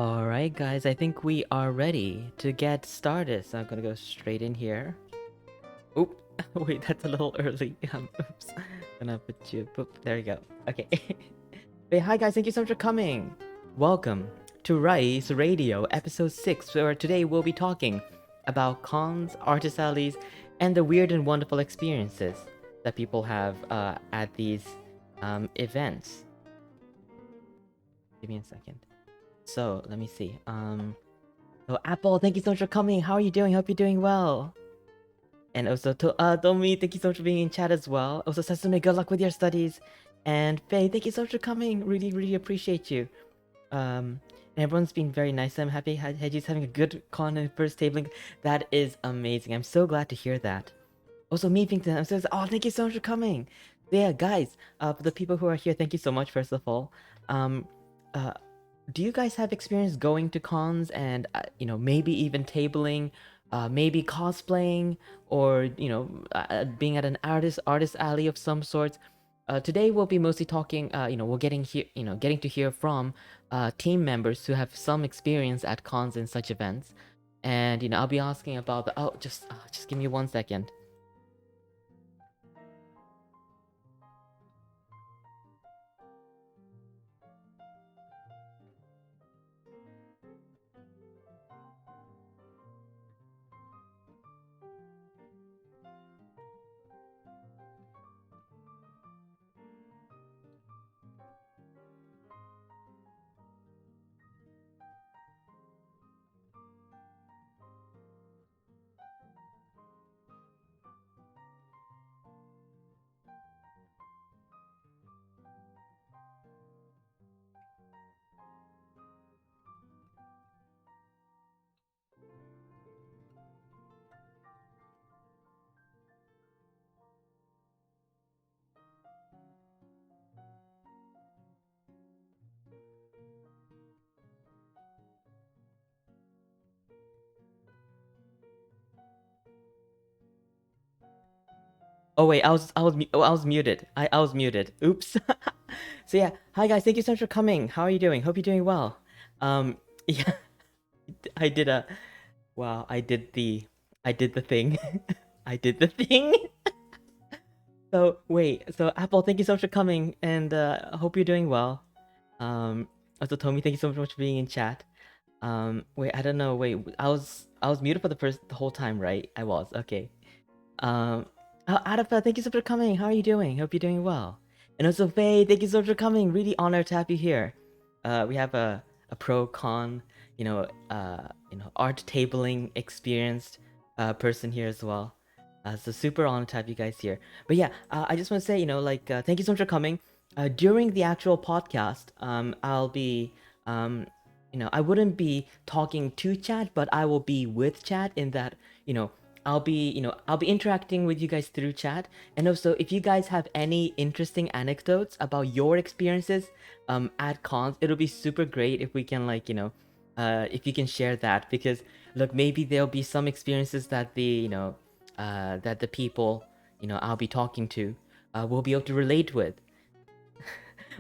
Alright guys, I think we are ready to get started. So I'm gonna go straight in here. Oop, wait, that's a little early. Oops. Gonna put you, boop, there you go. Okay. Hey, hi guys, thank you so much for coming. Welcome to Rice Radio, episode 6, where today we'll be talking about cons, artist alleys, and the weird and wonderful experiences that people have at these events. Give me a second. So, let me see. So Apple, thank you so much for coming. How are you doing? Hope you're doing well. And also Tomi, thank you so much for being in chat as well. Also Sasume, good luck with your studies. And Faye, thank you so much for coming. Really appreciate you. And everyone's been very nice. I'm happy Heji's having a good con and first tabling. That is amazing. I'm so glad to hear that. Also Meepington, I'm so thank you so much for coming. So yeah, guys, for the people who are here, thank you so much first of all. Uh do you guys have experience going to cons and maybe even tabling, maybe cosplaying, or being at an artist alley of some sort? Today we'll be mostly talking, we're getting to hear from team members who have some experience at cons and such events, and I'll be asking about the just give me 1 second. Oh wait, I was muted. I was muted. Oops. So yeah, hi guys, thank you so much for coming. How are you doing? Hope you're doing well. Yeah, I did a wow, I did the thing. I did the thing. So wait, so Apple, thank you so much for coming, and hope you're doing well. Also Tomi, thank you so much for being in chat. Wait, I don't know. Wait, I was muted for the whole time, right? I was okay. Um, Adafa, thank you so much for coming. How are you doing? Hope you're doing well. And also Faye, thank you so much for coming. Really honored to have you here. We have a pro con, art tabling experienced person here as well. So super honored to have you guys here. But yeah, I just want to say, thank you so much for coming. During the actual podcast, I'll be, I wouldn't be talking to chat, but I will be with chat in that, I'll be interacting with you guys through chat. And also, if you guys have any interesting anecdotes about your experiences at cons, it'll be super great if we can if you can share that, because look, maybe there'll be some experiences that the people I'll be talking to will be able to relate with.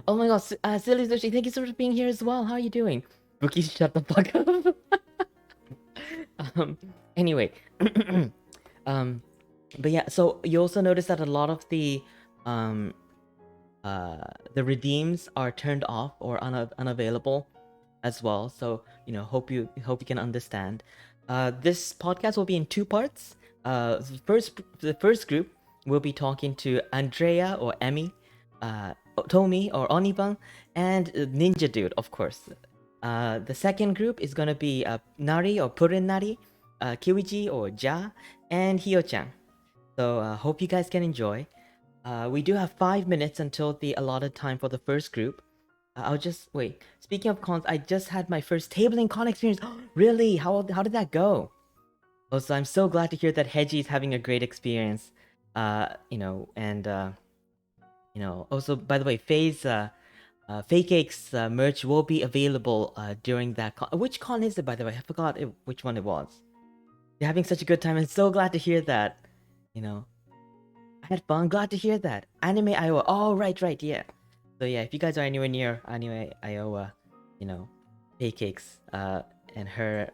Oh my god, Silly Sushi, thank you so much for being here as well. How are you doing? Bookie, shut the fuck up. Anyway, but yeah, so you also notice that a lot of the redeems are turned off or unavailable as well. So hope you can understand. This podcast will be in two parts. The first group will be talking to Andrea or Emmy, Tomi or Onibun, and Ninja Dude, of course. The second group is gonna be Nari or PurinNari, Kiwiji or Ja, and Hiyo-chan. So hope you guys can enjoy. We do have 5 minutes until the allotted time for the first group. I'll just wait. Speaking of cons, I just had my first tabling con experience. Really? How did that go? Also, I'm so glad to hear that Heiji is having a great experience. Also, by the way, Faye Cake's merch will be available during that con. Which con is it, by the way? I forgot which one it was. You're having such a good time. I'm so glad to hear that. I had fun. Glad to hear that. Anime Iowa. Oh, right, yeah. So yeah, if you guys are anywhere near Anime Iowa, pancakes, and her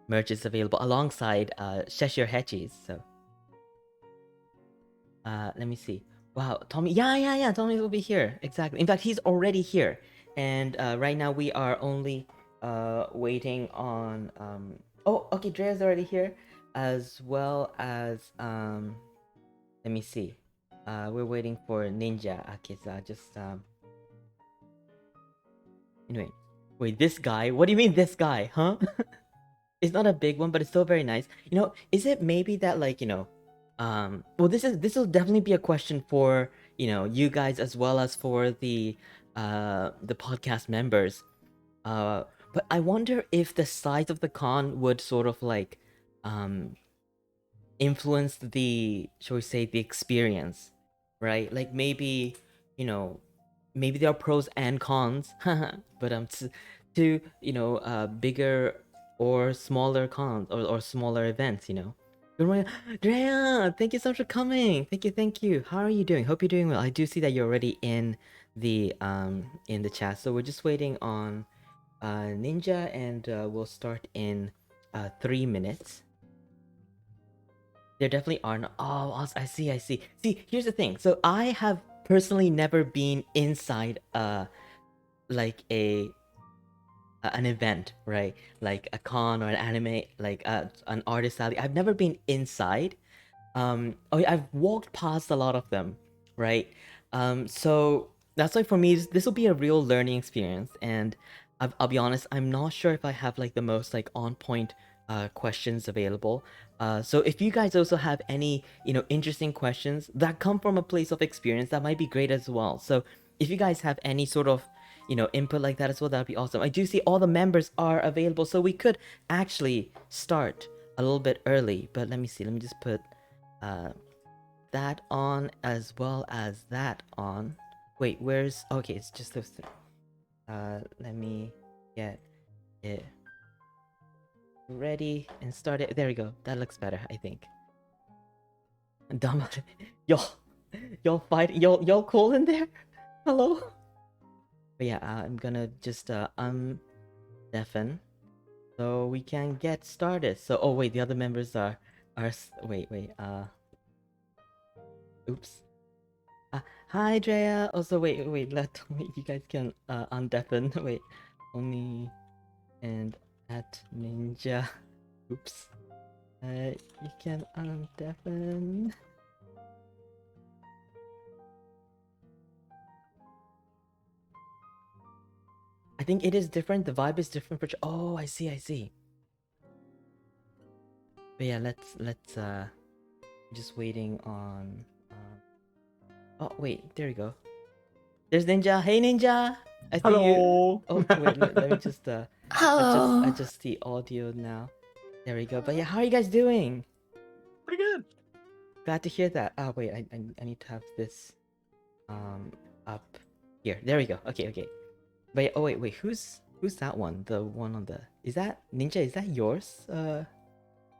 merch is available alongside Sheshir Hechis. So let me see. Wow, Tommy. Yeah. Tommy will be here. Exactly. In fact, he's already here. And right now we are only waiting on. Oh, okay. Drea's already here, as well as Let me see. We're waiting for Ninja. Okay, so just Anyway, wait. This guy. What do you mean this guy? Huh? It's not a big one, but it's still very nice. Is it maybe that well, this will definitely be a question for you guys as well as for the podcast members. But I wonder if the size of the con would sort of um influence the, shall we say, the experience, right? Like maybe you know maybe there are pros and cons, but to bigger or smaller cons or smaller events. Good morning, Drea. Thank you so much for coming. Thank you. How are you doing? Hope you're doing well. I do see that you're already in the chat, so we're just waiting on Ninja, and we'll start in 3 minutes. There definitely are. Oh, I see. See, here's the thing. So I have personally never been inside like an event, right? Like a con or an anime, like an artist alley. I've never been inside. Oh yeah, I've walked past a lot of them, right? So that's why for me this will be a real learning experience, and I'll be honest, I'm not sure if I have like the most like on point questions available. So if you guys also have any interesting questions that come from a place of experience, that might be great as well. So if you guys have any sort of input like that as well, that'd be awesome. I do see all the members are available, so we could actually start a little bit early. But let me see. Let me just put that on as well as that on. Wait, where's... Okay, it's just those two. Let me get it ready and start it. There we go. That looks better, I think. Dumb. Y'all fight. Y'all cool in there? Hello? But yeah, I'm gonna just undeafen so we can get started. So, oh wait, the other members are wait, oops. Hi, Drea. Also, wait. You guys can undeafen. Wait, only and at Ninja. Oops. You can undeafen. I think it is different. The vibe is different for. Oh, I see. But yeah, let's just waiting on. Oh wait, there we go. There's Ninja. Hey Ninja, I see you. Hello. Oh wait, let me just Hello. adjust the audio now. There we go. But yeah, how are you guys doing? Pretty good. Glad to hear that. Oh wait, I need to have this up here. There we go. Okay. But yeah, oh wait, who's that one? The one on the... Is that Ninja? Is that yours?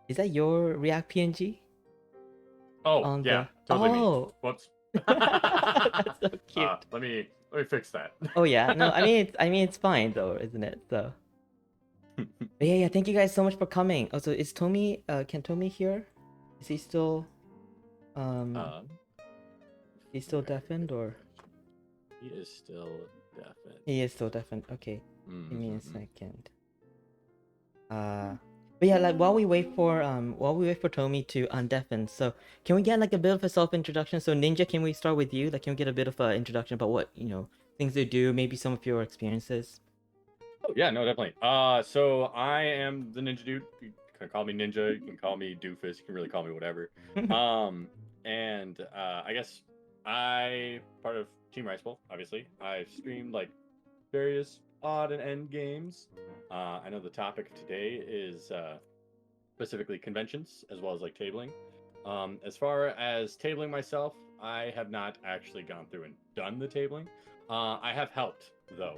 Is that your React PNG? Oh, On yeah, the... totally me. Oh, Whoops. that's so cute. Let me fix that. Oh yeah, no, I mean it's fine though, isn't it? So, but yeah, thank you guys so much for coming. Also, is Tomi? Can Tomi hear? Is he still he's still deafened, or he is still deafened. he is still deafened? Okay, give me a Mm-hmm. second. But yeah, like while we wait for Tomi to undeafen, so can we get like a bit of a self introduction? So Ninja, can we start with you? Like, can we get a bit of an introduction about what things you do, maybe some of your experiences? Oh yeah, no, definitely. So I am the Ninja Dude. You can call me Ninja. You can call me Doofus. You can really call me whatever. And I guess part of Team Rice Bowl. Obviously, I've streamed like various odd and end games. I know the topic of today is specifically conventions as well as like tabling. As far as tabling myself, I have not actually gone through and done the tabling. I have helped though,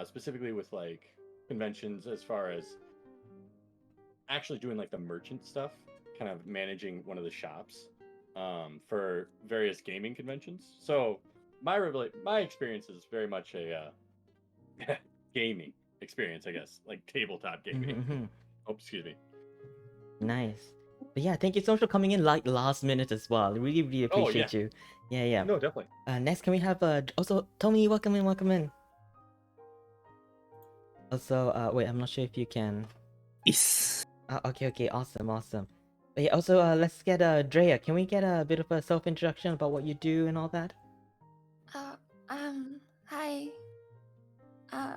specifically with like conventions as far as actually doing like the merchant stuff, kind of managing one of the shops for various gaming conventions. So my experience is very much a gaming experience, I guess, like tabletop gaming. Mhm. Oh, excuse me. Nice. But yeah, thank you so much for coming in like last minute as well. Really, really Oh yeah, appreciate you. Yeah. no, definitely. Next, can we have also Tomi? Welcome in, welcome in. Also, wait, I'm not sure if you can. Yes. Okay, awesome. But yeah, also, let's get Drea. Can we get a bit of a self introduction about what you do and all that? Uh, Hi. Uh,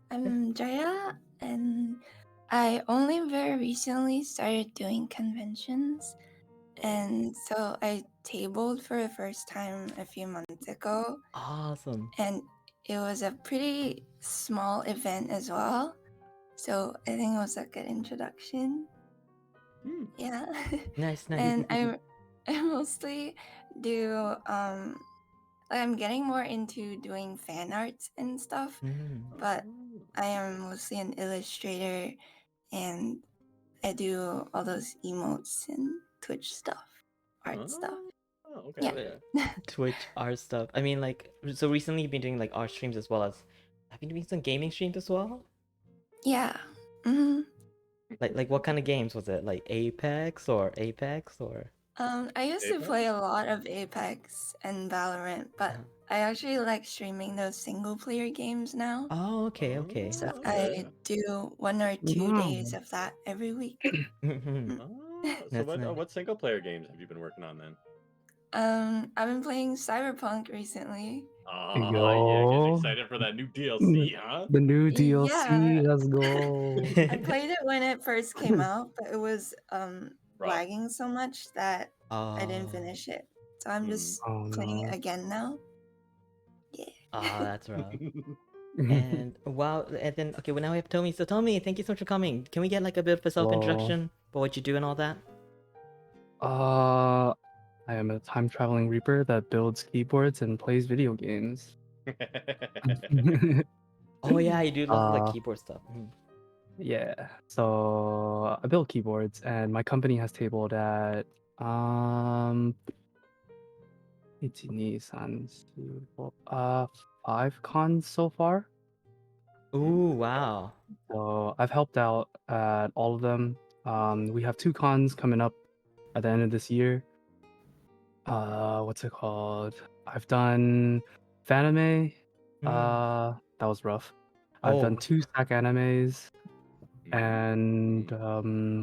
I'm Drea, and I only very recently started doing conventions, and so I tabled for the first time a few months ago, Awesome. and it was a pretty small event as well. So I think it was a good introduction. Yeah. Nice. And I mostly do I'm getting more into doing fan arts and stuff, but I am mostly an illustrator, and I do all those emotes and Twitch stuff, art stuff. Oh, okay. Yeah. Yeah. Twitch art stuff. I mean, like, so recently you've been doing like art streams as well as. Have you been doing some gaming streams as well? Yeah. Mm-hmm. Like what kind of games was it? Like Apex or? I used to play a lot of Apex and Valorant, but I actually like streaming those single player games now. Oh, okay. So Okay. I do 1 or 2 days of that every week. So That's nice. what single player games have you been working on then? I've been playing Cyberpunk recently. Oh yeah, getting Yo. excited for that new DLC, huh? The new DLC. Yeah. Let's go. I played it when it first came out, but it was Rough. lagging so much that I didn't Oh. finish it. So I'm just Oh playing no. it again now. Yeah. Ah, that's rough. And wow, and then okay, well now we have Tomi. So Tomi, thank you so much for coming. Can we get like a bit of a self-introduction about what you do and all that? I am a time traveling reaper that builds keyboards and plays video games. Oh yeah, you do love like Uh, keyboard stuff. yeah. So I build keyboards, and my company has tabled at 1, 2, 3, 4, 5 cons so far. Ooh, wow. So I've helped out at all of them. We have 2 cons coming up at the end of this year. What's it called? I've done Fanime. That was rough. I've done 2 Stack animes and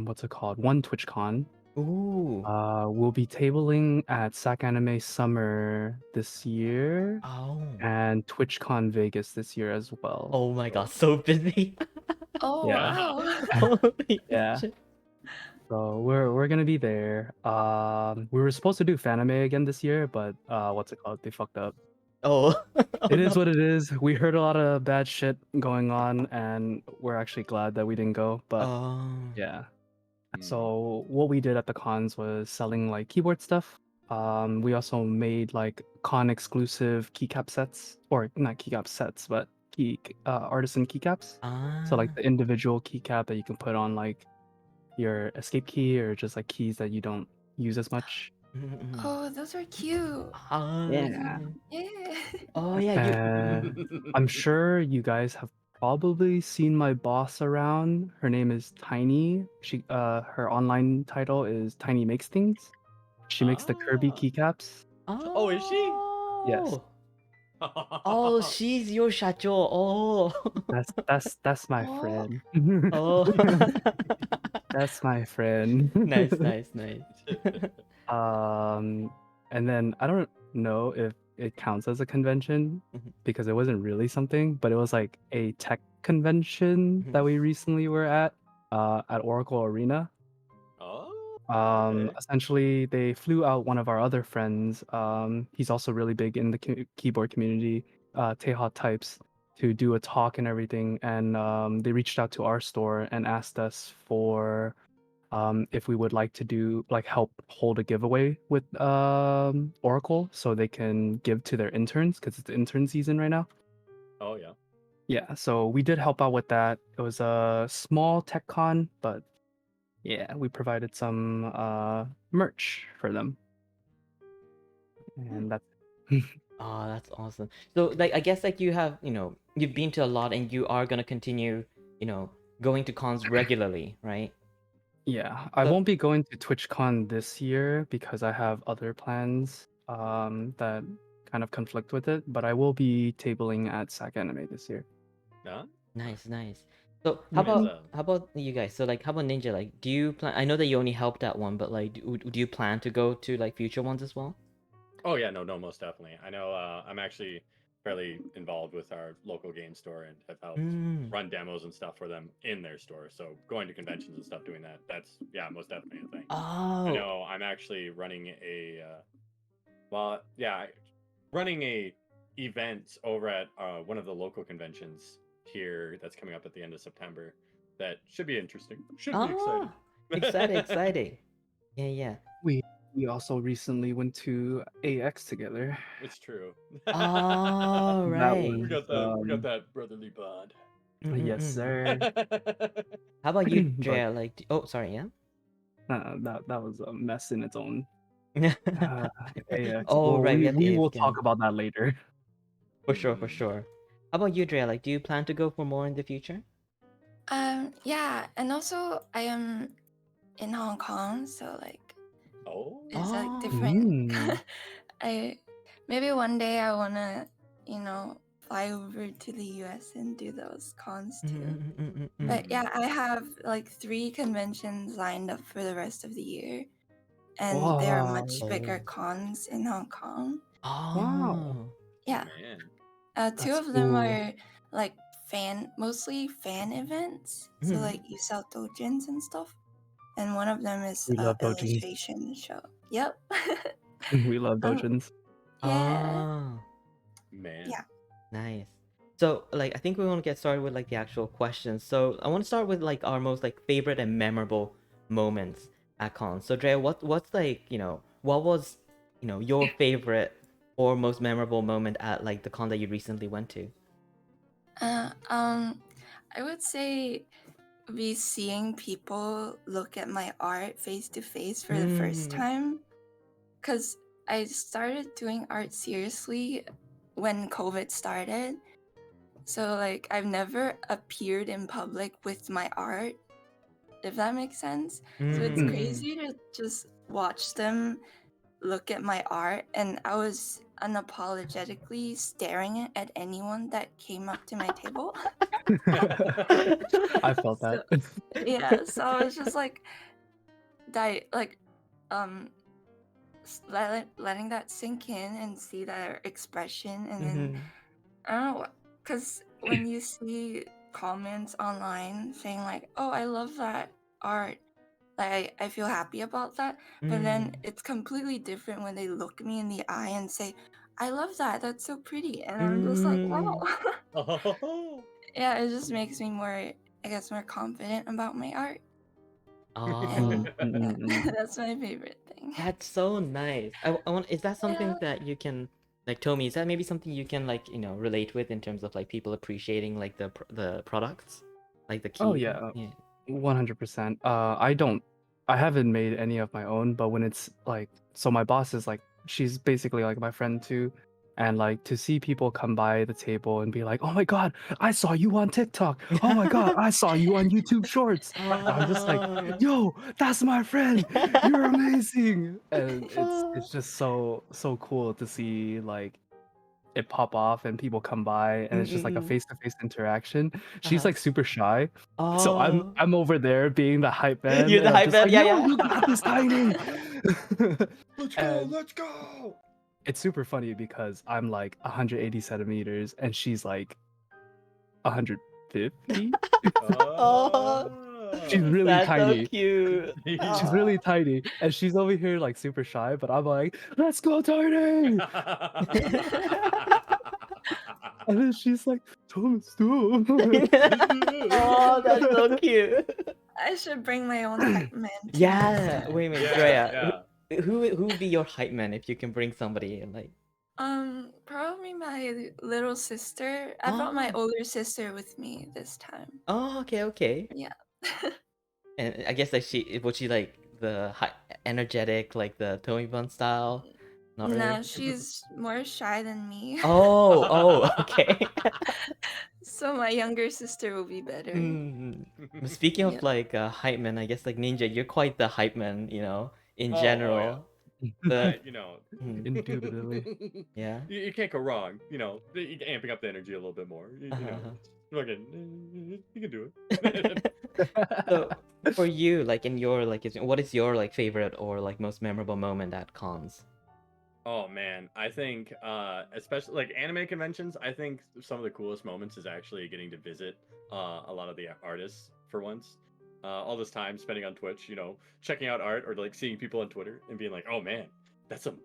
what's it called? 1 TwitchCon. Ooh. We'll be tabling at Sac Anime Summer this year Oh. and TwitchCon Vegas this year as well. Oh my god, so busy. Oh Yeah. wow. Holy Yeah. shit. So we're gonna be there. We were supposed to do Fanime again this year, but what's it called? They fucked up. Oh. It is what it is. We heard a lot of bad shit going on, and we're actually glad that we didn't go. But Oh. yeah. So what we did at the cons was selling like keyboard stuff. We also made like con exclusive keycap sets, or not keycap sets, but artisan keycaps. So like the individual keycap that you can put on like your escape key or just like keys that you don't use as much. Oh, those are cute. Yeah. Yeah. Oh yeah, you. I'm sure you guys have probably seen my boss around. Her name is Tiny. Her online title is Tiny Makes Things. She makes the Kirby keycaps. Oh, is she? Yes. Oh, she's your shacho. Oh. That's my Oh. friend. Oh. That's my friend. Nice. And then I don't know if it counts as a convention because it wasn't really something, but it was like a tech convention that we recently were at Oracle Arena. Oh. Okay. Essentially, they flew out one of our other friends. He's also really big in the keyboard community, Teha Types, to do a talk and everything. And they reached out to our store and asked us for if we would like to do like help hold a giveaway with Oracle so they can give to their interns because it's the intern season right now. Oh yeah. Yeah, so we did help out with that. It was a small tech con, but yeah, we provided some merch for them. And that's Oh, that's awesome. So, like, I guess like you have, you've been to a lot, and you are gonna continue, going to cons regularly, right? Yeah, I So- won't be going to TwitchCon this year because I have other plans that kind of conflict with it, but I will be tabling at SAC Anime this year. Huh? Nice, nice. So Yeah. how about you guys? So like, how about Ninja? Like, do you plan? I know that you only helped at one, but like, do you plan to go to like future ones as well? Oh yeah, no, most definitely. I know. I'm actually fairly involved with our local game store and have helped Mm. run demos and stuff for them in their store. So going to conventions and stuff, doing that's most definitely a thing. I Oh. know. I'm actually running a running a event over at one of the local conventions here that's coming up at the end of September. That should be interesting. Should be exciting. Exciting. Yeah. We also recently went to AX together. It's true. All That right. We was got that brotherly bond. yes, Mm-mm-mm. sir. How about you, But Drea? Like, oh, sorry, yeah. that was a mess in its own. AX. Oh, Well, right, we we had the will AX talk again. about that later. For sure. How about you, Drea? Like, do you plan to go for more in the future? Yeah, and also I am in Hong Kong, so like Oh. it's like Oh. different. Mm. I maybe one day I wanna, fly over to the US and do those cons too. But yeah, I have like 3 conventions lined up for the rest of the year, and they are much bigger Oh. cons in Hong Kong. Oh. Yeah, Man. 2 That's of them cool. are like mostly fan events, so Mhm. like you sell dojins and stuff, and one of them is We a love dojins. illustration show. Yep. We love Um, dojins. yeah. Oh. Man. Yeah. Nice. So, like, I think we want to get started with like the actual questions. So, I want to start with like our most like favorite and memorable moments at cons. So, Drea, what's like, what was, your favorite or most memorable moment at like the con that you recently went to? I would say be seeing people look at my art face to face for the first time, because I started doing art seriously when COVID started. So like I've never appeared in public with my art, if that makes sense. So it's crazy to just watch them look at my art, and I was unapologetically staring at anyone that came up to my table. I felt that. Yeah, so I was just like letting that sink in and see their expression, and then I don't know, because when you see comments online saying like, "Oh, I love that art," like I feel happy about that. But then it's completely different when they look me in the eye and say, "I love that. That's so pretty," and I'm just like, "Wow." Oh. Yeah, it just makes me more, I guess, more confident about my art. Oh, Yeah, that's my favorite thing. that's so nice. I want. Is that something Yeah. that you can like, Tomi? Is that maybe something you can like, relate with in terms of like people appreciating like the products, like the key? Oh yeah, 100%. I haven't made any of my own, but when it's like, so my boss is like, she's basically like my friend too, and like to see people come by the table and be like, "Oh my God, I saw you on TikTok. Oh my God, I saw you on YouTube Shorts." I'm just like, Oh. "Yo, that's my friend. You're amazing," and it's just so cool to see like it pop off and people come by and it's just like a face-to-face interaction. She's like super shy. So Oh. I'm over there being the hype man You're and the I'm hype just man. like, Yeah, "Yo, yeah. you got this, Tiny." Let's go. And Let's go. it's super funny because I'm like 180 centimeters and she's like 150. Oh, She's really that's so tiny. cute. She's really tiny and she's over here like super shy, but I'm like, "Let's go, Tiny." And then she's like, "Thomas, stop." Oh, that's so cute. I should bring my own hype man too. Yeah. Wait, Yeah, Drea. yeah. Who would be your hype man if you can bring somebody in? Like, Probably my little sister. I brought my older sister with me this time. oh, okay. Yeah. And I guess like was she like the high, energetic, like the Tomi Bun style? Not really. No, she's more shy than me. Oh, okay. So my younger sister will be better. Speaking of Yeah. like hype man, I guess like Ninja, you're quite the hype man, you know, in Oh, general. The you know, Indubitably. yeah. you can't go wrong. You know, amping up the energy a little bit more. You know, fucking, you can do it. So for you, like in your like, what is your like favorite or like most memorable moment at cons? Oh man, I think especially like anime conventions, I think some of the coolest moments is actually getting to visit a lot of the artists for once. All this time spending on Twitch, you know, checking out art or like seeing people on Twitter and being like, "Oh man, that's some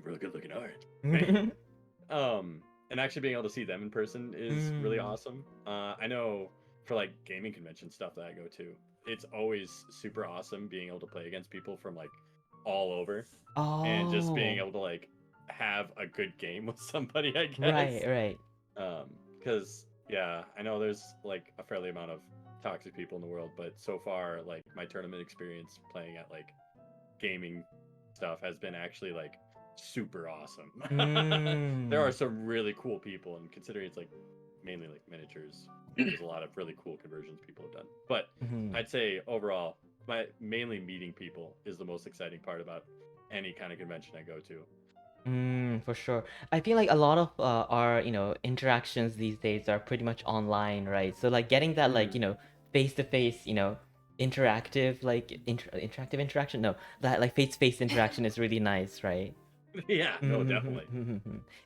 really good looking art." Man. And actually being able to see them in person is really awesome. I know for like gaming convention stuff that I go to, it's always super awesome being able to play against people from like all over. And just being able to like have a good game with somebody, I guess. Right. Because yeah, I know there's like a fairly amount of toxic people in the world, but so far, like my tournament experience playing at like gaming stuff has been actually like super awesome. There are some really cool people, and considering it's like mainly like miniatures, there's a lot of really cool conversions people have done. But I'd say overall, mainly meeting people is the most exciting part about any kind of convention I go to. For sure. I feel like a lot of our, you know, interactions these days are pretty much online, right? So like getting that like, you know, face-to-face, you know, interactive like interactive interaction. No, that like face-to-face interaction is really nice, right? Yeah, no, definitely.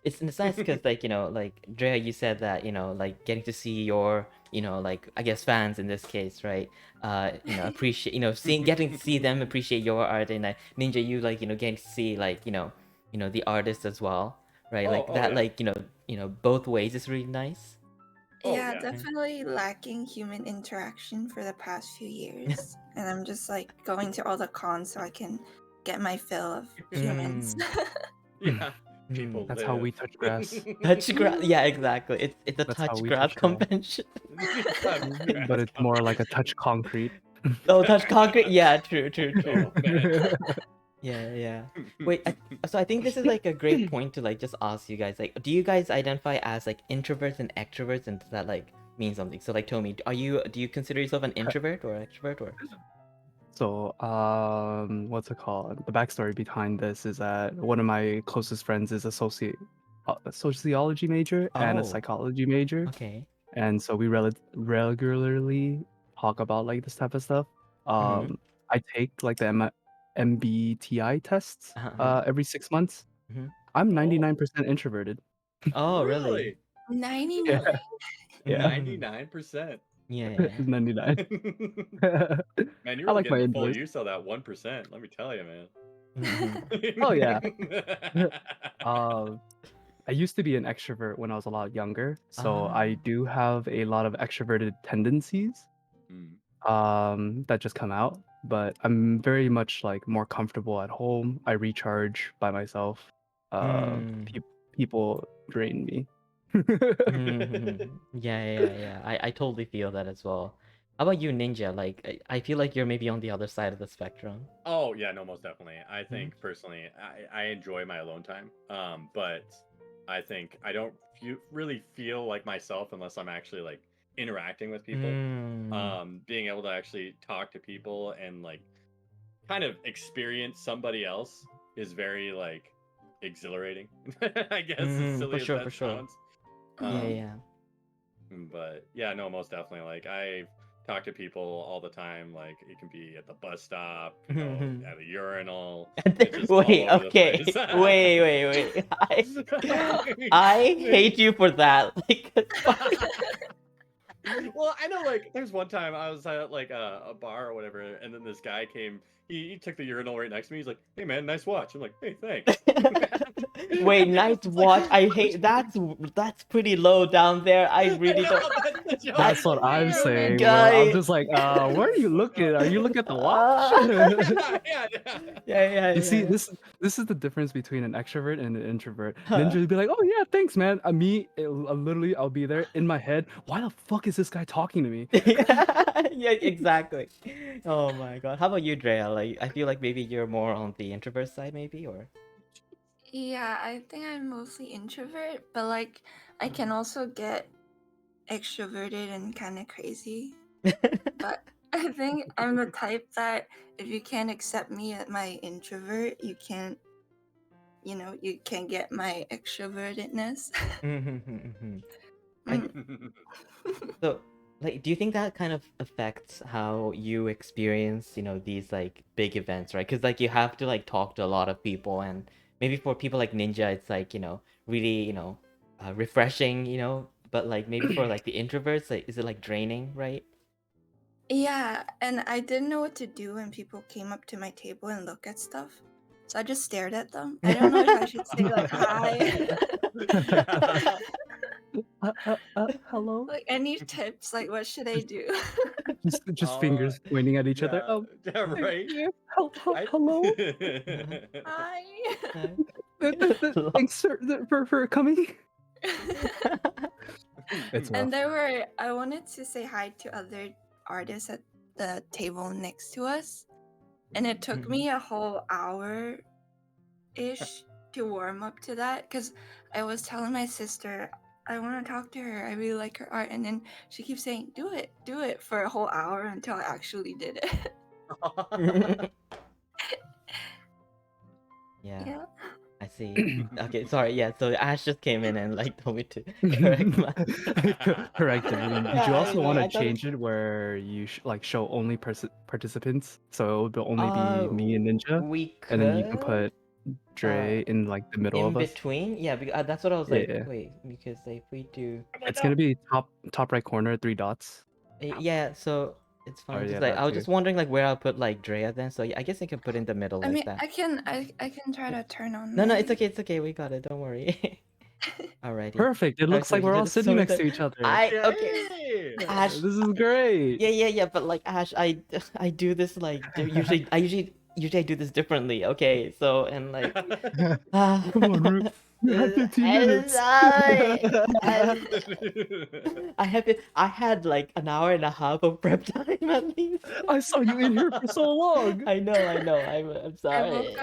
It's nice because like, you know, like Drea, you said that, you know, like getting to see your, you know, like I guess fans in this case, right? You know, appreciate, you know, getting to see them appreciate your art, and Ninja, you like, you know, getting to see like, you know, the artist as well, right? Like that, yeah. like, you know, both ways is really nice. Yeah, definitely lacking human interaction for the past few years. And I'm just like going to all the cons so I can get my fill of humans. Yeah. People That's how we touch grass. Touch grass. Yeah, exactly. It's a That's how touch we grass touch grass. convention. But it's more like a touch concrete. Oh, touch concrete. Yeah, true. Oh, man. Yeah. Wait, so I think this is like a great point to like just ask you guys, like, do you guys identify as like introverts and extroverts, and does that like mean something? So like Tomi, do you consider yourself an introvert or extrovert or? So, what's it called? The backstory behind this is that one of my closest friends is a sociology major and a psychology major. Okay. And so we regularly talk about like this type of stuff. I take like the MBTI tests every 6 months. I'm 99% introverted. Oh, really? 99? Yeah. 99%. Yeah. 99. Man, you're I really like my getting full inverse. use of that 1%. Let me tell you, man. Oh yeah. I used to be an extrovert when I was a lot younger, so I do have a lot of extroverted tendencies that just come out. But I'm very much like more comfortable at home. I recharge by myself. People drain me. Yeah. I totally feel that as well. How about you, Ninja? Like, I feel like you're maybe on the other side of the spectrum. Oh yeah, no, most definitely. I think personally, I enjoy my alone time. But I think I don't really feel like myself unless I'm actually like interacting with people. Being able to actually talk to people and like kind of experience somebody else is very like exhilarating. I guess as silly as that sounds. Yeah. But yeah, no, most definitely. Like I talk to people all the time. Like it can be at the bus stop, you know, at a urinal. Wait, okay. Wait. I hate you for that. Like, well, I know, like, there's one time I was at like a bar or whatever, and then this guy came. He took the urinal right next to me. He's like, "Hey, man, nice watch." I'm like, "Hey, thanks." Wait, nice watch. I hate that's pretty low down there. I really don't. That's what I'm saying. Bro. Guy. I'm just like, where are you looking? Are you looking at the watch? Yeah. You see, this is the difference between an extrovert and an introvert. Ninja would be like, "Oh yeah, thanks, man." Literally, I'll be there in my head. Why the fuck is this guy talking to me? Yeah, exactly. Oh my god. How about you, Drea? Like, I feel like maybe you're more on the introvert side, maybe, or. Yeah, I think I'm mostly introvert, but like I can also get extroverted and kind of crazy. But I think I'm the type that if you can't accept me at my introvert, you can't get my extrovertedness. I, Mm. so, like, do you think that kind of affects how you experience, these like big events, right? Because like you have to like talk to a lot of people, and maybe for people like Ninja, it's like really refreshing, But like maybe for like the introverts, like is it like draining, right? Yeah, and I didn't know what to do when people came up to my table and look at stuff. So I just stared at them. I don't know if I should say like hi. Hello? Like any tips, like what should I do? Just fingers pointing at each other. Yeah, yeah, right. Yeah, I hello? Hi. Thanks for coming. It's rough. And I wanted to say hi to other artists at the table next to us. And it took me a whole hour ish to warm up to that because I was telling my sister, I want to talk to her. I really like her art. And then she keeps saying, do it for a whole hour until I actually did it. Yeah. Yeah. I see. Okay, sorry. Yeah, so Ash just came in and like told me to correct my Correct everything. Did Yeah, you I also mean, want to I thought change it where you like show only participants, so it will only be me and Ninja, we and then you can could put Dre in like the middle in of us? between. Yeah, that's what I was Yeah, like. yeah. Wait, because if we do, It's gonna be top right corner, 3 dots. yeah, so it's Oh fine. Just yeah, like that I was too. just wondering like where I'll put like Drea then. So yeah, I guess I could put in the middle I like mean, that. I can try to turn on No, my... it's okay. It's okay. We got it. Don't worry. Alrighty. Perfect. It Alright, looks so like you we're did all it sitting so next that to each other. okay. Ash, This is great. yeah, but like Ash, I do this like usually I do this differently. Okay, so and like Come on, Root. You had 15 I'm minutes. sorry. I had like an hour and a half of prep time at least. I saw you in here for so long. I know. I'm sorry.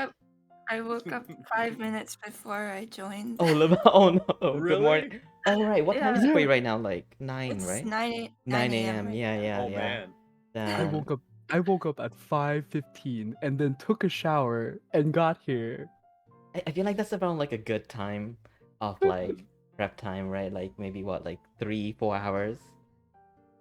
I woke up 5 minutes before I joined. Oh no. Good morning. Really? Oh right. What time is it Yeah. for you right now? Like 9, It's right? 9 9 a.m. a.m. right Yeah, now. yeah, Oh yeah. man. I Damn. woke up at 5:15 and then took a shower and got here. I feel like that's around like a good time of like prep time, right? Like maybe what, like 3-4 hours,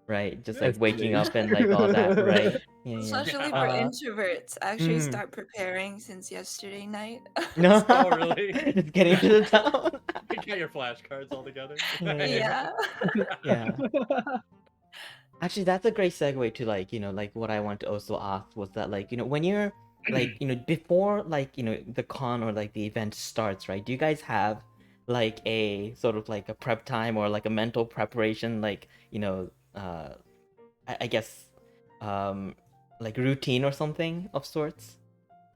right? Just like waking up and like all that, right? Yeah. Especially for introverts, I actually start preparing since yesterday night. No. Oh really? Just getting to the town. You got your flashcards all together. Yeah. Yeah. Actually, that's a great segue to like, like what I want to also ask was that like, when you're like, before like, the con or like the event starts, right? Do you guys have like a sort of like a prep time or like a mental preparation, like, I guess, like routine or something of sorts?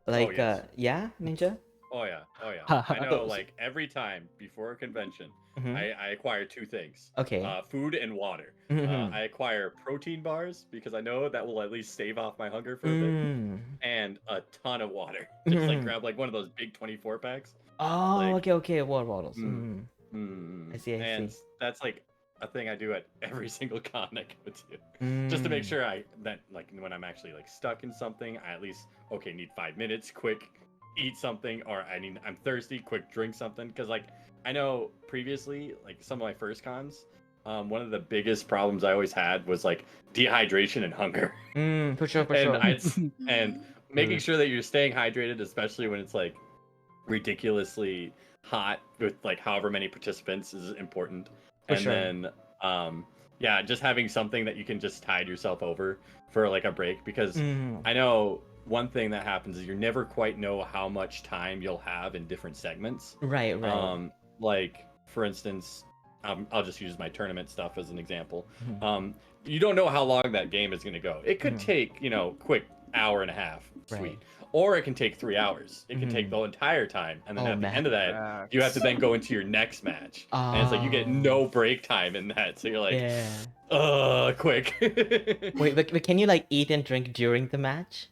Like, yes. yeah, Ninja? Oh yeah. I know. Like every time before a convention, I acquire 2 things. Okay. Food and water. I acquire protein bars because I know that will at least stave off my hunger for a bit, and a ton of water. Just like grab like one of those big 24 packs. Oh, Like, okay, water bottles. I see. And that's like a thing I do at every single con I go to, just to make sure that like when I'm actually like stuck in something, I at least need 5 minutes, quick eat something, or I'm thirsty, quick drink something. Because like I know previously, like some of my first cons, one of the biggest problems I always had was like dehydration and hunger. For sure. And making sure that you're staying hydrated, especially when it's like ridiculously hot with like however many participants, is important. Then just having something that you can just tide yourself over for like a break, because I know one thing that happens is you never quite know how much time you'll have in different segments. Right. Like for instance, I'll just use my tournament stuff as an example. You don't know how long that game is going to go. It could take, quick hour and a half, sweet. Or it can take 3 hours. It can take the entire time, and then at the end of that, you have to then go into your next match, and it's like you get no break time in that. So you're like, quick. Wait, but can you like eat and drink during the match?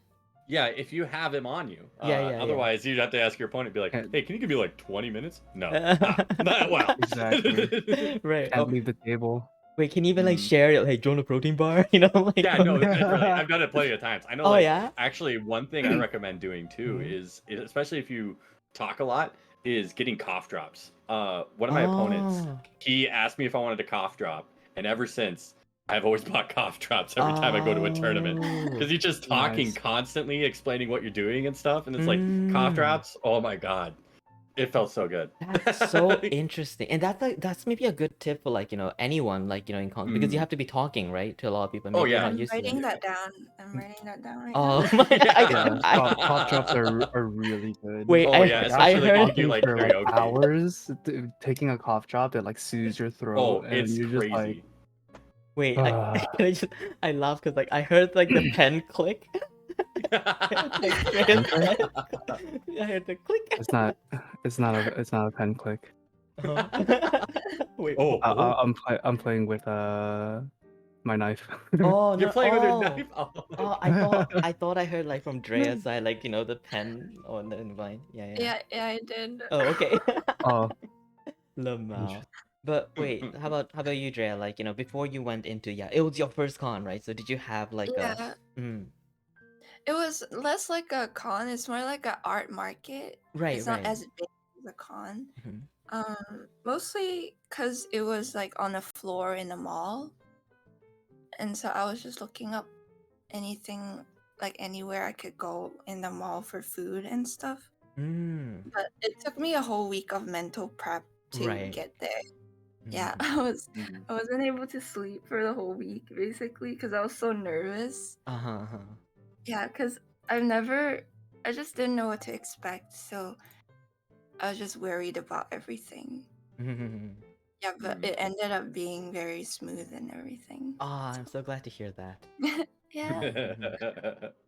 Yeah, if you have him on you. Yeah. Otherwise, you'd have to ask your opponent, be like, And- "Hey, can you give me like 20 minutes?" No. Well. Exactly. Right. Can't leave the table. Wait, can you even like Mm. share it? Like, join a protein bar? You know, like. Yeah, no, literally. I've done it plenty of times. I know, Oh like, yeah. actually, one thing I recommend doing too Mhm. is, especially if you talk a lot, is getting cough drops. One of my opponents, Oh. he asked me if I wanted a cough drop, and ever since, I've always bought cough drops every time I go to a tournament. Because you're just talking Nice. constantly, explaining what you're doing and stuff, and it's like cough Mm. drops. Oh my god, it felt so good. That's so interesting, and that's maybe a good tip for like anyone like in because you Mm. have to be talking right to a lot of people. Oh, Maybe you're yeah. not I'm used to writing that. that down. I'm writing that down right Oh, now. Yeah, I, cough drops are really good. wait, Oh, yeah, Like, I especially, like, if you talking do, like, for like karaoke. hours, taking a cough drop, it like soothes your throat, Oh, and it's you're just like, crazy. wait. I laugh because like I heard like the pen click. Like, Drea's pen. I heard the click. it's not a pen click. Wait. Oh, I'm playing with my knife. Oh you're no! playing with your Oh, knife? Oh. I thought I heard like from Drea's side, like the pen on the vine. Yeah. Yeah, I did. Oh, okay. Oh, Lamau. interesting. But wait, how about you, Drea? Like before you went into it was your first con, right? So did you have like Yeah, it was less like a con. It's more like an art market. right, It's not right. as big as a con. Mhm. Mostly because it was like on a floor in a mall, and so I was just looking up anything like anywhere I could go in the mall for food and stuff. Mm, But it took me a whole week of mental prep to right. get there. Yeah, Mm. I wasn't able to sleep for the whole week basically because I was so nervous. Uh-huh. Yeah, because I just didn't know what to expect, so I was just worried about everything. Yeah, but it ended up being very smooth and everything. Ah, I'm so glad to hear that. Yeah.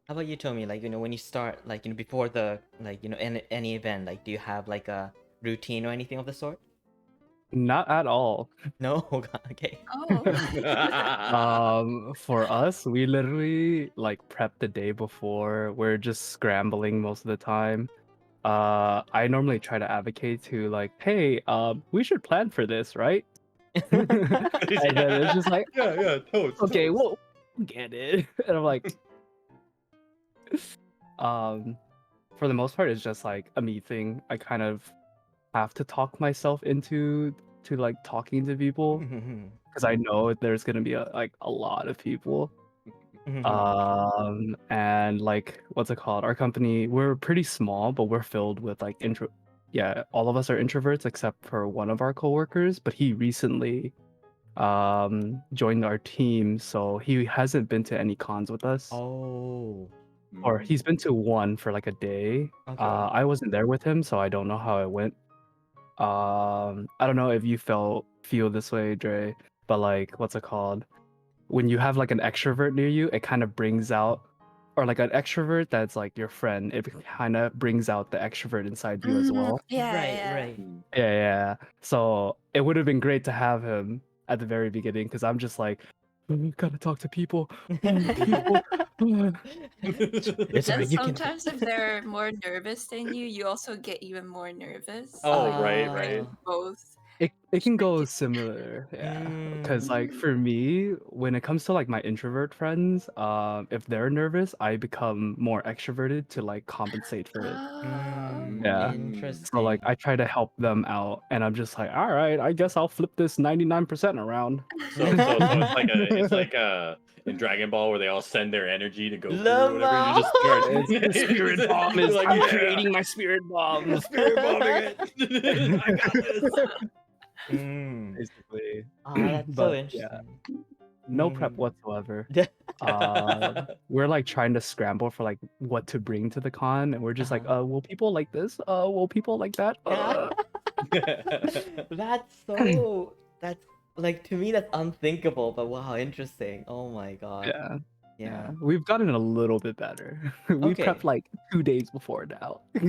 How about you, Tomi? Like, when you start, like, before the, like, any event, like, do you have like a routine or anything of the sort? Not at all. No? Oh, God, okay. Oh. For us, we literally like prep the day before. We're just scrambling most of the time. I normally try to advocate to like, hey, we should plan for this, right? And then it's just like, yeah, totes. okay, we'll get it. And I'm like, for the most part, it's just like a me thing. I kind of have to talk myself into like talking to people because I know there's gonna be a lot of people. And like, what's it called? Our company, we're pretty small, but we're filled with like all of us are introverts except for one of our coworkers, but he recently joined our team, so he hasn't been to any cons with us. Oh. Or he's been to one for like a day. Okay. I wasn't there with him, so I don't know how it went. I don't know if you feel this way, Dre, but like, what's it called? When you have like an extrovert near you, it kind of brings out, or like an extrovert that's like your friend, it kind of brings out the extrovert inside you as well. Yeah. Right. Yeah. So it would have been great to have him at the very beginning because I'm just like, gotta talk to people. People. It's And alright, you can. sometimes if they're more nervous than you, you also get even more nervous. Oh, So right. you both. It can go similar, yeah. Because like for me, when it comes to like my introvert friends, if they're nervous, I become more extroverted to like compensate for it. Yeah. Interesting. So like I try to help them out, and I'm just like, all right, I guess I'll flip this 99% around. So it's like in Dragon Ball where they all send their energy to go through or whatever. You just start. The spirit bomb is like, I'm yeah. creating my spirit bomb. Spirit bombing it. I got this. Basically. That's so But interesting. yeah, no prep whatsoever. Yeah. We're like trying to scramble for like what to bring to the con, and we're just like, will people like this? Will people like that? That's like, to me that's unthinkable, but wow, interesting. Oh my god. Yeah. We've gotten a little bit better. We Okay. prepped like 2 days before now. Oh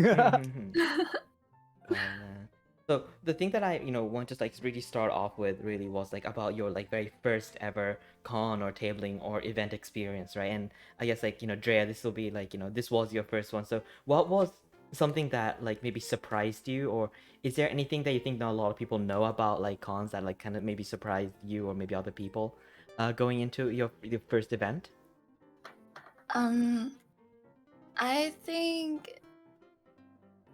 man. So the thing that I, want to like really start off with really was like about your like very first ever con or tabling or event experience, right? And I guess like, Drea, this will be like, this was your first one. So what was something that like maybe surprised you, or is there anything that you think not a lot of people know about like cons that like kind of maybe surprised you or maybe other people going into your first event? I think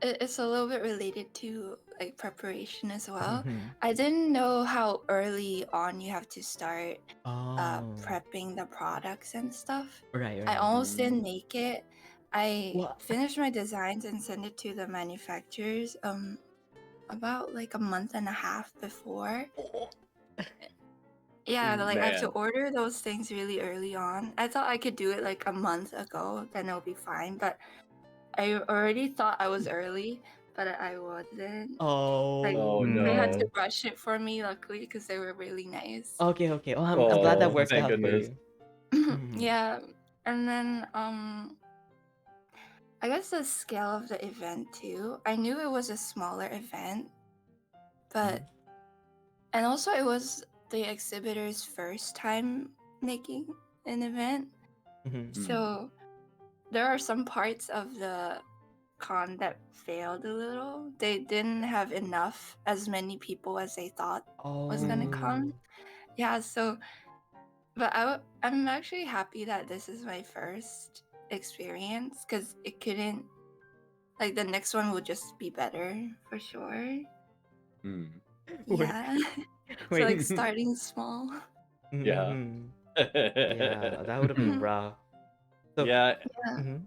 it's a little bit related to like preparation as well. Mhm. I didn't know how early on you have to start Oh, prepping the products and stuff. right, I right. almost didn't make it. I What? finished my designs and sent it to the manufacturers about like a month and a half before. Yeah, like I have to Man. order those things really early on. I thought I could do it like a month ago, then it'll be fine. But I already thought I was early, but I wasn't. Like Oh, Oh they had to no. rush it for me, luckily, because they were really nice. okay, okay. Oh, I'm glad that Oh, worked thank out for goodness. you. Mhm. Yeah, and then I guess the scale of the event too. I knew it was a smaller event, but and also it was the exhibitor's first time making an event. Mhm. So there are some parts of the con that failed a little. They didn't have enough as many people as they thought was gonna come. Oh. Yeah, so but I'm actually happy that this is my first experience because it couldn't like the next one will just be better for sure. Mm. Wait, Yeah. So wait. like starting small. Yeah. Mhm. Yeah, that would have been rough. So, Yeah, Yeah. mhm.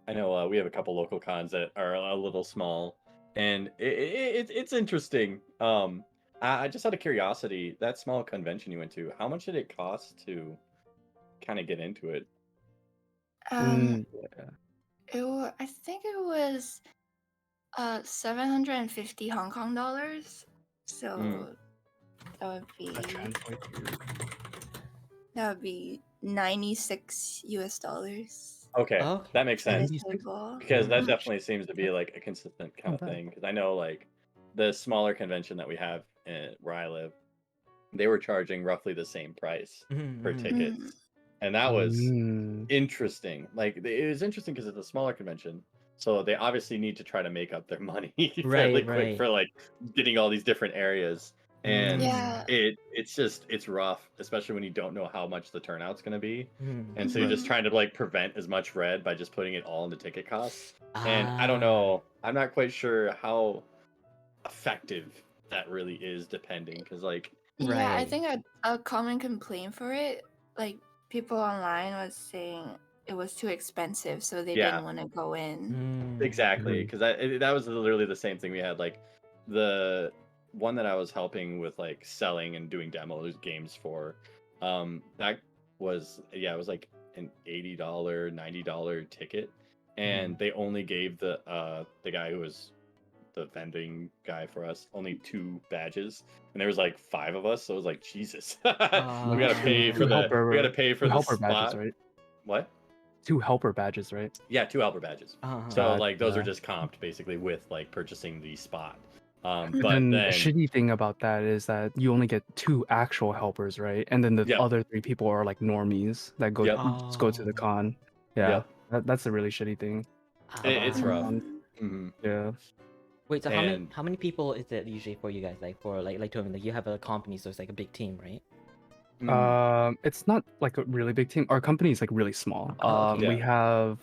I know we have a couple local cons that are a little small, and it's interesting. I just out of curiosity, that small convention you went to, how much did it cost to kind of get into it? Um Yeah. I think it was 750 Hong Kong dollars. Mm. So that would That be translates to 96 US dollars Okay, Okay. that makes for the sense 96. table. because that Mhm. definitely seems to be like a consistent kind Not of bad. thing. Because I know like the smaller convention that we have where I live, they were charging roughly the same price per Mhm. ticket, Mm. and that was Mm. interesting. Like it was interesting because it's a smaller convention, so they obviously need to try to make up their money fairly Right, quick right. for like getting all these different areas. And Mm. Yeah. it's rough, especially when you don't know how much the turnout's going to be, Mhm. and so you're just Mhm. trying to like prevent as much red by just putting it all into ticket costs. And I don't Ah. know, I'm not quite sure how effective that really is, depending, because like Yeah, I Right. think a common complaint for it, like people online was saying it was too expensive, so they yeah. didn't want to go in. Mm. Exactly, Mhm. because that was literally the same thing we had. Like the one that I was helping with, like selling and doing demos games for, that was it was like an $80, $90 ticket, and they only gave the guy who was the vending guy for us only 2 badges, and there was like 5 of us, so it was like Jesus, we Like gotta two pay Ah. for two the helper badges, spot. right? What? 2 helper badges, right? Yeah, 2 Albert badges. Uh-huh. So like those are Gotcha. just comped basically with like purchasing the spot. But But then the then shitty thing about that is that you only get 2 actual helpers, right? And then the yep, other 3 people are like normies that yep, just go to the Oh. con. Yeah, yep. that's a really shitty thing It's about Ah. rough. cons. Mm. Hmm. Yeah. Wait, so And how many people is it usually for you guys? Like for like Tomi, like you have a company, so it's like a big team, right? mm, It's not like a really big team. Our company is like really small. Oh, okay. We yeah, have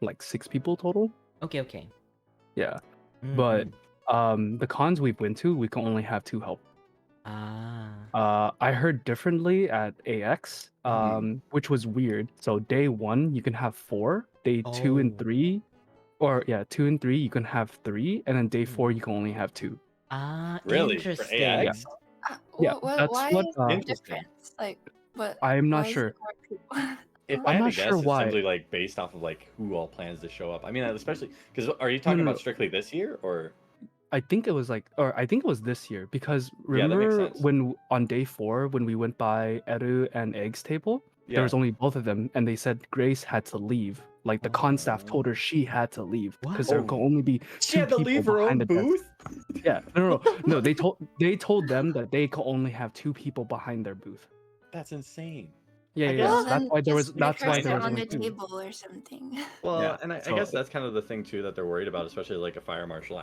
like 6 people total. Okay, okay. Yeah. But Mm-hmm. the cons we've been to, we can only have 2 help. Ah. I heard differently at AX, mm, which was weird. So day 1 you can have 4, day 2 and Oh. 3, or yeah, 2 and 3 you can have 3, and then day Mm. 4 you can only have 2. Ah, really for Yeah, interesting. AX? yeah, that's Why what is the Interesting. difference? Like, what? I'm not Why is it sure. more people? If I I'm had to not sure guess, it's why. simply like based off of like who all plans to show up. I mean, especially because are you No, talking no, about no. strictly this year or? I think it was like, or I think it was this year because Yeah, that makes remember sense. when on day 4 when we went by Eru and Egg's table, there was only both of them, and they said Grace had to leave. Like the con staff Oh. told her she had to leave because What? there could only be She two had to people leave her behind own the desk. booth. Yeah, no, What the no. fuck? They told them that they could only have two people behind their booth. That's insane. Yeah, I yeah. guess- Well, So that's then why there was. just make That's her why sit there was on only the two. table or something. Well, Yeah, and I so- guess that's kind of the thing too that they're worried about, especially like a fire marshal.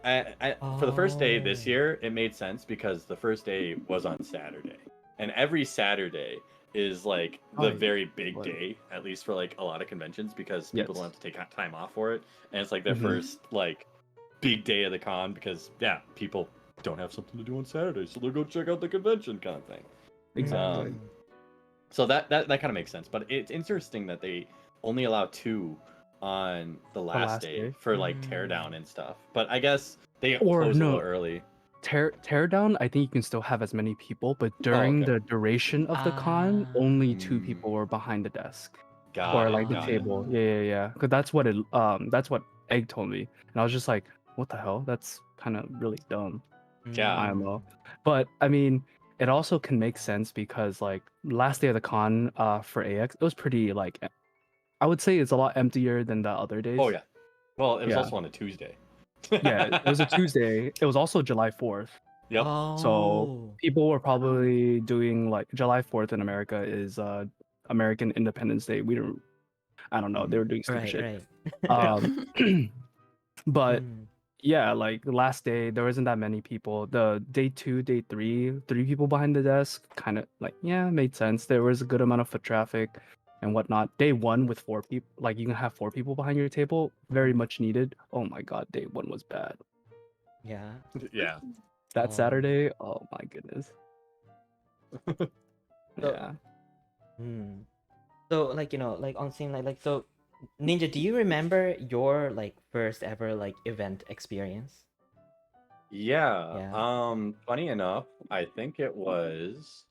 For the first day this Oh. year, it made sense because the first day was on Saturday, and every Saturday is like the Oh, yeah. very big What? day, at least for like a lot of conventions, because people don't Yes. have to take time off for it, and it's like their Mhm. first like big day of the con because people don't have something to do on Saturday, so they'll go check out the convention kind of thing. Exactly. So that kind of makes sense, but it's interesting that they only allow two on the last last day day? for like teardown and stuff. But I guess they Or close a no. little early. Teardown, I think you can still have as many people, but during okay. the duration of the con, Ah. only two people were behind the desk Got or it, like the got it. table. Yeah. Because that's what Egg told me, and I was just like, what the hell? That's kind of really dumb. Yeah. IMO. But I mean, it also can make sense because like last day of the con for AX, it was pretty like I would say it's a lot emptier than the other days. Oh yeah. Well, it was Yeah. also on a Tuesday. Yeah, it was a Tuesday. It was also July 4th. Yep. Oh. So people were probably doing like July 4th in America is American Independence Day. I don't know. They were doing stupid Right, shit. right. But Mm. yeah, like the last day there wasn't that many people. The day 2, day 3, 3 people behind the desk kind of like made sense. There was a good amount of foot traffic and whatnot. Day 1 with 4 people, like you can have 4 people behind your table, very much needed. Oh my god, day 1 was bad. Yeah. Yeah. That Oh. Saturday, oh my goodness. So- Yeah. So like like on scene like so Ninja, do you remember your like first ever like event experience? Yeah. Yeah. Funny enough, I think it was.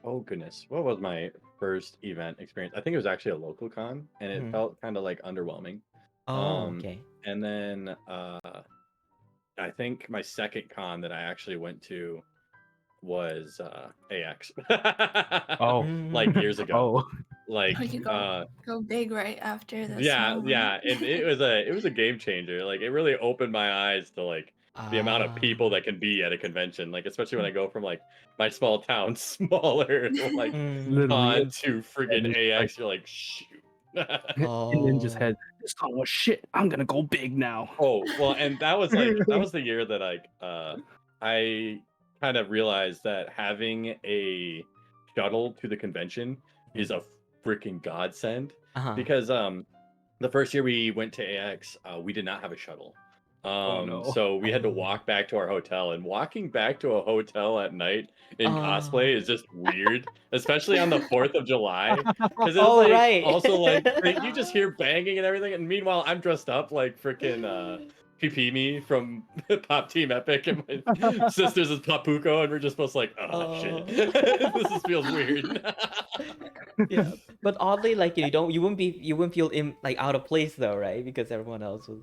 Oh goodness, what was my first event experience? I think it was actually a local con, and it Mhm. felt kind of like underwhelming. Oh, okay. And then I think my second con that I actually went to was AX. Oh. Like years ago. Oh. Like Oh, you go big right after this. yeah, moment. and it was a game changer. Like it really opened my eyes to like the amount of people that can be at a convention. Like especially when I go from like my small town smaller like Mm. Literally, on to friggin' it's AX, you're like shoot. in Ninja's head. This con was shit. I'm gonna go big now. Oh, well, and that was the year that I kind of realized that having a shuttle to the convention is a freaking godsend Uh-huh. because the first year we went to AX, we did not have a shuttle. no. So we had to Oh. walk back to our hotel, and walking back to a hotel at night in Oh. cosplay is just weird, especially on the 4th of July. Because it's Oh, like right. also like you just hear banging and everything, and meanwhile I'm dressed up like freaking PP me from Pop Team Epic, and my sisters is Papuko, and we're just supposed to like, oh shit, this feels weird. Yeah. But oddly, like you wouldn't feel like out of place though, right? Because everyone else was.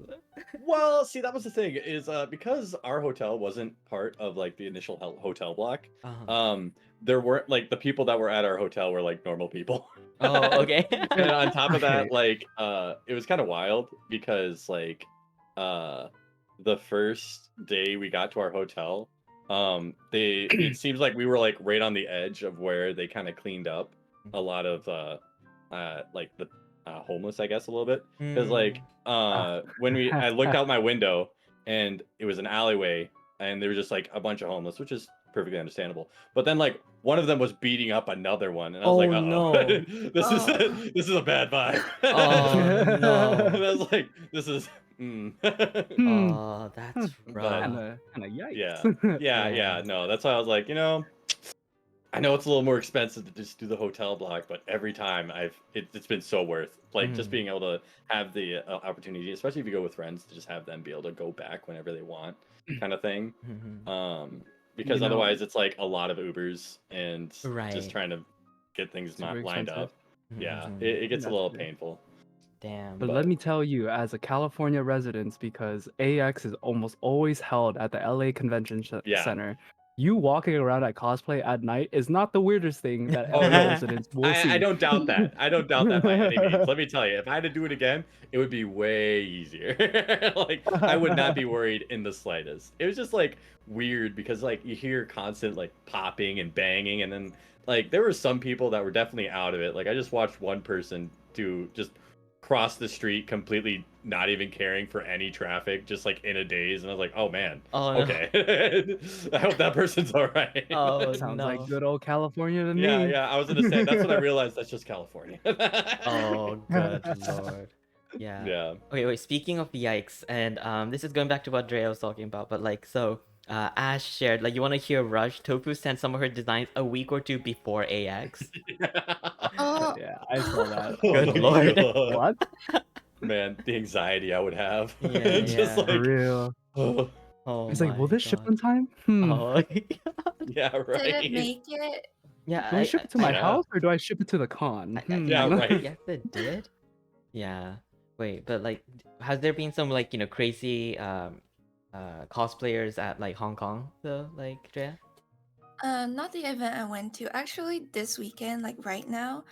Well, see, that was the thing is because our hotel wasn't part of like the initial hotel block. Uh-huh. There weren't like the people that were at our hotel were like normal people. Oh, okay. And on top of that, Okay. like it was kind of wild because like the first day we got to our hotel, it seems like we were like right on the edge of where they kind of cleaned up a lot of like the homeless, I guess, a little bit. Because like when I looked out my window and it was an alleyway and there was just like a bunch of homeless, which is perfectly understandable. But then like one of them was beating up another one, and I was like, Oh, uh-oh. no. This is a bad vibe. Oh, no. And I was like, this is Oh, that's rough. Kinda yikes. yeah. No, that's why I was like, I know it's a little more expensive to just do the hotel block, but every time it's been so worth like just being able to have the opportunity, especially if you go with friends, to just have them be able to go back whenever they want, kind of thing. Because otherwise it's like a lot of Ubers and Right. just trying to get things Super lined up. expensive. Yeah, Mhm. it gets a little That's true. painful. Damn. But let me tell you, as a California resident, because AX is almost always held at the LA Convention Yeah. Center, you walking around at cosplay at night is not the weirdest thing that Oh LA no, residents will see. I don't doubt that. I don't doubt that by any means. Let me tell you, if I had to do it again, it would be way easier. Like I would not be worried in the slightest. It was just like weird because like you hear constant like popping and banging, and then like there were some people that were definitely out of it. Like I just watched one person do just cross the street completely not even caring for any traffic, just like in a daze, and I was like, oh man, Oh no. okay. I hope that person's all right. Oh Sounds no. like good old California to Yeah, me. yeah. I was gonna say that's what I realized. That's just California. Oh good lord. Yeah. Yeah. Okay, wait, speaking of yikes, and this is going back to what Drea was talking about, but like so Ash shared, like you wanna hear Rush, Tofu sent some of her designs a week or two before AX. Oh, Yeah, I saw that. Good Oh my lord. God. What? Man, the anxiety I would have. Yeah, Just yeah. For like, real. oh, Oh It's like, will my this ship god. on time? Oh yeah, did it right. make it? yeah, Do I ship it to my Yeah. house or do I ship it to the con? Yeah, right. Yes, it did. Yeah. Wait, but like, has there been some like crazy cosplayers at like Hong Kong though, like Drea? Not the event I went to. Actually, this weekend, like right now,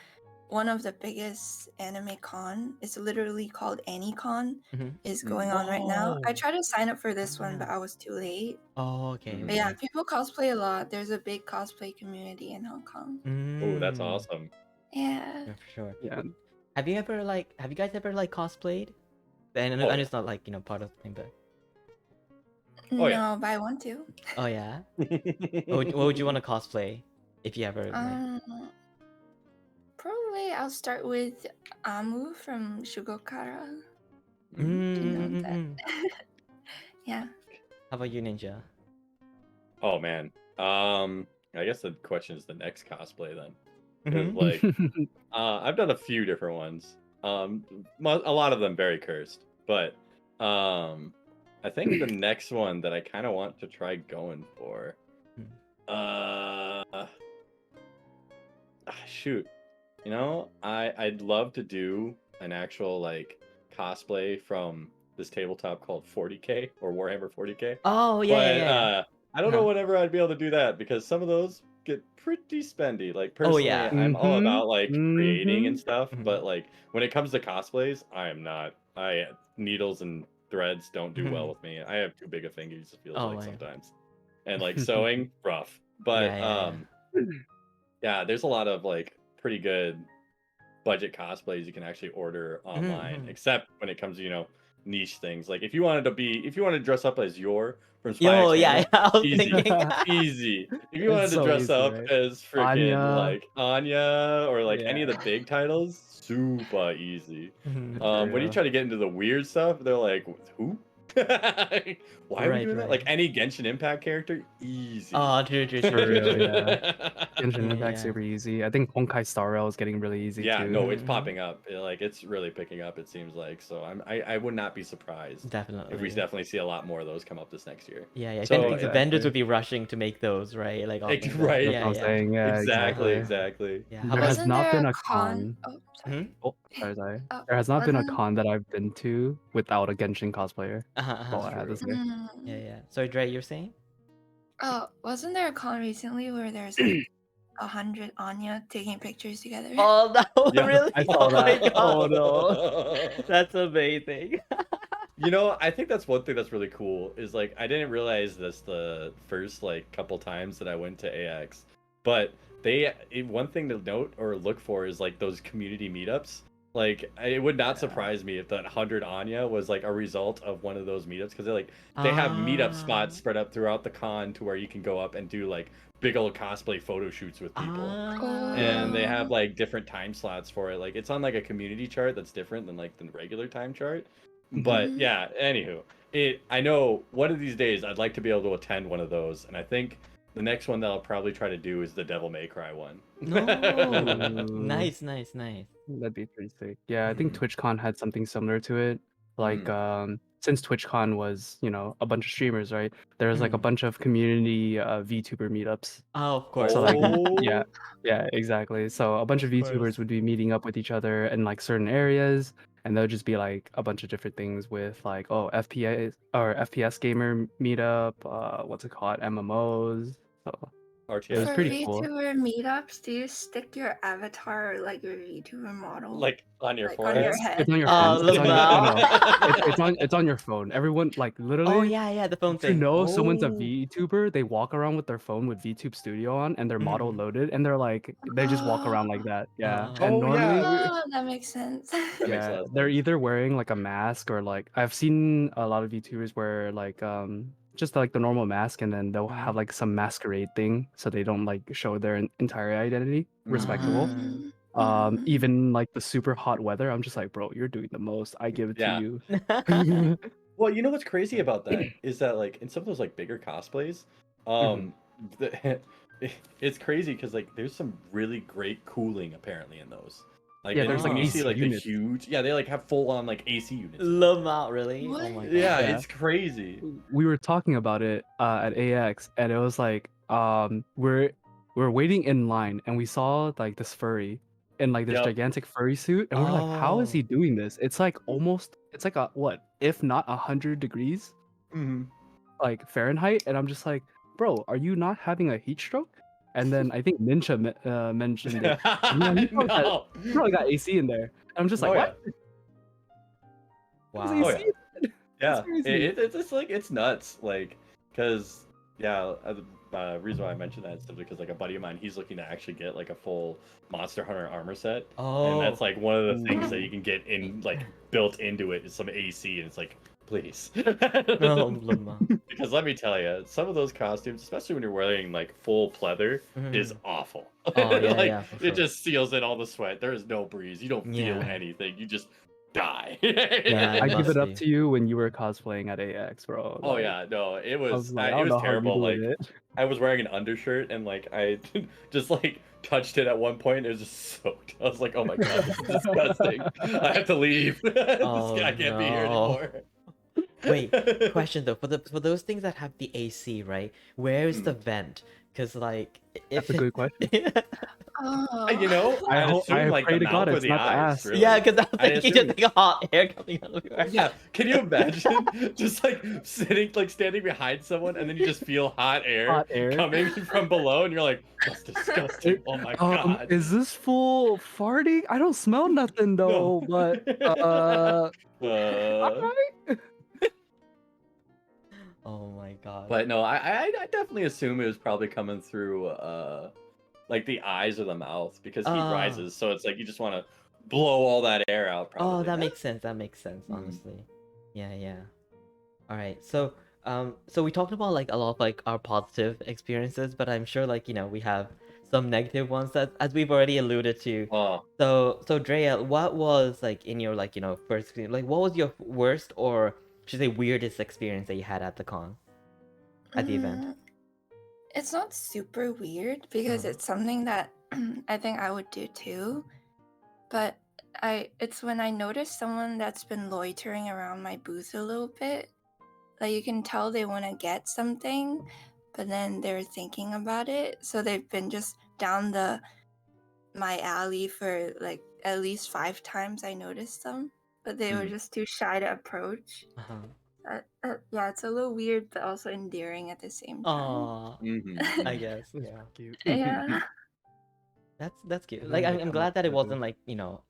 one of the biggest anime con, it's literally called AnyCon, Mhm. is going on right now. I Oh. tried to sign up for this one, Yeah. but I was too late. Oh, okay. Mhm. But yeah, Okay. people cosplay a lot. There's a big cosplay community in Hong Kong. Oh, that's Mm. awesome. Yeah. Yeah, for sure. Yeah. Have you guys ever like cosplayed? And Oh, and yeah. it's not like part of the thing, but Oh, yeah. No, but I want to. oh yeah. What would you want to cosplay if you ever like? Um, probably I'll start with Amu from Shugokara. Do you know that? Yeah. How about you, Ninja? Oh man. I guess the question is the next cosplay then. Because Mhm. like I've done a few different ones. A lot of them very cursed. But I think the next one that I kind of want to try going for shoot. You know, I'd love to do an actual like cosplay from this tabletop called 40K or Warhammer 40K. Oh yeah, But yeah. I don't know Uh-huh. whenever I'd be able to do that because some of those get pretty spendy. Like Oh personally, yeah. I'm all Mhm, about like creating and mhm. stuff, Mhm. but like when it comes to cosplays, I am not. I needles and threads don't do well Mhm. with me. I have too big a fingers, it feels Oh like my god. sometimes. And like sewing, rough. But Yeah. yeah, there's a lot of like pretty good budget cosplays you can actually order Mhm, online, mhm. except when it comes to, niche things. Like if you wanted to dress up as Yor from Spy Yo, X yeah, Family, I was easy. thinking. Easy. If you It's wanted to so dress easy, up right? as freaking Anya. like Anya or like any of the Yeah, big titles, super easy. Mhm. for When you real. try to get into the weird stuff, they're like, who? Why are we Right, doing that? Like right. any Genshin Impact character, easy. Oh, true, true, For true, true, real, true. yeah. Genshin Yeah, Impact yeah. super easy. I think Honkai Star Rail is getting really easy Yeah, too. no, it's Mhm. popping up. Like it's really picking up. It seems like so. I would not be surprised if we Definitely. definitely see a lot more of those come up this next year. Yeah, yeah. If So anything, the vendors Exactly. would be rushing to make those, right? Like offering them. right, That's what Yeah, I'm yeah. saying. Yeah, exactly, exactly. exactly. Yeah. How There about? has Wasn't not there been a a con? con. Oh, sorry. Mhm. Oh, sorry. Oh, There has not been a wasn't. con that I've been to without a Genshin cosplayer. That's all Uh-huh. I had to True. say. Yeah, Mm, yeah. Sorry, Dre, you're saying? oh, wasn't there a con recently where there's like 100 Anya taking pictures together? Oh no, Yeah. really? I saw Oh my that. Oh god. no. That's amazing. I think that's one thing that's really cool is like I didn't realize this the first like couple times that I went to AX, but one thing to note or look for is like those community meetups. Like it would not surprise me if that 100 Anya was like a result of one of those meetups because they have meetup spots spread up throughout the con to where you can go up and do like big old cosplay photo shoots with people. And they have Oh. like different time slots for it. Like it's on like a community chart that's different than like the regular time chart. But Mhm. yeah, anywho, I know one of these days I'd like to be able to attend one of those, and I think the next one that I'll probably try to do is the Devil May Cry one. No. Ooh. Nice, nice, nice. That'd be pretty sick. Yeah, I think Mhm. TwitchCon had something similar to it. Like, since TwitchCon was, a bunch of streamers, right? There was like a Mhm. bunch of community VTuber meetups. Oh, of course. So like, Oh, yeah, exactly. So a bunch of Of course. VTubers would be meeting up with each other in like certain areas, and there'll just be like a bunch of different things with like, oh, FPS or FPS gamer meetup, what's it called, MMOs, So RTS. it was For pretty cool. VTuber meetups, do you stick your avatar like your VTuber model Like on your like on your forehead. head? It's on your Oh, phone. It's on your no. Lamau. It's on your phone. Everyone like Oh literally. yeah, the phone To thing. know someone's a Oh. VTuber, they walk around with their phone with VTube Studio on and their model Mhm. loaded, and they just walk around like that. Yeah, Oh. and Oh normally, yeah. Oh, that makes sense. That makes a yeah, lot of they're sense. either wearing like a mask or like I've seen a lot of VTubers wear like just like the normal mask, and then they'll have Mhm. like some masquerade thing so they don't like show their entire identity. Respectable. Even like the super hot weather, I'm just like, bro, you're doing the most. I give it to Yeah. you. Well, you know what's crazy about that is that like in some of those like bigger cosplays, the, it's crazy because like there's some really great cooling apparently in those. Like, Yeah, and there's when like you see AC like the units. huge, yeah, they like have full on like AC units. Lamau, really? What? Oh my god. Yeah, Yeah. it's crazy. We were talking about it at AX, and it was like we're waiting in line, and we saw like this furry in like this Yep. gigantic furry suit, and we're like, how is he Oh. doing this? It's like almost, it's like a what, if not 100 degrees like Fahrenheit, and I'm just like, bro, are you not having a heat stroke? And then I think Ninja mentioned it. Yeah, No. he probably got AC in there. And I'm just like, Oh, what? yeah. There's Wow. Oh, AC yeah. Yeah, crazy. it's like it's nuts, like because yeah, the reason why I mentioned that is simply because like a buddy of mine, he's looking to actually get like a full Monster Hunter armor set, and that's Oh. like one of the things that Ooh. you can get in like built into it is some AC, and it's like please, Oh, Lamau. because let me tell you, some of those costumes, especially when you're wearing like full pleather, is Mhm. awful. Oh yeah, Like yeah, for it sure. just seals in all the sweat. There is no breeze. You don't feel Yeah. anything. You just die. Yeah, I it give must it up be. to you when you were cosplaying at AX, bro. Oh Like, yeah, no, it I was like, I it don't was know how you're terrible. doing Like it. I was wearing an undershirt and like I just like touched it at one point and it was just soaked. I was like, oh my god, this is disgusting. I have to leave. Oh I can't be here no. anymore. Wait, question though, for those things that have the AC, right? Where is the Hmm. vent? Because like That's if a good question. Oh. You know, I'd assume I like pray the to God mouth or it's the not the eyes, ass. really. yeah, because I was I'd thinking just assume. like hot air coming out of your ass. Yeah, can you imagine just like sitting, like standing behind someone, and then you just feel hot air Hot air. coming from below, and you're like, "That's disgusting." Oh my god. Is this full farting? I don't smell nothing No. though, but alright. Oh my god. But no, I definitely assume it was probably coming through like the eyes or the mouth because heat Ah. rises, so it's like you just want to blow all that air out. Probably. Oh, that makes sense. That makes sense, Mhm. honestly. Yeah, yeah. All right. So we talked about like a lot of like our positive experiences, but I'm sure like, we have some negative ones that as we've already alluded to. Oh, So Drea, what was like in your like, first experience, like what was your worst or should I say weirdest experience that you had at the con? At the event? It's not super weird because it's something that I think I would do too. But it's when I notice someone that's been loitering around my booth a little bit. Like you can tell they want to get something, but then they're thinking about it. So they've been just down my alley for like at least 5 times I noticed them, but they were just too shy to approach. Uh-huh. Yeah, it's a little weird, but also endearing at the same time. Aw, mhm. I guess. That's Yeah. cute. Yeah. That's cute. And Like then they I'm come up glad that it to- wasn't like,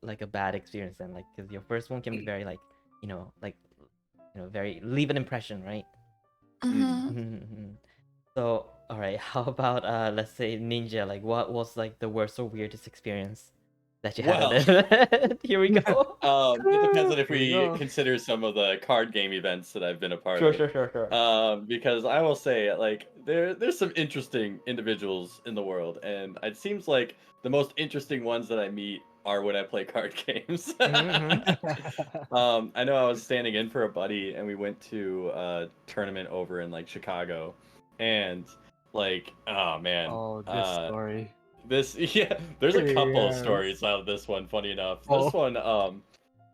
like a bad experience then, like because your first one can be very like, like very leave an impression, right? Mhm. So, all right, how about let's say Ninja, like what was like the worst or weirdest experience that you had Well, at it? Here we go. it depends on if Here we we go. consider some of the card game events that I've been a part Sure, of. sure. Because I will say, like, there's some interesting individuals in the world, and it seems like the most interesting ones that I meet are when I play card games. I know I was standing in for a buddy, and we went to a tournament over in like Chicago, and like, oh man, Oh, this story. yeah, there's a couple of Yes. stories out of this one. Funny enough, Oh. this one,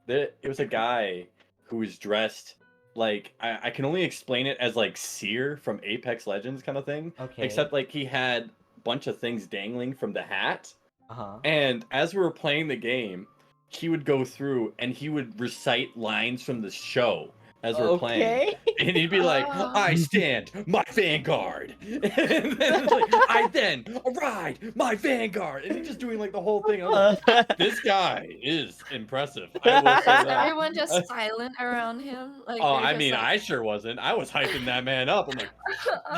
it was a guy who was dressed like I can only explain it as like Seer from Apex Legends kind of thing. Okay. Except like he had a bunch of things dangling from the hat. Uh-huh. And as we were playing the game, he would go through and he would recite lines from the show as we're playing, and he'd be like, "I stand my vanguard," and then like, "I then ride my vanguard," and he's just doing like the whole thing. I was like, "This guy is impressive." I will say Was that. everyone just silent around him? Like, Oh, they're I just mean, like, I sure wasn't. I was hyping that man up. I'm like,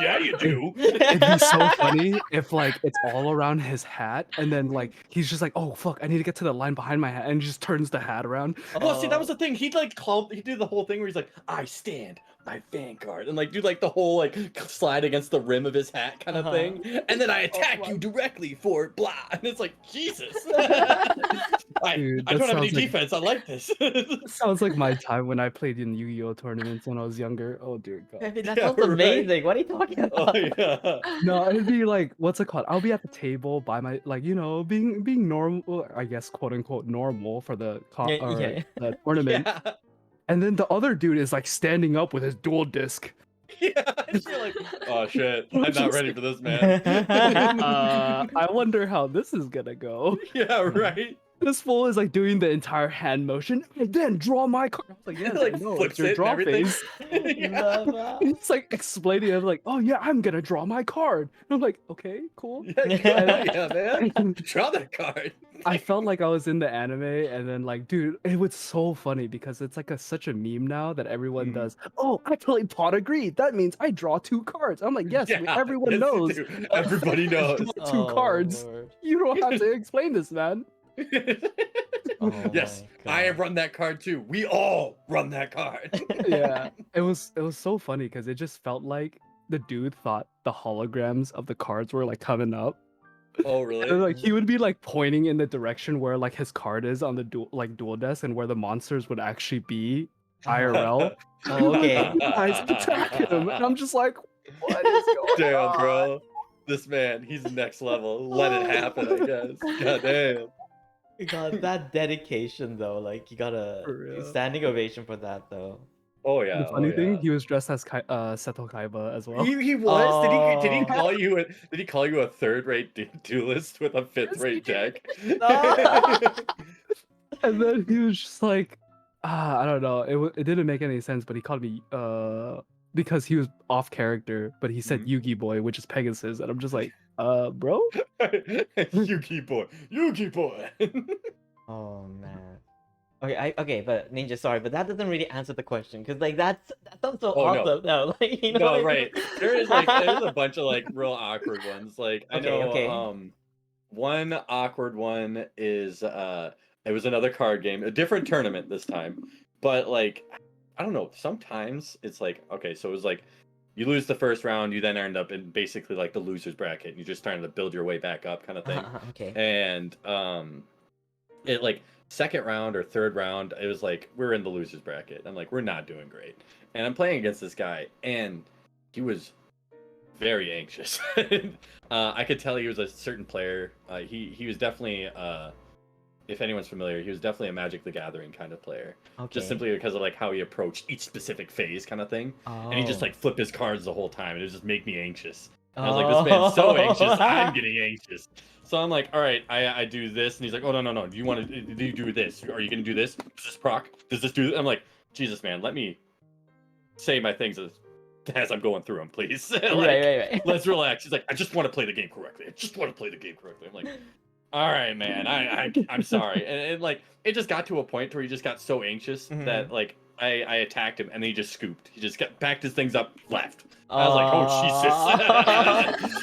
"Yeah, you do." It'd be so funny if like it's all around his hat, and then like he's just like, "Oh fuck, I need to get to the line behind my hat," and he just turns the hat around. Well, see, that was the thing. He'd like he'd do the whole thing where he's like, "I stand my vanguard," and like do like the whole like slide against the rim of his hat kind of thing, and then I attack you directly for blah, and it's like, Jesus. Dude, I that don't have any sounds like- defense. I like this. Sounds like my time when I played in Yu-Gi-Oh tournaments when I was younger. Oh dear I god. mean, that Yeah, sounds right. amazing. What are you talking about? Oh yeah. No, it'd be like, what's it called? I'll be at the table by my, like, you know, being normal, I guess, quote unquote normal for the Yeah. the tournament. Yeah. And then the other dude is like standing up with his dual disc. Yeah. And you're like, oh shit, I'm not Just- ready for this, man. I wonder how this is gonna go. Yeah, right. This fool is like doing the entire hand motion and then draw my card. I was like, yeah, Like, no, flips it's your it and draw everything. phase. Yeah. He's like explaining it. I'm like, oh yeah, I'm gonna draw my card. And I'm like, okay, cool. Yeah, man. Draw that card. I felt like I was in the anime, and then like, dude, it was so funny because it's like such a meme now that everyone Mhm. does. Oh, I play pot of greed. That means I draw 2 cards. I'm like, yes, Yeah, everyone yes, you knows. do. Everybody knows. Draw 2 cards. Lord. You don't have to explain this, man. Oh Yes, my I have God. run that card too. We all run that card. Yeah, it was so funny because it just felt like the dude thought the holograms of the cards were like coming up. Oh, And really? like he would be like pointing in the direction where like his card is on the dual desk and where the monsters would actually be IRL. Oh, okay. You guys attack him, and I'm just like, what is going Damn, on? bro. This man, he's next level. Let it happen, I guess. God damn. God, that dedication though, like you got a For real. standing ovation for that though. Oh yeah. The funny oh, thing, yeah. he was dressed as Seto Kaiba as well. He was. Did he Oh. call you a did he call you a third-rate duelist with a Yes, fifth-rate he did. deck? No. And then he was just like, I don't know. It didn't make any sense, but he called me because he was off character, but he said Mhm. Yugi boy, which is Pegasus, and I'm just like, bro. Yuki boy. Yuki boy. Oh man. Okay, but Ninja, sorry, but that doesn't really answer the question because like that sounds so Oh, no. awesome. No, like you know. No, what I right. mean? There's a bunch of like real awkward ones. Like I Okay, know okay. one awkward one is it was another card game, a different tournament this time. But like I don't know, sometimes it's like okay, so it was like you lose the first round, you then end up in basically like the loser's bracket, and you're just trying to build your way back up kind of thing. Okay. And it like second round or third round, it was like we're in the losers bracket. I'm like, we're not doing great. And I'm playing against this guy, and he was very anxious. I could tell he was a certain player. He was definitely if anyone's familiar, he was definitely a Magic the Gathering kind of player. Okay. Just simply because of like how he approached each specific phase kind of thing. And he just Oh. like flipped his cards the whole time, and it just make me anxious. I was like, this man's so anxious, I'm getting anxious. So I'm like, all right, I do this, and he's like, oh no, do you want to do you do this? Are you gonna do this? Does this proc? Does this do? I'm like, Jesus, man, let me say my things as I'm going through them, please. Like, right. let's relax. He's like, I just want to play the game correctly. I just want to play the game correctly. I'm like, all right, man, I'm sorry. And like, it just got to a point where he just got so anxious that like I attacked him, and then he just scooped. He just backed his things up, left. I was like, oh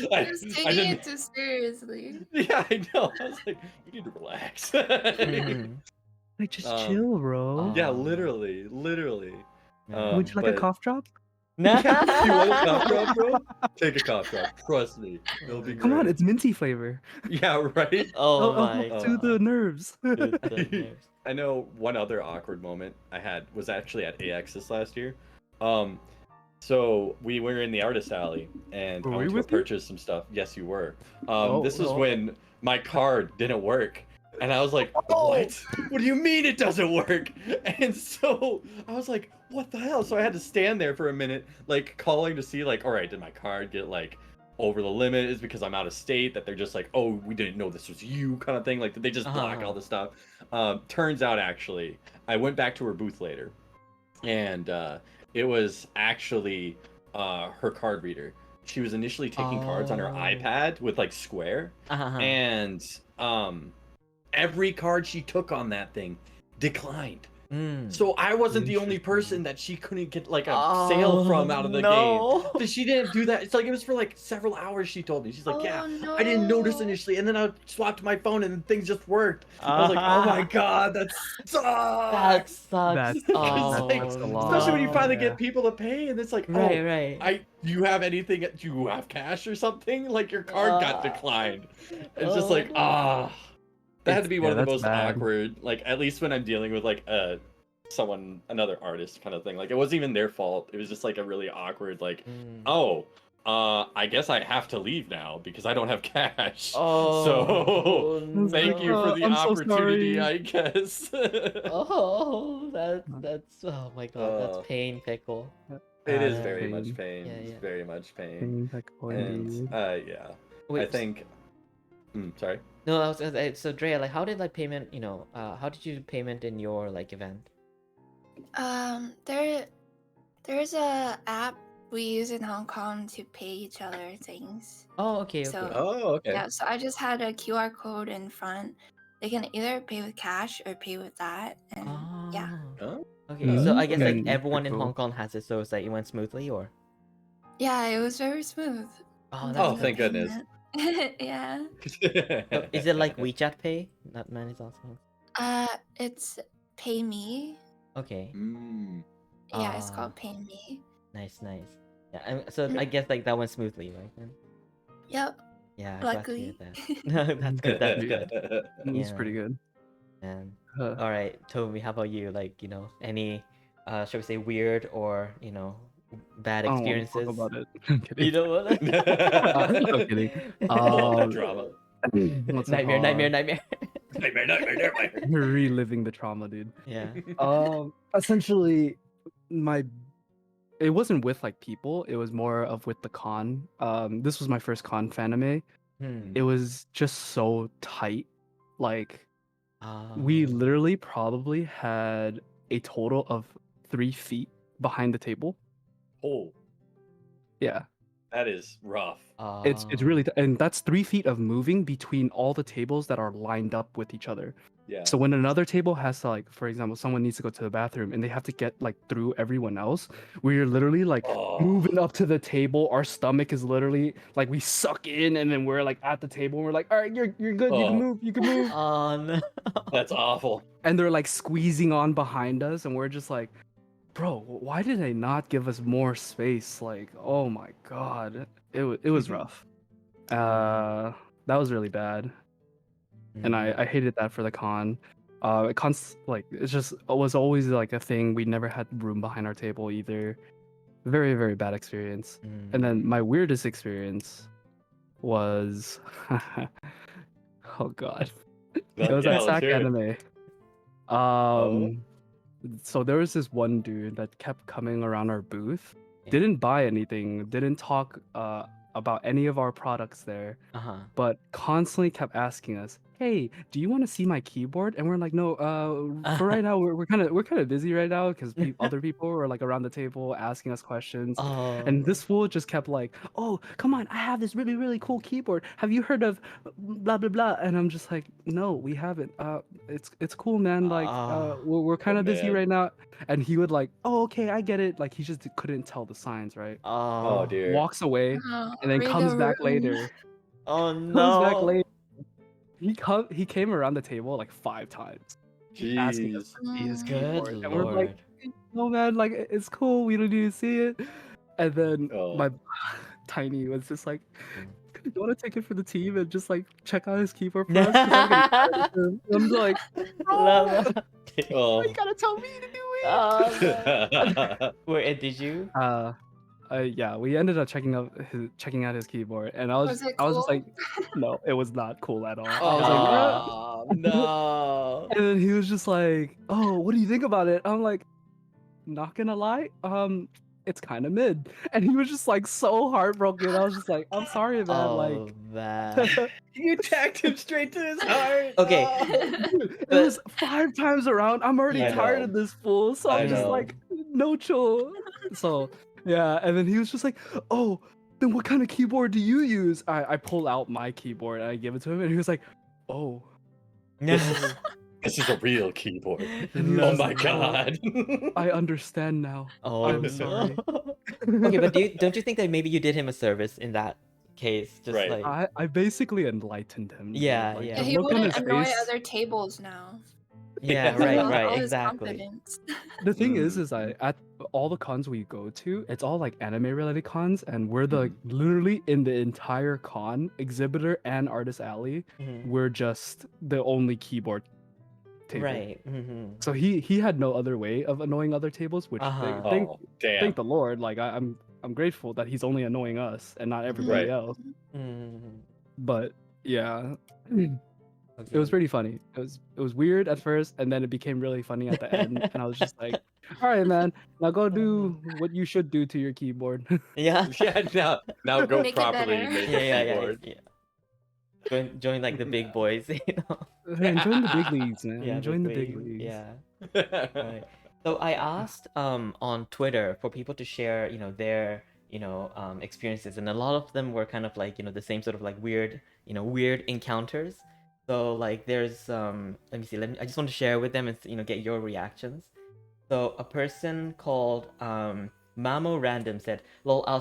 Jesus. He was taking it too seriously. Yeah, I know. I was like, you need to relax. Mhm. Like, just Um, chill, bro. Yeah, literally. Would you like a but- cough drop? Nah. Yeah, you want a cough drop, bro? Take a cough drop. Trust me. It'll be Come on, great. it's minty flavor. Yeah, right? Oh my To the God. nerves. Goodness. I know one other awkward moment I had was actually at AX this last year. So we were in the artist alley, and Were I we went to go with you? purchase some stuff. Yes, you were. Oh, This was oh. when my card didn't work, and I was like, Oh. "What? What do you mean it doesn't work?" And so I was like, "What the hell?" So I had to stand there for a minute, like calling to see, like, all right, did my card get like over the limit? Is because I'm out of state that they're just like, "Oh, we didn't know this was you," kind of thing. Like, did they just block all this stuff? Turns out, actually, I went back to her booth later. and it was actually her card reader. She was initially taking cards on her Oh. iPad with like Square, and every card she took on that thing declined. So I wasn't the only person that she couldn't get like a sale from out of the game. So she didn't do that. It's like it was for like several hours. She told me, she's like, yeah, no. I didn't notice initially, and then I swapped my phone and things just worked. I was like, oh my god, that sucks. That sucks. That's Oh, like, sucks a lot. especially when you finally Yeah. get people to pay, and it's like, Right, oh, right. you have anything? Do you have cash or something? Like your card got declined. It's just like, no. that had to be one of the that's most bad. awkward. Like at least when I'm dealing with like another artist kind of thing. Like it wasn't even their fault. It was just like a really awkward like, oh, I guess I have to leave now because I don't have cash. Oh, so thank you for the I'm so opportunity, sorry. I guess. Oh, that's oh my god, that's pain pickle. It is Yeah. very much pain. Yeah, It's yeah. very much pain. Pain pickle indeed. And yeah. Wait, I think sorry. No, I was gonna say, so Drea, like, how did like payment? How did you do payment in your like event? There's a app we use in Hong Kong to pay each other things. Oh, okay, okay. So Oh, okay. yeah, so I just had a QR code in front. They can either pay with cash or pay with that, and yeah. Oh. Okay, so I guess like Okay. everyone in Cool. Hong Kong has it, so it's like it went smoothly, or? Yeah, it was very smooth. Oh, There's that's Oh, no good. thank goodness. payment. Yeah. So is it like WeChat Pay? Not mine is also. It's Pay Me. Okay. Yeah, it's called Pay Me. Nice, nice. Yeah, so I guess like that went smoothly, right? Then? Yep. Yeah, Luckily. glad to hear that. That's good. That's good. It's Yeah. pretty good. And Uh, all right, Tomi, how about you? Like, any, shall we say, weird or bad I don't wanna experiences? talk about it. I'm kidding. You don't wanna? I'm kidding. All that drama. What's it Nightmare, called? nightmare, nightmare. Nightmare. You're reliving the trauma, dude. Yeah. Essentially, it wasn't with like people. It was more of with the con. This was my first con fanime. It was just so tight. Like, we literally probably had a total of 3 feet behind the table. Oh, Yeah, that is rough. it's really, and that's 3 feet of moving between all the tables that are lined up with each other. Yeah. So when another table has to, like, for example, someone needs to go to the bathroom and they have to get like through everyone else, we're literally like moving up to the table. Our stomach is literally like we suck in, and then we're like at the table and we're like, all right, you're good, you can move, you can move. Oh no. That's awful. And they're like squeezing on behind us, and we're just like, bro, why did they not give us more space? Like, oh my god, it was rough. That was really bad. And I hated that for the con. It was always like a thing. We never had room behind our table either. Very, very bad experience. And then my weirdest experience was oh god. It was at SAC Anime. So there was this one dude that kept coming around our booth, didn't buy anything, didn't talk about any of our products there, but constantly kept asking us, "Hey, do you want to see my keyboard?" And we're like, "No, for right now, we're kind of busy right now because other people were like around the table asking us questions." And this fool just kept like, "Oh, come on, I have this really, really cool keyboard. Have you heard of blah blah blah?" And I'm just like, "No, we haven't. It's cool, man. Like, we're kind of busy right now." And he would like, "Oh, okay, I get it." Like he just couldn't tell the signs, right? Oh dear. Walks away and then comes back later. Oh Comes back no. later. He came around the table like 5 times, asking us Jeez. to see his Good keyboard, and we're like, lord. "No, man, like it's cool. We don't need to see it." And then my Tiny was just like, "You want to take it for the team and just like check out his keyboard for us?" 'Cause I'm getting tired of him." I'm like, Love it. Oh. "You gotta tell me to do it." Oh, no. Wait, and did you? Yeah, we ended up checking out his keyboard, and I was it just cool? like, no, it was not cool at all. I was like, Oh no. and then he was just like, "Oh, what do you think about it?" I'm like, not gonna lie, it's kind of mid. And he was just like so heartbroken. I was just like, I'm sorry, man. Like, Oh man. You attacked him straight to his heart. Okay. dude, it But- was 5 times around. I'm already I tired know. of this fool. So I I'm just know. like, no chill. So yeah, and then he was just like, oh, then what kind of keyboard do you use? I pull out my keyboard and I give it to him, and he was like, oh. This is a real keyboard. And he was Oh just my like, god. I understand now. Oh, I'm no. sorry. Okay, but don't you think that maybe you did him a service in that case? Just Right. like I basically enlightened him. dude. Yeah, Like, yeah. the He look on wouldn't his annoy face. other tables now. yeah, He right, Lost right, all his exactly. confidence. The thing is I at all the cons we go to, it's all like anime related cons, and we're the literally in the entire con, exhibitor and artist alley, Mhm. we're just the only keyboard table. Right. Mm-hmm. So he had no other way of annoying other tables, which Uh-huh. thank Oh, damn. thank the Lord. Like I'm grateful that he's only annoying us and not everybody Right. else. Mm-hmm. But yeah. Okay. It was pretty funny. It was weird at first, and then it became really funny at the end. And I was just like, "All right, man, now go do what you should do to your keyboard." Yeah. Yeah, now go Make it properly better. make Yeah, a yeah, yeah, keyboard. yeah. Join like the big boys, you know. Join the big leagues, man. Yeah, Join the big leagues. Yeah. Right. So I asked on Twitter for people to share, their experiences, and a lot of them were kind of like the same sort of like weird encounters. So like there's let me see, I just want to share with them and get your reactions. So a person called Mamo Random said, "Lol, I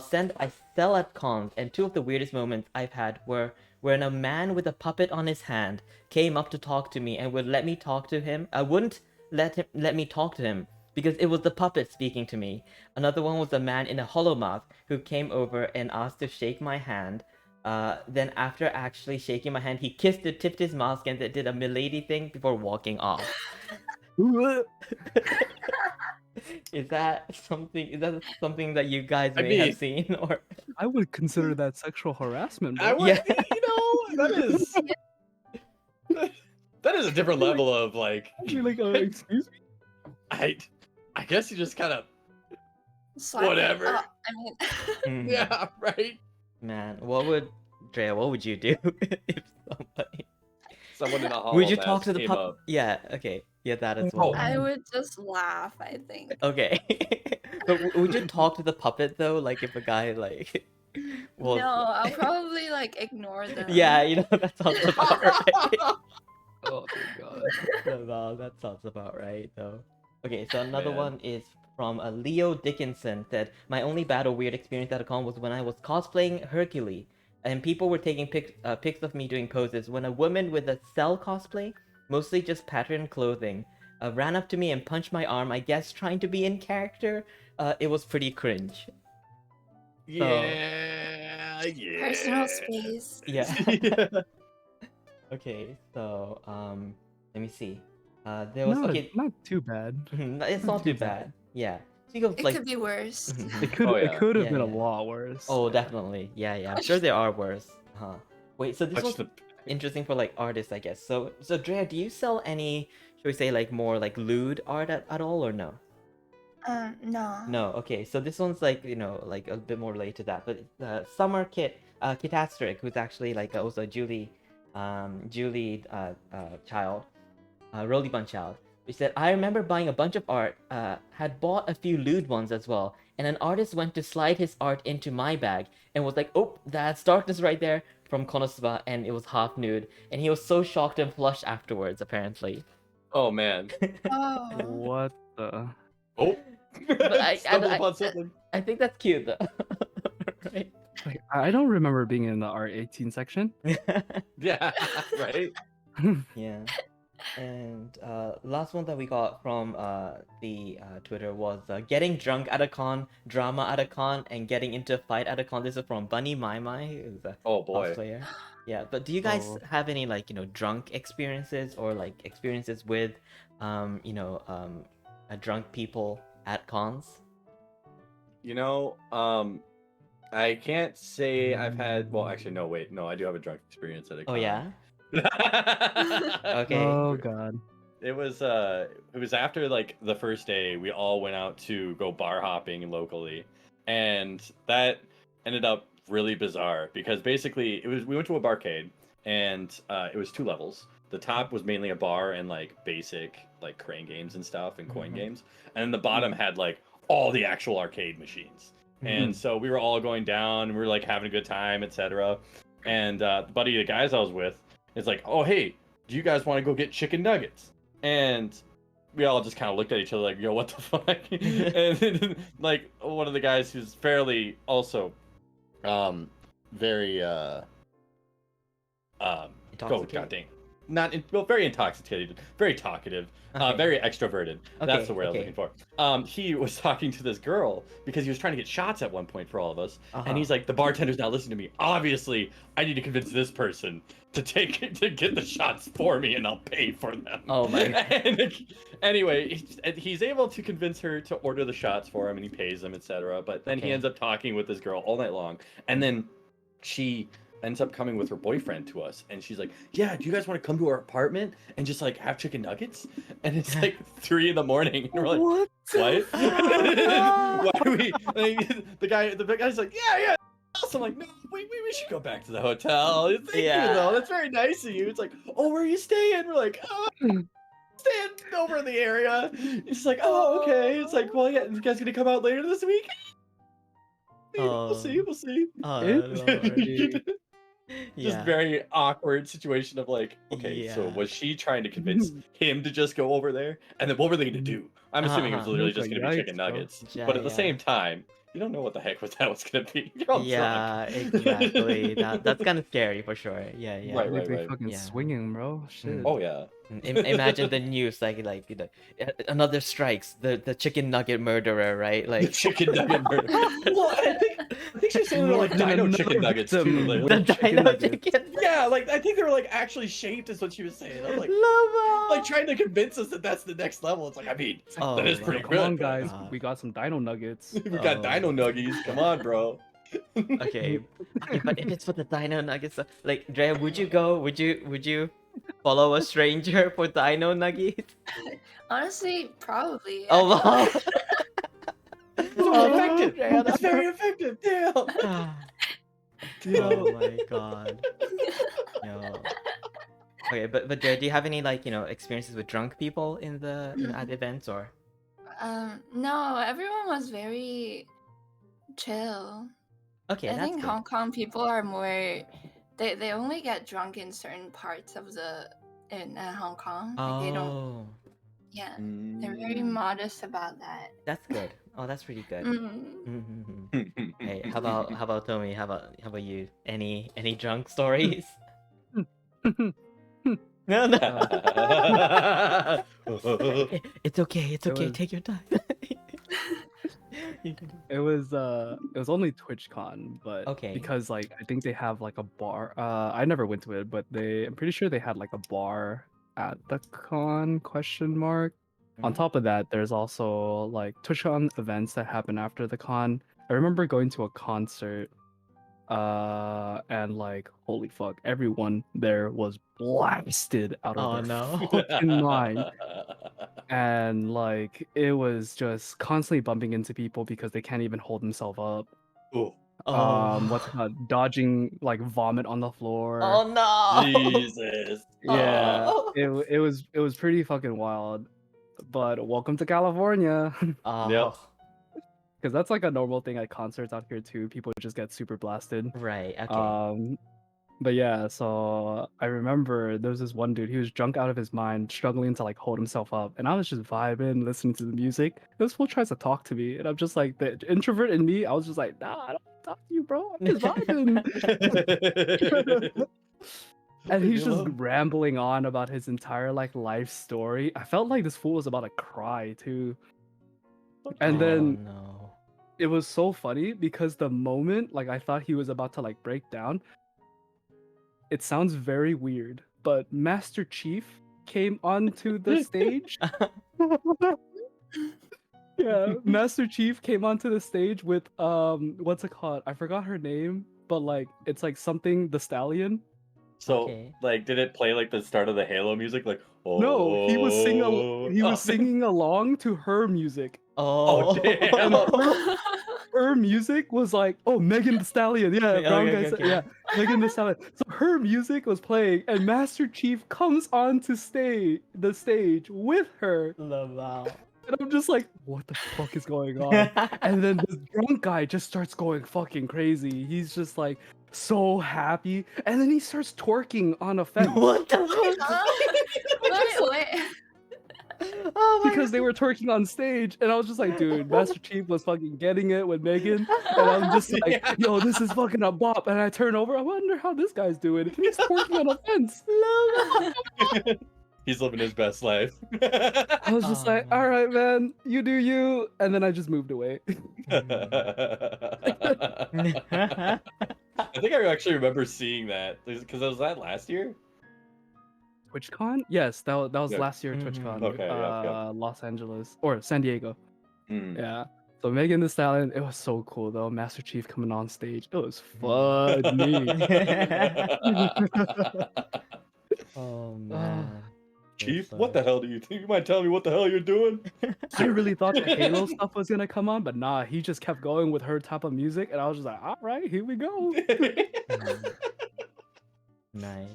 sell at cons, and two of the weirdest moments I've had were when a man with a puppet on his hand came up to talk to me and would let me talk to him. I wouldn't let me talk to him because it was the puppet speaking to me. Another one was a man in a hollow mouth who came over and asked to shake my hand. Then after actually shaking my hand, he kissed it, tipped his mask, and did a milady thing before walking off." Is that something that you guys I may have mean- seen, or I would consider that sexual harassment, I bro. would, Yeah. that is a different level of like. I'd be like, excuse me. I guess you just kind of Slap it Whatever. up. I mean, Mhm. yeah, right. Man, what would you do if somebody? Someone in a hollow Would you talk mask to the came pup? up. Yeah. Okay. Yeah, that as Oh. well. I would just laugh, I think. Okay. But would you talk to the puppet though? Like if a guy like was No, I'll probably like ignore them. Yeah, that sounds about right. Oh dear God. Well, that sounds about right though. Okay, so another Man. one is from Leo Dickinson said, "My only bad or weird experience at a con was when I was cosplaying Hercules, and people were taking pics of me doing poses when a woman with a Cell cosplay, mostly just patterned clothing, ran up to me and punched my arm, I guess trying to be in character. It was pretty cringe." Yeah. Personal space. Yeah. Yeah. Okay, so let me see. There was No, okay. not too bad. It's not not too too bad. Yeah. Speak of It like. could be worse. It could Oh, it yeah. could have Yeah, been a yeah. lot worse. Oh, Yeah. definitely. Yeah. I'm sure there are worse. Huh. Wait, so this Touch was the- interesting for like artists, I guess. So Drea, do you sell any, should we say like more like lewd art at all or no? No. No. Okay. So this one's like like a bit more related to that. But Summer Kitasteric, who's actually like also a Julie child, Rolly Bun child. She said, "I remember buying a bunch of art, had bought a few lewd ones as well, and an artist went to slide his art into my bag and was like, 'Oh, that's darkness right there,' from Konosuba, and it was half nude, and he was so shocked and flushed afterwards, apparently." Oh man. Oh. What the? Oh. I- Stumbled I- upon something. I think that's cute though. Right? Like, I don't remember being in the R18 section. Yeah. Right. Yeah. And last one that we got from the Twitter was getting drunk at a con, drama at a con, and getting into a fight at a con. This is from Bunny Mai Mai, who's a Oh boy. cosplayer. Yeah, but do you guys Oh. have any like drunk experiences or like experiences with drunk people at cons? I can't say I've had. Well, actually, no. Wait, no. I do have a drunk experience at a Oh con. yeah. Okay. Oh God. it was after like the first day we all went out to go bar hopping locally, and that ended up really bizarre because basically we went to a barcade, and it was 2 levels. The top was mainly a bar and like basic like crane games and stuff and coin games, and then the bottom had like all the actual arcade machines. And so we were all going down and we were like having a good time, etc. And buddy, the guys I was with, is like, oh hey, do you guys want to go get chicken nuggets? And we all just kind of looked at each other like, yo, what the fuck? And then, like one of the guys who's fairly also very oh god dang, very intoxicated, very talkative, very extroverted. That's the word I was looking for. He was talking to this girl because he was trying to get shots at one point for all of us, and he's like, the bartender's not listening to me. Obviously, I need to convince this person to get the shots for me, and I'll pay for them. Oh my god. And anyway, he's able to convince her to order the shots for him, and he pays them, etc. But then he ends up talking with this girl all night long, and then she ends up coming with her boyfriend to us, and she's like, yeah, do you guys want to come to our apartment and just like have chicken nuggets? And it's like 3 a.m, and we're like, what? Why are we like, the guy's like, yeah. So I'm like, no, we should go back to the hotel. Thank you though, that's very nice of you. It's like, oh, where are you staying? We're like, oh, staying over in the area. It's like, oh, okay. It's like, well, yeah, you guys gonna come out later this week? We'll see. Just very awkward situation of like, okay, so was she trying to convince him to just go over there? And then what were they gonna do? I'm assuming it was literally just gonna be chicken nuggets. But at the same time, you don't know what the heck that was gonna be. You're all drunk. Exactly. That's kind of scary for sure. Yeah. Right. Fucking swinging, bro. Shit. Oh yeah. Imagine the news, like you know, another strikes, the chicken nugget murderer, right? The Like chicken nugget murder. Well, I think she's saying they're like dino chicken nuggets too. the Like, dino chicken. yeah, like I think they were like actually shaped is what she was saying. I was like, Lava. like trying to convince us that that's the next level. It's like, I mean, that is pretty Come good. on, guys. God. We got some dino nuggets. We got dino nuggies. Come on, bro. Okay, but if it's for the dino nuggets, like Drea, would you go? Would you follow a stranger for dino nuggets? Honestly, probably. Oh wow. Oh, effective. Drea, That's very effective. Damn. Oh my god. Yo. Okay, but Drea, do you have any like experiences with drunk people in the at events or? No, everyone was very chill. Okay, I that's think good. Hong Kong people are more. They only get drunk in certain parts of in Hong Kong. Like, they don't. Oh, Yeah, they're very modest about that. that's good. Oh, that's really good. Mm. Mhm. Hey, how about Tomi? How about you? Any drunk stories? No. It's okay. Take your time. You can do it. It was only TwitchCon, but Okay. because like I think they have like a bar. I never went to it, but I'm pretty sure they had like a bar at the con ? On Mhm. top of that, there's also like TwitchCon events that happen after the con. I remember going to a concert, and like holy fuck, everyone there was blasted out of Oh their no. fucking mind. And like it was just constantly bumping into people because they can't even hold themselves up. Ooh. Oh. What's it called? Dodging like vomit on the floor. Oh no. Jesus. Yeah, Oh. it was pretty fucking wild. But welcome to California, Oh. Yep. because that's like a normal thing at concerts out here too. People just get super blasted. Right. Okay. But yeah, so I remember there was this one dude. He was drunk out of his mind, struggling to like hold himself up, and I was just vibing, listening to the music. This fool tries to talk to me, and I'm just like the introvert in me. I was just like, nah, I don't talk to you, bro. I'm just vibing. And he's just rambling on about his entire like life story. I felt like this fool was about to cry too. And then Oh no. it was so funny because the moment like I thought he was about to like break down, it sounds very weird, but Master Chief came onto the stage. Yeah, Master Chief came onto the stage with what's it called? I forgot her name, but like it's like something the Stallion. So, Okay. like, did it play like the start of the Halo music? Like, No, he was oh, singing along to her music, oh, Oh. and damn. her music was like, oh, Megan the Stallion, yeah, Okay, brown okay, guy said, okay. yeah, Megan the Stallion. So her music was playing, and Master Chief comes onto the stage with her, Wow. and I'm just like, what the fuck is going on? And then this drunk guy just starts going fucking crazy. He's just like so happy, and then he starts twerking on a fence. What the fuck? Wait. Oh my Because they god. were twerking on stage, and I was just like, dude, Master Chief was fucking getting it with Megan, and I'm just like, Yeah. yo, this is fucking a bop. And I turn over, I wonder how this guy's doing. And he's twerking on a fence. He's living his best life. I was just Oh, like, man. all right, man, you do you. And then I just moved away. I think I actually remember seeing that because was that last year? TwitchCon? Yes, that was Yeah. last year. Mhm. TwitchCon, Okay, yeah. Los Angeles or San Diego. Mm. Yeah. So Megan the Stallion, it was so cool though. Master Chief coming on stage, it was funny. Oh Ah. man. Chief, So what the hell do you think? You mind telling me what the hell you're doing? I really thought the Halo stuff was gonna come on, but nah, he just kept going with her type of music, and I was just like, all right, here we go. Nice.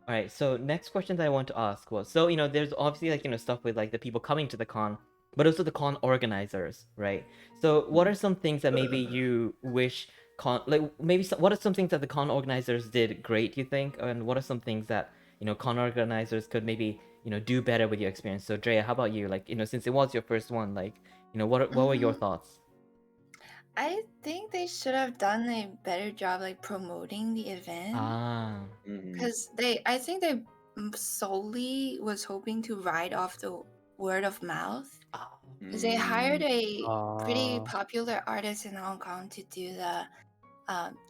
All right. So next question that I want to ask was, so there's obviously like stuff with like the people coming to the con, but also the con organizers, right? So what are some things that maybe you wish what are some things that the con organizers did great, you think, and what are some things that con organizers could maybe do better with your experience? So Drea, how about you? Like since it was your first one, like what were your thoughts? I think they should have done a better job like promoting the event. Ah. Because I think they solely was hoping to ride off the word of mouth. Because they hired a pretty popular artist in Hong Kong to do the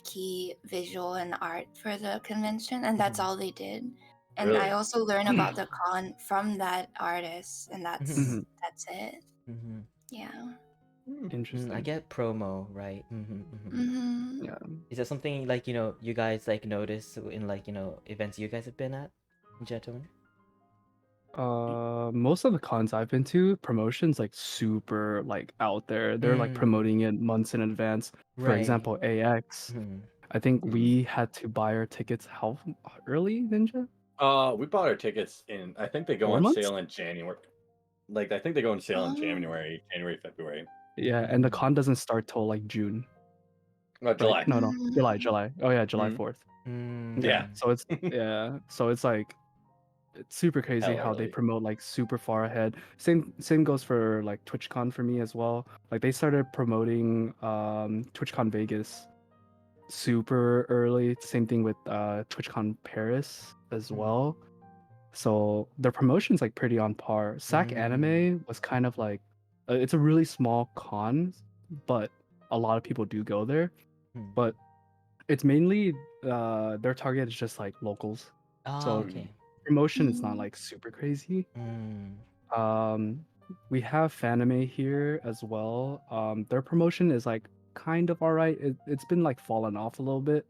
key visual and art for the convention, and that's all they did. And Really? I also learned about the con from that artist, and that's it. Mm-hmm. Yeah. Interesting. I get promo, right? Yeah. Is that something like you guys like notice in like events you guys have been at, gentlemen? Most of the cons I've been to, promotions like super like out there. They're like promoting it months in advance. For example, AX. I think we had to buy our tickets how early, Ninja? We bought our tickets in. I think they go 4 on months? sale in January. Like I think they go on sale in January, February. Yeah, and the con doesn't start till like June. July. Right? No, July. Oh yeah, July 4th. Yeah. So it's so it's like it's super crazy Hell how they early. promote like super far ahead. Same goes for like TwitchCon for me as well. Like they started promoting TwitchCon Vegas super early. Same thing with TwitchCon Paris as well. So their promotion's like pretty on par. SAC Anime was kind of like it's a really small con, but a lot of people do go there. But it's mainly their target is just like locals. So okay. promotion is not like super crazy. We have Fanime here as well. Their promotion is like kind of alright. It's been like fallen off a little bit.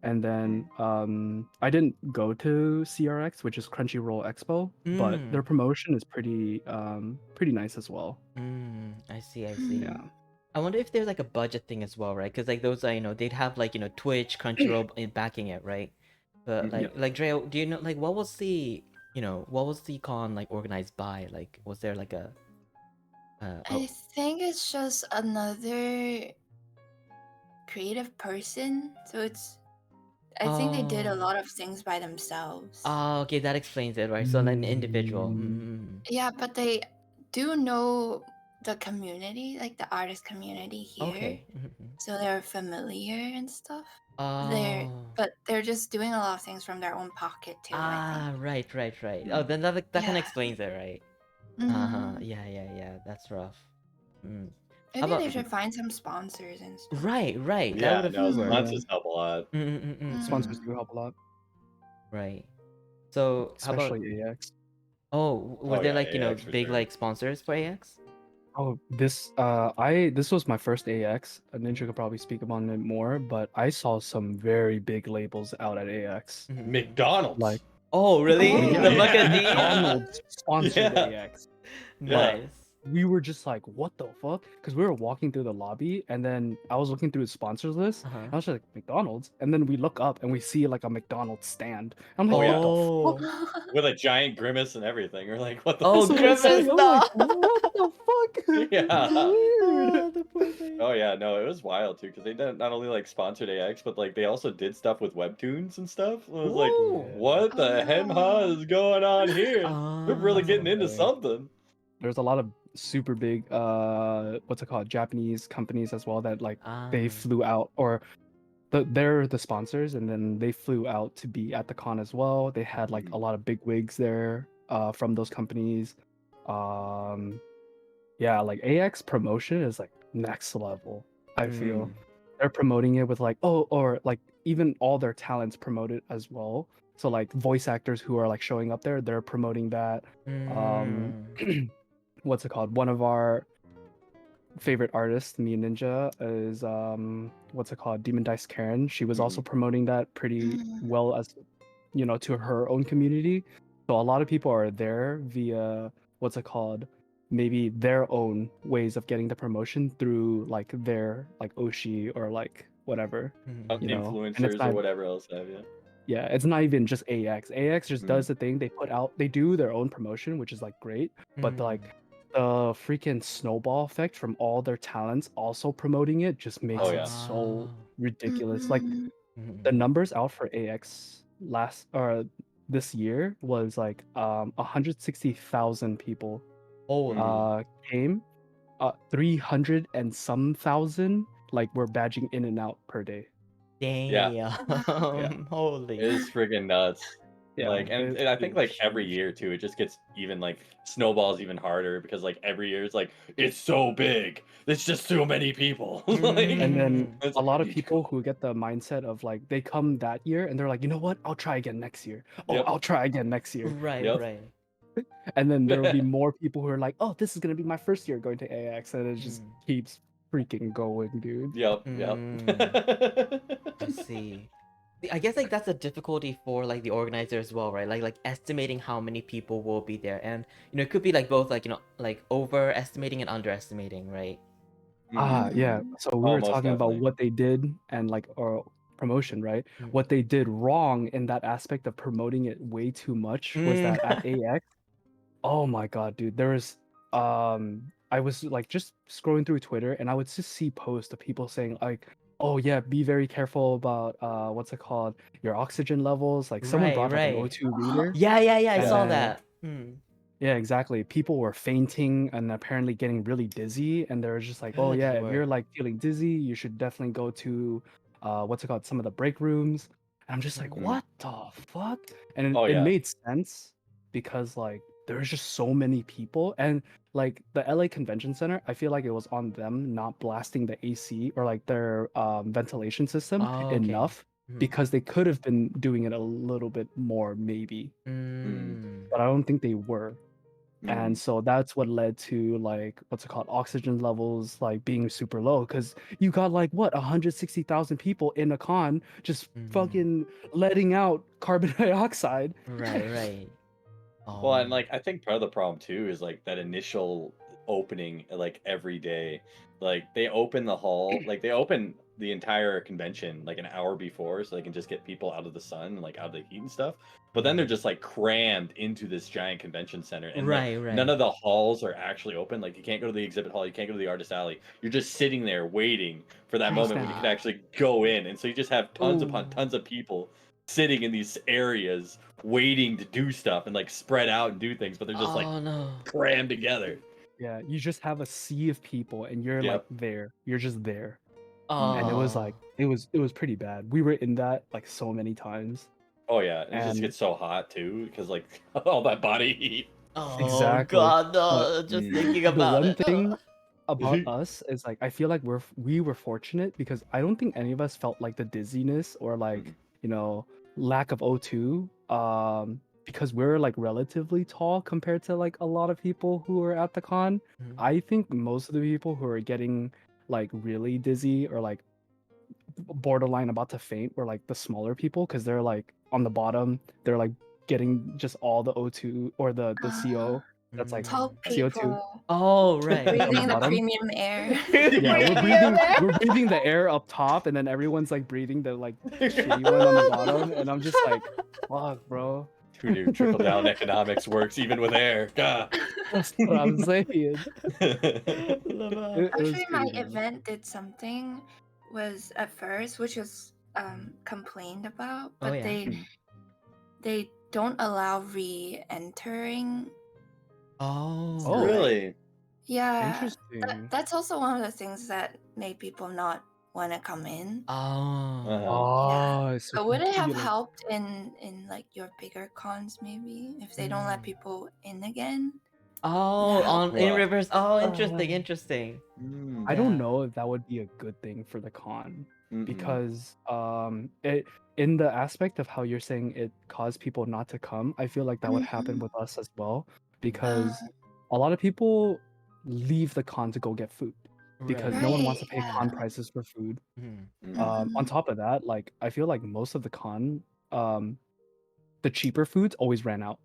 And then I didn't go to CRX, which is Crunchyroll Expo, but their promotion is pretty nice as well. I see. Yeah. I wonder if there's like a budget thing as well, right? Because like those are they'd have like Twitch, Crunchyroll backing it, right? But like Drea, do you know like what was the con like organized by? Like was there like a I think it's just another creative person. So I think they did a lot of things by themselves. Oh, okay, that explains it, right? So like an individual. Yeah, but they do know the community, like the artist community here. Okay. So they're familiar and stuff. Oh. But they're just doing a lot of things from their own pocket too. I think. Right. Oh, then that kind of explains it, right? Yeah. That's rough. Maybe they should find some sponsors and stuff. Right. Yeah, That no, would have sponsors help a lot. Sponsors do help a lot. Right. So especially AX. Oh, was there like AX for big sure. like sponsors for AX? Oh, this was my first AX. Ninja could probably speak about it more, but I saw some very big labels out at AX. McDonald's. Like, Oh, really? Oh. The Yeah. Macadee? McDonald's sponsored Yeah. AX. Nice. We were just like, what the fuck? Because we were walking through the lobby, and then I was looking through the sponsors list. Uh-huh. And I was just like, McDonald's, and then we look up and we see like a McDonald's stand. I'm like, Oh, yeah. what the fuck? With a giant grimace and everything. We're like, what the Oh, fuck? grimace, I'm no. like, what the fuck? Yeah. Weird. Oh, the poor thing. Oh yeah, no, it was wild too, because they did not only like sponsored AX, but like they also did stuff with webtoons and stuff. I was like, Whoa. what the hem ha is going on here? We're really getting into Okay. something. There's a lot of super big what's it called, Japanese companies as well that like they flew out, or they're the sponsors, and then they flew out to be at the con as well. They had like a lot of big wigs there from those companies. Yeah, like AX promotion is like next level. I feel they're promoting it with like, oh, or like even all their talents promoted as well. So like voice actors who are like showing up there, they're promoting that. What's it called? One of our favorite artists, me and Ninja, is what's it called? Demon Dice Karen. She was also promoting that pretty well, as you know, to her own community. So a lot of people are there via what's it called? Maybe their own ways of getting the promotion through like their like Oshi or like whatever, you know. And it's Influencers or not, whatever else have you. yeah, it's not even just AX. AX just does the thing. They put out, they do their own promotion, which is like great, but like the freaking snowball effect from all their talents also promoting it just makes it so ridiculous. Like the numbers out for AX last or this year was like 160,000 people came. 300 and some thousand like were badging in and out per day. Damn. Yeah. Holy. It is friggin' nuts. Yeah, Like, and I think like every year too, it just gets even like snowballs even harder, because like every year it's like, it's so big. There's just so many people. Like, and then it's a lot like, of people who get the mindset of like they come that year and they're like, you know what, I'll try again next year. Oh, Yep. I'll try again next year. Right, Yep. right. And then there will be more people who are like, oh, this is gonna be my first year going to AX, and it just keeps freaking going, dude. Yep. I see. I guess like that's a difficulty for like the organizer as well, right? Like estimating how many people will be there, and you know it could be like both, like, you know, like overestimating and underestimating, right? Yeah. So we were Almost talking about definitely. what they did and like or promotion, right? What they did wrong in that aspect of promoting it way too much was that at AX, oh my god, dude, there was I was like just scrolling through Twitter and I would just see posts of people saying like, oh yeah, be very careful about what's it called, your oxygen levels. Like someone brought like an O2 reader. Yeah, I and saw then- that. Yeah, exactly. People were fainting and apparently getting really dizzy, and they were just like, oh Good yeah, if lord. you're like feeling dizzy, you should definitely go to what's it called, some of the break rooms. And I'm just like, what the fuck? And it made sense because like there's just so many people, and like the LA Convention Center, I feel like it was on them not blasting the AC or like their ventilation system enough, because they could have been doing it a little bit more maybe. But I don't think they were. And so that's what led to like what's it called, oxygen levels like being super low, because you got like what 160,000 people in a con just fucking letting out carbon dioxide. Right. Well, and like I think part of the problem too is like that initial opening, like every day, like they open the hall, like they open the entire convention like an hour before, so they can just get people out of the sun, like out of the heat and stuff. But then they're just like crammed into this giant convention center, and like none of the halls are actually open. Like you can't go to the exhibit hall, you can't go to the artist alley. You're just sitting there waiting for that moment when you can actually go in, and so you just have tons upon tons of people sitting in these areas waiting to do stuff and like spread out and do things, but they're just like crammed together. Yeah, you just have a sea of people and you're like there. You're just there. And it was like it was pretty bad. We were in that like so many times. Oh yeah, and it just gets so hot too because like all that body heat. Exactly. God, no, just thinking about the one it. thing about us is like I feel like we were fortunate because I don't think any of us felt like the dizziness or like, you know, lack of O2 because we're like relatively tall compared to like a lot of people who are at the con, Mhm. I think most of the people who are getting like really dizzy or like borderline about to faint were like the smaller people because they're like on the bottom, they're like getting just all the O2 or the CO that's like Tall CO2 people Oh, right. on the breathing the bottom. premium air. Yeah, we're Premium breathing the air up top, and then everyone's like breathing the like shitty one on the bottom, and I'm just like, fuck, bro. Who knew trickle down economics works even with air? God. That's what I'm saying. Love It was Actually, my pretty bad. event did something was at first, which was complained about, Oh, but yeah. they don't allow re-entering. Oh. Oh. Really? Yeah, Interesting. that's also one of the things that made people not want to come in. Oh. Uh-huh. Oh, so But would it have like, helped in like your bigger cons maybe if they don't let people in again? Oh, Yeah. on in Wow. reverse. Oh, interesting, interesting. Mm. I don't Yeah. know if that would be a good thing for the con Mm-mm. because it in the aspect of how you're saying it caused people not to come, I feel like that would happen with us as well because a lot of people leave the con to go get food because no one wants to pay Right, con yeah. prices for food. Mhm. On top of that, like I feel like most of the con, the cheaper foods always ran out.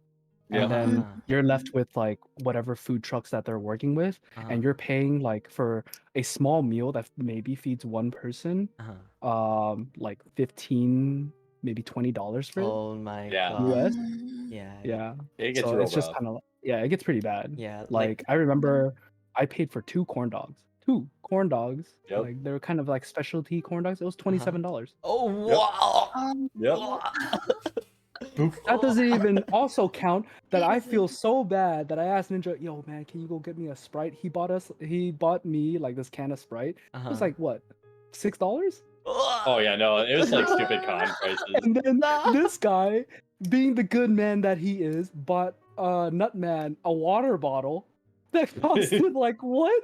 Yeah. And then Ah. you're left with like whatever food trucks that they're working with, and you're paying like for a small meal that maybe feeds one person, like 15, maybe $20 for it. Oh my Yeah. US. god. Mm. Yeah. Yeah. It gets So real it's just rough. kind of yeah, it gets pretty bad. Yeah. Like I remember I paid for two corn dogs. Two corn dogs. Yep. Like they were kind of like specialty corn dogs. It was $27. Oh wow. Yep. That doesn't even also count that I Jesus. feel so bad that I asked Ninja, yo man, can you go get me a Sprite? He bought me like this can of Sprite. It was like what, $6? Oh yeah, no, it was like stupid con prices. And then this guy, being the good man that he is, bought Nutman a water bottle that costed like what?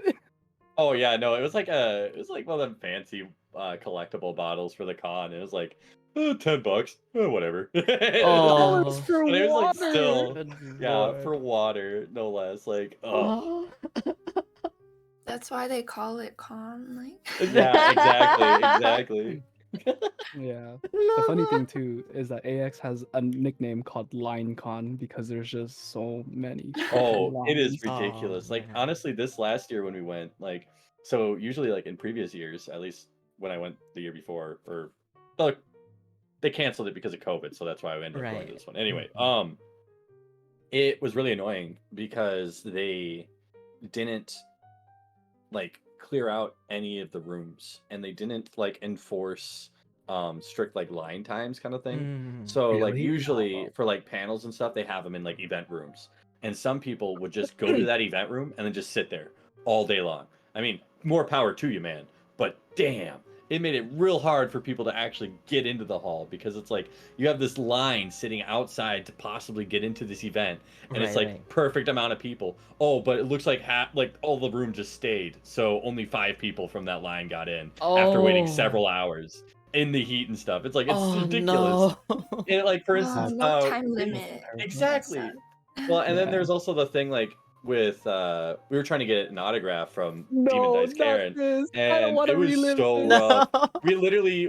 Oh yeah, no, it was like one of them fancy collectible bottles for the con. It was like $10. Whatever. Oh. For But it was like water. still Good yeah, lord. for water, no less. Like oh That's why they call it con, like. yeah, exactly. Yeah. The funny thing too is that AX has a nickname called Line Con because there's just so many. Oh, it is lines. ridiculous. Oh, Like man. honestly, this last year when we went, like so usually like in previous years, at least when I went the year before, or like they canceled it because of COVID, so that's why I ended up going to Right. this one. Anyway, it was really annoying because they didn't like clear out any of the rooms and they didn't like enforce strict like line times kind of thing. So like Really? usually for like panels and stuff they have them in like event rooms, and some people would just go to that event room and then just sit there all day long. I mean, more power to you, man, but damn, it made it real hard for people to actually get into the hall because it's like you have this line sitting outside to possibly get into this event, and it's Right, like right. perfect amount of people. Oh, but it looks like like all the room just stayed, so only 5 people from that line got in after waiting Oh. several hours in the heat and stuff. It's like it's Oh ridiculous. no. And like for Oh, instance, no time limit. exactly. That Well, and then Yeah. there's also the thing like with we were trying to get an autograph from Demon No, Dice not Karen, this. I don't and want it to was relive so this. rough. No. We literally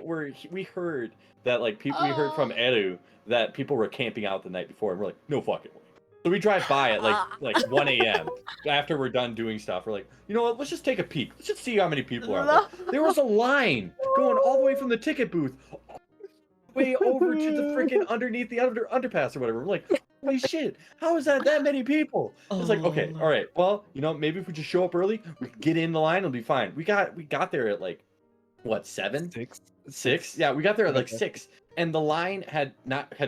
we heard that like people we heard from Oh. Eru that people were camping out the night before, and we're like, no fucking way. So we drive by at like 1 a.m. after we're done doing stuff. We're like, you know what? Let's just take a peek. Let's just see how many people are out there. There was a line going all the way from the ticket booth way over to the freaking underneath the underpass or whatever. We're like, holy shit, how is that many people? It's like, okay, all right, well, you know, maybe if we just show up early, we can get in the line, it'll be fine. We got there at like what, 7? 6? Yeah, we got there at like 6, and the line had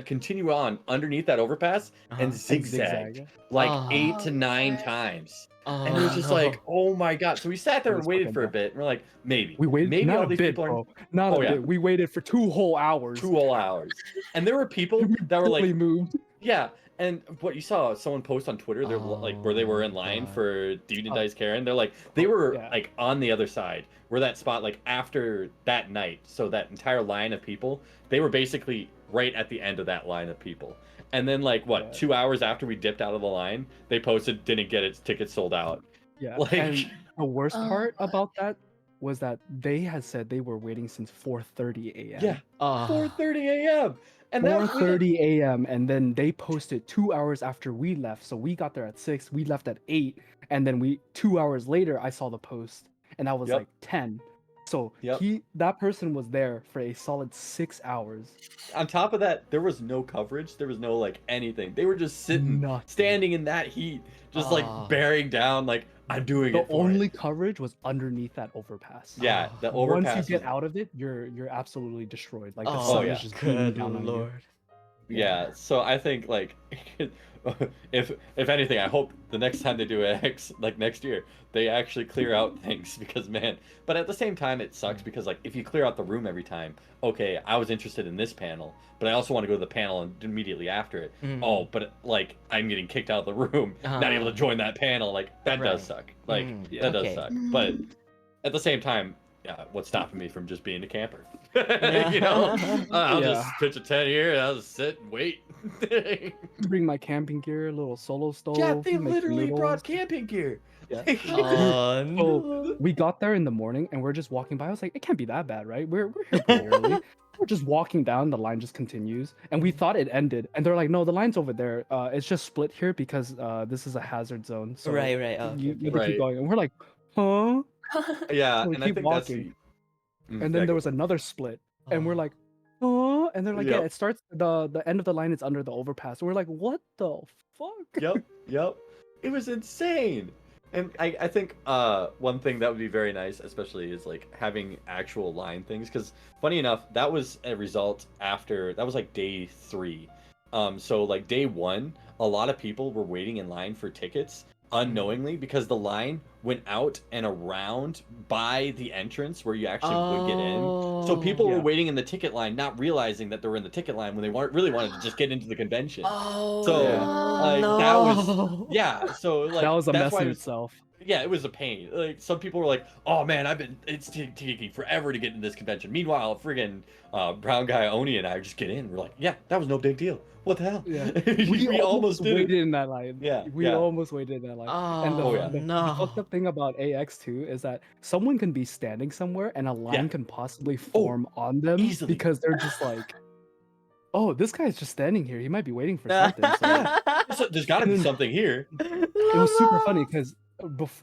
continued on underneath that overpass and zigzagged like 8 to 9 times. And it was just like, oh my god. So we sat there and waited for a bit. And we're like, maybe. We waited Maybe not all a these bit, people are. bro. Not Oh, a yeah. bit. We waited for 2 whole hours. 2 whole hours. And there were people We that were barely like, moved. yeah. And what you saw someone post on Twitter, they're like where they were in line God. for Demon Dice Karen. They're like, they were yeah. like on the other side where that spot, like after that night. So that entire line of people, they were basically right at the end of that line of people. And then like what, Yeah. 2 hours after we dipped out of the line, they posted didn't get its tickets sold out. Yeah, Like and the worst Oh, part about that was that they had said they were waiting since 4:30 a.m. yeah, Ah. 4:30 a.m. And that 4:30 a.m. and then they posted 2 hours after we left. So we got there at 6, we left at 8, and then 2 hours later I saw the post and that was Yep. like 10. So Yep. that person was there for a solid 6 hours. On top of that, there was no coverage. There was no like anything. They were just sitting, Nothing. standing in that heat, just Ah. like bearing down. Like I'm doing The it. For only it. coverage was underneath that overpass. Yeah, Ah. the overpass. Once you get was- out of it, you're absolutely destroyed. Like the Oh, sun yeah. is just beaming good down on you. lord. Yeah, so I think like if anything, I hope the next time they do X, like next year, they actually clear out things because man. But at the same time, it sucks because like if you clear out the room every time, okay, I was interested in this panel, but I also want to go to the panel and immediately after it. Mm. Oh, but like I'm getting kicked out of the room, not able to join that panel. Like that Right. does suck. Like Mm, that does okay. suck. But at the same time, what's stopping me from just being a camper? You know, I'll Yeah. just pitch a tent here and I'll just sit and wait. Bring my camping gear, a little solo stove. Yeah, they make literally noodles. brought camping gear. Yeah. Oh So no. we got there in the morning and we're just walking by. I was like, it can't be that bad, right? We're here pretty early. We're just walking down. The line just continues, and we thought it ended. And they're like, no, the line's over there. It's just split here because this is a hazard zone. So Right. Oh, okay, you okay. can Right. keep going. And we're like, huh? Yeah, So we and I keep think walking. that's And then there was another split, and we're like, huh? And they're like, yeah, Yep. it starts. The end of the line is under the overpass. And we're like, what the fuck? Yep. It was insane. And I think one thing that would be very nice, especially, is like having actual line things. Because funny enough, that was a result after that was like day 3. So like day 1, a lot of people were waiting in line for tickets unknowingly because the line went out and around by the entrance where you actually would get in. So people were Yeah. waiting in the ticket line, not realizing that they were in the ticket line when they really wanted to just get into the convention. Oh So, like, that was no. yeah. So like That was a that's mess why in it was, itself. yeah, it was a pain. Like some people were like, "Oh man, it's taking forever to get in this convention." Meanwhile, friggin' brown guy Oni and I just get in. We're like, "Yeah, that was no big deal. What the hell?" Yeah. we almost did waited it. in that line. Yeah, We yeah. almost waited in that line. And Oh, the no. fucked up thing about AX too is that someone can be standing somewhere and a line can possibly form on them easily. because they're just like, oh, this guy's just standing here. He might be waiting for something. So Yeah. There's got to be something here. it was super funny because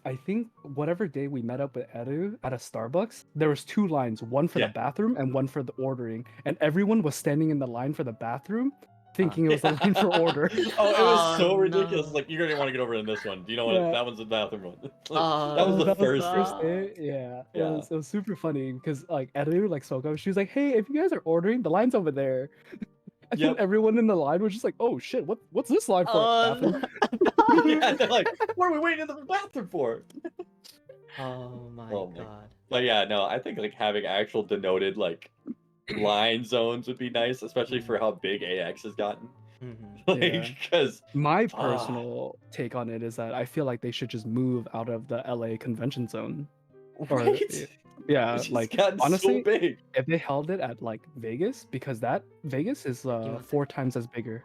I think whatever day we met up with Eru at a Starbucks, there was 2 lines, one for Yeah. the bathroom and one for the ordering, and everyone was standing in the line for the bathroom, thinking it was the line for order. Oh, it was so Oh, ridiculous. no. Like you're gonna want to get over in this one. Do you know what? Yeah. That one's the bathroom one. Like, Oh, that was the That was first. the first no. day. Yeah, Yeah. it was super funny because like Eru like spoke up. She was like, "Hey, if you guys are ordering, the line's over there." And Yep. then everyone in the line was just like, "Oh shit, what's this line for?" Oh, Bathroom? Yeah, they're like, what are we waiting in the bathroom for? Oh my Oh my- god. But yeah, no, I think like having actual denoted like line zones would be nice, especially for how big AX has gotten. Mhm. Like, Yeah. because My Ah. personal take on it is that I feel like they should just move out of the LA convention zone. Or right, yeah, it's like gotten honestly, so big. if they held it at like Vegas, because that Vegas is 4 times as bigger.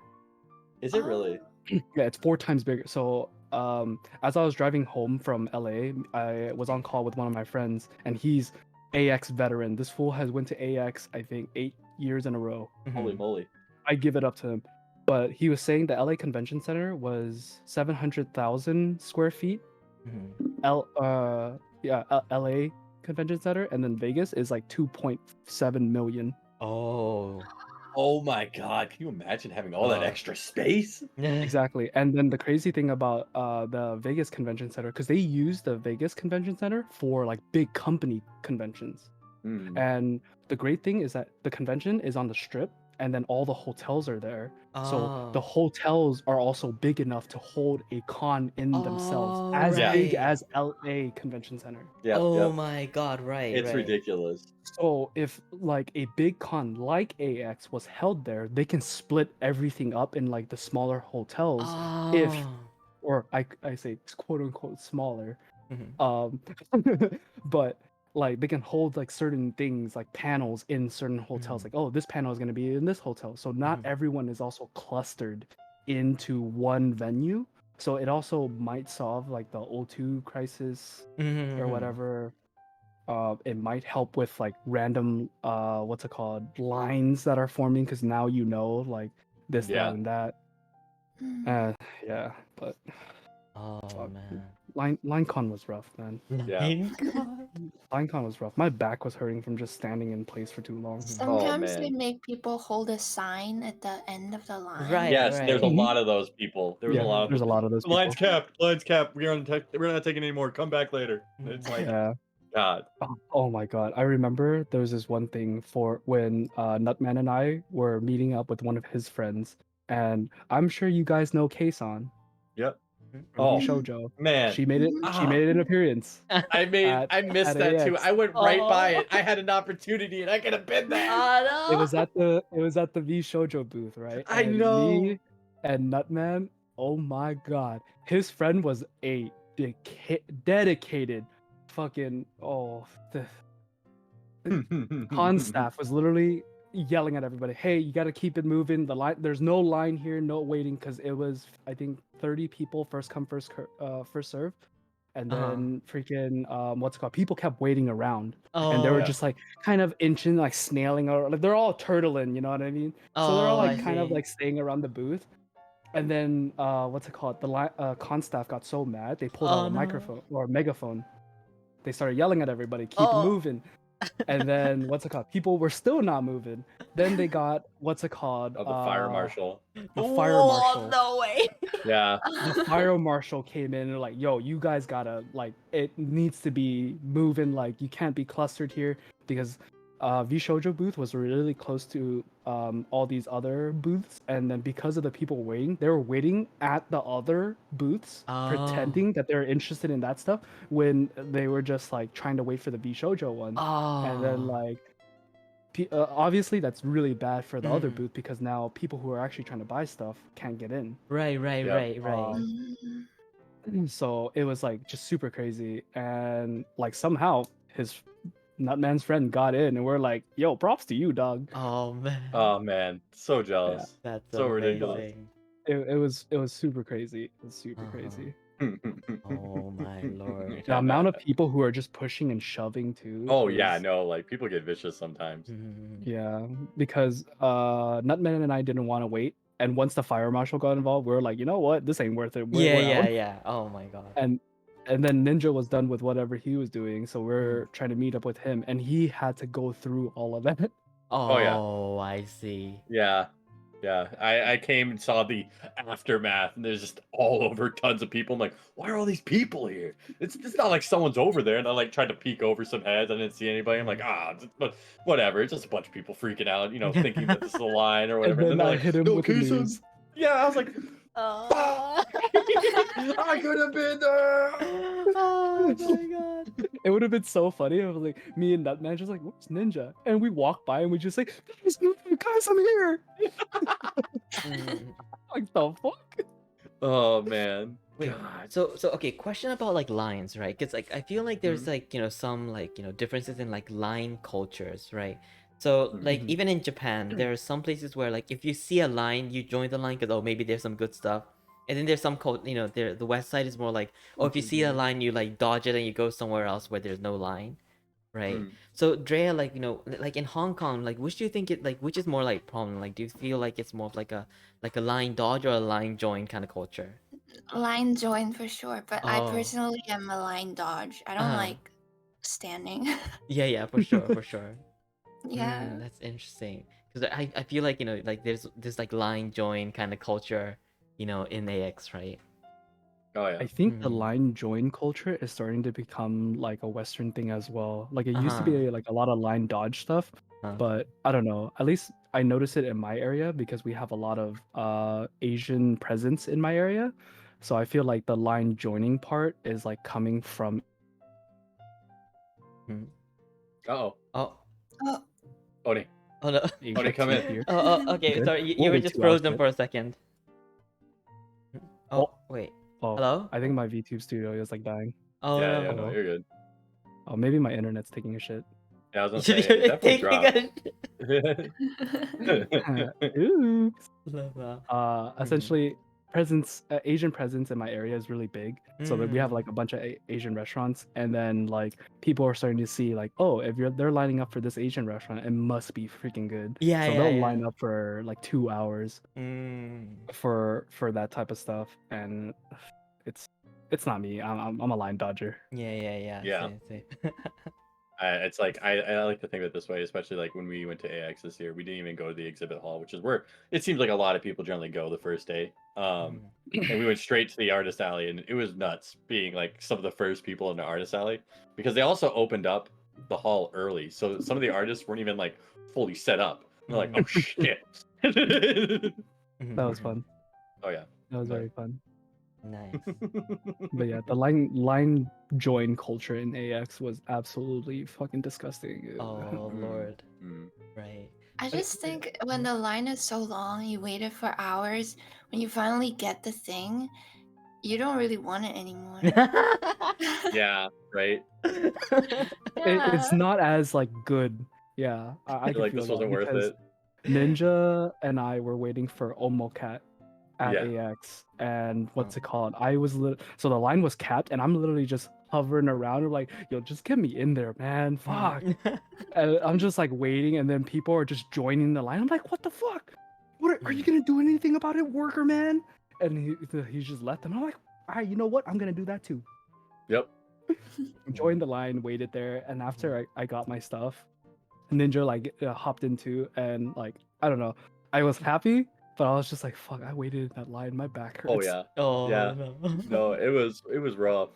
Is it really? Yeah, it's 4 times bigger. So as I was driving home from LA, I was on call with one of my friends, and he's AX veteran. This fool has went to AX, I think 8 years in a row. Holy Mhm. moly! I give it up to him. But he was saying the LA Convention Center was 700,000 square feet. Mhm. LA Convention Center, and then Vegas is like 2.7 million. Oh. Oh my god! Can you imagine having all that extra space? Exactly. And then the crazy thing about the Vegas Convention Center, because they use the Vegas Convention Center for like big company conventions. Hmm. And the great thing is that the convention is on the strip, and then all the hotels are there. So the Oh. hotels are also big enough to hold a con in themselves, as big right. as LA Convention Center. Yep, Oh yep. my god, right, It's right. ridiculous. So if like a big con like AX was held there, they can split everything up in like the smaller hotels. If Oh. or I say quote unquote smaller. Mhm. Um, but like they can hold like certain things like panels in certain hotels. Like, oh, this panel is going to be in this hotel. So not everyone is also clustered into one venue. So it also might solve like the O2 crisis or whatever. It might help with like random what's it called, lines that are forming, because now you know like this, that, and that. Yeah, but Oh fuck. man. LineCon was rough, man. Yeah. LineCon was rough. My back was hurting from just standing in place for too long. Sometimes they man. make people hold a sign at the end of the line. Right. Yes, there's a right. lot of those people. There was Yeah, a lot of there's a lot of those Lines people. capped. Lines capped. We're not taking any more. Come back later. It's like, Yeah. God. Oh my god. I remember there was this one thing for when Nutman and I were meeting up with one of his friends, and I'm sure you guys know Kason Yep. from Oh Shoujo. man, She made it. She made an appearance. I missed at that too. AX. I went right by it. I had an opportunity, and I could have been there. Oh It was at the V Shoujo booth, right? I And know. me and Nutman, oh my god, his friend was a dedicated fucking the con staff was literally yelling at everybody, hey, you got to keep it moving. The line, there's no line here, no waiting, because it was, I think, 30 people, first come, first serve. And then freaking what's it called, people kept waiting around, and they were Yeah. just like kind of inching, like snailing, or like they're all turtling, you know what I mean? So they're all I like kind of see. like staying around the booth. And then what's it called, the con staff got so mad they pulled out a microphone or a megaphone. They started yelling at everybody, keep it moving. And then what's it called, people were still not moving. Then they got what's it called, Oh, the fire marshal. the fire marshal. No way. Yeah. The fire marshal came in and like, yo, you guys gotta, like, it needs to be moving, like you can't be clustered here, because V Shoujo booth was really close to all these other booths, and then because of the people waiting, they were waiting at the other booths, pretending that they're interested in that stuff when they were just like trying to wait for the V Shoujo one. And then like obviously that's really bad for the other booth, because now people who are actually trying to buy stuff can't get in. Right. So it was like just super crazy, and like somehow his Nutman's friend got in, and we're like, yo, props to you, dog. Oh man. Oh man, so jealous. That's so amazing. ridiculous. It was super crazy. It was super crazy. Oh my lord. The amount of people who are just pushing and shoving too. Oh yeah, no, like people get vicious sometimes. Yeah, because Nutman and I didn't want to wait, and once the fire marshal got involved, we were like, you know what, this ain't worth it. We're out. Yeah. Oh my god. And then Ninja was done with whatever he was doing, so we're trying to meet up with him, and he had to go through all of that. Oh, I see. Yeah. I came and saw the aftermath, and there's just all over tons of people. I'm like, why are all these people here? It's not like someone's over there. And I like tried to peek over some heads. I didn't see anybody. I'm like, but whatever. It's just a bunch of people freaking out, thinking that this is a line or whatever. And then I hit him with the news. Yeah, I was like, I could have been there. Oh my god. It would have been so funny if like me and Nutman just like, where's Ninja? And we walk by and we just like, guys, I'm here. Like the fuck? Oh man. Wait, so okay, question about like lines, right? Because like I feel like there's like some like differences in like line cultures, right? So like even in Japan, there are some places where like if you see a line, you join the line because maybe there's some good stuff. And then there's some there the west side is more like, if you see a line, you like dodge it and you go somewhere else where there's no line, right? So Drea, like like in Hong Kong, like which do you think which is more like problem? Like do you feel like it's more of like a line dodge or a line join kind of culture? Line join for sure, but I personally am a line dodge. I don't like standing. Yeah, for sure. Yeah. That's interesting, because I feel like like there's this like line join kind of culture in AX, right? Oh yeah. I think the line join culture is starting to become like a Western thing as well. Like it used to be like a lot of line dodge stuff, but I don't know. At least I notice it in my area because we have a lot of Asian presence in my area. So I feel like the line joining part is like coming from. Oh. Oni. Oh no. Oni, come in Here. Okay. Good. Sorry, you were Only just 2 hours frozen yet. for a second. Wait. Oh, Hello? I think my VTube studio is like dying. Oh Yeah, no. no, you're good. Oh, maybe my internet's taking a shit. Yeah, I was gonna say it definitely Taking dropped. Oops. Love that. Essentially, presents Asian presence in my area is really big. So that we have like a bunch of Asian restaurants, and then like people are starting to see like, oh, if they're lining up for this Asian restaurant, it must be freaking good. Yeah, So yeah, they'll yeah. line up for like 2 hours for that type of stuff, and it's not me. I'm a line dodger. Yeah. Yeah. Same. It's like I like to think of it this way, especially like when we went to AX this year. We didn't even go to the exhibit hall, which is where it seems like a lot of people generally go the first day. And we went straight to the artist alley, and it was nuts being like some of the first people in the artist alley because they also opened up the hall early, so some of the artists weren't even like fully set up. They're like, oh shit. That was fun. Oh yeah, That was very fun. Nice. But yeah, the line join culture in AX was absolutely fucking disgusting. Oh Lord. Right. I just think when the line is so long, you waited for hours, when you finally get the thing, you don't really want it anymore. yeah, right. It's not as like good. Yeah, I can like feel this that wasn't worth because it. Ninja and I were waiting for Omocat at Yeah. AX, and what's it called? I was so the line was capped, and I'm literally just hovering around, like, yo, just get me in there, man. Fuck. And I'm just like waiting, and then people are just joining the line. I'm like, what the fuck? What are you gonna do anything about it, worker man? And he just let them. I'm like, all right, you know what? I'm gonna do that too. Yep. Joined the line, waited there, and after I got my stuff, Ninja like hopped into, and like I don't know, I was happy, but I was just like, fuck, I waited in that line, my back hurts. Oh yeah. Oh Yeah. no. No, it was rough.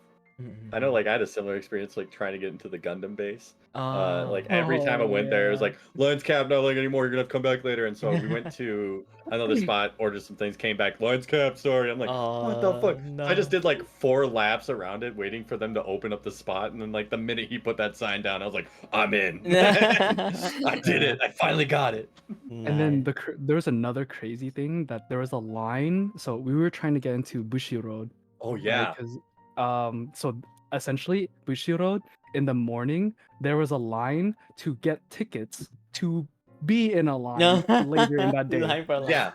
I know, like I had a similar experience, like trying to get into the Gundam base. Like every time I went there, it was like lines capped, not like anymore. You're gonna have to come back later. And so we went to another spot, ordered some things, came back, lines capped. Sorry, I'm like, what the fuck? No. So I just did like 4 laps around it, waiting for them to open up the spot. And then like the minute he put that sign down, I was like, I'm in. I did it. I finally got it. And then there was another crazy thing that there was a line. So we were trying to get into Bushi Road. Oh yeah. Because so essentially Bushi Road in the morning there was a line to get tickets to be in a line later in that day. Yeah.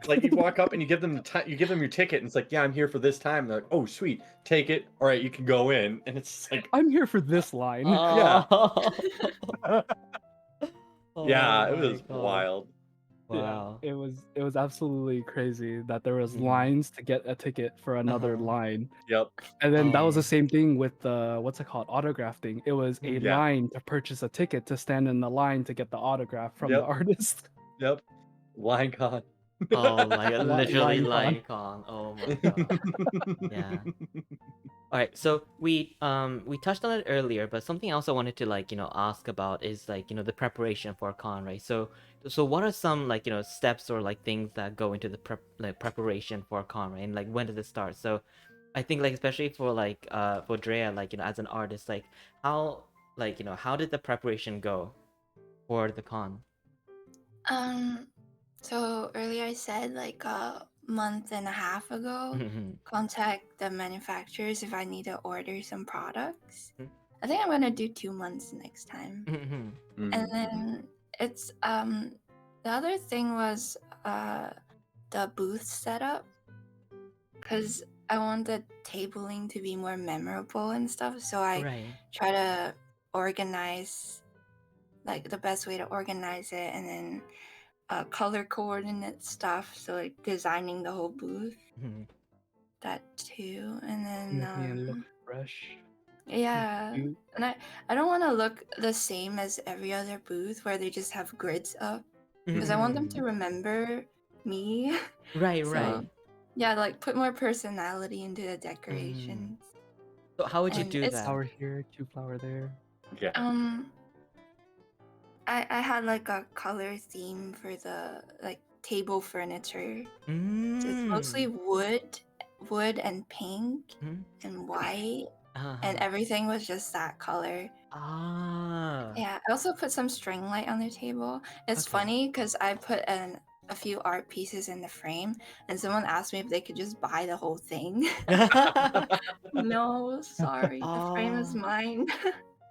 Like you walk up and you give them you give them your ticket, and it's like, yeah, I'm here for this time. And they're like, oh sweet, take it. All right, you can go in. And it's like, I'm here for this line. Yeah. Oh Yeah, it my was God. wild. Wow. Yeah, it was absolutely crazy that there was lines to get a ticket for another line. Yep. And then that was the same thing with the what's it called, autograph thing. It was a Yeah. line to purchase a ticket to stand in the line to get the autograph from the artist. Yep. Line con. Oh my God, literally Line line con. Oh my God. Yeah. All right, so we touched on it earlier, but something else I wanted to like ask about is like the preparation for a con, right? So what are some like steps or like things that go into the preparation for a con, right? And like when does it start? So I think like especially for like for Drea, like as an artist, like how like how did the preparation go for the con? So earlier I said like a month and a half ago, contact the manufacturers if I need to order some products. I think I'm gonna do 2 months next time. And then it's the other thing was the booth setup, because I want the tabling to be more memorable and stuff. So I try to organize like the best way to organize it, and then color coordinate stuff. So like designing the whole booth, that too. And then look fresh. Yeah, and I don't want to look the same as every other booth where they just have grids up, because I want them to remember me. Right. Yeah, like put more personality into the decorations. So how would you And do it's- that? Flower here, 2 flower there. Yeah. I had like a color theme for the like table furniture. So it's mostly wood and pink and white, and everything was just that color. Yeah, I also put some string light on the table. It's funny because I put a few art pieces in the frame, and someone asked me if they could just buy the whole thing. No, sorry, the frame is mine.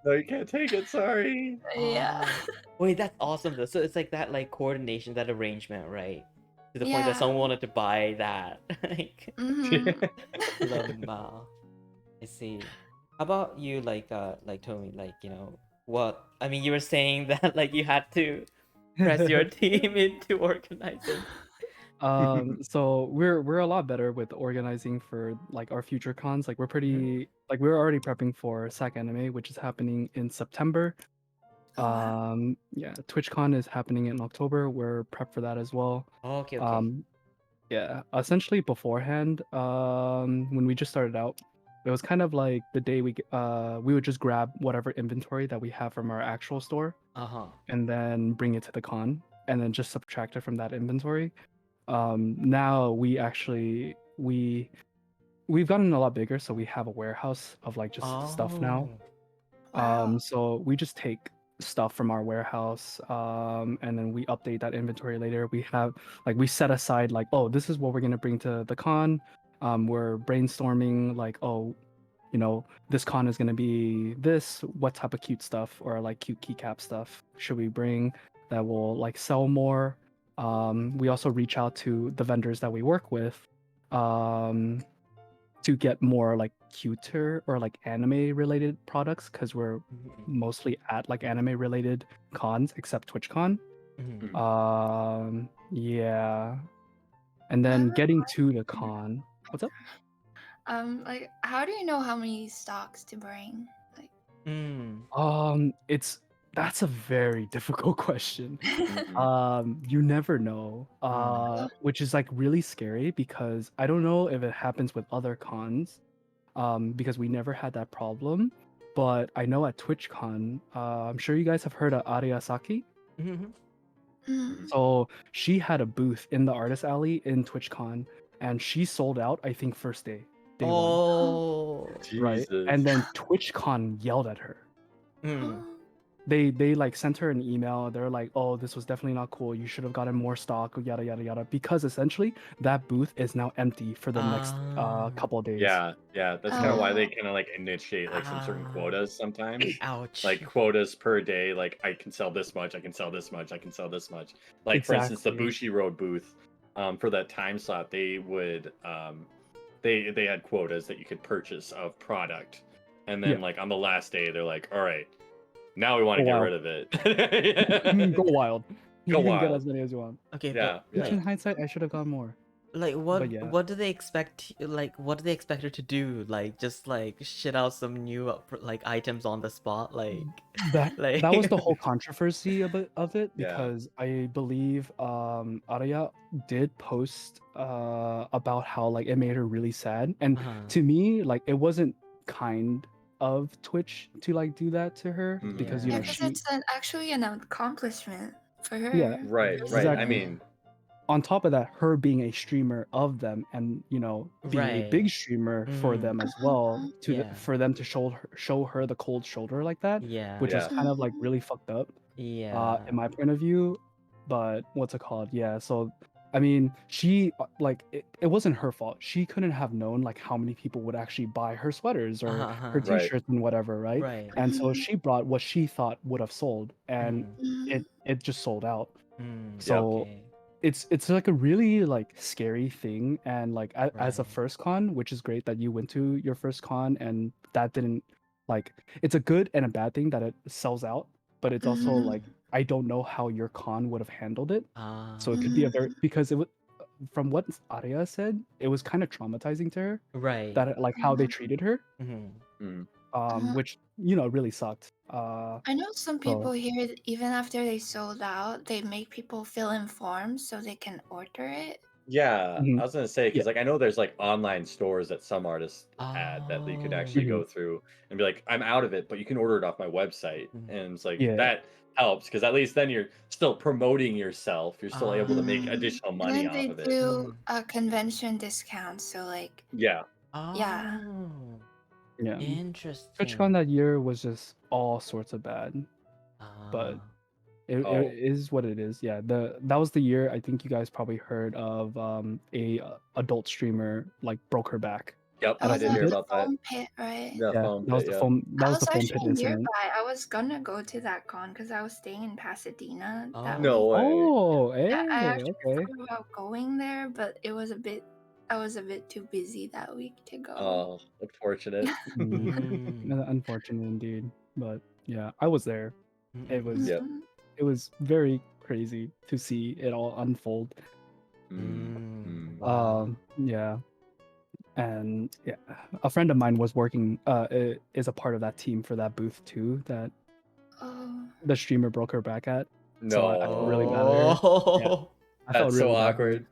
No, you can't take it. Sorry. Yeah. Oh. Wait, that's awesome though. So it's like that like coordination, that arrangement, right? To the point that Yeah. someone wanted to buy that. Like Mm-hmm. love and wow. I see. How about you, like Tomi, like, what I mean, you were saying that like you had to press your team into organizing. So we're a lot better with organizing for like our future cons. Like we're Mm-hmm. pretty like we're already prepping for SAC Anime, which is happening in September. Oh, wow. Yeah, TwitchCon is happening in October. We're prepped for that as well. Oh, okay. Yeah, essentially beforehand, when we just started out, it was kind of like the day we would just grab whatever inventory that we have from our actual store Uh-huh. and then bring it to the con and then just subtract it from that inventory. Now we've gotten a lot bigger, so we have a warehouse of like just stuff now. Oh. Wow. So we just take stuff from our warehouse, and then we update that inventory later. We set aside like, oh, this is what we're gonna bring to the con. We're brainstorming like, oh, this con is gonna be this. What type of cute stuff or like cute keycap stuff should we bring that will like sell more? We also reach out to the vendors that we work with, um, to get more like cuter or like anime related products because we're Mhm, mostly at like anime related cons except TwitchCon. mhm. Yeah. And I then have a getting to the question. con. What's up? Like, how do you know how many stocks to bring? Like, Mm. It's That's a very difficult question. Mhm. You never know. Mm. Which is like really scary because I don't know if it happens with other cons. Because we never had that problem. But I know at TwitchCon, I'm sure you guys have heard of Aria Saki. Mhm. mm, So she had a booth in the artist alley in TwitchCon, and she sold out. I think first day one, Oh. right? And Jesus. then TwitchCon yelled at her. Mm. They like sent her an email. They're like, "Oh, this was definitely not cool. You should have gotten more stock, yada yada yada." Because essentially that booth is now empty for the next Ah. couple of days. Yeah, yeah, that's kind of Right. why they oh, kind of like initiate like some certain Ah. quotas sometimes. Ouch. Like quotas per day, like I can sell this much, I can sell this much, I can sell this much. Like for instance, the Exactly. Bushi Road booth, for that time slot, they would they had quotas that you could purchase of product. And Yeah. then like on the last day, they're like, all right, now we want Go to get wild. rid of it. Go wild. Go You can get as wild. many as you want. Okay, but Yeah, Which yeah. in hindsight, I should have gone more. like But yeah, what do they expect, like what do they expect her to do? Like just like shit out some new like items on the spot, like that was like the whole controversy of it Yeah. because I believe Arya did post about how like it made her really sad, and uh-huh. to me like it wasn't kind of Twitch to like do that to her because yeah, Yeah. because she it's actually an accomplishment for yeah, her. Right, right. I exactly. Basically. mean, On top of that, her being a streamer of them and being a Right. big streamer for Mm. them as well Yeah. for them to show her the cold shoulder like that, Yeah. which was yeah. kind of like really fucked up Yeah. in my point of view. But what's it called? Yeah, so I mean, she like it wasn't her fault. She couldn't have known like how many people would actually buy her sweaters or Uh-huh. her Uh-huh. Right. t-shirts and whatever, right? Right. And so Mhm, she brought what she thought would have sold, and Mm. mhm, it just sold out. Mm. Yeah. So Okay. it's like a really like scary thing, and like as a Right. first con, which is great that you went to your first con and that didn't like it's a good and a bad thing that it sells out, but it's also mhm, like I don't know how your con would have handled it. So it could be Ah. a very because it was from what Arya said, it was kind of traumatizing to her Right. that like how they mhm, treated her, Mm-hmm. Mm. mhm. which really sucked. I know some So people here, even after they sold out, they make people fill in forms so they can order it. Yeah, I mhm, was gonna say yeah. because like I know there's like online stores that some artists had that you could Oh. actually Mhm, go through and be like, I'm out of it, but you can order it off my website, Mm. and it's like yeah. that helps because at least then you're still promoting yourself. You're still able to make Ah. Mhm. additional And money then off they of it. do Mm. a convention discount, so like, Yeah, yeah. Oh. Yeah. TwitchCon Interesting. that year was just all sorts of bad, but Ah. it oh, is what it is. Yeah, that was the year I think you guys probably heard of a adult streamer like broke her back. Yep, Oh, I did hear pit? about that. foam pit, right? The Yeah, foam that was pit, the yeah. foam. That I was was the foam pit actually incident. nearby. I was gonna go to that con because I was staying in Pasadena that Oh. No week. way. Oh, Yeah, I hey, actually okay. thought about going there, but I was a bit too busy that week to go. Oh, unfortunate. Unfortunate indeed, but yeah, I was there. It was Yep. Mhm. it was very crazy to see it all unfold. Wow. Yeah, and yeah, a friend of mine was working. Is a part of that team for that booth too. That Oh. the streamer broke her back at. No. So I felt really bad at her. Yeah, I felt That's so really bad for her. awkward.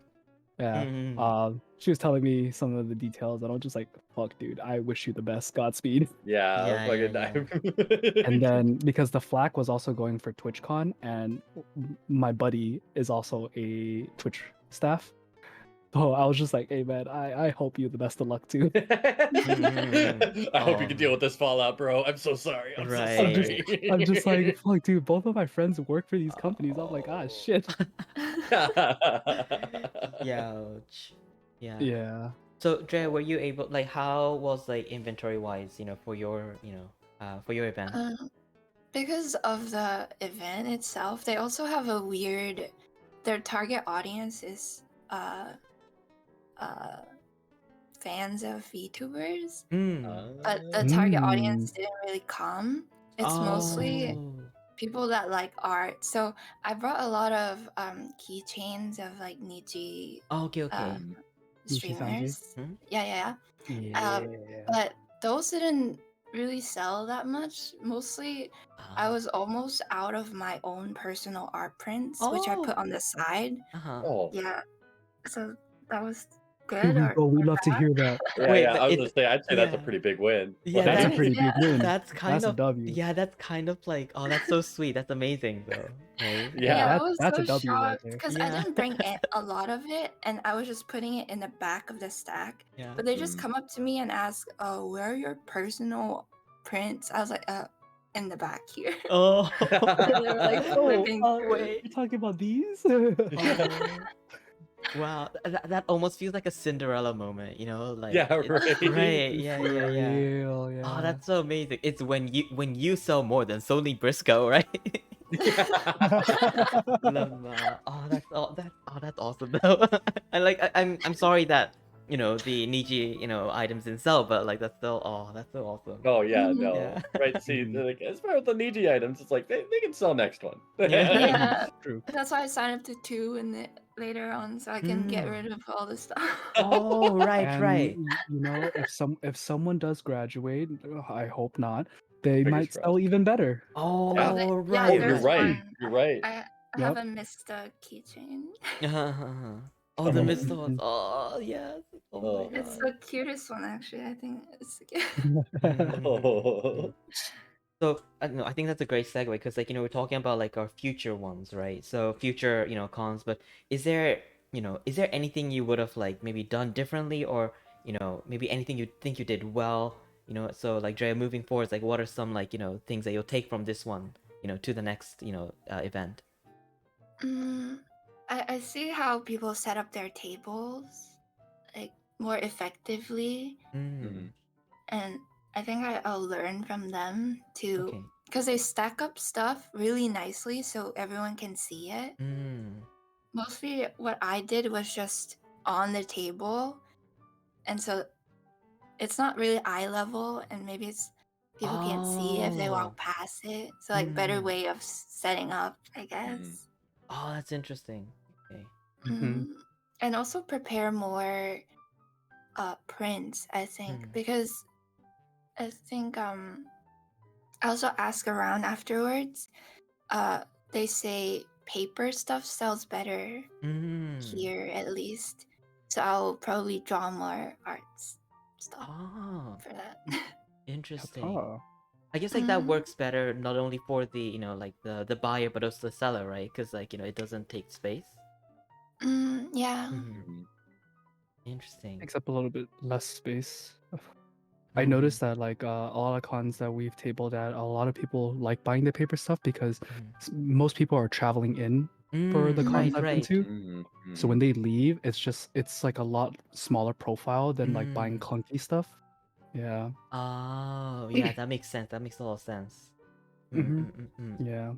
Yeah. She was telling me some of the details, and I was just like, "Fuck, dude! I wish you the best. Godspeed." Yeah, Yeah, fucking And then because the Flack was also going for TwitchCon, and my buddy is also a Twitch staff, so I was just like, "Hey, man, I hope you the best of luck too." I hope you can deal with this fallout, bro. I'm so sorry. I'm so Right. sorry. I'm just like, "Fuck, dude! Both of my friends work for these companies." I'm like, "Ah, shit." Ouch. Yeah. Yeah. So Drea, were you able, like, how was like inventory wise, for your event? Because of the event itself, they also have a weird. Their target audience is fans of VTubers, but the target audience didn't really come. It's mostly people that like art. So I brought a lot of keychains of like Niji Okay. streamers. Hmm? Yeah. But those didn't really sell that much. Mostly, I was almost out of my own personal art prints, which I put on the side. Oh. Yeah, so that was Here good. we Or go. We love to hear that. Yeah, Wait, yeah. but I was gonna say, I'd say that's a yeah. pretty big win. Yeah, That's a Thanks, pretty big win. That's kind That's a of W. yeah, that's kind of like, oh, that's so sweet. That's amazing though. Right? Yeah. I was that's so a W right shocked there. because I Yeah. didn't bring a lot of it, and I was just putting it in the back of the stack. Yeah. But they just come up to me and ask, "Oh, where are your personal prints?" I was like, in the back here." Oh. And they were like flipping through. wait. You're talking about these? Oh. Wow, that almost feels like a Cinderella moment, like Yeah, it's right. right. Yeah. For real, yeah. Oh, that's so amazing. It's when you sell more than Sony Briscoe, right? Love that. That's awesome though. I'm sorry that the Niji items didn't sell, but like that's so awesome. Oh yeah, Mhm. no. Yeah. Right, see, like as far as the Niji items, it's like they can sell next one. Yeah, True. that's why I signed up to 2 and later on, so I can get rid of all the stuff. Oh, right. And if someone does graduate, I hope not, they Fingers might crossed. sell even better. Oh, Yeah. Yeah, right. Oh, you're there's right. one. You're right. I Yep. haven't missed a keychain. Oh, the Oh. mist ones. Oh, yes. Oh my Oh. It's god. the cutest one, actually. I think it's cute. Oh. So no, I think that's a great segue because we're talking about like our future ones, right? So future cons, but is there anything you would have like maybe done differently, or maybe anything you think you did well, so like Drea, moving forward, like what are some like things that you'll take from this one to the next event? I see how people set up their tables like more effectively, Mhm. and I think I'll learn from them too, Okay. because they stack up stuff really nicely so everyone can see it. Mostly what I did was just on the table, and so it's not really eye level, and maybe it's people can't see if they walk past it. So like better way of setting up, I guess. Oh, that's interesting. Okay. And also prepare more prints, I think, because I think I also ask around afterwards. They say paper stuff sells better here, at least. So I'll probably draw more arts stuff for that. Interesting. Oh. I guess like that works better not only for the like the buyer but also the seller, right? Because like it doesn't take space. Yeah. Interesting. Takes up a little bit less space. I noticed that like a lot of cons that we've tabled at, a lot of people like buying the paper stuff because most people are traveling in for the cons Right, I've been right. to. Mhm, So mhm. when they leave, it's like a lot smaller profile than like buying Mm. clunky stuff. Yeah. Oh, yeah, that makes sense. That makes a lot of sense. Mm-hmm. Mm. Yeah.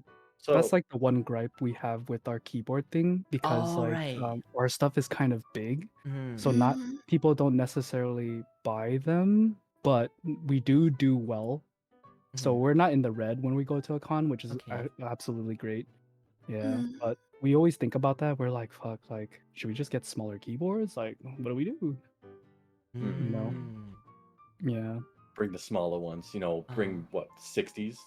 That's So like the one gripe we have with our keyboard thing because Oh, like right. our stuff is kind of big. Mm. So not Mhm. people don't necessarily buy them, but we do well. So Mhm. we're not in the red when we go to a con, which is Okay. absolutely great. Yeah, Mm. but we always think about that. We're like, fuck, like, should we just get smaller keyboards? Like, what do we do? You know? Mm. Yeah. bring the smaller ones. Bring what 60s.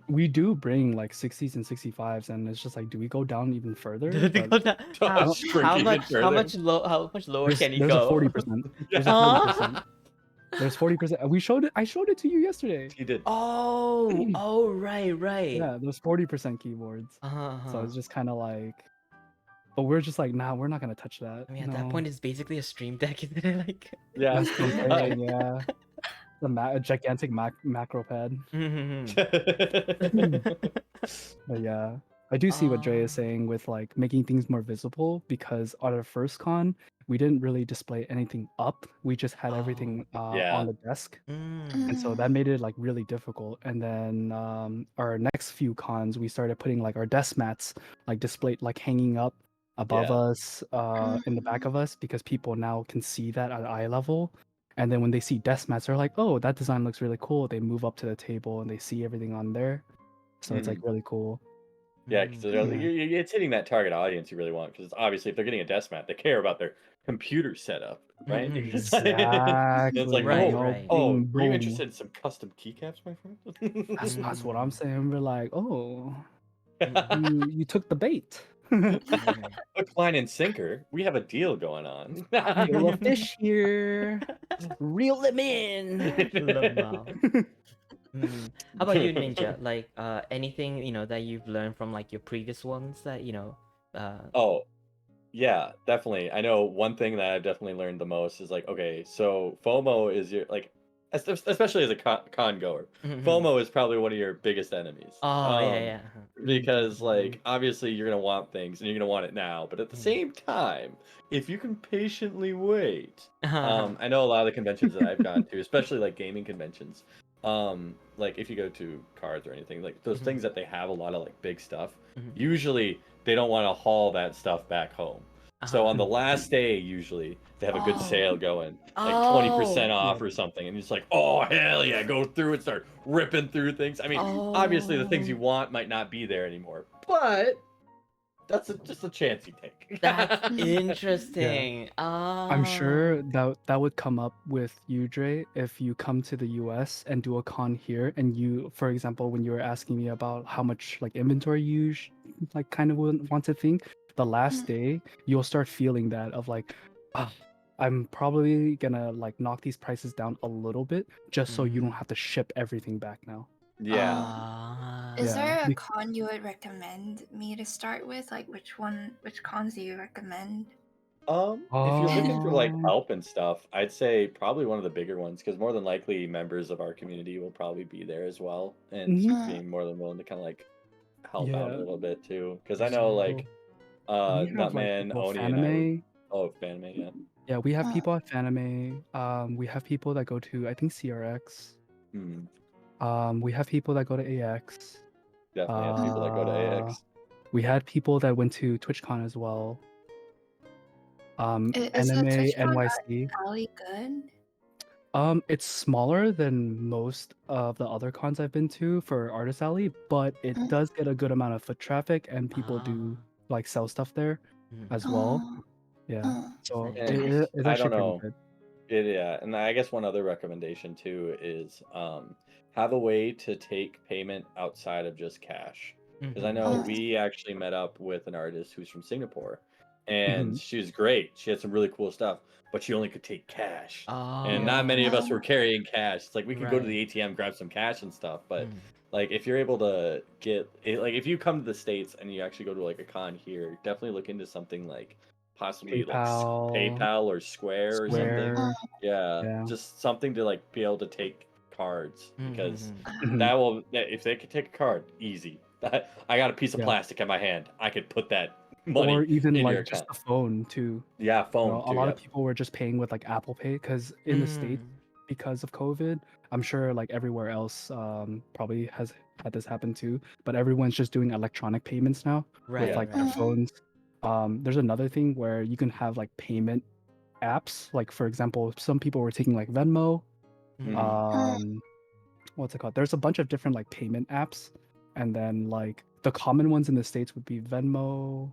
We do bring like 60s and 65s, and it's just like, do we go down even further? Did it But go down? I How don't, Shrink how even much further. how much lower can you there's a go? 40%. There's a Huh? 40%. There's 40%. We showed it. I showed it to you yesterday. He did. Oh, right. Yeah, there's 40% keyboards. So it's just kind of like, but we're just like, nah, we're not gonna touch that. I mean, at that No, point, it's basically a stream deck, isn't it? Like, Yeah. that's what I'm saying. Yeah, a gigantic macro pad. But yeah, I do see what Dre is Ah. saying with like making things more visible because on our first con, we didn't really display anything up. We just had Oh. everything Yeah. on the desk. Mm. And so that made it like really difficult. And then our next few cons, we started putting like our desk mats like displayed like hanging up above Yeah. us, in the back of us, because people now can see that at eye level. And then when they see desk mats, they're like, "Oh, that design looks really cool." They move up to the table and they see everything on there. So it's like really cool. Yeah, because Mm. Yeah. it's hitting that target audience you really want. Because obviously, if they're getting a desk mat, they care about their computer setup, right? Mhm. It's like, Exactly. Right, oh, right. oh, Bing were you boom. interested in some custom keycaps, my friend? That's what I'm Mm. saying. We're like, oh, Mm. you took the bait. Hook, line, and sinker. We have a deal going on. Feel a fish here. Reel them in. Lamau. How about you, Ninja? Like, anything that you've learned from like your previous ones that Oh, yeah, definitely. I know one thing that I've definitely learned the most is like, okay, so FOMO is your like, especially as a con goer, FOMO is probably one of your biggest enemies. Oh, yeah. Because like obviously you're gonna want things and you're gonna want it now, but at the same time, if you can patiently wait, I know a lot of the conventions that I've gone to, especially like gaming conventions, like if you go to cards or anything, like those things that they have a lot of like big stuff, usually they don't want to haul that stuff back home. So on the last day, usually they have a good sale going, like 20% off or something, and it's like, oh hell yeah, go through and start ripping through things. I mean, obviously the things you want might not be there anymore, but that's just a chance you take. That's Yeah. interesting. I'm sure that would come up with you, Dre, if you come to the US and do a con here, and you, for example, when you were asking me about how much like inventory you like kind of would want to think, the last day you'll start feeling that of like, ah, I'm probably gonna like knock these prices down a little bit just so you don't have to ship everything back now. Yeah. Is Yeah. there a con you would recommend me to start with? Like which cons do you recommend? If you're looking for like Um, help and stuff, I'd say probably one of the bigger ones because more than likely members of our community will probably be there as well and being more than willing to kind of like help out a yeah. little bit too. Because I know So like we have like Nutman, people Oni, and I were Fanime. Fanime, yeah. Yeah, we have people at Fanime. We have people that go to I think CRX. We have people that go to AX. Definitely have people that go to AX. We had people that went to TwitchCon as well. Is the Anime TwitchCon NYC. Alley good? It's smaller than most of the other cons I've been to for Artist Alley, but it does get a good amount of foot traffic and people do like sell stuff there as well. Yeah. So And it's I actually don't pretty know. good. Yeah, and I guess one other recommendation too is have a way to take payment outside of just cash. Because I know we actually met up with an artist who's from Singapore, and she was great. She had some really cool stuff, but she only could take cash. And not many of us were carrying cash. It's like we could go to the ATM, grab some cash and stuff, but like if you're able to get it, like if you come to the States and you actually go to like a con here, definitely look into something like possibly like PayPal or Square or something. Yeah, just something to like be able to take cards because that will if they could take a card, easy. I got a piece of Yeah. plastic in my hand. I could put that money Or even in your like just account. the phone too. Yeah, You phone know, a too. lot of Yep. people were just paying with like Apple Pay because in the States, because of COVID, I'm sure like everywhere else probably has had this happen too. But everyone's just doing electronic payments now with Right, like right. their phones. There's another thing where you can have like payment apps. Like for example, some people were taking like Venmo. Mhm. What's it called? There's a bunch of different like payment apps, and then like the common ones in the States would be Venmo.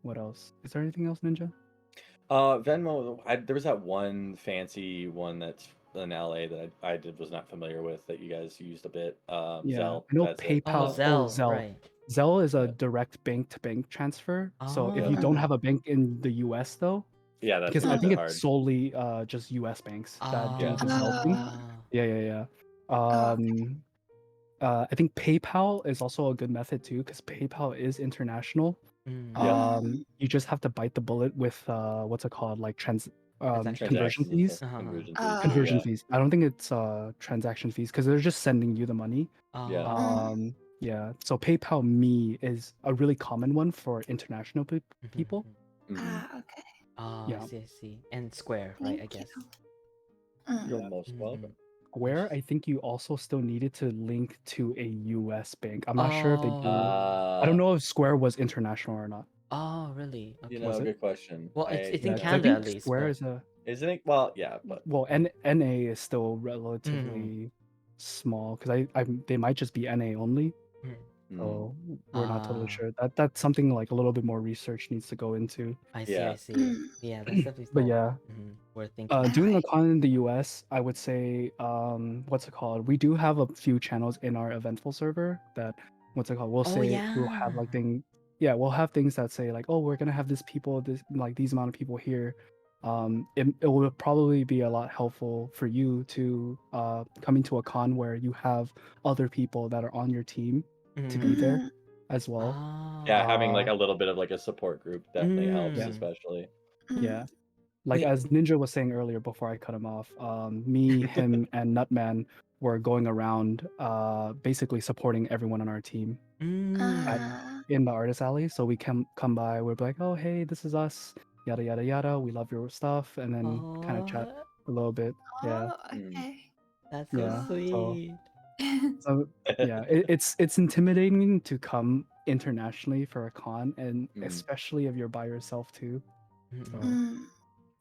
What else? Is there anything else, Ninja? Venmo. There was that one fancy one that's in LA that I was not familiar with that you guys used a bit. Yeah, Zelle. I know That's it. Oh, PayPal. Oh, Zelle, Zelle. right. Zelle is a Yeah. direct bank-to-bank transfer. So if Oh. you don't have a bank in the US though, Yeah, that's because a I little think bit it's hard. solely just US banks that do Yeah. the Zelle thing. Yeah. I think PayPal is also a good method too, because PayPal is international. Yeah. You just have to bite the bullet with what's it called, like Transaction conversion Transactions and fees. stuff. Uh-huh. Conversion fees too. Conversion Yeah. fees. I don't think it's transaction fees because they're just sending you the money. Yeah. Yeah. So PayPal Me is a really common one for international people. Mhm. Okay. Oh, Yeah. I see. And Square, right? I Thank you. guess. You're Yeah. most welcome. Square, I think you also still needed to link to a US bank. I'm not sure if they do. I don't know if Square was international or not. Oh, really? You Okay. Was know, it? good question. Well, it's in Yeah, 'cause I Canada think at least, Square but is a Isn't it? Well, yeah, but well, NA is still relatively small because they might just be NA only. So we're not totally sure. That's something like a little bit more research needs to go into. I see, yeah. I see. Yeah, that's definitely But still yeah, worth thinking. doing a con in the US, I would say, what's it called? We do have a few channels in our eventful server that, what's it called? We'll Oh, say we'll have yeah. like yeah, we'll have things that say like, oh, we're gonna have this people, this like these amount of people here. It will probably be a lot helpful for you to coming to a con where you have other people that are on your team to be there as well. Yeah, having like Oh. a little bit of like a support group definitely helps, Yeah. especially. Yeah. Like Wait. as Ninja was saying earlier before I cut him off, me, him, and Nutman were going around basically supporting everyone on our team in the artist alley. So we can come by, we're like, oh hey, this is us, yada yada yada. We love your stuff, and then kind of chat a little bit. Yeah. Okay. That's so Yeah. sweet. So yeah, it's intimidating to come internationally for a con, and especially if you're by yourself too. So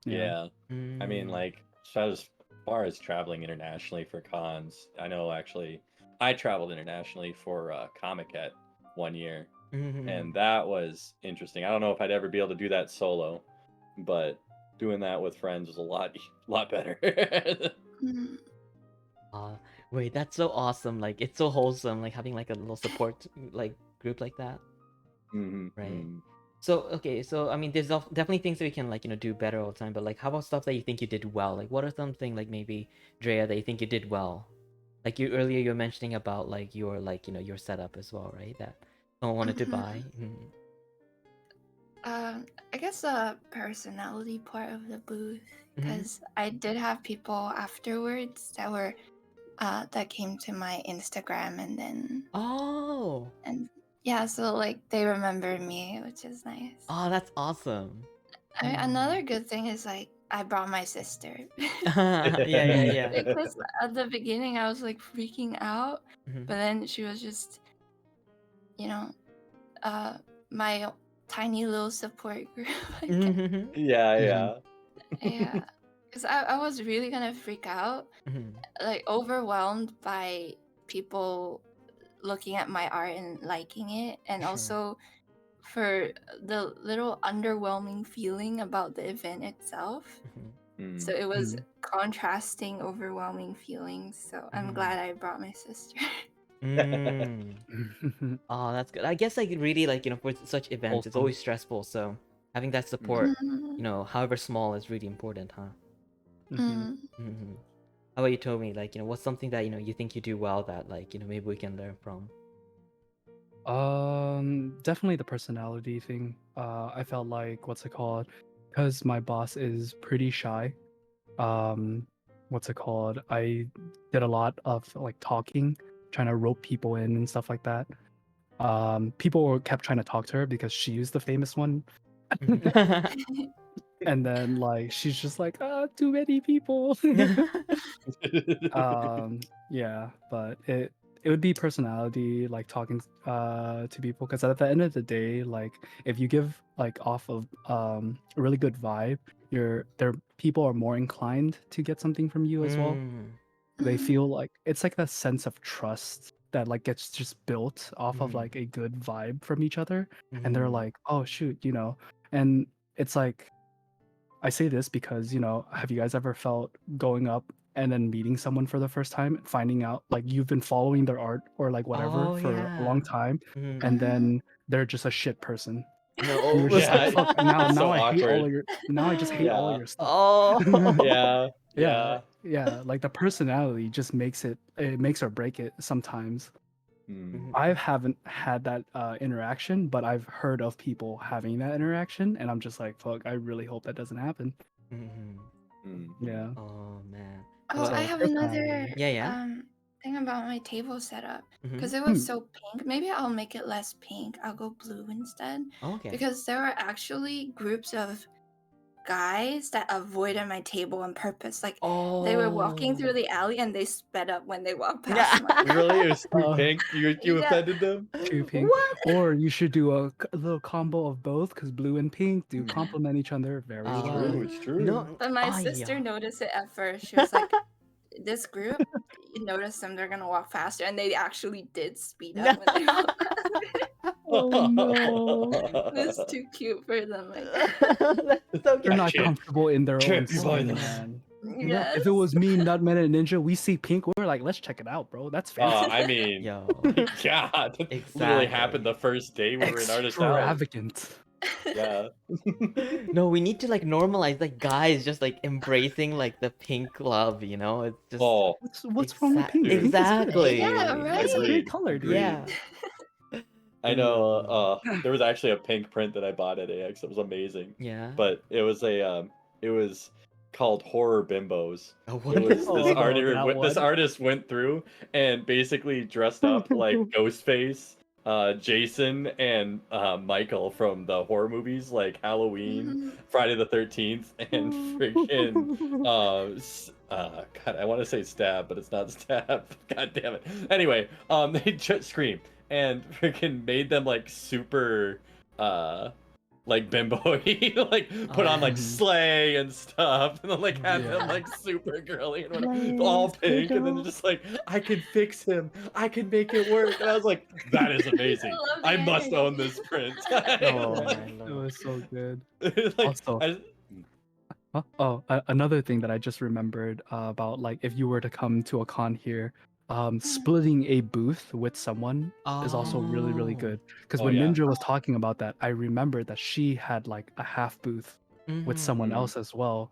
Yeah. I mean, like, so as far as traveling internationally for cons, I know actually I traveled internationally for Comic-Con one year, and that was interesting. I don't know if I'd ever be able to do that solo, but doing that with friends was a lot better. Wait, that's so awesome. Like, it's so wholesome, like having like a little support like group like that. Right. So okay, so I mean, there's definitely things that we can like do better all the time. But like, how about stuff that you think you did well? Like, what are something like maybe Drea that you think you did well? Like you earlier, you were mentioning about like your like your setup as well, right? That someone wanted to buy. I guess the personality part of the booth, because I did have people afterwards that were that came to my Instagram and then and yeah, so like they remember me, which is nice. Oh, that's awesome. Another good thing is like I brought my sister. Yeah. Because at the beginning I was like freaking out, but then she was just, my tiny little support group. Yeah. Yeah, because I was really gonna freak out, like overwhelmed by people looking at my art and liking it, and also for the little underwhelming feeling about the event itself. So it was contrasting, overwhelming feelings. So I'm glad I brought my sister. Oh, that's good. I guess like really like for such events, it's always stressful. So having that support, however small, is really important, huh? How about you, Tomi? Like what's something that you think you do well that like maybe we can learn from? Definitely the personality thing. I felt like what's it called? Because my boss is pretty shy. What's it called? I did a lot of like talking, trying to rope people in and stuff like that. People kept trying to talk to her because she was the famous one. And then like she's just like, too many people. Yeah, but it would be personality, like talking to people, because at the end of the day, like if you give like off of a really good vibe, people are more inclined to get something from you as well. They feel like it's like that sense of trust that like gets just built off of like a good vibe from each other, and they're like, oh shoot, and it's like, I say this because, have you guys ever felt going up and then meeting someone for the first time, finding out like you've been following their art or like whatever Oh, for a yeah. long time, and then they're just a shit person? And No. you're just like, fuck, now so I hate all awkward. of your now I just hate all of Yeah. your stuff. Oh. Yeah. Yeah, yeah, like the personality just makes it makes or break it sometimes. Mm. I haven't had that interaction, but I've heard of people having that interaction, and I'm just like, fuck, I really hope that doesn't happen. Mm. Yeah. Oh man. Oh, So I have another personality. Yeah. thing about my table setup because Mhm. it was so pink. Maybe I'll make it less pink. I'll go blue instead Okay. because there are actually groups of guys that avoided my table on purpose. Like they were walking through the alley and they sped up when they walked past my Really? It was too Uh, pink? You Yeah. offended them? Too pink. What? Or you should do a little combo of both, because blue and pink do Mm. complement each other very It's well. True, it's true. No. But my Ah, sister yeah. noticed it at first. She was like, this group, you notice them, they're gonna walk faster. And they actually did speed up when they walked past. Oh no. It's too cute for them, I guess. That's so They're not Can't- comfortable in their own can't be by skin, this. man. Yes. If it was me, Nutman and Ninja, we see pink, we're like, let's check it out, bro. That's fancy. I mean, Yo. yeah, that literally Exactly. happened the first day we were in Artist Alley. Extravagant. Yeah. No, we need to like normalize like guys just like embracing like the pink love, It's just Oh, What's wrong with pink? Dude. Pink is good. exactly. Yeah, right? It's a Agreed. great color, dude. Yeah. I know. There was actually a pink print that I bought at AX. It was amazing. Yeah. But it was it was called Horror Bimbos. Oh, It what was is Oh, this that this one. artist went through and basically dressed up like Ghostface, Jason, and Michael from the horror movies like Halloween, Friday the 13th, and freaking God, I want to say Stab, but it's not Stab. God damn it. Anyway, they just Scream and freaking made them like super like bimbo-y, like put on like sleigh and stuff, and then like had them like super girly and whatever, all pink, and then just like, I can fix him, I can make it work, and I was like, that is amazing. love I the must energy. own this print. Oh my It lord. was so good. Like, Also, I- another thing that I just remembered about, like, if you were to come to a con here, splitting a booth with someone is also really, really Oh. good. Because Oh, when yeah. Ninja was talking about that, I remembered that she had like a half booth with someone Mhm. else as well.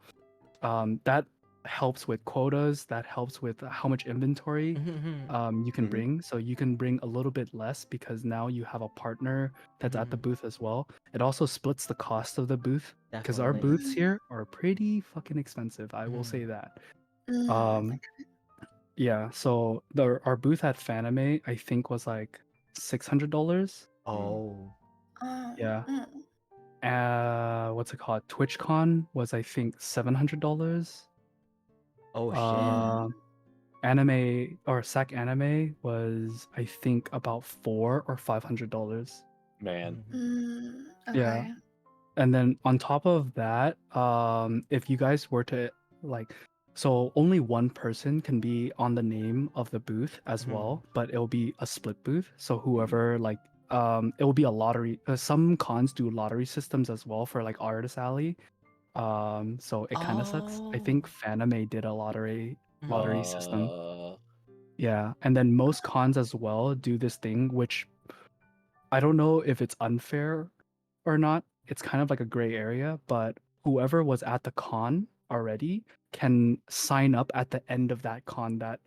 That helps with quotas. That helps with how much inventory you can Mhm. bring. So you can bring a little bit less because now you have a partner that's at the booth as well. It also splits the cost of the booth because our Definitely. booths here are pretty fucking expensive. I will say that. Um, yeah. So our booth at Fanime, I think, was like $600. Oh. Yeah. What's it called? TwitchCon was, I think, $700. Oh shit. Anime or SAC Anime was, I think, about $400 or $500. Man. Okay. Yeah. And then on top of that, if you guys were to like, so only one person can be on the name of the booth as well, but it'll be a split booth. So whoever like, it will be a lottery. Some cons do lottery systems as well for like Artist Alley. So it kind of sucks. I think Fanime did a lottery system. Yeah, and then most cons as well do this thing, which I don't know if it's unfair or not. It's kind of like a gray area, but whoever was at the con already can sign up at the end of that con that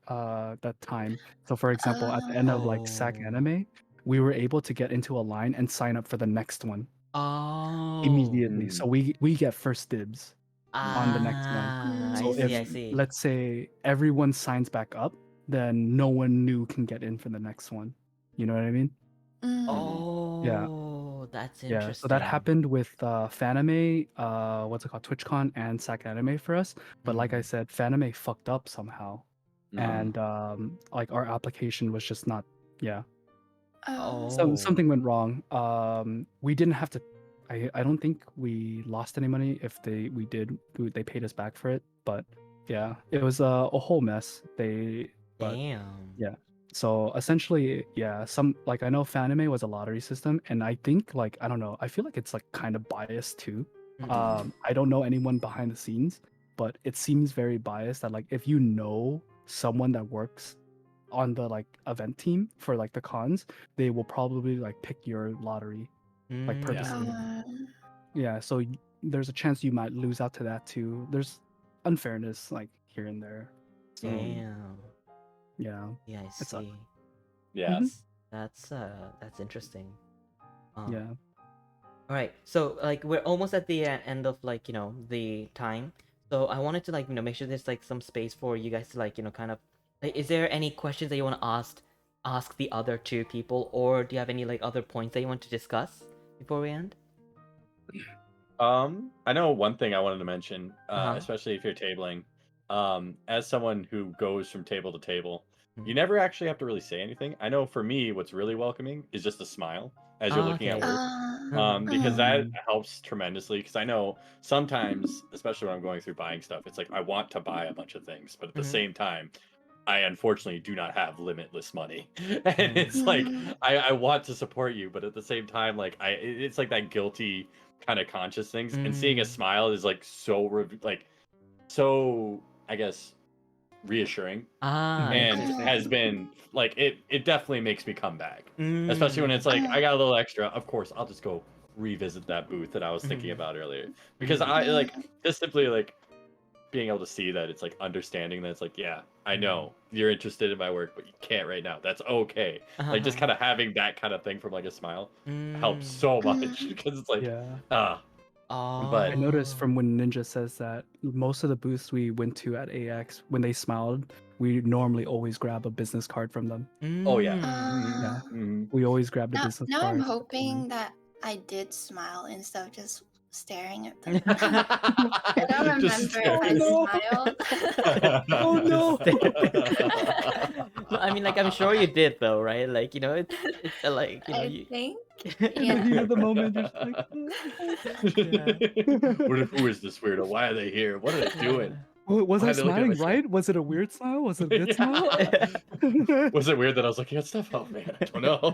time. So for example, at the end of like SAC Anime, we were able to get into a line and sign up for the next one Oh. immediately. So we get first dibs on the next one. So I if see. let's say everyone signs back up, then no one new can get in for the next one. You know what I mean? Oh, that's Yeah, so that interesting. happened with Fanime, what's it called, TwitchCon and Sac Anime for us. But like I said, Fanime fucked up somehow, and like our application was just not. Yeah, so Oh. something went wrong. We didn't have to. I don't think we lost any money. If they paid us back for it. But yeah, it was a whole mess. But Damn. yeah. So essentially, yeah, some like I know Fanime was a lottery system, and I think like I don't know, I feel like it's like kind of biased too. I don't know anyone behind the scenes, but it seems very biased that like if you know someone that works on the like event team for like the cons, they will probably like pick your lottery like purposely. Yeah, so there's a chance you might lose out to that too. There's unfairness like here and there. So Damn. yeah. Yeah, I It's see. Yeah. Mhm. That's interesting. Yeah. All right. So like we're almost at the end of like the time. So I wanted to like make sure there's like some space for you guys to like kind of like, is there any questions that you want to ask the other two people, or do you have any like other points that you want to discuss before we end? I know one thing I wanted to mention, Uh-huh. especially if you're tabling. As someone who goes from table to table, Mhm. you never actually have to really say anything. I know for me, what's really welcoming is just a smile as you're looking at Okay. work. Uh-huh. Because that helps tremendously. Because I know sometimes, especially when I'm going through buying stuff, it's like I want to buy a bunch of things, but at the Mhm. same time, I unfortunately do not have limitless money, and it's like I want to support you, but at the same time, like it's like that guilty kind of conscious things, and seeing a smile is like so I guess reassuring, and Interesting. has been like it definitely makes me come back, especially when Mm. it's like I got a little extra. Of course, I'll just go revisit that booth that I was thinking about earlier, because I like just simply like being able to see that it's like understanding that it's like, yeah, I know you're interested in my work, but you can't right now. That's okay. Like just kind of having that kind of thing from like a smile helps so much, because it's like Yeah. but I noticed from when Ninja says that most of the booths we went to at AX, when they smiled, we normally always grab a business card from them. oh yeah. Yeah. Mhm. We always grabbed a business Now I'm card. hoping that I did smile instead of just staring at them. I don't Just remember if I smiled. Oh no! No, I mean, like, I'm sure you did though, right? Like, it's like, I you. think. In the heat of the moment, you're just like, Who is this weirdo? Why are they here? What are they doing? Was Why I are they looking at my smiling stuff? right? Was it a weird smile? Was it a good smile? Was it weird that I was looking at stuff? Oh man, I don't know.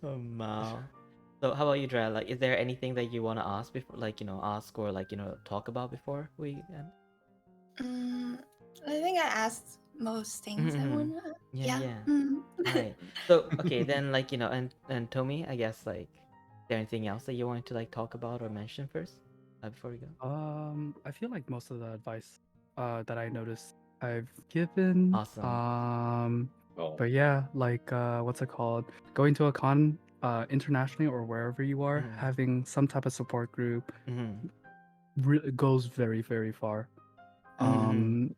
Oh, wow. So, how about you, Drea? Like, is there anything that you want to ask before, like, ask or like, talk about before we end? I think I asked most things I wanna. Yeah. Right. So, okay, then, like, and Tomi, I guess, like, is there anything else that you wanted to like talk about or mention first, before we go? I feel like most of the advice that I noticed I've given. Awesome. But yeah, like what's it called? Going to a con internationally or wherever you are, having some type of support group goes very, very far. Definitely.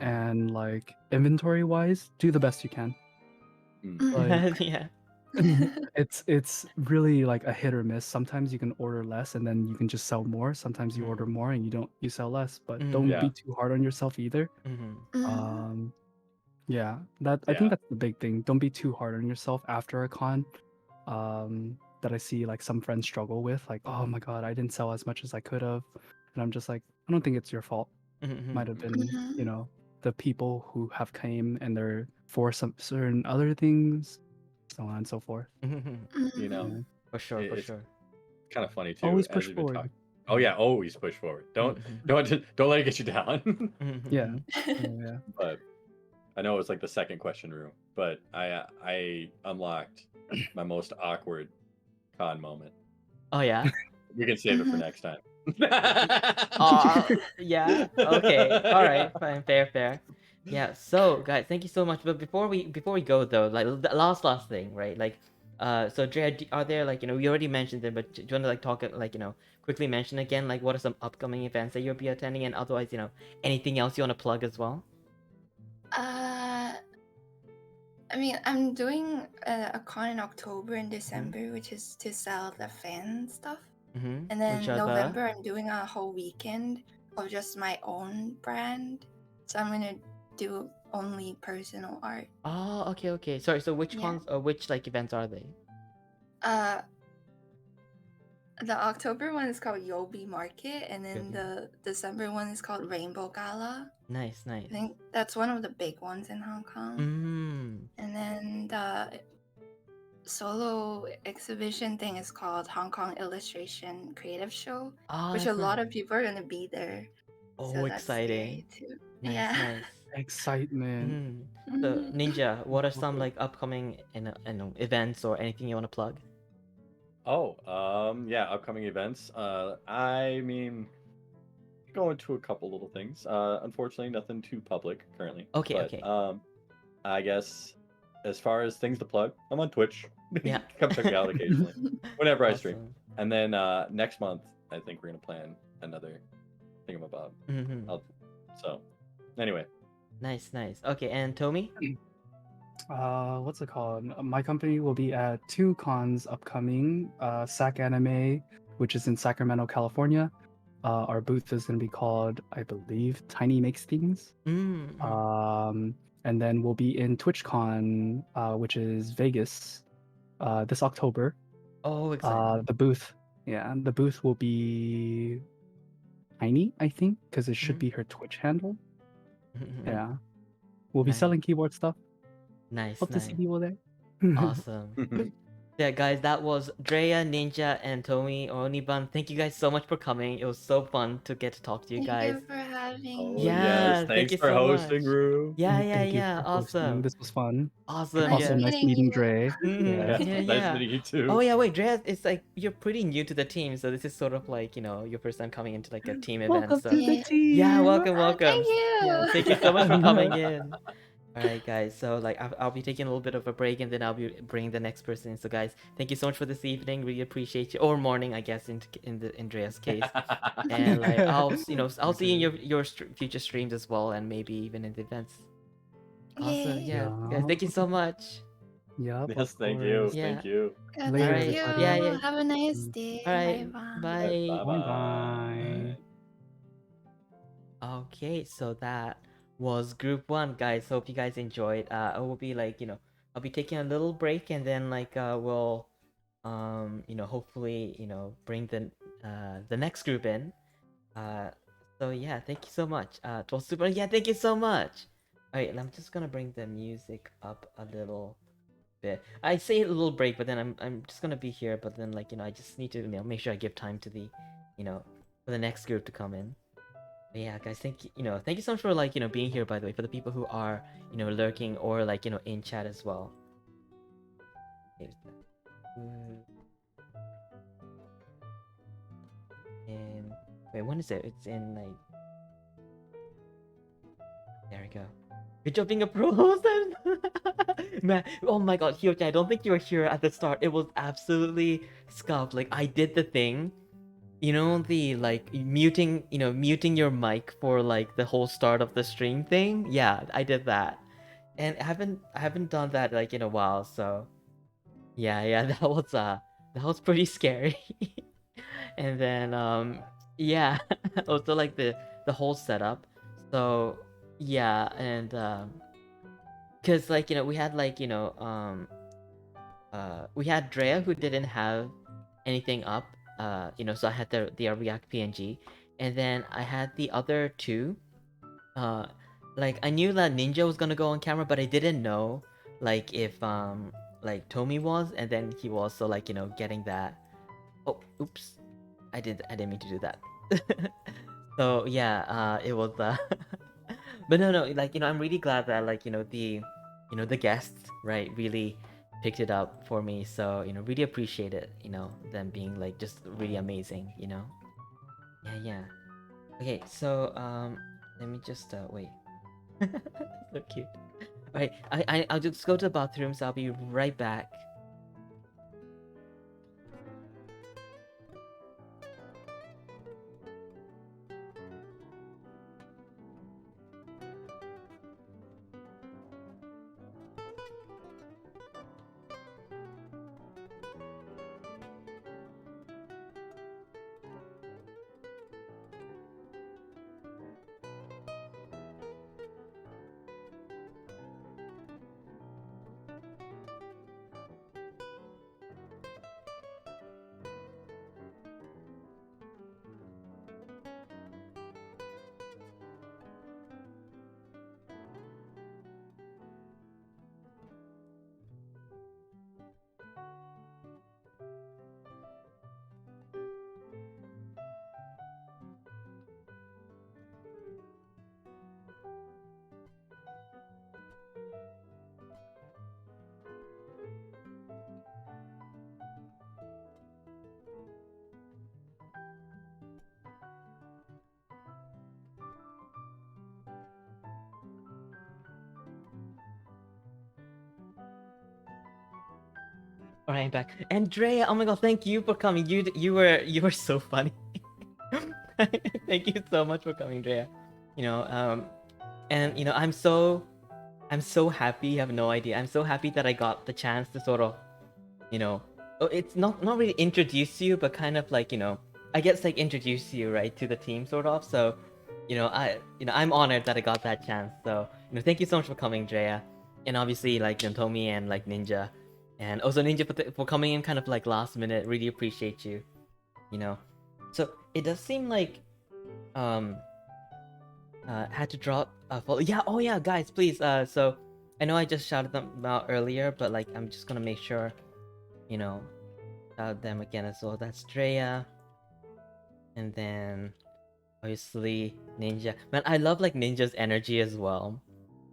And like inventory wise, do the best you can. Like Yeah. it's really like a hit or miss. Sometimes you can order less and then you can just sell more. Sometimes you order more and you sell less, but don't Yeah. be too hard on yourself either. Yeah, I think that's the big thing. Don't be too hard on yourself after a con. That I see like some friends struggle with, like, oh my god, I didn't sell as much as I could have, and I'm just like, I don't think it's your fault. Might have been, the people who have came and they're for some certain other things, so on and so forth. You know, For sure. it's kind of funny too. Always as push you've been forward. talking. Oh yeah, always push forward. Don't let it get you down. Yeah. Yeah. But I know it's like the second question room, but I unlocked my most awkward con moment. Oh yeah. We can save it for next time. Yeah. Okay. All right. Fine. Fair. Yeah. So, guys, thank you so much. But before we go though, like the last thing, right? Like, so Drea, are there like we already mentioned it, but do you want to like talk like quickly mention again like what are some upcoming events that you'll be attending, and otherwise anything else you want to plug as well? I mean, I'm doing a con in October and December, which is to sell the fan stuff. And Which then are the November, I'm doing a whole weekend of just my own brand. So I'm gonna do only personal art. Oh, okay. Sorry, so which Yeah. cons or which like events are they? The October one is called Yobi Market, and then Yobi. the December one is called Rainbow Gala. Nice. I think that's one of the big ones in Hong Kong. And then the solo exhibition thing is called Hong Kong Illustration Creative Show, Oh, which a that's lot nice. of people are gonna be there. Oh, So that's exciting. scary too. Nice. Excitement. So Ninja, what are That's some awesome. like upcoming events or anything you want to plug? Yeah, upcoming events. I mean, going to a couple little things. Unfortunately, nothing too public currently. Okay. I guess as far as things to plug, I'm on Twitch. Yeah. Come check me out occasionally, whenever I stream. Awesome. And then next month, I think we're gonna plan another thingamabob. So, anyway. Nice. Okay, and Tomi? What's it called? My company will be at 2 cons upcoming. SAC Anime, which is in Sacramento, California. Our booth is going to be called, I believe, Tiny Makes Things. And then we'll be in TwitchCon, which is Vegas, this October. Oh, exciting. The booth will be Tiny, I think, because it should be her Twitch handle. Yeah. We'll be selling keyboard stuff. Nice. Hope to see people there. Awesome. Yeah, guys, that was Drea, Ninja, and Tomi or Onibun. Thank you guys so much for coming. It was so fun to get to talk to you guys. Thank you for having Oh, me. Yeah, yes. thank Thanks you for so hosting, much. Rue. Thank you Yeah. for hosting. Awesome. This was fun. Awesome. Also, Yeah. nice meeting Dre. Yeah. Yeah. Nice meeting you too. Oh yeah, wait, Drea, it's like you're pretty new to the team, so this is sort of like, your first time coming into like a team event. Welcome So to the team. yeah, welcome. Thank you. Yeah, thank you so much for coming in. All right, guys. So like I'll be taking a little bit of a break, and then I'll be bringing the next person in. So guys, thank you so much for this evening. Really appreciate you, or morning, I guess, in Drea's case. And like I'll see you in your future streams as well, and maybe even in the events. Awesome. Yay. Yeah, guys, thank you so much. Yep. Yes, thank you. Yeah. Thank you. Later, Thank you. everybody. Yeah. Have a nice day. All right. Bye-bye. Bye. Bye. Okay, so that was group 1, guys. Hope you guys enjoyed. I will be like, I'll be taking a little break, and then like we'll hopefully, bring the next group in. So yeah, thank you so much. It was super. Yeah, thank you so much. All right, I'm just gonna bring the music up a little bit. I say a little break, but then I'm just gonna be here, but then like, I just need to, make sure I give time to the, for the next group to come in. But yeah, guys, thank you so much for like, being here, by the way, for the people who are, lurking or like, in chat as well. And wait, when is it? It's in like, there we go. Good job being a pro host. Man, oh my god, Hiyokay, I don't think you were here at the start. It was absolutely scuffed. Like, I did the thing, the like muting your mic for like the whole start of the stream thing. Yeah, I did that, and I haven't done that like in a while. So yeah, that was pretty scary. And then yeah, also like the whole setup. So yeah, and because like we had like we had Drea who didn't have anything up, so I had the React PNG, and then I had the other two. Like I knew that Ninja was gonna go on camera, but I didn't know like if like Tomi was, and then he was also like getting that. Oh, oops, I didn't mean to do that. So yeah, it was but no, like I'm really glad that like the guests, right, really picked it up for me. So really appreciate it, them being like just really amazing. Yeah. Okay, so let me just wait. So cute. All right, I'll just go to the bathroom, so I'll be right back. All right, I'm back. And Drea, oh my god, thank you for coming. You were so funny. Thank you so much for coming, Drea. You know, and you know, I'm so happy. You have no idea. I'm so happy that I got the chance to sort of, you know, it's not really introduce you, but kind of like, you know, I guess like introduce you right to the team sort of. So, you know, I'm honored that I got that chance. So, you know, thank you so much for coming, Drea, and obviously like Tomi and like Ninja, and also Ninja for coming in kind of like last minute. Really appreciate you. You know, so it does seem like had to drop a follow. Yeah, oh yeah, guys, please. So I know I just shouted them out earlier, but like I'm just gonna make sure, you know, shout them again as well. That's Drea, and then obviously Ninja. Man, I love like Ninja's energy as well.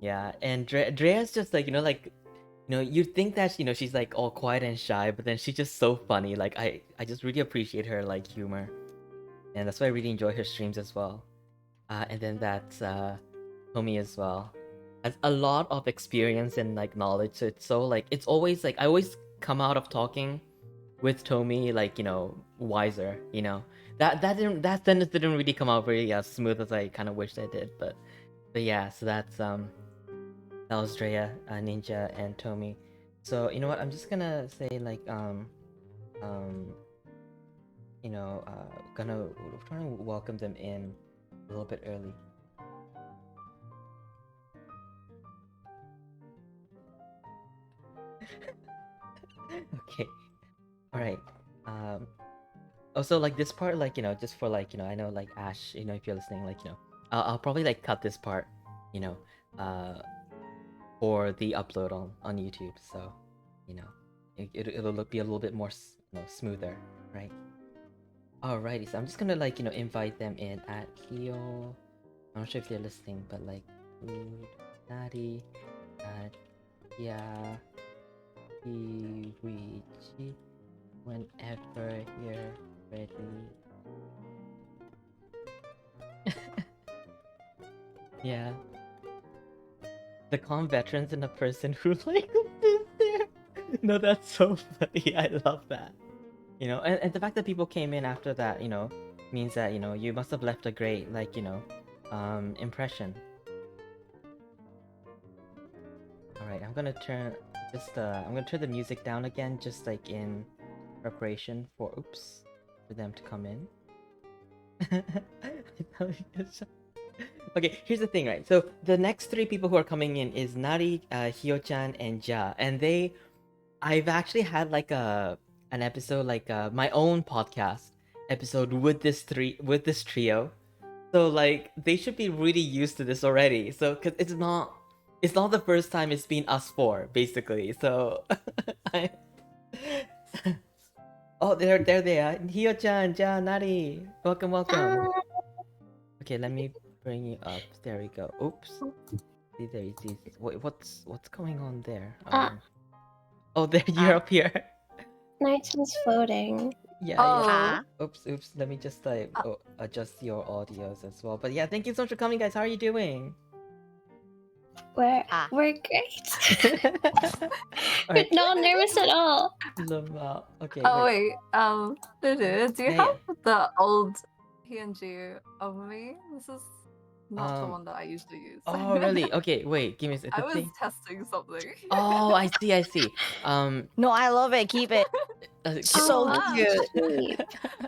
Yeah, and Drea's just like, you know, like, you know, you'd think that, you know, she's like all quiet and shy, but then she's just so funny. Like I just really appreciate her like humor, and that's why I really enjoy her streams as well. And then that's Tomi as well. Has a lot of experience and like knowledge, so it's so like it's always like I always come out of talking with Tomi like, you know, wiser. You know, that sentence didn't really come out very smooth as I kind of wished I did, but yeah. So that's that was Drea, Ninja, and Tomi. So you know what? I'm just gonna say like you know, gonna trying to welcome them in a little bit early. Okay. All right. Also like this part, like, you know, just for like, you know, I know like Ash, you know, if you're listening, like, you know, I'll probably like cut this part, you know, for the upload on YouTube. So, you know, it'll be a little bit more, you know, smoother, right? Alrighty, so I'm just gonna like, you know, invite them in at Hiyo. I'm not sure if they're listening, but like Nari, yeah, Kiwiji, whenever you're ready. Yeah. The calm veterans and a person who like lives there. No, that's so funny. I love that. You know, and the fact that people came in after that, you know, means that, you know, you must have left a great, like, you know, impression. Alright, I'm gonna turn the music down again, just like in preparation for for them to come in. Okay, here's the thing, right? So the next three people who are coming in is Nari, Hiyo-chan, and Ja, and I've actually had like an episode, like my own podcast episode with this trio. So like they should be really used to this already. So because it's not the first time it's been us four basically. So oh, there they are. Hiyo-chan, Ja, Nari, welcome. Okay, let me bring you up. There we go. Oops. See, there you see. Wait, what's going on there? Oh, there you're up here. Night's floating. Yeah. Oh. Yeah. Oops. Let me just like adjust your audios as well. But yeah, thank you so much for coming, guys. How are you doing? We're great. Alright. Not nervous at all. Okay. Oh wait, Dudu, do you Yeah, have the old PNG of me? This is not the one that I usually use. Oh really? Okay. Wait. Give me a second. I was testing something. Oh, I see. No, I love it. Keep it. So wow. cute.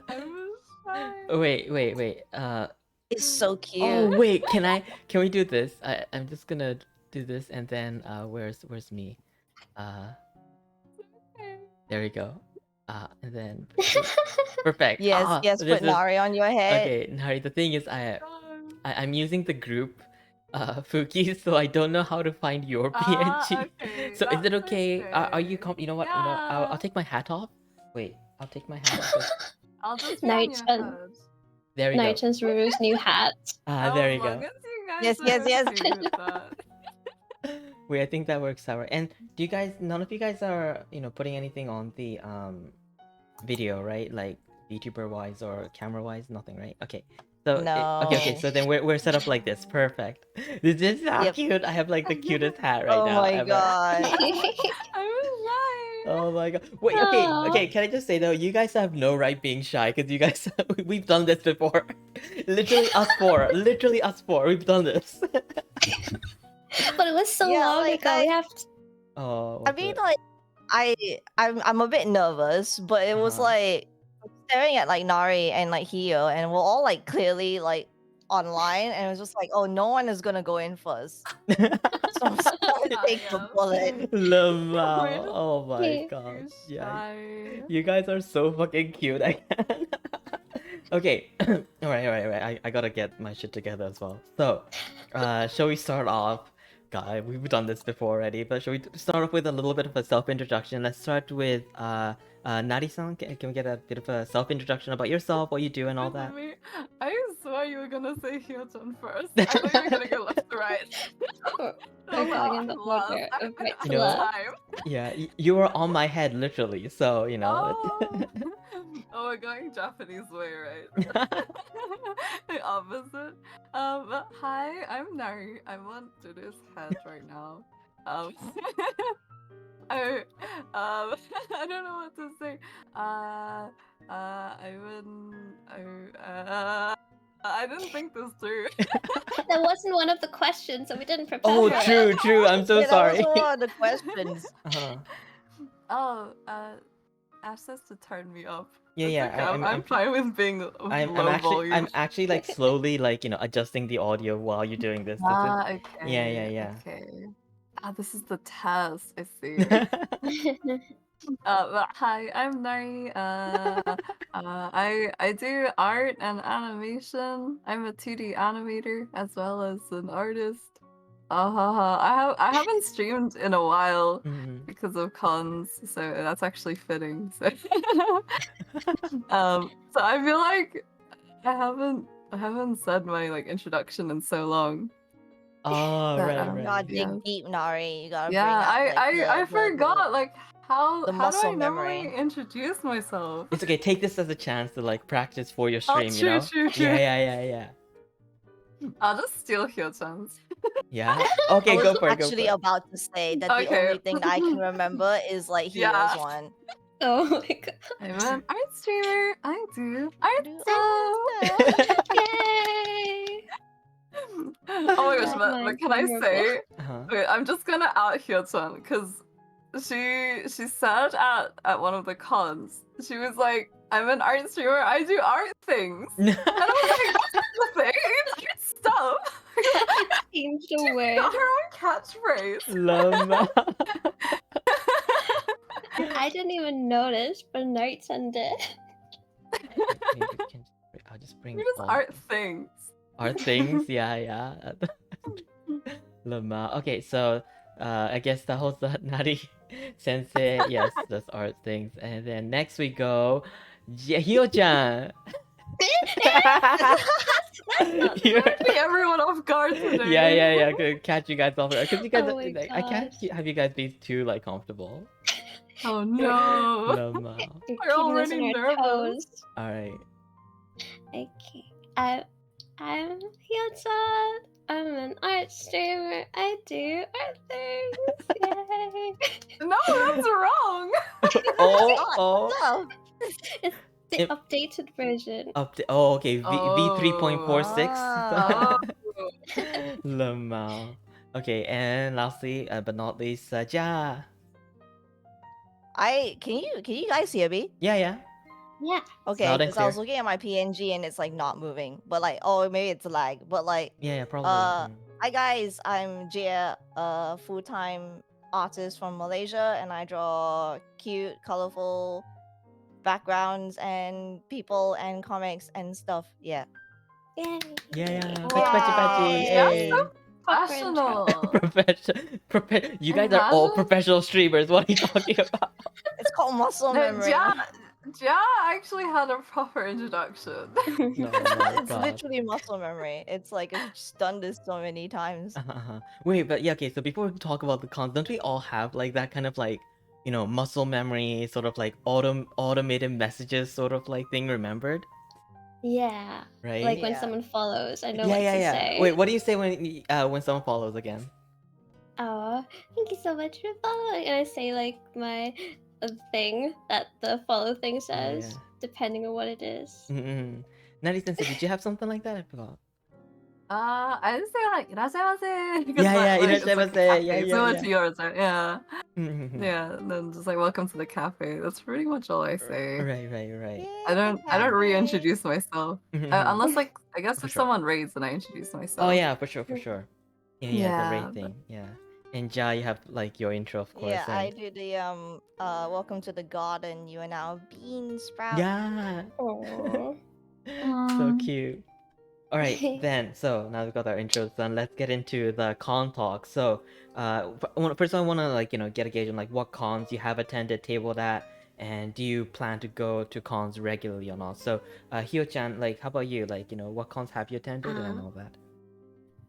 I was shy. Wait. It's so cute. Oh wait. Can we do this? I'm just gonna do this, and then where's me? There we go. And then perfect. Yes. Put Nari on your head. Okay, Nari. The thing is, I'm using the group Fuki, so I don't know how to find your PNG. Okay, So is it that's okay? Are you okay. you know what? You know, Yeah. I'll take my hat off. Wait, I'll take my hat off. I'll just be on your Night-chan. head. There we go. Night-chan's Ruru's new hat. There you Oh, go. look at you guys Yes. are cute with that. Wait, I think that works out. And do you guys? None of you guys are, you know, putting anything on the video, right? Like VTuber wise or camera wise, nothing, right? Okay. So No. okay. So then we're set up like this. Perfect. This is so Yep. cute. I have like the cutest hat right Oh now. my ever. god. I was shy. Oh my god. Wait, okay, Aw. okay, can I just say though, you guys have no right being shy because you guys we've done this before. Literally us four. Literally us four. We've done this. But it was so Yeah, long like, ago. We have to... Oh, I was mean, it? like, I'm a bit nervous, but it was Uh-huh. like staring at like Nari and like Hiyo, and we're all like clearly like online, and it was just like, oh, no one is gonna go in first, so I'm just gonna take the yeah. bullet. Lamau. We're Oh my Yeah. gosh. too Yeah. shy. You guys are so fucking cute. I can. Okay. Alright. I gotta get my shit together as well. So, shall we start off? God, we've done this before already, but shall we start off with a little bit of a self-introduction? Let's start with Nari-san. Can we get a bit of a self-introduction about yourself, what you do, and all that? I swear you were gonna say Hiyochan first. I thought you were gonna go left to right. We're going in the order of right You to know, left. time. Yeah, you were on my head literally, so you know. Oh, we're going Japanese way, right? The opposite. Hi, I'm Nari. I'm on Dudu's head right now. I I don't know what to say. I didn't think this through. That wasn't one of the questions, so we didn't prepare Oh, for it. true. I'm so Yeah, sorry. that was one of the questions. Uh-huh. Oh, Ash says to turn me up. Yeah, It's yeah. okay, I'm fine with being low volume. I'm actually like slowly like adjusting the audio while you're doing this. Okay. Yeah. Okay. This is the test. I see. Yeah. But hi, I'm Nari. I do art and animation. I'm a 2D animator as well as an artist. I haven't streamed in a while Mhm. because of cons, so that's actually fitting. So, so I feel like I haven't said my like introduction in so long. Oh, But, right. You gotta yeah. dig deep, Nari. You gotta Yeah, bring out like I forgot like how the do I muscle normally memory. introduce myself? It's okay. Take this as a chance to like practice for your Oh, stream. You know. true. Yeah. I'll just steal Hyo-chan's. Yeah. I Okay, was go for it. actually about to say that the Okay. only thing that I can remember is like Hiyo's Yeah. one. Oh my god. I'm an art streamer. I do art Do stuff. Yay! Oh my gosh, That but mine's can I memorable. say? Uh-huh. Wait, I'm just gonna out Hyo-chan because she said at one of the cons, she was like, "I'm an art streamer. I do art things." And I was like, "That's the thing. It's art stuff." It seems so weird. Got her own catchphrase. Lama. I didn't even notice, but Nart-san did. I'll just bring It is all art things. art things. Yeah. Lama. Okay, so I guess that was the Nari Sensei. Yes, that's art things. And then next we go, Hyo-chan. You're- Putting everyone off guard today. yeah. Could catch you guys off because you guys. Oh my I can't gosh. have you guys be too like comfortable. Oh no. Lama. You're We're keeping us already on our nervous. toes. All right. Okay. I'm Hyo-chan. I'm an art streamer. I do art things. Yay! No, that's wrong. Oh. No. It's the If- updated version. Okay. V 3.46. Oh. Lamau. Okay, and lastly, but not least, Ja. Can you guys hear me? Yeah. Yeah. Okay, Loud and because I was clear. looking at my PNG and it's like not moving. But like, oh, maybe it's lag. But like, Yeah, probably. hi guys, I'm Drea, a full-time artist from Malaysia, and I draw cute, colorful backgrounds and people and comics and stuff. Yeah. Yay. Yeah. Wow. Patchy. Yeah, Hey. so professional. You guys are all Imagine- professional streamers. What are you talking about? It's called muscle memory. Ja actually had a proper introduction. No, It's God. literally muscle memory. It's like I've just done this so many times. Wait, but yeah, okay, so before we talk about the cons, don't we all have like that kind of like, muscle memory, sort of like automated messages sort of like thing remembered? Yeah. Right? Like when Yeah. someone follows, I know yeah, what yeah, to yeah. say. Wait, what do you say when someone follows again? Oh, thank you so much for following. And I say like my a thing that the follow thing says, Yeah. depending on what it is. Nari Sensei, did you have something like that? I forgot. I just say like "Irashaimase" because Yeah, like it's like a irashaimase. cafe, similar to yours, right? Yeah, Mhm. yeah. And then just like welcome to the cafe. That's pretty much all I say. Right. Yay, I don't cafe. reintroduce myself unless like I guess For if sure. someone raids, then I introduce myself. Oh yeah, for sure. Yeah, the raid Yeah, thing. Yeah. And Ja, you have like your intro, of course. Yeah, I and... do the welcome to the garden. You are now a bean sprout. Yeah. Aww. So cute. All right, then. So now we've got our intros done. Let's get into the con talk. So, first I want to like get a gauge on like what cons you have attended, tabled at, and do you plan to go to cons regularly or not? So, Hiyo-chan, like, how about you? Like, what cons have you attended and all that?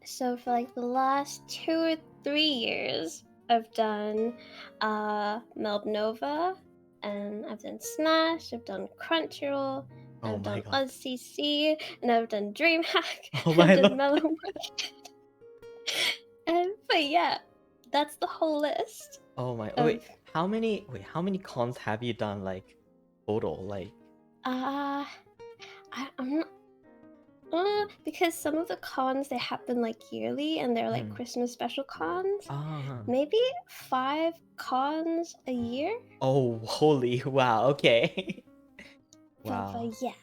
So for like the last 2 or 3 years, I've done Melb Nova, and I've done Smash, I've done Crunchyroll, Oh I've my done god. UzzCC, and I've done DreamHack, Oh my I've lord. done Mellow Market. But yeah, that's the whole list. Oh my. Of, Wait, how many cons have you done like total? Like, I'm not. Because some of the cons they happen like yearly and they're like Christmas special cons. Maybe 5 cons a year. Oh, holy wow. Okay. Wow. But yeah.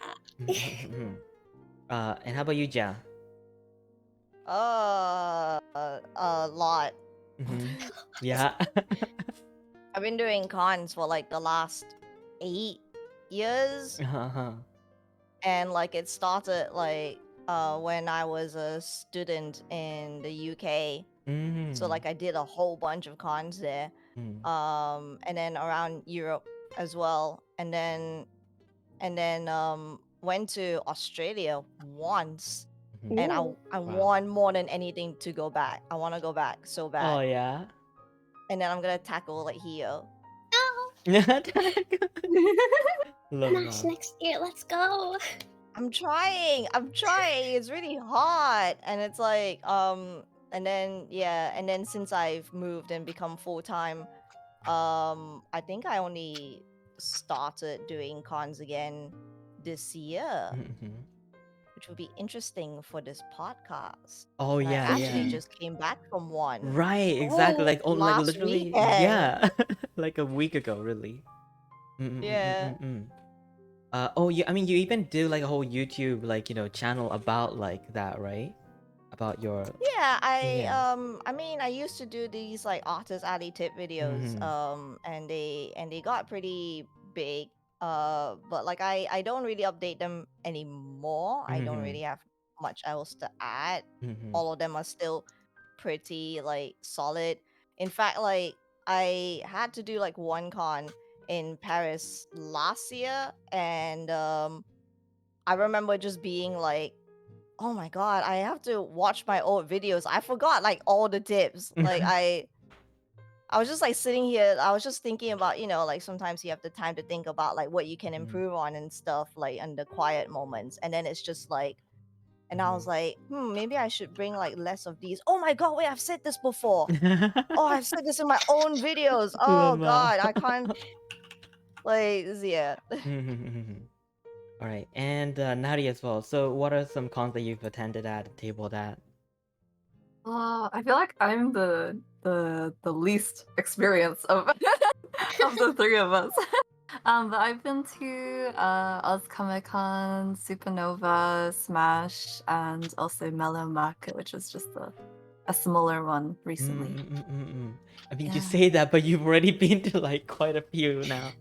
And how about you, Ja? A lot. Yeah. I've been doing cons for like the last 8 years, and like it started like when I was a student in the UK. So like I did a whole bunch of cons there, and then around Europe as well, and then went to Australia once, and I Wow. want more than anything to go back. I want to go back so bad. Oh yeah. And then I'm gonna tackle like Hiyo. Love Smash that. next year, let's go. I'm trying. It's really hard, and it's like and then since I've moved and become full-time, I think I only started doing cons again this year, which would be interesting for this podcast. Oh And yeah, I actually yeah. just came back from one. Right, exactly. Like like last literally, weekend. yeah, like a week ago, really. Yeah. Oh, yeah. I mean, you even do like a whole YouTube like channel about like that, right? About your Yeah, Yeah. I mean I used to do these like artist alley tip videos, and they got pretty big. But like I don't really update them anymore. I don't really have much else to add. All of them are still pretty like solid. In fact, like I had to do like one con in Paris last year, and I remember just being like, oh my god, I have to watch my old videos. I forgot like all the tips. Like I was just like sitting here, I was just thinking about, like sometimes you have the time to think about like what you can improve on and stuff like in the quiet moments. And then it's just like, and I was like, maybe I should bring like less of these. Oh my god, wait, I've said this before. Oh, I've said this in my own videos. Oh god, I can't like yeah. All right, and Nari as well. So, what are some cons that you've attended at, tabled at? I feel like I'm the least experienced of of the 3 of us. But I've been to Oz Comic Con, Supernova, Smash, and also Mellow Market, which was just a smaller one recently. I mean, you say that, but you've already been to like quite a few now.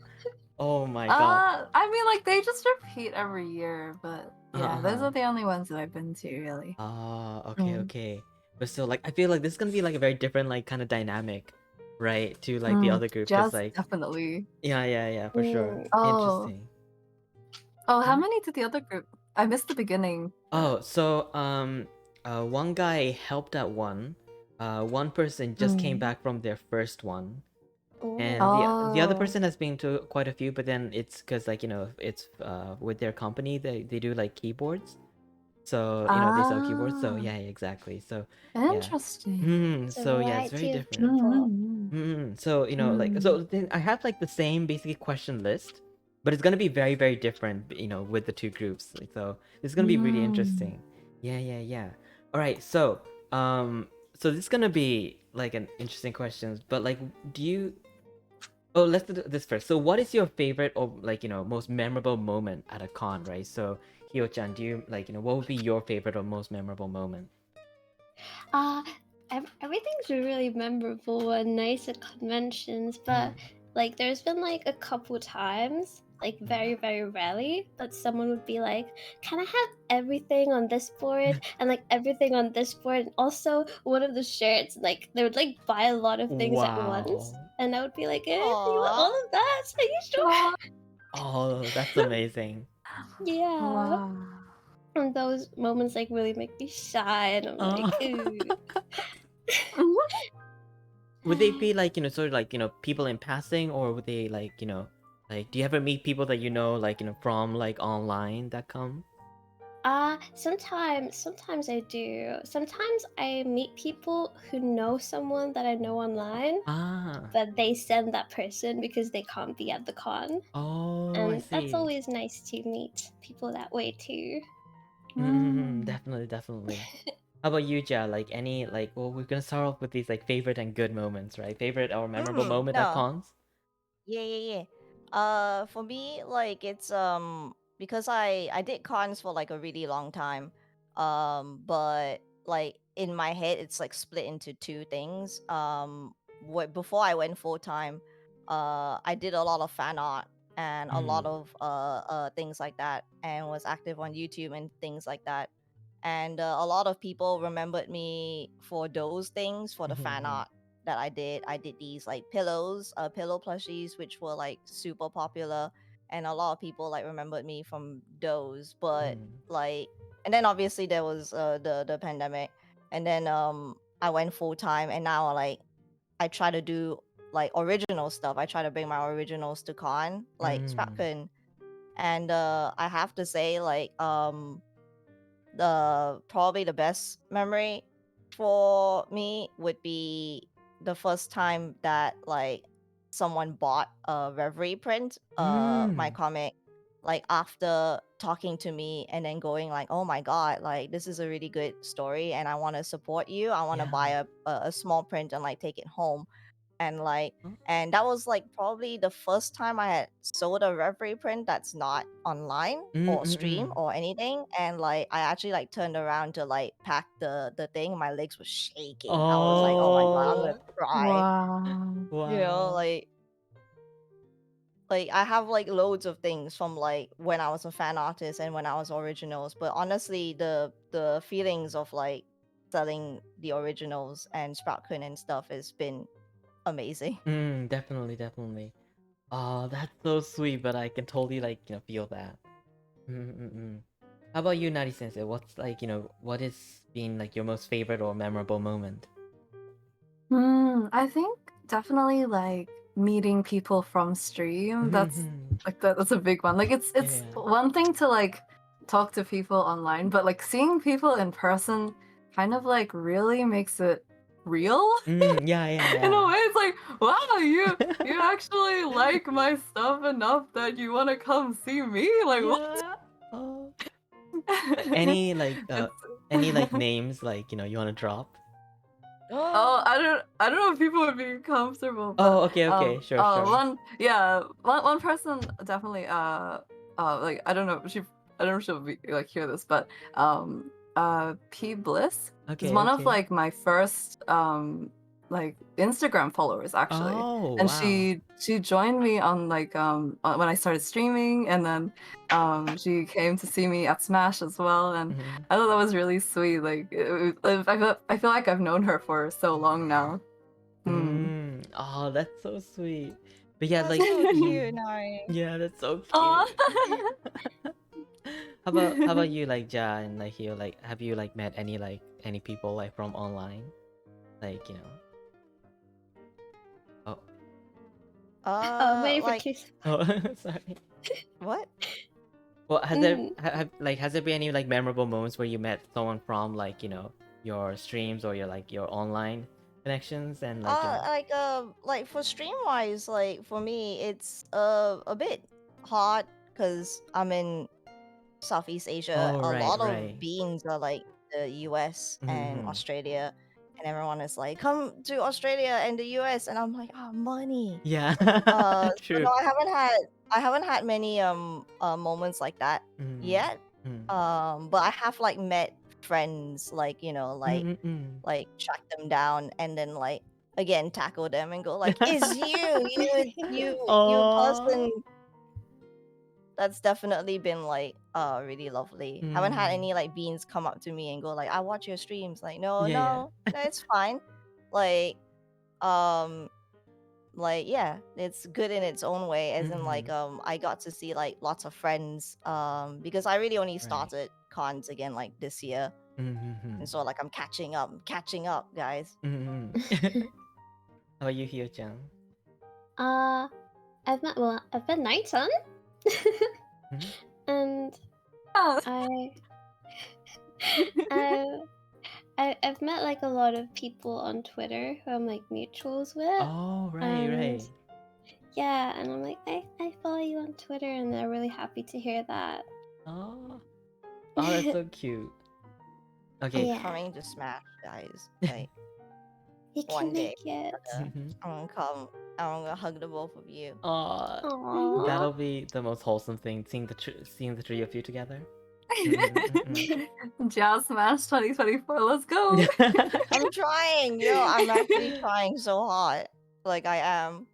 Oh my god. I mean, like they just repeat every year, but yeah, those are the only ones that I've been to, really. Okay. But still, like, I feel like this is gonna be like a very different, like, kind of dynamic, right? To like the other group, Jazz, because like, definitely. yeah, for sure. Oh. Interesting. Oh, how many did the other group? I missed the beginning. Oh, so one guy helped at one. One person just came back from their first one. And the other person has been to quite a few, but then it's because like it's with their company they do like keyboards, So they sell keyboards. So yeah, exactly. So yeah. Interesting. It's a So yeah, it's very variety of different. people. So so then I have like the same basically question list, but it's gonna be very very different. With the two groups. So it's gonna be really interesting. Yeah. All right. So this is gonna be like an interesting question. But like, do you? Oh, let's do this first. So, what is your favorite or like most memorable moment at a con, right? So, Hiyo-chan, do you like what would be your favorite or most memorable moment? Everything's really memorable and nice at conventions, but like there's been like a couple times, like very very rarely, that someone would be like, "Can I have everything on this board and like everything on this board, and also one of the shirts?" Like they would like buy a lot of things at once, and I would be like, "You want all of that? Are you sure?" Oh, that's amazing. Yeah. Wow. And those moments like really make me shy, and I'm like, ooh. Would they be like sort of like people in passing, or would they like like do you ever meet people that like from like online that come? Sometimes I do. Sometimes I meet people who know someone that I know online, but they send that person because they can't be at the con. Oh, I And that's see. always nice to meet people that way too. Definitely. How about you, Ja? Like any like well, we're gonna start off with these like favorite and good moments, right? Favorite or memorable moment at No. cons? Yeah. For me, like it's because I did cons for like a really long time. But like in my head, it's like split into two things. Before I went full time, I did a lot of fan art and a lot of things like that, and was active on YouTube and things like that. And a lot of people remembered me for those things, for the fan art that I did. I did these like pillow plushies, which were like super popular, and a lot of people like remembered me from those. But like, and then obviously there was the pandemic, and then I went full time, and now like I try to do like original stuff. I try to bring my originals to con, like Spratken, and I have to say like the probably the best memory for me would be the first time that like someone bought a Reverie print, my comic, like after talking to me and then going like, oh my god, like this is a really good story and I want to support you. I want to buy a small print and like take it home. And like and that was like probably the first time I had sold a Reverie print that's not online or stream or anything. And like I actually like turned around to like pack the thing. My legs were shaking. I was like, oh my god, I'm gonna cry. Wow. You know, like I have like loads of things from like when I was a fan artist and when I was originals. But honestly, the feelings of like selling the originals and Sproutkin and stuff has been amazing. Definitely. Oh, that's so sweet, but I can totally like feel that. How about you, Nari Sensei? What's like what is been like your most favorite or memorable moment? I think definitely like meeting people from stream. That's like that's a big one. Like it's one thing to like talk to people online, but like seeing people in person kind of like really makes it real. Yeah. In a way, it's like, wow, you actually like my stuff enough that you want to come see me. Like what? Oh. Any like any like names like you want to drop? Oh, I don't know if people would be comfortable. But, Oh, okay, sure. One person definitely like I don't know if she'll be like hear this, but P Bliss is one of like my first like Instagram followers actually. Oh, And wow. she joined me on like when I started streaming, and then she came to see me at Smash as well, and I thought that was really sweet. Like I feel like I've known her for so long now. Oh, that's so sweet. But yeah, That's like so cute, Nari. yeah, that's so cute. How about you, like Ja and like Hiyo? Like, have you like met any people like from online? Like Wait for Like kiss. Oh, sorry. what? Well, has there has there been any like memorable moments where you met someone from like your streams or your online connections and like for stream wise, like for me, it's a bit hard because I'm in Southeast Asia. Oh, A right, lot right. of beings are like the US and Mhm. Australia, and everyone is like, "Come to Australia and the US," and I'm like, "Ah, money." Yeah. So True. no, I haven't had many moments like that yet. But I have like met friends, like like track them down and then like again tackle them and go like, "It's you Oh. person." That's definitely been like really lovely. Haven't had Mm. any like beans come up to me and go like, "I watch your streams." Like, no, Yeah, yeah. no, it's fine. Like um like yeah, it's good in its own way, as in like I got to see like lots of friends because I really only Right. started cons again like this year, and so like I'm catching up, guys. How about you, Hiyochan? I've met Nighton. And Oh. I've met like a lot of people on Twitter who I'm like mutuals with. Oh, right, and right. yeah, and I'm like, I follow you on Twitter, and they're really happy to hear that. Oh, that's so cute. Okay. Yeah. Coming to Smash, guys. Like You one can day, make it. I'm gonna come. I'm gonna hug the both of you. Aww. That'll be the most wholesome thing, seeing the three of you together. Jazz Smash 2024, let's go. I'm trying, I'm actually trying so hard. Like I am.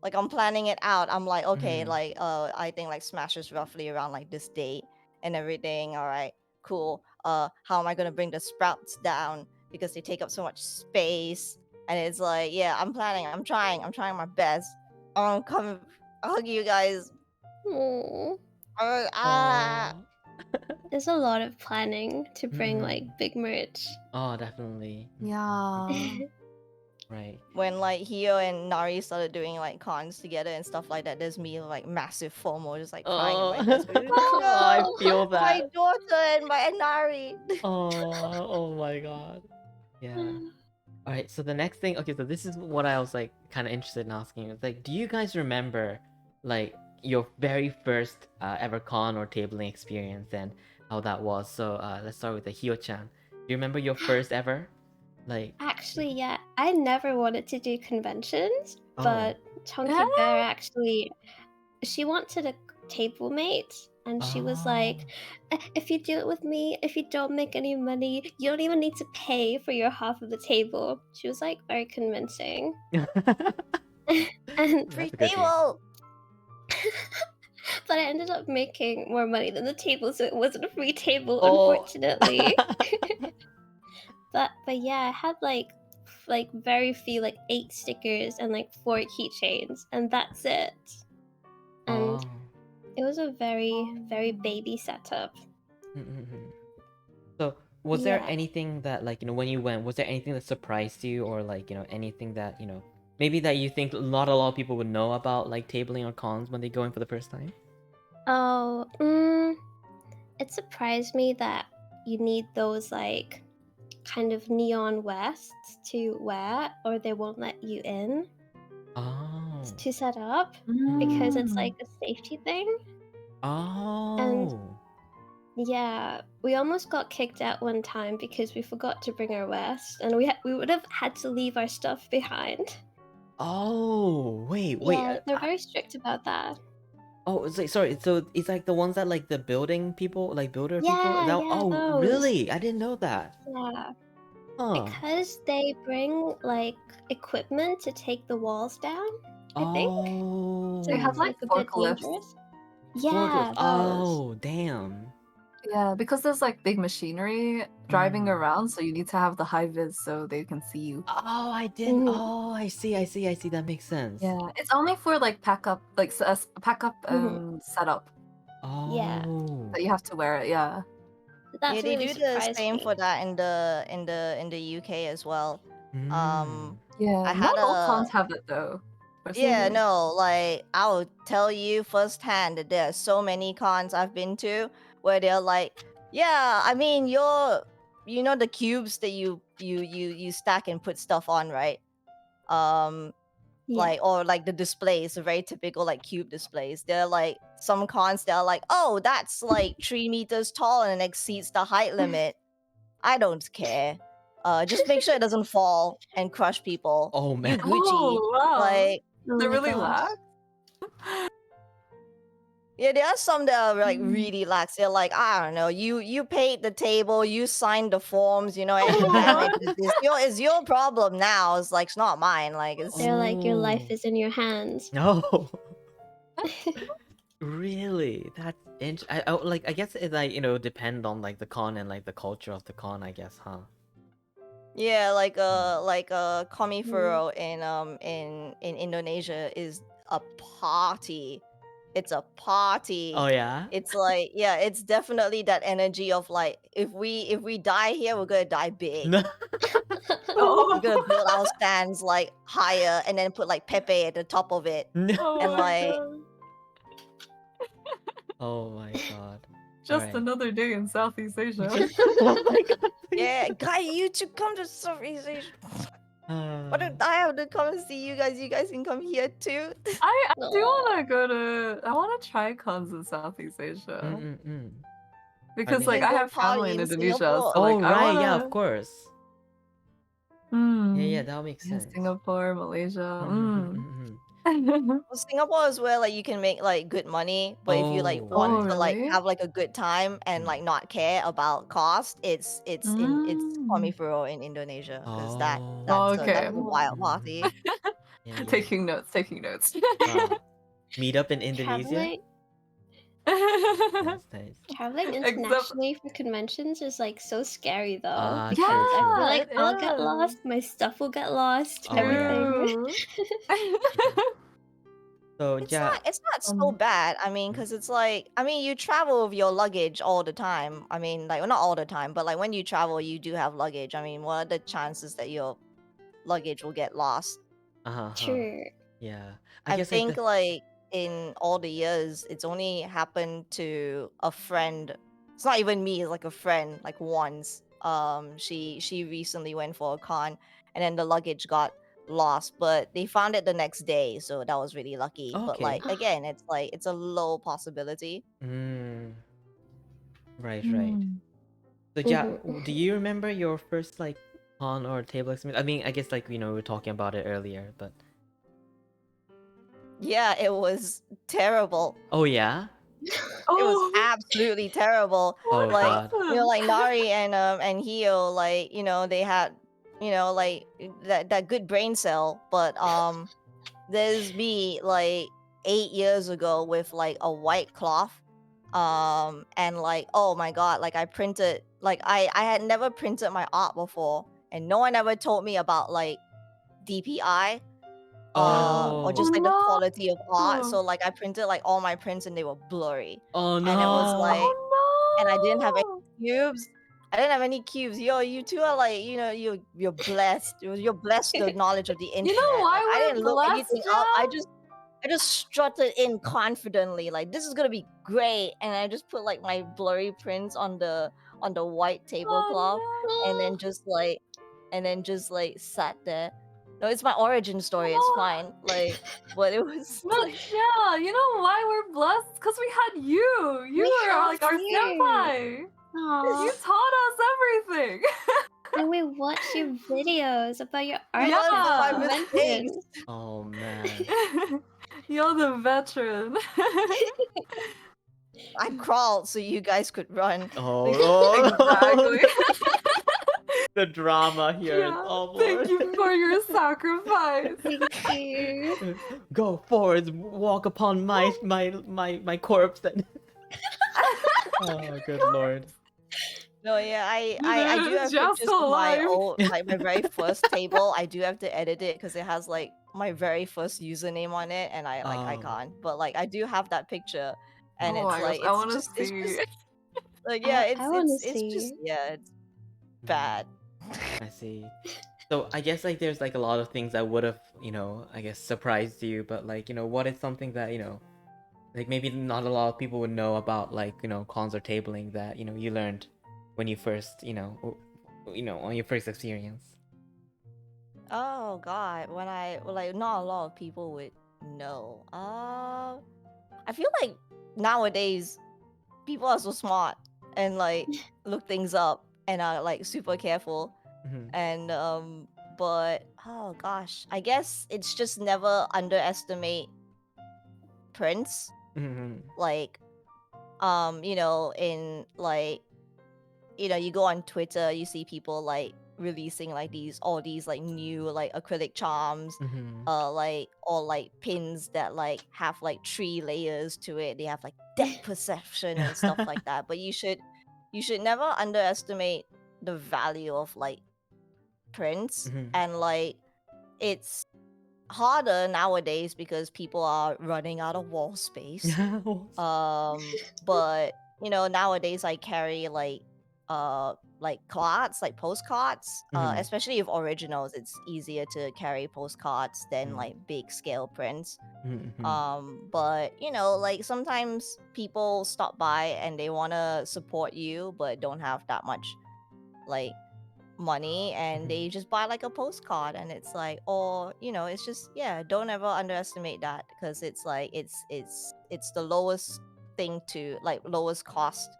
Like I'm planning it out. I'm like, okay, like I think like Smash is roughly around like this date and everything. All right, cool. How am I gonna bring the sprouts down because they take up so much space? And it's like, yeah, I'm planning. I'm trying my best. I'm coming. I'll hug you guys. There's a lot of planning to bring like big merch. Oh, definitely. Yeah. Right. When like Hiyo and Nari started doing like cons together and stuff like that, there's me like massive FOMO, just like crying in my desk. Oh, I feel that. My daughter and my Nari. Oh my god. Yeah. All right. So the next thing. Okay. So this is what I was like kind of interested in asking. It's like, do you guys remember like your very first ever con or tabling experience and how that was? So let's start with the Hiyochan. Do you remember your first ever? Like. Actually, yeah, I never wanted to do conventions, Oh. but Chunky Bear actually, she wanted a table mate, and she was like, if you do it with me, if you don't make any money, you don't even need to pay for your half of the table. She was like very convincing. And free table. But I ended up making more money than the table, so it wasn't a free table, unfortunately. But yeah, I had like very few, like 8 stickers and like 4 keychains, and that's it. And it was a very, very baby setup. So was there anything that like when you went, was there anything that surprised you, or like anything that maybe that you think not a lot of people would know about like tabling or cons when they go in for the first time? Oh, it surprised me that you need those like kind of neon vests to wear, or they won't let you in. To set up, because it's like a safety thing. And yeah, we almost got kicked out one time because we forgot to bring our vest, and we would have had to leave our stuff behind. Oh, wait. Yeah, they're very strict about that. Oh, sorry. So it's like the ones that like the building people, like builder people. Oh, those. really? I didn't know that. Yeah. Huh. Because they bring like equipment to take the walls down, I think. Oh. They have like a bit forklifts. dangerous. Yeah. Oh, damn. Yeah, because there's like big machinery driving around, so you need to have the high vis so they can see you. Oh, I didn't. Oh, I see. That makes sense. Yeah, it's only for like pack up setup. Oh. Yeah. That you have to wear it. Yeah. That's yeah, they really do the surprised same me. for that in the UK as well. Yeah, I had not all a cons have it though. Yeah, Personally. no, like I'll tell you firsthand that there are so many cons I've been to where they're like, yeah, I mean you know the cubes that you stack and put stuff on, right? Yeah. Like or like the displays, the very typical like cube displays. They're like some cons that are like, oh, that's like 3 meters tall and exceeds the height limit. I don't care. Just make sure it doesn't fall and crush people. Oh, You man. Gucci. Oh wow. Like Oh They're my really gosh. lax. yeah, there are some that are like Mm. really lax. They're like, I don't know, you paid the table, you signed the forms, you know, any Oh, damage what? is your problem now. It's like it's not mine. Like it's They're like, your life Oh. is in your hands. No. Really? That's like I guess it like depend on like the con and like the culture of the con, I guess, huh? yeah, like Mm. Komifuro in Indonesia is a party. It's a party. Oh yeah. It's like yeah, it's definitely that energy of like if we die here, we're gonna die big. No. Oh. We're gonna build our stands like higher and then put like Pepe at the top of it. No. Oh And my like god. Oh my god. Just Alright. another day in Southeast Asia. Oh my god. please. yeah, guy, you should come to Southeast Asia. Why Uh, don't I have to come and see you guys? You guys can come here too. I do Aw. wanna go to I wanna try cons in Southeast Asia. mm. Because mean- like You I can have go party family in in Indonesia, Singapore. so like Oh I right, wanna yeah, of course. Mm. Yeah, that'll make Yeah, sense. Singapore, Malaysia. Mhm. Well, Singapore is where like you can make like good money, but if you like Oh, want Oh, to like really? have like a good time and like not care about cost, it's it's Mm. Komifuro in Indonesia because that Oh. that's Okay. a wild party. Yeah, yeah. Taking notes, taking notes. Wow. Meet up in Indonesia. Nice, nice. Traveling Except- internationally for conventions is like so scary though, Ah, because true, I true. feel like it I'll get is. lost, my stuff will get lost, Oh, yeah. everything. So It's yeah, not so bad. I mean, because it's like I mean you travel with your luggage all the time. I mean, like well, not all the time, but like when you travel, you do have luggage. I mean, what are the chances that your luggage will get lost? True. Yeah. I guess think the... like in all the years, it's only happened to a friend. It's not even me. It's like a friend. Like once, she recently went for a con, and then the luggage got lost, but they found it the next day, so that was really lucky. Oh, But okay. like again, it's like it's a low possibility. Mm. Right. Mm. So yeah, Mhm. do you remember your first like con or table experience? I mean, I guess like we were talking about it earlier, but Yeah, it was terrible. oh yeah. It Oh, was absolutely terrible. Oh what god. You know, happened? like Nari and Hiyo, like you know, they had like that good brain cell, but there's me like 8 years ago with like a white cloth, and like oh my god, like I printed like I had never printed my art before, and no one ever told me about like DPI. Or just Oh. like the No. quality of art. So like I printed like all my prints and they were blurry. Oh And it was no. like Oh and I didn't have any no. cubes. I didn't have any cubes. Yo, you two are like, you're blessed. You're blessed with the knowledge of the internet. You know why Like, I we're didn't look blessed, anything up. I Jeff? just strutted in confidently, like this is gonna be great. And I just put like my blurry prints on the white tablecloth and then just like sat there. No, it's my origin story. It's Oh. fine. Like, but it was But like, yeah, you know why we're blessed? Because we had you. You We were have like our you. senpai. Aw. You taught us everything. And we watch your videos about your art I learned from my conventions. mistakes. Oh man. You're the veteran. I crawled so you guys could run. Oh. Exactly. The drama here is Yeah, all thank you for your sacrifice. Thank you. Go forwards, walk upon my corpse and oh good lord. No, yeah, I do have Just pictures of my alive. old, like my very first table. I do have to edit it because it has like my very first username on it, and I Oh. can't. But like I do have that picture, and Oh it's my like gosh, I it's want to just it's see. just like yeah, I wanna it's just see. yeah, it's bad. I see. So I guess like there's like a lot of things that would have, I guess surprised you, but like, what is something that, like maybe not a lot of people would know about, like, cons or tabling that, you learned when you first, on your first experience. Oh God, when I like not a lot of people would know. I feel like nowadays people are so smart and like look things up and are like super careful. And but oh gosh, I guess it's just never underestimate prints. Like in like you go on Twitter, you see people like releasing like all these like new like acrylic charms, like or like pins that like have like 3 layers to it. They have like depth perception and stuff like that. But you should never underestimate the value of like prints. And like it's harder nowadays because people are running out of wall space. But nowadays I carry like cards, like postcards, especially if originals. It's easier to carry postcards than like big scale prints. But like sometimes people stop by and they want to support you but don't have that much like money, and they just buy like a postcard, and it's like, or it's just, yeah, don't ever underestimate that, because it's like it's the lowest thing to like lowest cost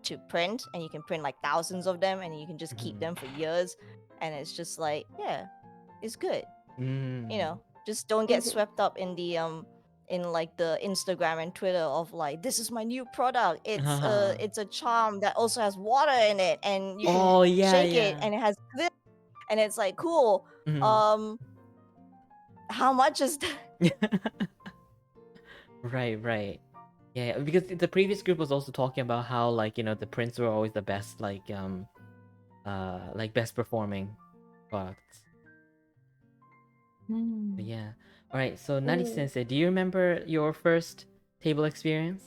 to print, and you can print like thousands of them and you can just keep them for years, and it's just like, yeah, it's good. Just don't get swept up in the in like the Instagram and Twitter of like, this is my new product. It's a charm that also has water in it, and you can shake it, and it has this, and it's like, cool. How much is that? Right. Yeah, because the previous group was also talking about how like the prints were always the best, like best performing products. But yeah. All right. So Nani Sensei, do you remember your first table experience?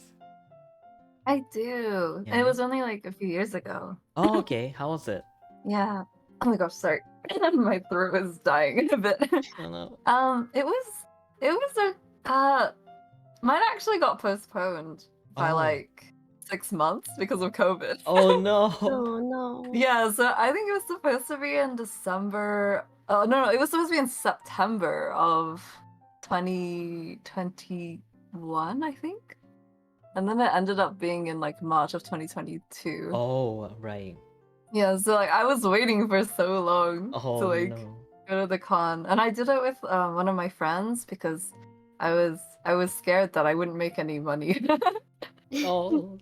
I do. Yeah. It was only like a few years ago. Oh, okay. How was it? Yeah. Oh my gosh, sorry. My throat is dying a bit. Oh, no. It was mine actually got postponed by like 6 months because of COVID. Oh no. Oh no. Yeah, so I think it was supposed to be in December. Oh no, it was supposed to be in September of 2021, I think. And then it ended up being in like March of 2022. Oh, right. Yeah, so like I was waiting for so long to like go to the con, and I did it with one of my friends because I was scared that I wouldn't make any money. Oh.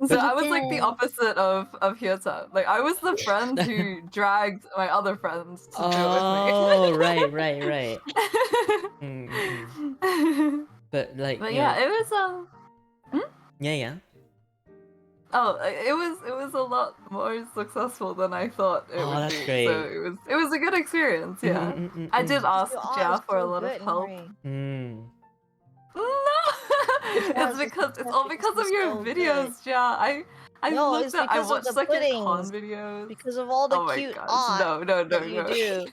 So I was like the opposite of Hiyokay. Like I was the friend who dragged my other friends to do it with me. Oh, right. But like, But yeah, it was Yeah. Oh, it was a lot more successful than I thought it would that's be. great. So it was a good experience. Yeah, I did ask Jia for a lot of help. No, it's all because of your videos, Jia. I watched like your con videos because of all the oh my cute gosh. art No. that you do.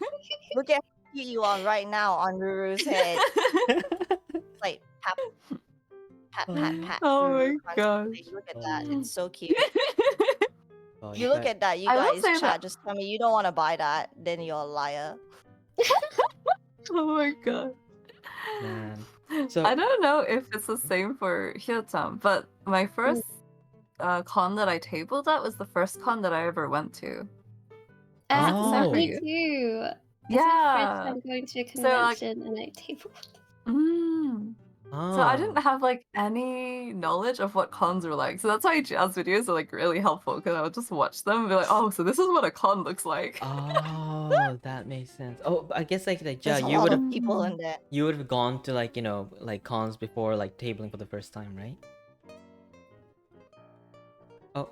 Look at how cute you are right now on Ruru's head. Like pat. Oh my gosh. Look at that. It's so cute. Oh, You look at that, you I will guys say chat, that- just tell me you don't want to buy that, then you're a liar. Oh my god. Man. So I don't know if it's the same for Hiyokay, but my first con that I tabled at was the first con that I ever went to. Oh. Me too. Yeah. It's my first time going to a convention and I tabled. So I didn't have like any knowledge of what cons were like. So that's why Jazz videos are like really helpful, because I would just watch them and be like, oh, so this is what a con looks like. Oh, that makes sense. Oh, I guess like There's Ja, a you lot would of have people in there. you would have gone to like like cons before like tabling for the first time, right? Oh,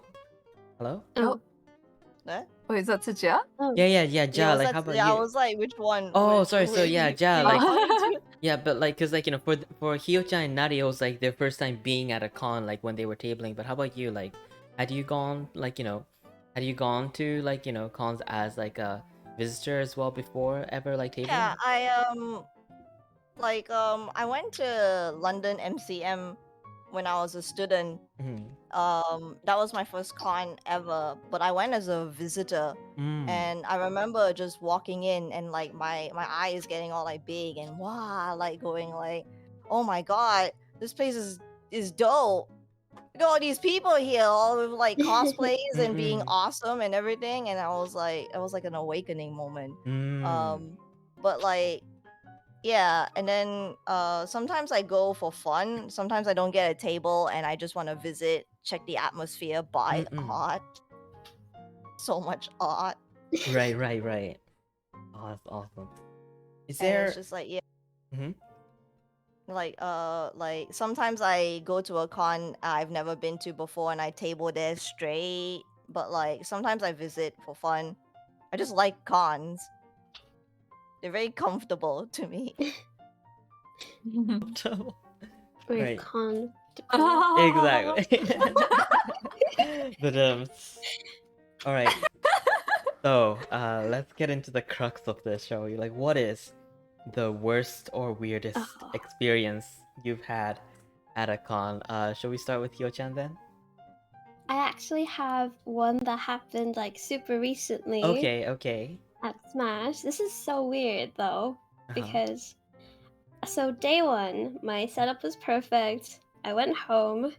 hello. Oh. What? Wait, is that to Jia? Yeah, Yeah, Ja. Like, how about I you? was like, which one? Oh, sorry. So yeah, Ja. you Like, talking to? yeah, but like, cause like for Hiyokay and Nari, it was like their first time being at a con, like when they were tabling. But how about you? Like, had you gone like had you gone to like cons as like a visitor as well before ever like tabling? Yeah, I went to London MCM when I was a student. That was my first con ever, but I went as a visitor. And I remember just walking in and like my eyes getting all like big and wow, like going like, oh my god, this place is dope. Look at all these people here, all with like cosplays and being awesome and everything. And I was like, it was like an awakening moment. But like, yeah, and then sometimes I go for fun. Sometimes I don't get a table and I just want to visit, check the atmosphere, buy art. So much art. Right. Oh, that's awesome. Is And there? it's just like, yeah. Like sometimes I go to a con I've never been to before and I table there straight. But like sometimes I visit for fun. I just like cons. They're very comfortable to me. Very Right. comfortable. Exactly. But all right. So let's get into the crux of this, shall we? Like, what is the worst or weirdest experience you've had at a con? Shall we start with Hyo-chan then? I actually have one that happened like super recently. Okay. At Smash. This is so weird though, because so day one, my setup was perfect. I went home.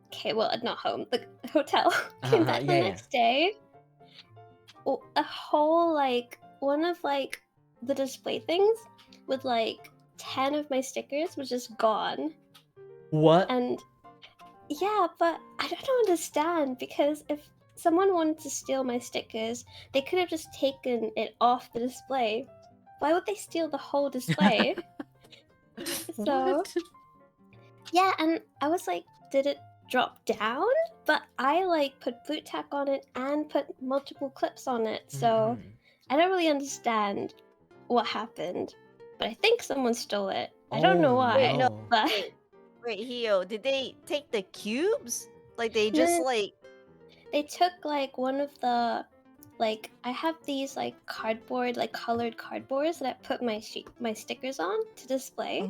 Okay, well, not home, the hotel. Came back the next day. A whole like one of like the display things with like 10 of my stickers was just gone. What? And yeah, but I don't understand, because if someone wanted to steal my stickers, they could have just taken it off the display. Why would they steal the whole display? So yeah, and I was like, did it drop down? But I like put boot tack on it and put multiple clips on it, so I don't really understand what happened. But I think someone stole it. I don't know why. Wait, no, but wait, Hiyo, did they take the cubes? Like they just like they took like one of the like I have these like cardboard, like colored cardboards that I put my stickers on to display.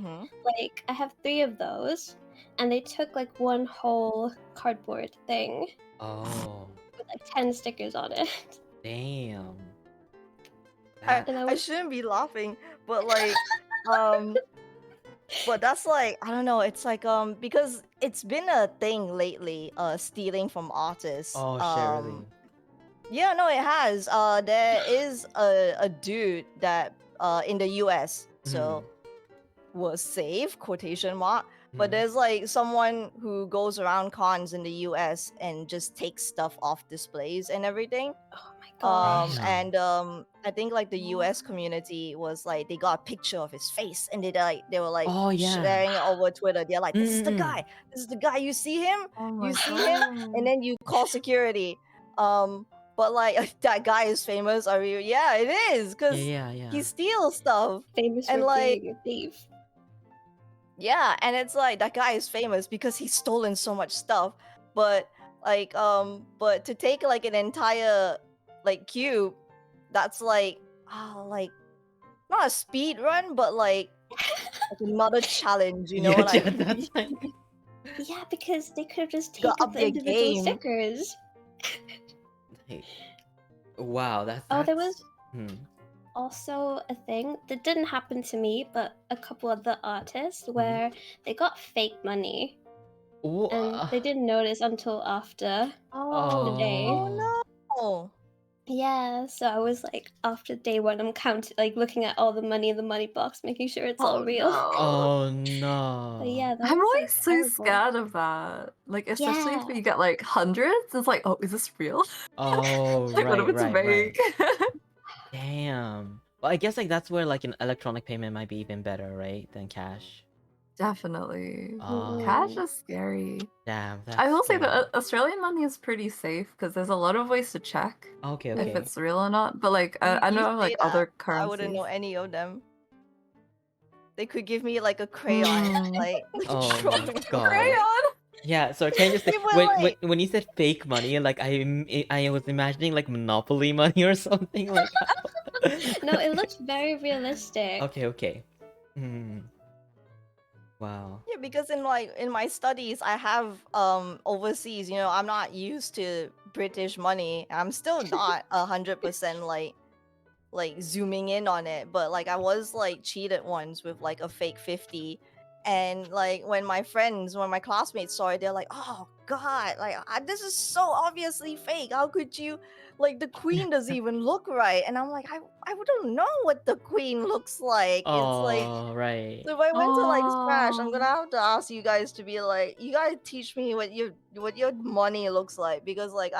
Like I have 3 of those, and they took like one whole cardboard thing. With like 10 stickers on it. Damn. I shouldn't be laughing, but like but that's like, I don't know, it's like because it's been a thing lately, stealing from artists. Surely. Yeah, no, it has. There is a dude that in the US, so was safe, quotation mark. But there's like someone who goes around cons in the US and just takes stuff off displays and everything. Oh my god. And I think like the US community was like, they got a picture of his face and they were like sharing it over Twitter. They're like, this is the guy, you see him? You see him? And then you call security. But like that guy is famous. Are you? Yeah, it is, because he steals stuff. Famous and for like being a thief. Yeah, and it's like that guy is famous because he's stolen so much stuff. But like but to take like an entire like cube, that's like like not a speed run, but like another challenge, you know what I mean? That's like... Yeah, because they could have just taken the individual stickers. Wow, that's... there was also a thing that didn't happen to me, but a couple of the artists, where they got fake money. And they didn't notice until after the day. Oh no! Yeah, so I was like, after day one, I'm looking at all the money in the money box, making sure it's all real. No. Oh no! But yeah, I'm always so scared of that. Like, especially if you get like hundreds, it's like, oh, is this real? Oh, like, what if it's fake? Damn. Well, I guess like that's where like an electronic payment might be even better, right, than cash. Definitely. Cash is scary. Damn. I will say that Australian money is pretty safe because there's a lot of ways to check okay. if it's real or not. But like, I know like other currencies. I wouldn't know any of them. They could give me like a crayon, like oh my god. Crayon. Yeah, so can you just when you said fake money, like I was imagining like Monopoly money or something like that. No, it looks very realistic. Okay. Hmm. Wow. Yeah, because in my studies, I have overseas. I'm not used to British money. I'm still not 100% like zooming in on it, but like I was like cheated once with like a fake 50. And like when my classmates saw it, they're like, oh god, like this is so obviously fake. How could you, like, the queen doesn't even look right. And I'm like, I don't know what the queen looks like. It's like, Oh, right. so if I went to like Smash, I'm Oh. gonna have to ask you guys to be like, you guys teach me what your money looks like, because like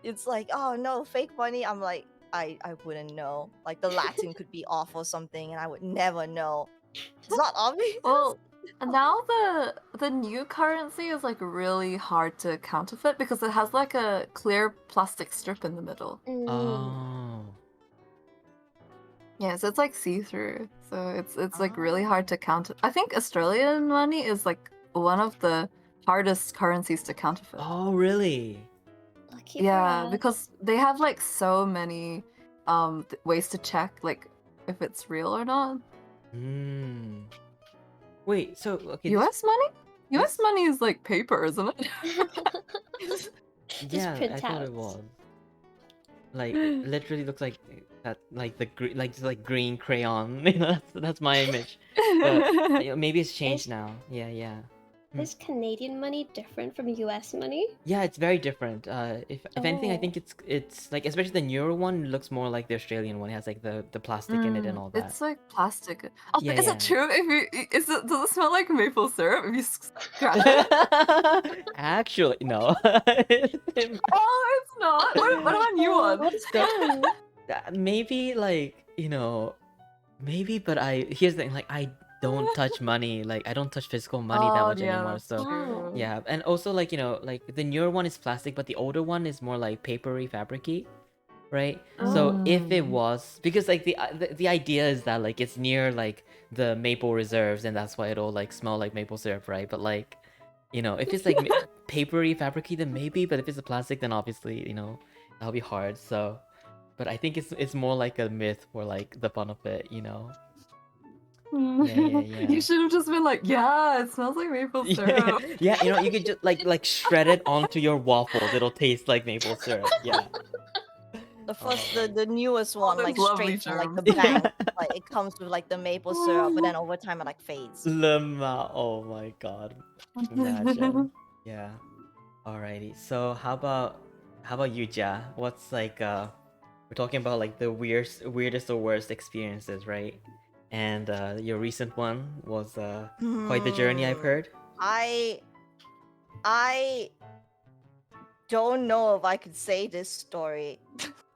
it's like, oh no, fake money. I'm like, I wouldn't know. Like the Latin could be off or something, and I would never know. It's not obvious. Well, now the new currency is like really hard to counterfeit because it has like a clear plastic strip in the middle. Oh. Yeah, so it's like see-through. So it's like really hard to counter. I think Australian money is like one of the hardest currencies to counterfeit. Oh, really? Lucky for Yeah, us. because they have like so many ways to check like if it's real or not. Hmm. Wait, so okay. US money? US this- money is like paper, isn't it? Just Yeah, I print thought it outs. was. Like, it literally looks like that, like like green crayon. That's my image. But maybe it's changed now. Yeah. Is Canadian money different from US money? Yeah, it's very different. If anything, I Oh. think it's like, especially the newer one looks more like the Australian one. It has like the plastic in it and all that. It's like plastic. Oh, Yeah, is yeah. it true? Does it smell like maple syrup if you scratch it? Actually, no. Oh, it's not. What about new one? What's fun? Maybe like, maybe, but here's the thing, like I don't touch money. Like I don't touch physical money that much anymore. that's So true. yeah, and also like, like the newer one is plastic, but the older one is more like papery, fabricy, right? So if it was, because like the idea is that like it's near like the maple reserves, and that's why it'll like smell like maple syrup, right? But like, if it's like papery, fabricy, then maybe. But if it's a plastic, then obviously, that'll be hard. So, but I think it's more like a myth for like the fun of it, Yeah. You should have just been like, yeah, it smells like maple syrup. Yeah, you could just like shred it onto your waffles. It'll taste like maple syrup. Yeah. The first, the newest one, those like lovely straight from like the germs. bank, like it comes with like the maple syrup, but then over time it like fades. Oh my god. Imagine. Yeah. Alrighty. So how about you, Ja? What's like we're talking about like the weirdest or worst experiences, right? And your recent one was quite the journey, I've heard. I don't know if I could say this story.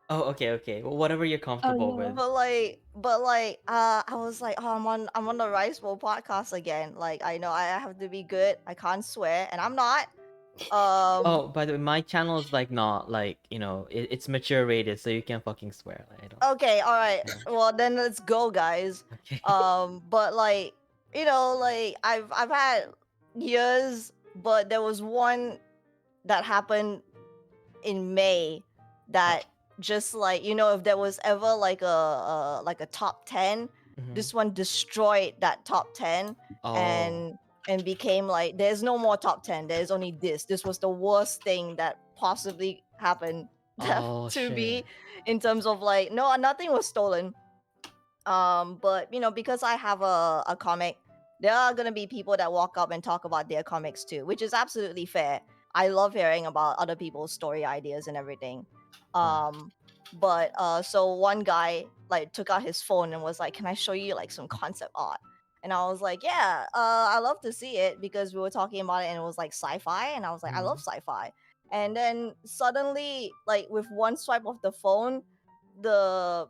Oh, okay. Well, whatever you're comfortable no. with. But I was like, oh, I'm on the Rice Bowl podcast again. Like, I know I have to be good. I can't swear, and I'm not. Oh, by the way, my channel is like not like, it's mature rated, so you can fucking swear. Like, I don't. Okay, all right. Yeah. Well, then let's go, guys. Okay. But like, like I've had years, but there was one that happened in May that just like, if there was ever like a top 10, this one destroyed that top 10 and became like, there's no more top 10. There's only this. This was the worst thing that possibly happened to me in terms of like, no, nothing was stolen. But because I have a comic, there are gonna be people that walk up and talk about their comics too, which is absolutely fair. I love hearing about other people's story ideas and everything. But so one guy like took out his phone and was like, "Can I show you like some concept art?" And I was like, "Yeah, I love to see it," because we were talking about it and it was like sci-fi, and I was like, "I love sci-fi." And then suddenly, like with one swipe of the phone, the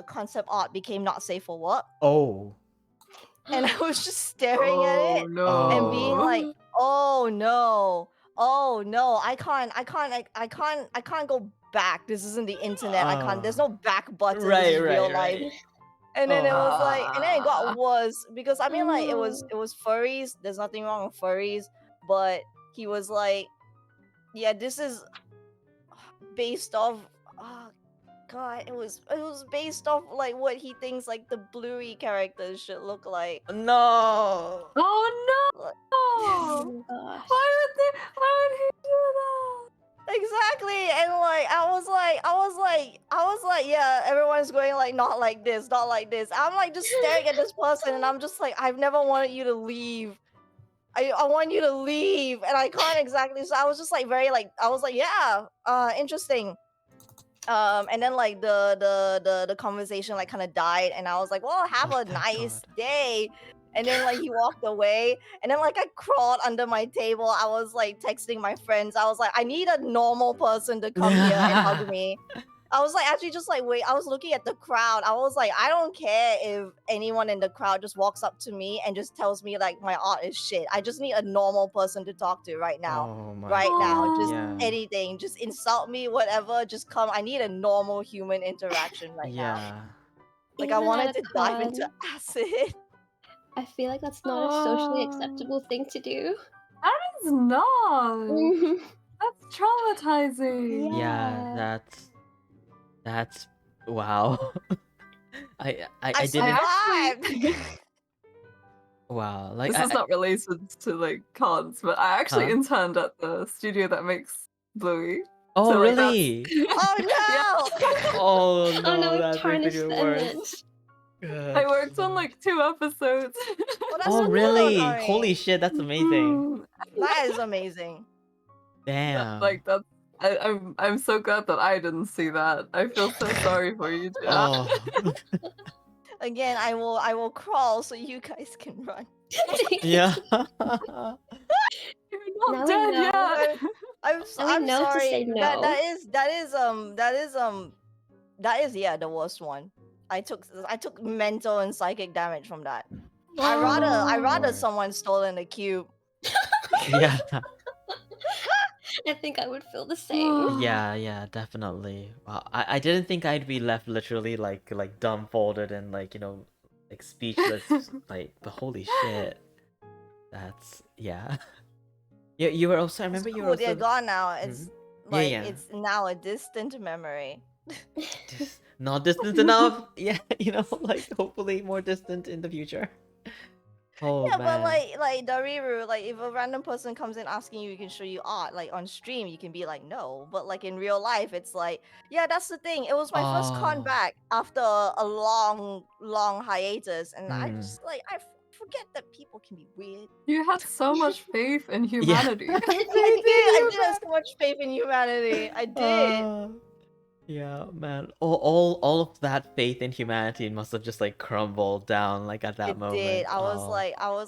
concept art became not safe for work. Oh. And I was just staring at it and being like, "Oh no, I can't go back. This isn't the internet. I can't. There's no back button. This is real life." And then it was like, and then it got worse because I mean, like it was furries. There's nothing wrong with furries, but he was like, "Yeah, this is based off." god, it was based off like what he thinks like the Bluey characters should look like. No. Oh no! Like- Oh my gosh. Why would he do that? Exactly, and like I was like, yeah, everyone's going like not like this, not like this. I'm like just staring at this person, and I'm just like, I've never wanted you to leave. I want you to leave, and I can't exactly. So I was just like very like I was like, yeah, interesting. And then like the conversation like kind of died, and I was like, well, have Oh, a thank nice God. day. And then like he walked away, and then like I crawled under my table. I was like texting my friends. I was like, I need a normal person to come here and hug me. I was like actually just like wait. I was looking at the crowd. I was like, I don't care if anyone in the crowd just walks up to me and just tells me like my art is shit. I just need a normal person to talk to right now. Oh my Right now, God, just yeah. anything, just insult me, whatever. Just come. I need a normal human interaction right now. Yeah. Like I Even wanted at a to dive into con, acid. I feel like that's not a socially acceptable thing to do. That is not. Mhm. That's traumatizing. Yeah, that's wow. I I didn't survived. wow. Like This is not related to like cons, but I actually Huh? interned at the studio that makes Bluey. Oh so, like, that's- really? Oh no! Oh no, Oh no, we've that makes it tarnished even the worse. image. I worked on like 2 episodes. Well, that's Oh so really? cool, Nari. Holy shit, that's amazing. That is amazing. Damn. Like that's I'm so glad that I didn't see that. I feel so sorry for you, Jack. Oh. Again, I will crawl so you guys can run. Yeah. You're Now not we dead know. yet. I'm And we I'm know to sorry. say no. That is yeah the worst one. I took mental and psychic damage from that. I rather Lord. someone stolen a cube. Yeah. I think I would feel the same. Yeah, definitely. Wow. I didn't think I'd be left literally like dumbfolded and like, you know, like speechless. Like, but holy shit. That's yeah. You were also I remember you were Cool, also they're gone now. It's Yeah, like yeah. it's now a distant memory. Not distant enough. Yeah, you know, like hopefully more distant in the future. Oh Yeah, man. but like Dariru, like if a random person comes in asking you can show you art, like on stream, you can be like no. But like in real life, it's like yeah, that's the thing. It was my first con Oh. back after a long hiatus, and I Mm. just like I forget that people can be weird. You had so much faith in humanity. I did have so much faith in humanity. I did. Yeah, man. All of that faith in humanity must have just like crumbled down like at that It moment. did. I was Oh.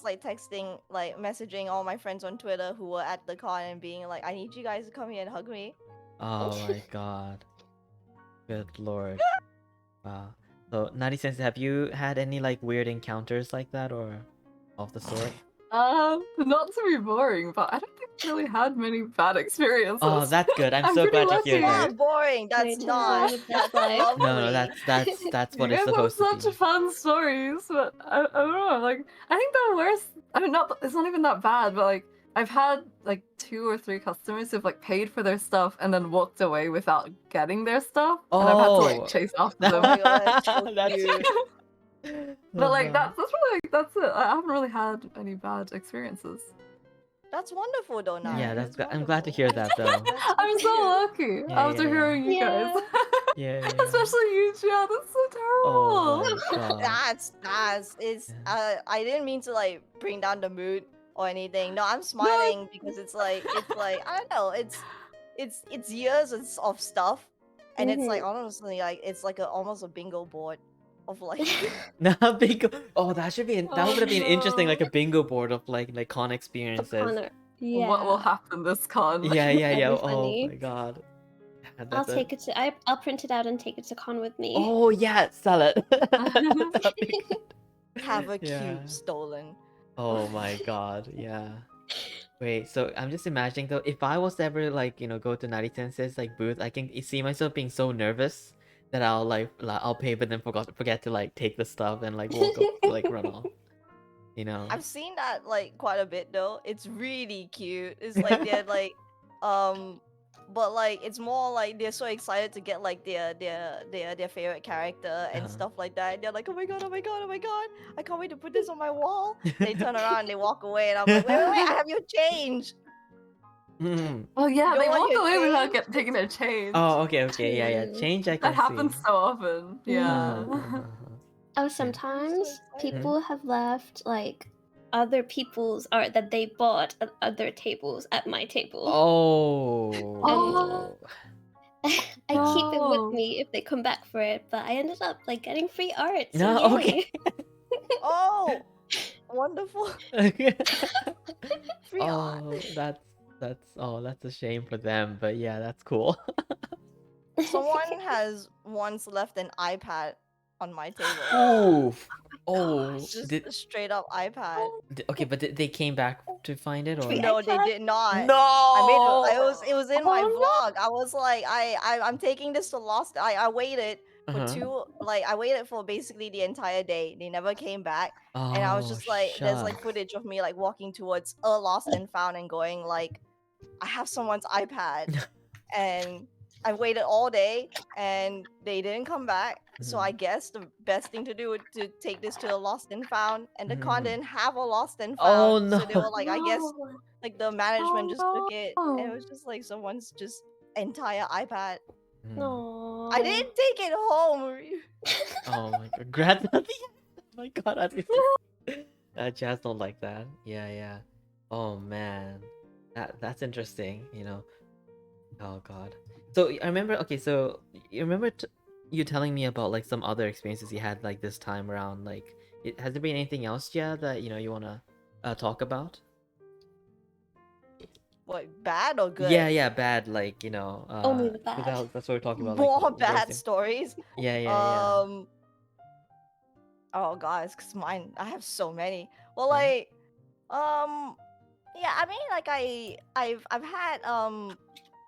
like texting, like messaging all my friends on Twitter who were at the con and being like, I need you guys to come here and hug me. Oh my god. Good lord. Wow. So, Nari Sensei, have you had any like weird encounters like that or of the sort? Not to be boring, but I don't think I really had many bad experiences. Oh, that's good. I'm so pretty glad to hear lucky. that. Not boring. That's Wait, not. that's That's life. lovely. No, that's what You it's guys have supposed to such be. fun stories, but I don't know. Like, I think the worst. I mean, it's not even that bad, but like, I've had like 2 or 3 customers who've like paid for their stuff and then walked away without getting their stuff, and I've had to Oh. like chase after Oh them. my god, that's so That's cute. But like, that's really that's it. I haven't really had any bad experiences. That's wonderful though, Nari. Yeah, That's I'm glad to wonderful. hear that though. That's so I'm so cute. lucky Yeah, after yeah, hearing you guys. Yeah. Especially you, Gia. That's so Oh terrible. my god. That's it's Yeah. I didn't mean to like bring down the mood or anything. No, I'm smiling because it's like I don't know, it's years of stuff, and it's like honestly like it's like almost a bingo board of like Nah, bingo. Oh, that should be that would have been interesting, like a no. bingo board of like con Of experiences. Connor. Yeah. What will happen this con? Yeah. That'd be Oh funny. my god. Yeah, I'll that's take it to I'll print it out and take it to con with me. Oh yeah, sell it. That'd be good. have a Yeah. cube stolen. Oh my god, yeah. Wait, so I'm just imagining though, if I was to ever like, you know, go to Nari Sensei's like booth, I can see myself being so nervous that I'll like I'll pay but then forget to like take the stuff and like walk up like run off. You know? I've seen that like quite a bit though. It's really cute. It's like they're like but like it's more like they're so excited to get like their favorite character and stuff like that. They're like, oh my god, oh my god, oh my god, I can't wait to put this on my wall. They turn around and they walk away, and I'm like, wait, I have your change. Oh yeah, You they don't want walk your away without change? taking their change. Oh, okay, yeah. Change I can That happens see. so often. Yeah. Oh, sometimes excited. people have left like other people's art that they bought at other tables at my table. Oh. I keep it with No. me if they come back for it, but I ended up like getting free art. So No, yay. okay. Oh, wonderful. Free art. That's a shame for them, but yeah, that's cool. Someone has once left an iPad on my table. Oh, Just did, a straight up iPad. okay, but they came back to find it, or Free No, they iPad? did not. no? It was in my Oh, no. vlog. I was like, I'm taking this to Lost. I waited for Uh-huh. I waited for basically the entire day. They never came back. And I was Oh, just like, there's like shucks. footage of me like walking towards a Lost and Found and going like, I have someone's iPad. And I waited all day and they didn't come back. So I guess the best thing to do would to take this to a Lost and Found, and the con didn't have a Lost and Oh, Found. So they no. were like, I guess No. like the management just took it, and it no. was just like someone's just entire iPad. No. I didn't take it home. Oh my god, Grad oh my god, Jazz don't like that. Yeah. Oh man. That's interesting, you know. Oh god. So I remember, okay, so you remember you telling me about like some other experiences you had like this time around, like has there been anything else, yeah, that you know you wanna talk about? What, bad or good? Yeah, bad, like, you know, Only the bad. that's what we're talking about. More like, bad worst- stories. Yeah. Oh god, cause mine. I have so many. Well, Mhm. like, yeah. I mean, like, I've had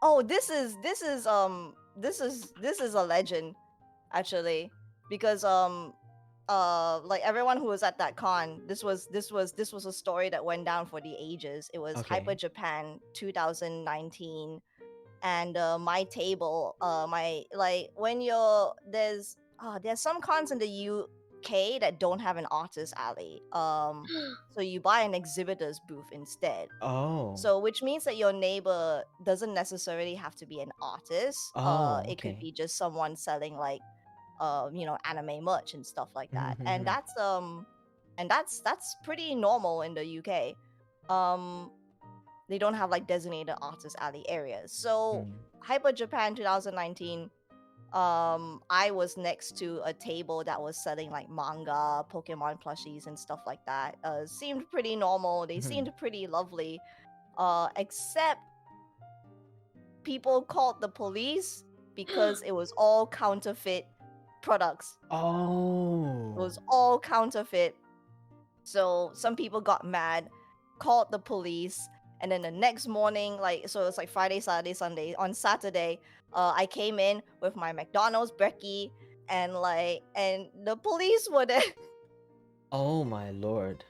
Oh, this is a legend, actually, because like everyone who was at that con, this was a story that went down for the ages. It was Okay. Hyper Japan 2019, and my table, my like when you're there's some cons in the UK that don't have an artist alley. So you buy an exhibitor's booth instead. Oh. So which means that your neighbor doesn't necessarily have to be an artist. Oh, It could okay. be just someone selling like you know, anime merch and stuff like that. And that's pretty normal in the UK. They don't have like designated artist alley areas. So Hyper Japan 2019, I was next to a table that was selling like manga, Pokemon plushies and stuff like that. Seemed pretty normal. They seemed pretty lovely. Except people called the police because it was all counterfeit products. Oh. It was all counterfeit. So some people got mad, called the police, and then the next morning, like, so it's like Friday, Saturday, Sunday. On Saturday, I came in with my McDonald's brekkie, and the police were there. Oh my lord.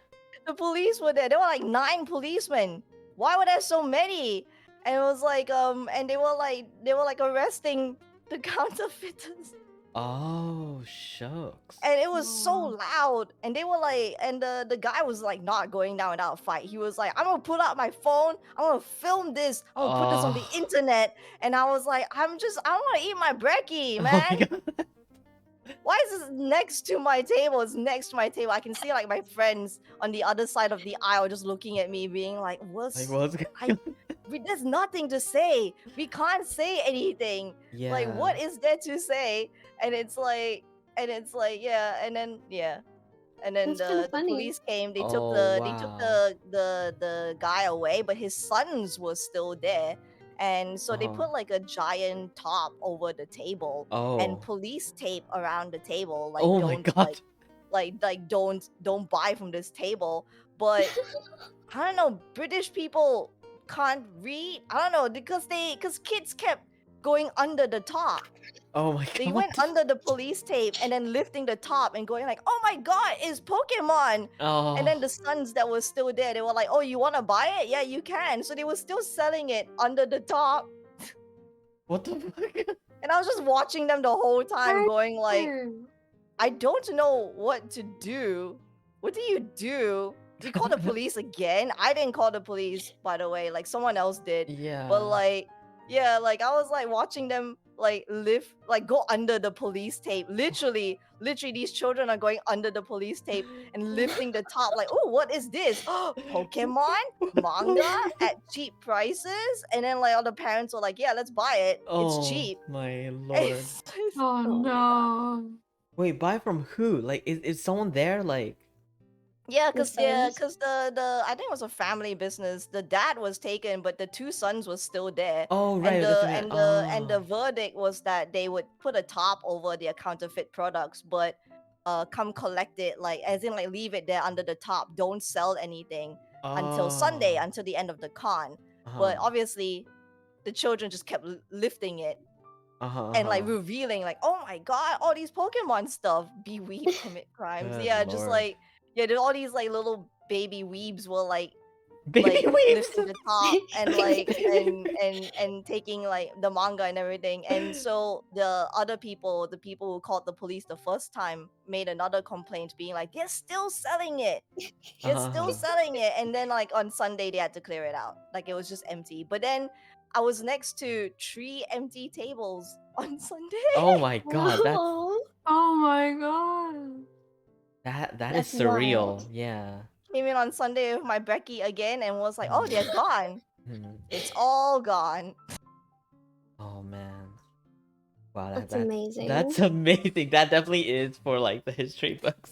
The police were there. There were like 9 policemen. Why were there so many? And it was like, and they were like arresting the counterfeiters. Oh shucks. And it was so loud, and they were like, and the guy was like not going down without a fight. He was like, I'm gonna pull out my phone, I'm gonna film this, I'm gonna put this on the internet. And I was like, I want to eat my brekkie, man. Oh my god. Why is this next to my table? It's next to my table. I can see like my friends on the other side of the aisle just looking at me, being like, Like, what's there's nothing to say. We can't say anything. Yeah. Like, what is there to say? And it's like, yeah, and then That's kinda the funny. police came. They Oh, took wow. the guy away, but his sons was still there. And so they put like a giant top over the table and Oh. police tape around the table. Like, Oh my don't god. like don't buy from this table. But I don't know, British people can't read. I don't know, because kids kept going under the top. Oh my god. They went under the police tape and then lifting the top and going like, oh my god, it's Pokemon. Oh. And then the sons that were still there, they were like, oh, you want to buy it? Yeah, you can. So they were still selling it under the top. What the fuck? And I was just watching them the whole time, going like, Hmm. I don't know what to do. What do you do? Do you call the police again? I didn't call the police, by the way. Like someone else did. Yeah. But like, yeah, like I was like watching them like lift, like go under the police tape. Literally, these children are going under the police tape and lifting the top. Like, oh, what is this? Pokemon manga at cheap prices. And then like all the parents were like, yeah, let's buy it. It's cheap. My lord. It's Oh so no. Wait, buy from who? Like, is someone there? Like, Yeah, The cause sons? the I think it was a family business. The dad was taken, but the two sons was still there. oh right, And that's the what I mean. and the verdict was that they would put a top over their counterfeit products, but come collect it, like as in like leave it there under the top. Don't sell anything until Sunday, Oh. until the end of the con. But Uh-huh. obviously, the children just kept lifting it Uh-huh. and like revealing like, oh my god, all these Pokemon stuff. Be weeb commit crimes. Good Yeah, just lord. like there's all these like little baby weebs were like Baby lifting the top and like and taking like the manga and everything. And so the other people, the people who called the police the first time, made another complaint being like, they're still selling it. They're still selling it. And then like on Sunday they had to clear it out. Like it was just empty. But then I was next to 3 empty tables on Sunday. Oh my god, that's Aw, Oh my god. that is that's surreal. wild. Yeah. Came in on Sunday with my Becky again and was like, oh, they're gone. Mhm. It's all gone. Oh man. Wow, That's that's amazing. amazing. That definitely is for like the history books.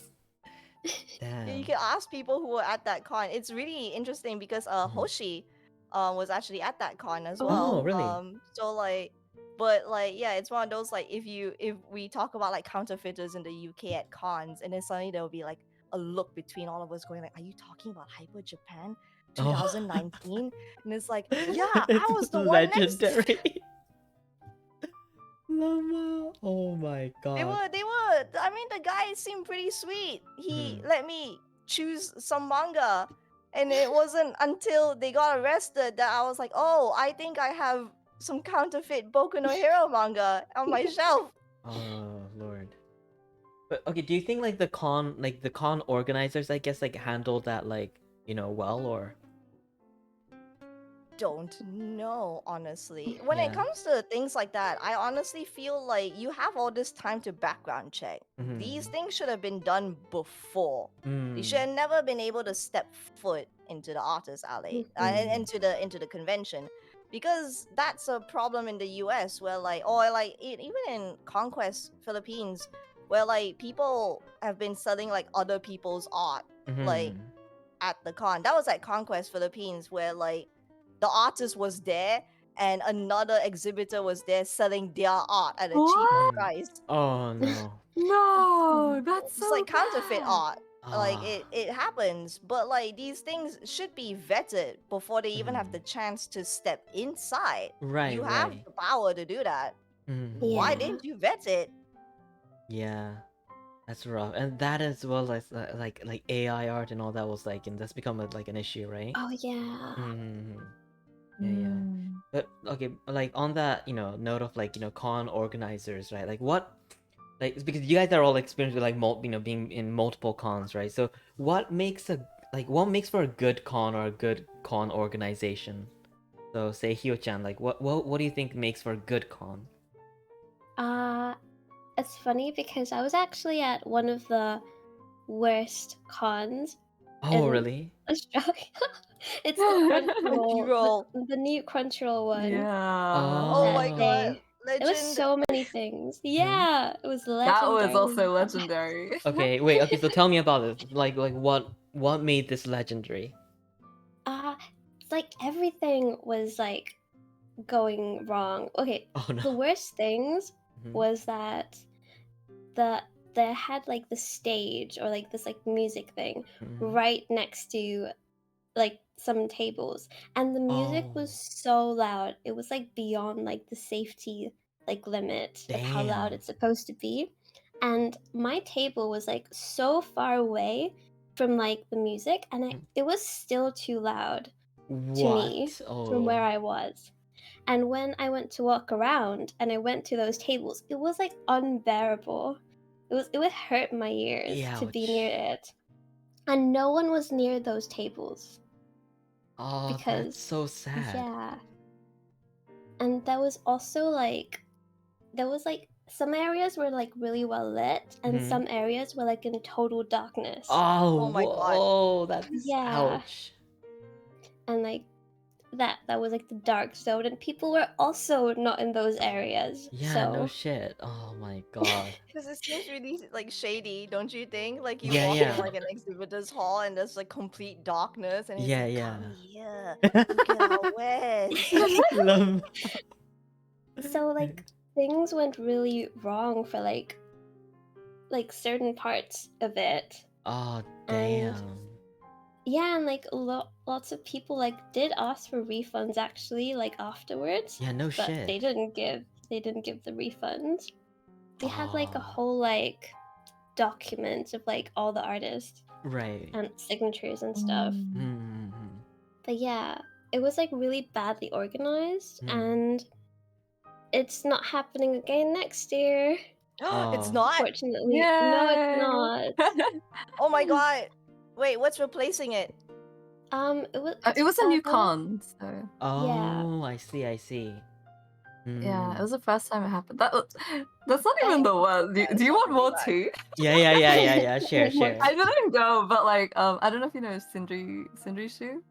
Yeah, Damn. you can ask people who were at that con. It's really interesting because Hoshi was actually at that con as well. Oh, really? So like, but like yeah, it's one of those like if we talk about like counterfeiters in the UK at cons, and then suddenly there will be like a look between all of us going like, are you talking about Hyper Japan 2019? And it's like, yeah, I It's was the one next to legendary. Llama. Oh my god. They were. I mean, the guy seemed pretty sweet. He let me choose some manga, and it wasn't until they got arrested that I was like, oh, I think I have some counterfeit Boku no Hero manga on my shelf. Oh lord. But okay, do you think like the con organizers, I guess, like handled that like, well, or? Don't know, honestly. When Yeah. it comes to things like that, I honestly feel like you have all this time to background check. These things should have been done before. You should have never been able to step foot into the artist alley and into the convention, because that's a problem in the US where like, or like even in Conquest Philippines, where like people have been selling like other people's art like at the con. That was at Conquest Philippines where like the artist was there and another exhibitor was there selling their art at a cheap What? price. Oh no. No, that's It's so like counterfeit bad. art. Like Ah. it happens, but like these things should be vetted before they even have the chance to step inside. Right, You have right. the power to do that. Why Yeah. didn't you vet it? Yeah. That's rough. And that as well as like AI art and all that was like, and that's become like an issue, right? Oh yeah. Yeah. But okay, like on that, note of like, con organizers, right? Like what, like it's because you guys are all experienced with like being in multiple cons, right? So what makes for a good con or a good con organization? So say Hiyochan, like what do you think makes for a good con? It's funny because I was actually at one of the worst cons Oh, in really? Australia. It's the Crunchyroll. the new Crunchyroll one. Yeah. Oh That my god. day. It was Legend. so many things. Yeah, it was legendary. That was also legendary. Okay, wait. Okay, so tell me about it. Like what made this legendary? It's like everything was like going wrong. Okay, Oh the no. worst things Mhm. was that they had like the stage or like this like music thing right next to like some tables, and the music was so loud. It was like beyond like the safety like limit of how loud Damn. it's supposed to be, and my table was like so far away from like the music, and it was still too loud to me What? from where Oh. I was. And when I went to walk around and I went to those tables, it was like unbearable. It would hurt my ears to be near it. And no one was near those tables. Oh, because that's so sad. yeah. And there was also like some areas were like really well lit and some areas were like in total darkness. Oh, my God. Oh, that's Yeah. ouch. And like that was like the dark zone and people were also not in those areas. Yeah, so no shit. Oh my god. Because it seems really like shady, don't you think? Like you Yeah, walk yeah. in like an exhibitor's hall and there's like complete darkness, and it's Yeah, like, yeah. come here, look at our wares. Love. so like things went really wrong for like certain parts of it. Oh, And damn. yeah, and like lots of people like did ask for refunds actually like afterwards. Yeah, no but shit. they didn't give the refunds. They had like a Oh. whole like document of like all the artists Right. and signatures and stuff. Mm-hmm. But yeah, it was like really badly organized and it's not happening again next year. It's not? Fortunately. No, it's not. Oh my god. Wait, what's replacing it? It was a new con, so Oh, I see. yeah, it Mm. was the first time it happened. That's not even the worst. Do you want more tea? Yeah. Share. I didn't go, but like I don't know if you know Sindri Shu.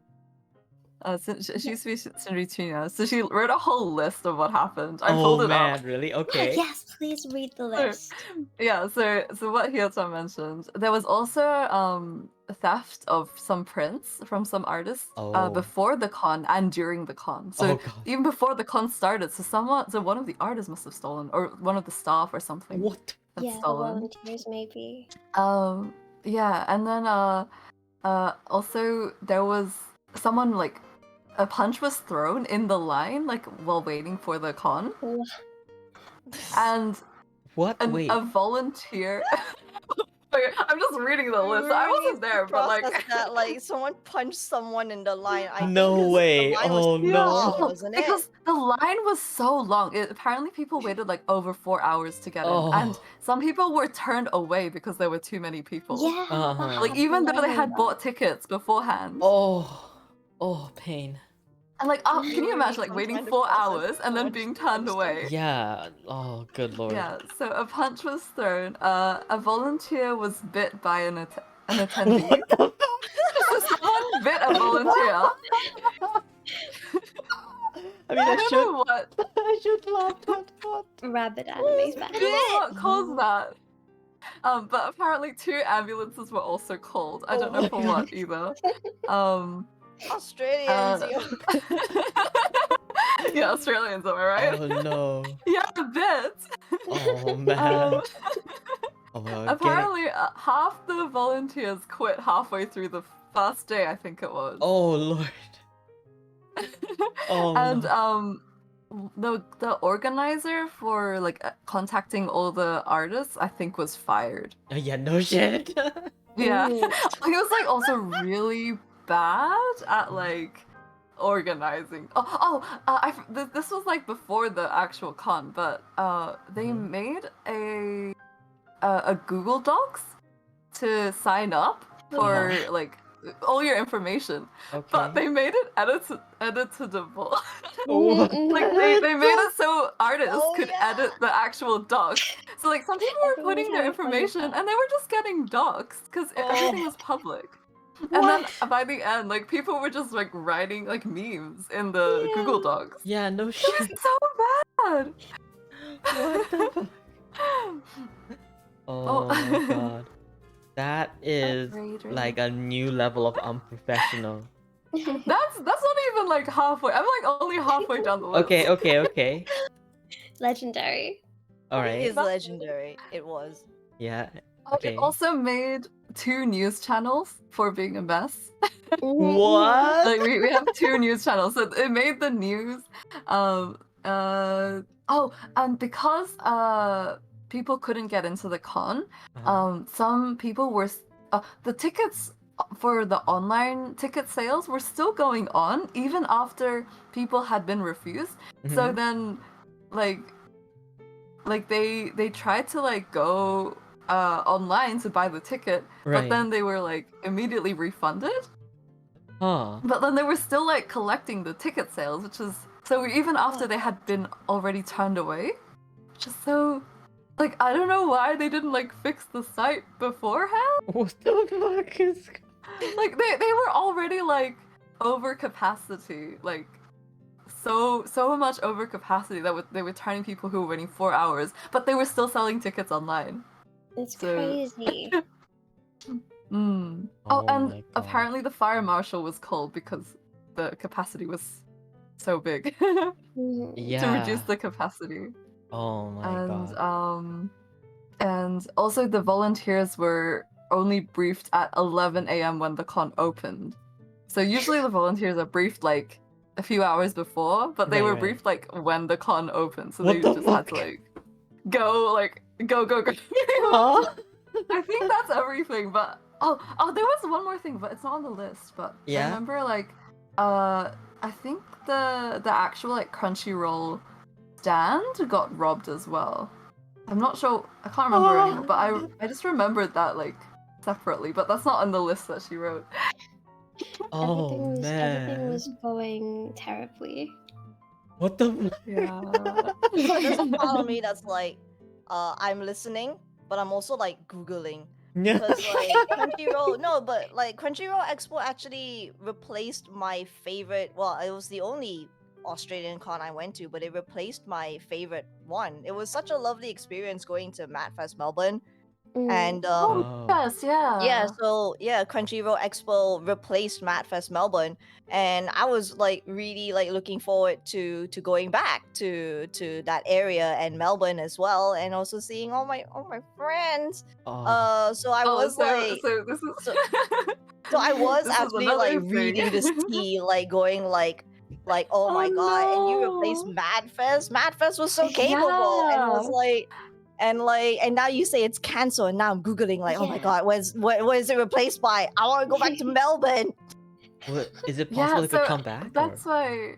She used to be Sindri Tuna, so she wrote a whole list of what happened. I pulled it man, up. really? Okay. Yes, please read the list. Yeah, so what Hiyokay mentioned, there was also theft of some prints from some artists before the con and during the con. So even before the con started, so one of the artists must have stolen, or one of the staff or something. What? Yeah, stolen. the volunteers maybe. Yeah, and then also there was someone like a punch was thrown in the line like while waiting for the con. And a volunteer. I'm just reading the list. I wasn't there, but like that like someone punched someone in the line. No way. Oh no. Wasn't it? Because the line was so long. Apparently people waited like over 4 hours to get in. And some people were turned away because there were too many people. Yeah. Like even though they had bought tickets beforehand. Oh, pain. And like, can you imagine like waiting 4 hours and then being turned away? Yeah. Oh, good lord. Yeah. So a punch was thrown. A volunteer was bit by an attendee. What the fuck? So someone bit a volunteer. I mean, I should. Know what. I should laugh. What? Rabbit animes back. I don't know what caused that. But apparently 2 ambulances were also called. I don't know for what either. Australians. Yeah, Australians, am I right? Oh no. Yeah, a bit. Oh man. Apparently, half the volunteers quit halfway through the first day. I think it was. Oh lord. And no. the organizer for like contacting all the artists, I think, was fired. Yeah, no shit. Yeah, he was like also really bad at like organizing. This was like before the actual con, but they made a Google Docs to sign up for like all your information, but they made it editable. Like they made it so artists could edit the actual docs. So like some people were putting their information and they were just getting docs because everything was public. And then by the end, like people were just like writing like memes in the Google Docs. Yeah, no shit. It was so bad. What the fuck? Oh my god. That is like a new level of unprofessional. That's not even like halfway. I'm like only halfway down the list. Okay. Legendary. Alright. It is legendary. It was. Yeah. It also made 2 news channels for being a mess. What? Like we have 2 news channels, so it made the news. And because people couldn't get into the con, some people were the tickets for the online ticket sales were still going on even after people had been refused. So then, like they tried to like go online to buy the ticket, but then they were like immediately refunded. But then they were still like collecting the ticket sales, which is so even after they had been already turned away, which is so like I don't know why they didn't like fix the site beforehand. What the fuck is? Like they were already like over capacity, like so much over capacity that they were turning people who were waiting 4 hours, but they were still selling tickets online. It's crazy. Oh, and apparently the fire marshal was called because the capacity was so big. To reduce the capacity. Oh my god. And also the volunteers were only briefed at 11 a.m. when the con opened. So usually the volunteers are briefed like a few hours before, but they were briefed like when the con opened. So they just had to like go. I think that's everything, but oh, there was one more thing, but it's not on the list. But I remember like I think the actual like Crunchyroll stand got robbed as well. I'm not sure, I can't remember anymore, but I just remembered that like separately, but that's not on the list that she wrote. Everything was going terribly. What the? Yeah. There's a part of me that's like, I'm listening, but I'm also like Googling. Because like Crunchyroll, no, but like Crunchyroll Expo actually replaced my favorite. Well, it was the only Australian con I went to, but it replaced my favorite one. It was such a lovely experience going to MadFest Melbourne. And so Crunchyroll Expo replaced MadFest Melbourne, and I was like really like looking forward to going back to that area and Melbourne as well, and also seeing all my friends. So I was like, so I was actually like reading this tea, like going like oh my god, and you replaced MadFest. MadFest was so capable, and it was like. And now you say it's cancelled, and now I'm googling like, oh my god, what is it replaced by? I want to go back to Melbourne. What, is it possible it could come back? That's why.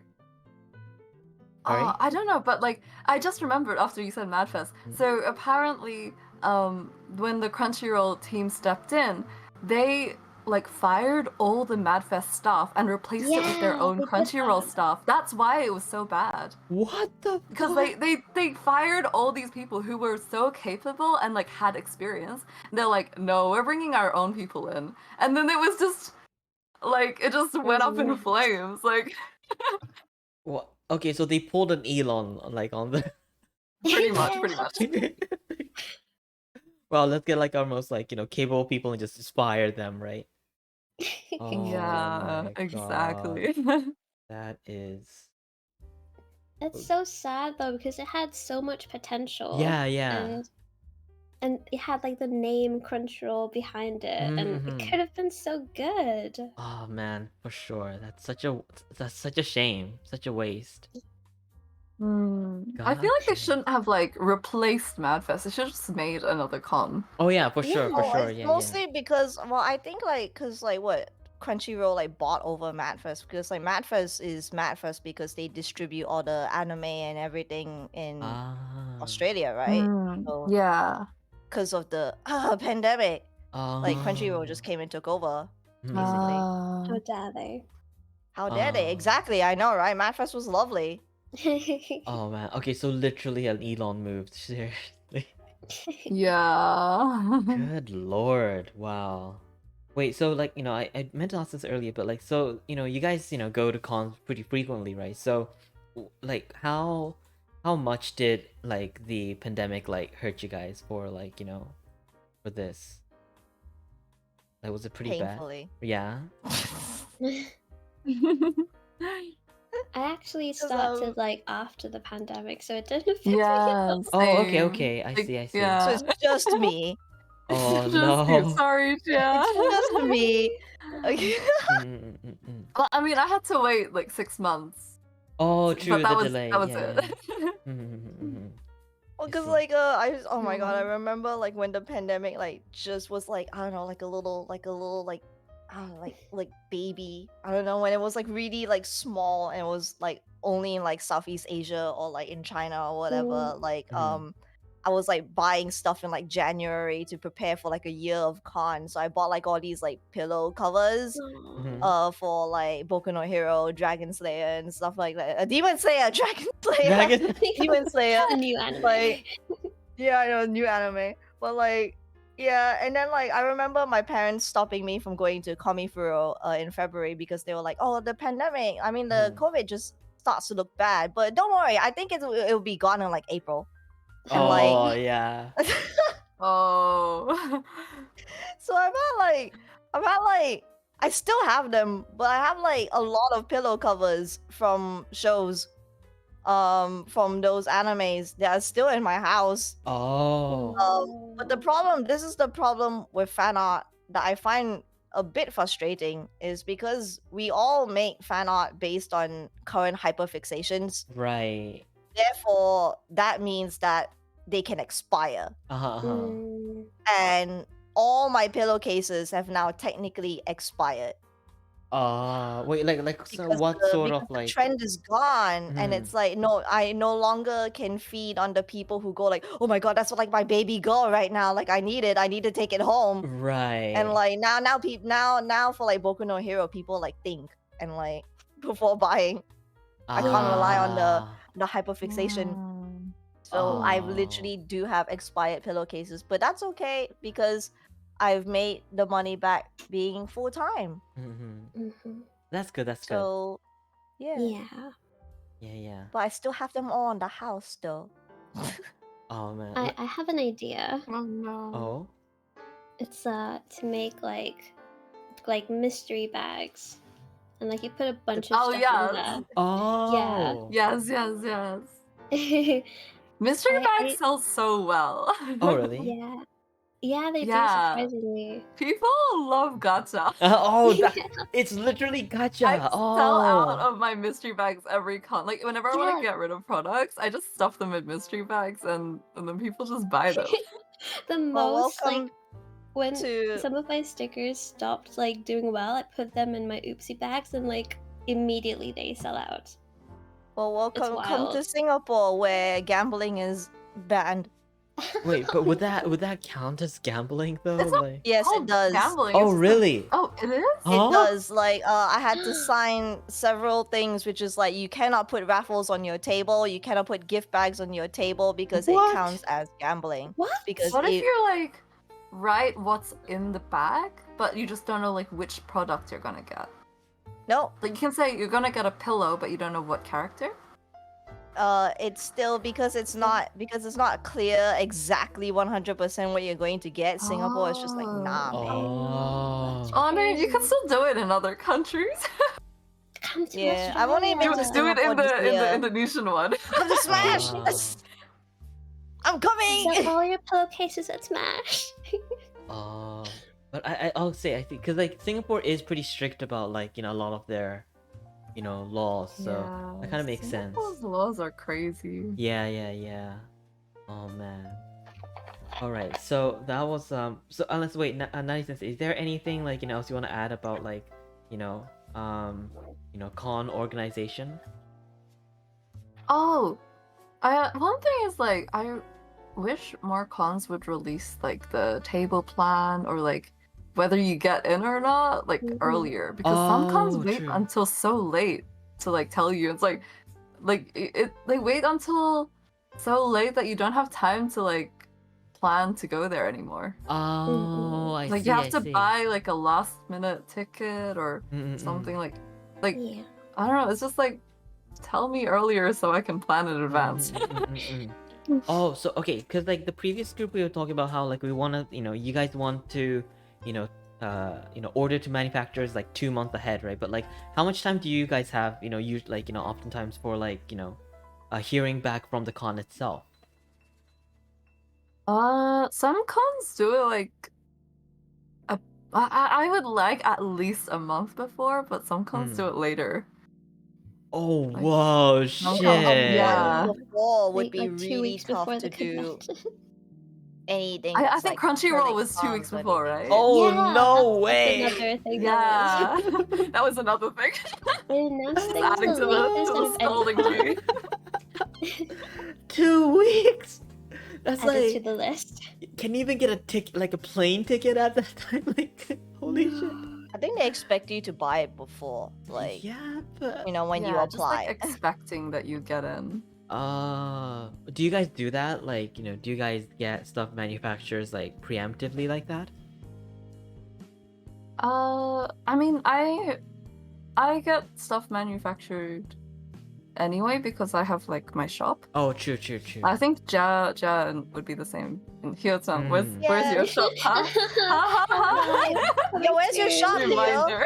I don't know, but like I just remembered after you said MadFest. So apparently, when the Crunchyroll team stepped in, they like fired all the MadFest staff and replaced it with their own Crunchyroll staff. That's why it was so bad. What the? Because they fired all these people who were so capable and like had experience. They're like, no, we're bringing our own people in, and then it was just like it just went up in flames. Like, what? Okay, so they pulled an Elon like on the. Pretty much. Well, let's get like our most like capable people and just fire them, right? Yeah, exactly. That is. It's so sad though because it had so much potential. Yeah. And it had like the name Crunchyroll behind it, and it could have been so good. Oh man, for sure. That's such a shame, such a waste. I feel like they shouldn't have like replaced MadFest. They should have just made another con. Oh yeah, for sure. Yeah. Mostly because, well, I think like what Crunchyroll like bought over MadFest, because like MadFest is MadFest because they distribute all the anime and everything in Australia, right? So, yeah. Because of the pandemic, like Crunchyroll just came and took over. Basically. How dare they? How dare they? Exactly. I know, right? MadFest was lovely. Oh man. Okay, so literally an Elon moved. Seriously. Yeah. Good lord. Wow. Wait, so like, I meant to ask this earlier, but like, so, you guys, go to cons pretty frequently, right? So like how much did like the pandemic like hurt you guys for like, for this? Like, was it pretty Painfully. bad? Yeah. I actually started like after the pandemic, so it didn't affect me. Yeah. Oh, okay. I see. Yeah. So it's just me. Oh Just no. you. Sorry, yeah. It's just me. Okay. Well, I mean, I had to wait like 6 months. Oh, true. But The delay. that was Yeah. it. Well, because like oh my god, I remember like when the pandemic like just was like, I don't know, like a little like like baby. I don't know, when it was like really like small and it was like only in like Southeast Asia or like in China or whatever. Like I was like buying stuff in like January to prepare for like a year of con. So I bought like all these like pillow covers for like Boku no Hero, Dragon Slayer and stuff like that. Demon Slayer, Dragon Slayer, Demon Slayer. The new anime. Like yeah, I know, new anime. But like yeah, and then like I remember my parents stopping me from going to Komifuro in February because they were like, "Oh, the pandemic. I mean, the COVID just starts to look bad, but don't worry. I think it'll be gone in like April." And Oh yeah. Oh. So I've had like I still have them, but I have like a lot of pillow covers from shows from those animes that are still in my house. Oh. But this is the problem with fan art that I find a bit frustrating, is because we all make fan art based on current hyperfixations. Right. Therefore, that means that they can expire. And all my pillowcases have now technically expired. Wait, like so Because what sort of the like trend is gone, and it's like, no, I no longer can feed on the people who go like, oh my god, that's like my baby girl right now, like I need to take it home. Right. And like now for like Boku no Hero, people like think and like before buying. I can't rely on the hyperfixation. So I literally do have expired pillowcases, but that's okay because I've made the money back being full time. That's good. That's good. So yeah. Yeah. But I still have them all in the house though. Oh man. I have an idea. Oh no. Oh. It's to make like mystery bags, and like you put a bunch of Oh, stuff yes. in them. Oh. Yes. Mystery bags sell so well. Oh really? Yeah, they do, Yeah. surprisingly. People love gacha. It's literally gacha. I sell out of my mystery bags every con. Like whenever I want to get rid of products, I just stuff them in mystery bags and then people just buy them. The most like welcome when to- some of my stickers stopped like doing well, I put them in my oopsie bags and like immediately they sell out. Well, come to wild. Singapore where gambling is banned. Wait, but would that count as gambling though? It's not Like... Yes, it does. Gambling. Oh it's just really? Oh, it is? Huh? It does. Like, I had to sign several things, which is like you cannot put raffles on your table, you cannot put gift bags on your table because What? it counts as gambling. What? Because What if you're like write what's in the bag, but you just don't know like which product you're gonna get? No, Like you can say you're gonna get a pillow, but you don't know what character. it's still because it's not clear exactly 100% what you're going to get. Singapore is just like, nah, man. Oh. Oh, I mean, you can still do it in other countries. Come to Yeah, I've only been to do it in Singapore this the year. Indonesian one. Come to Smash! I'm coming! Sell all your pillowcases at Smash. But I'll say I think because like Singapore is pretty strict about like a lot of their laws, so that kind of makes sense. Singapore's laws are crazy. Yeah. Oh man. All right, so that was so unless wait, Nari Sensei, is there anything like else you want to add about like con organization? Oh, one thing is like I wish more cons would release like the table plan or like whether you get in or not like earlier, because some cons wait true. until so late to like tell you. It's like they wait until so late that you don't have time to like plan to go there anymore. Oh, I Like see. you have I to see. buy like a last minute ticket or something like Yeah. I don't know. It's just like tell me earlier so I can plan in advance. Oh, so okay, because like the previous group we were talking about how like we want to, you guys want to, order to manufacturers like 2 months ahead, right? But like, how much time do you guys have, oftentimes for like, hearing back from the con itself? Some cons do it like I would like at least a month before, but some cons do it later. Oh, Like, whoa, some shit. cons- yeah. Before would Like be 2 really weeks tough before to the do. convention. anything. I that's, think like, Crunchyroll selling was 2 songs weeks or before, anything. right? Oh Yeah, no that's way! another thing. Yeah, that was another thing. They announced Just things adding the to latest the of any scalding tree. con 2 weeks. That's added to like, the list. can you even get a like a plane ticket at that time? Like, holy shit. I think they expect you to buy it before, like, Yeah, but you know, when you Yeah, just like apply. expecting that you get in. do you guys do that? Like, you know, do you guys get stuff manufacturers like preemptively like that? I mean, I get stuff manufactured anyway because I have like my shop. Oh, true, true, true. I think Ja would be the same. And Hiyo-chan, where's your Yeah. shop? Huh? Ha ha ha! Yo, where's your shop, Hiyo? Reminder.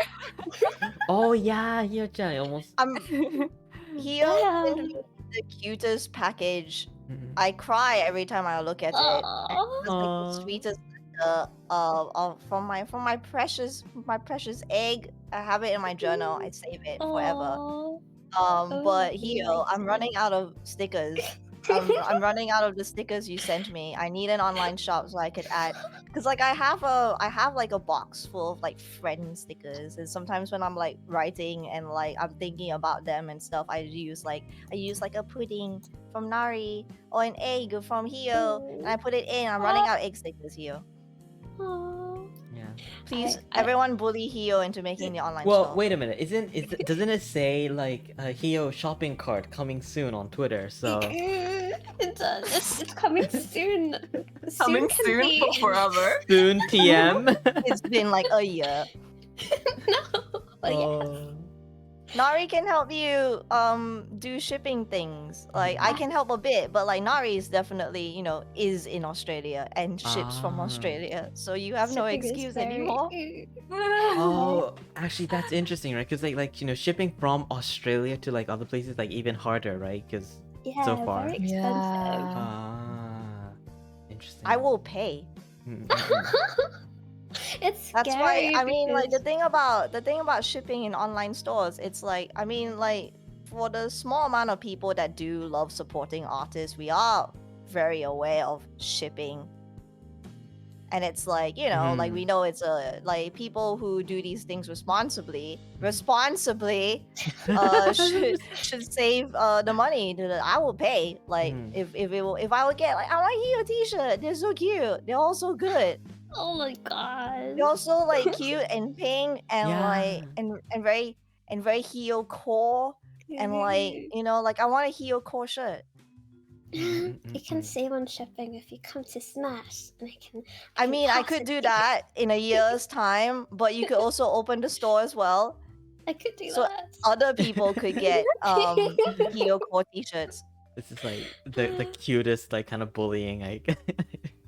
Oh yeah, Hiyokay almost. Hiyo sent Damn. me the cutest package. Mhm. I cry every time I look at it. And Aw. it's like Aw. the sweetest from my precious egg. I have it in my journal. I save it forever. Aw. But Oh, Hiyo, I'm nice. running out of stickers. I'm running out of the stickers you sent me. I need an online shop so I could add, because like I have like a box full of like friend stickers, and sometimes when I'm like writing and like I'm thinking about them and stuff, I use like a pudding from Nari or an egg from Hiyo, and I put it in. I'm running out egg stickers, Hiyo. Aw. Yeah. Please, I- everyone bully Hiyo into making the online Well, shop. wait a minute. Doesn't it say like a Hiyo shopping cart coming soon on Twitter? So It does. It's coming soon. Coming can soon be. for forever. soon TM. It's been like a year. No. But yeah. Oh. Nari can help you do shipping things. Like I can help a bit, but like Nari is definitely, you know, is in Australia and ships from Ah. Australia. So you have no Shipping is excuse very- anymore. Oh, actually, that's interesting, right? Because like you know, shipping from Australia to like other places like even harder, right? Because Yeah, so far. very expensive. Ah, interesting. I will pay. Mm, mm, mm. It's That's scary why I mean like the because- thing about shipping in online stores, it's like I mean like for the small amount of people that do love supporting artists, we are very aware of shipping. And it's like, you know, like we know it's like people who do these things responsibly should save the money. I will pay. Like if I would get like I want Hiyo t-shirt. They're so cute. They're all so good. Oh my god. They're also like cute and pink and like Yeah. and very Hiyo core and like you know like I want a Hiyo core shirt. You can save on shipping if you come to Smash, and I mean, I could do that in a year's time, but you could also open the store as well. I could do So that. other people could get Hiyo core t-shirts. This is like the cutest like kind of bullying. Like.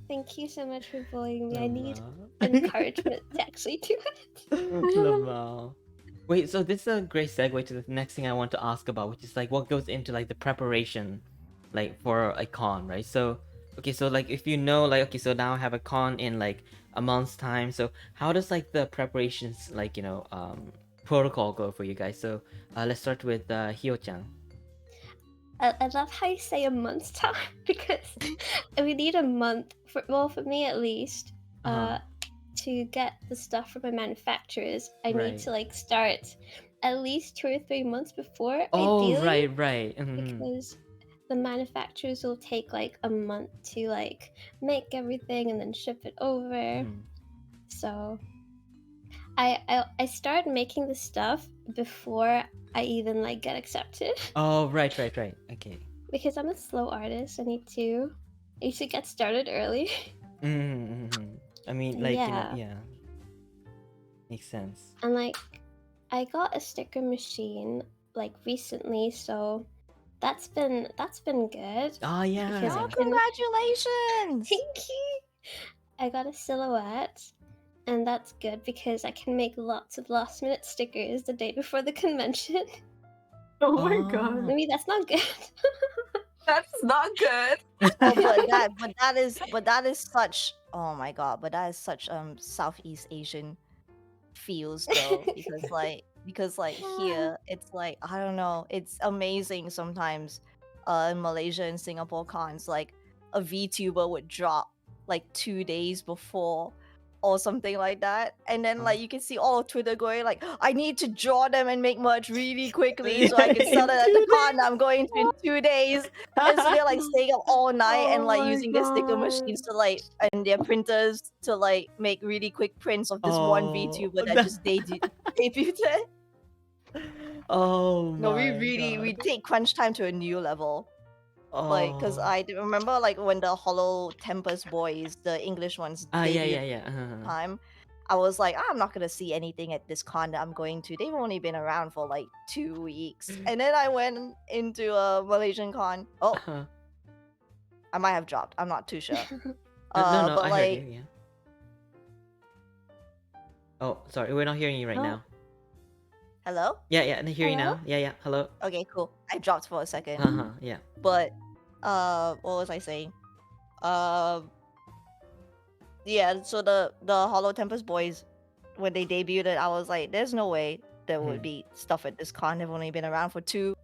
Thank you so much for bullying me. I need Lamau. encouragement to actually do it. Lamau. Wait, so this is a great segue to the next thing I want to ask about, which is like what goes into like the preparation, like for a con, right? So, okay, so like if you know, like okay, so now I have a con in like a month's time. So how does like the preparations, like you know, protocol go for you guys? So let's start with Hiyochan. I love how you say a month's time because we need a month for me at least to get the stuff from my manufacturers. I need to like start at least 2 or 3 months before. Oh, ideally, right. because the manufacturers will take like a month to like make everything and then ship it over. So I start making the stuff before I even like get accepted. Oh, right. Okay. Because I'm a slow artist, I need to get started early. I mean, like you know, yeah, makes sense. And like, I got a sticker machine like recently, so that's been good. Oh yeah. Because Oh, congratulations! Thank you. I got a silhouette, and that's good because I can make lots of last minute stickers the day before the convention. Oh my god. Maybe that's not good. That's not good. Oh, but that is such oh my god, but that is such Southeast Asian feels though because like here it's like I don't know, it's amazing sometimes in Malaysia and Singapore cons like a VTuber would drop like 2 days before or something like that. And then like you can see all of Twitter going like, I need to draw them and make merch really quickly so I can sell it at the con I'm going to in 2 days. And so they're like staying up all night and like using their sticker machines to like and their printers to like make really quick prints of this one VTuber that just debuted. Oh No, we my really we God. take crunch time to a new level. Like, cause Oh. I remember like when the Hollow Tempest boys, the English ones, debuted time, I was like, I'm not gonna see anything at this con that I'm going to. They've only been around for like 2 weeks, and then I went into a Malaysian con. Oh, I might have dropped. I'm not too sure. No, but I like, heard you. Yeah. Oh, sorry, we're not hearing you right now. hello? Yeah, I hear you Hello? now. Yeah, hello. Okay, cool. I dropped for a second. Yeah. But what was I saying? Yeah, so the Hollow Tempest boys, when they debuted, I was like, there's no way there would be stuff at this con. They've only been around for 2.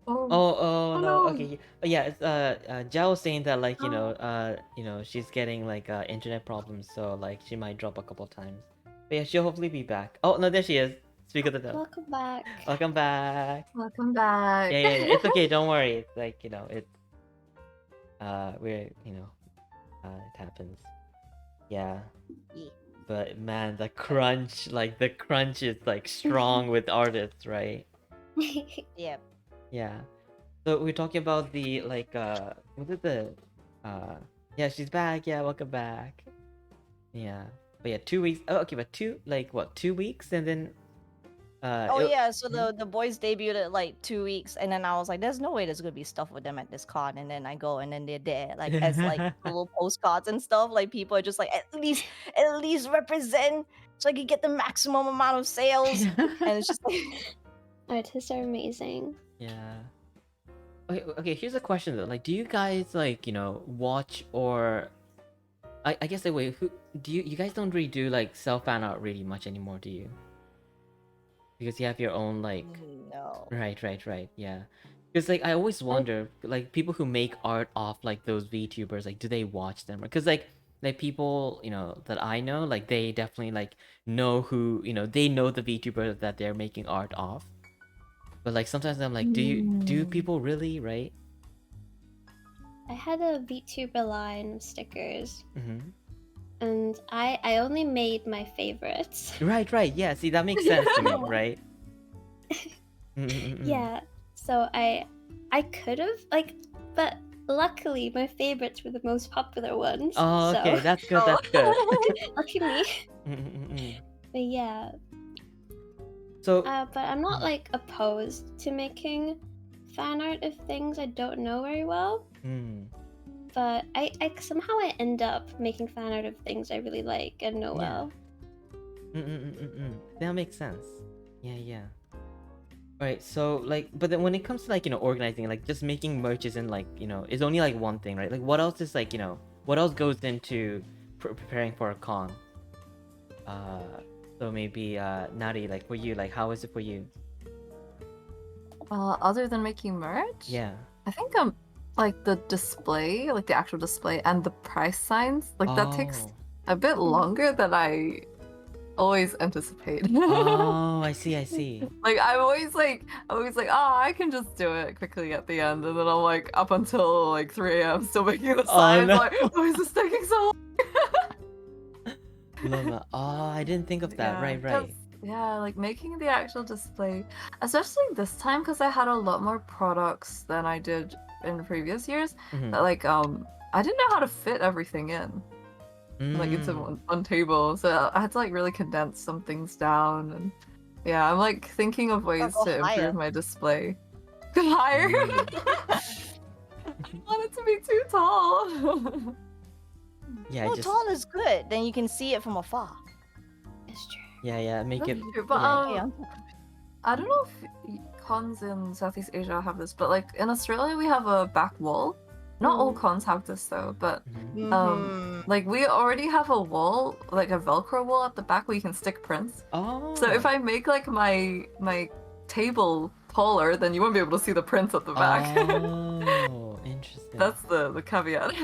Oh no. no. Okay. Yeah, it's Jia was saying that like, you know, she's getting like internet problems, so like she might drop a couple times. But yeah, she'll hopefully be back. Oh no, there she is. Speak of the devil. Welcome back. Welcome back. Welcome back. Yeah. It's okay, don't worry. It's like, you know, it's we're, you know, it happens. Yeah. Yeah. But man, the crunch is like strong with artists, right? Yeah. Yeah. So we're talking about the like was it the yeah, she's back. Yeah, welcome back. Yeah. But yeah, 2 weeks. Oh, okay, but 2 weeks and then Yeah, so the boys debuted at like 2 weeks, and then I was like, there's no way there's gonna be stuff with them at this con, and then I go and then they're there, like as like little postcards and stuff. Like people are just like, at least represent so I can get the maximum amount of sales. And it's just like Artists are amazing. Yeah. Okay, here's a question though. Like, do you guys like, you know, watch or I guess like wait, who do you guys don't really do like self fan art really much anymore, do you? Because you have your own like no. Right, yeah. Because like I always wonder like people who make art off like those VTubers, like do they watch them? Because like people, you know, that I know, like they definitely like know who, you know, they know the VTuber that they're making art off. But like sometimes I'm like, do people really, right? I had a VTuber line of stickers. And I only made my favorites. Right. Yeah, see, that makes sense to me, right? Yeah. So I could have like, but luckily my favorites were the most popular ones. Oh, okay, so... that's good. That's good. Lucky me. But yeah. So. But I'm not like opposed to making fan art of things I don't know very well. But I somehow I end up making fan art of things I really like and know well. That makes sense. Yeah. Right, so like, but then when it comes to like, you know, organizing, like just making merch isn't like, you know, is only like one thing, right? Like what else is like, you know, what else goes into preparing for a con? So maybe Nari, like for you, like how is it for you? Other than making merch? Yeah. I think like the display, like the actual display and the price signs, like that takes a bit longer than I always anticipate. Oh, I see. Like I'm always like, oh, I can just do it quickly at the end, and then I'm like up until like 3 a.m. still making the signs. No. Like, why is this taking so long? I didn't think of that. Yeah, Right. Yeah, like making the actual display, especially this time because I had a lot more products than I did in previous years. That like I didn't know how to fit everything in. Like into one table, so I had to like really condense some things down, and yeah, I'm like thinking of ways to improve my display. Go higher. I want it to be too tall. Yeah, well, tall is good. Then you can see it from afar. It's true. Yeah, make it. True, but I don't know if cons in Southeast Asia have this, but like in Australia we have a back wall. Not all cons have this though, but like we already have a wall, like a Velcro wall at the back where you can stick prints. Oh. So if I make like my table taller, then you won't be able to see the prints at the back. Oh, interesting. that's the caveat.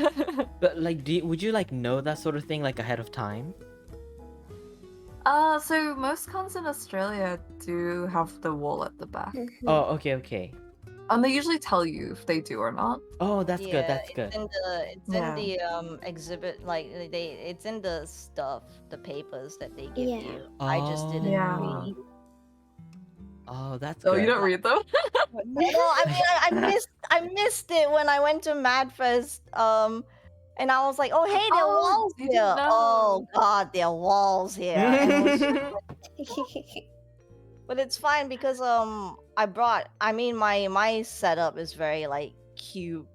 But like, would you like know that sort of thing like ahead of time? So most cons in Australia do have the wall at the back. Oh, okay. And they usually tell you if they do or not. Oh, that's good. Yeah, That's good. it's in the exhibit, like it's in the stuff, the papers that they give Yeah. you. I just didn't Yeah. read. Oh, that's Oh, good. you don't read them? No, I mean I missed it when I went to MadFest. And I was like, oh hey, there are Oh, walls you here. didn't know. Oh god, there are walls here. And it was just but it's fine because my setup is very like cube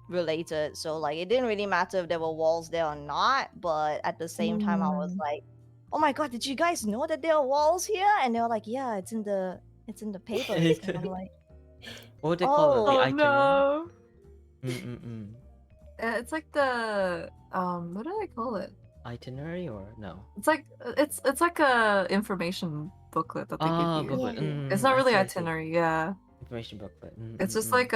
related, so like it didn't really matter if there were walls there or not, but at the same time I was like, oh my god, did you guys know that there are walls here? And they were like, yeah, it's in the papers. And I'm like, What would they call it? The Oh itinerary? no. Mm-mm-mm. It's like the what do I call it? Itinerary or no? It's like a information booklet that they Ah, give you. booklet. It's not I really see, I see. itinerary, yeah. Information booklet. It's just like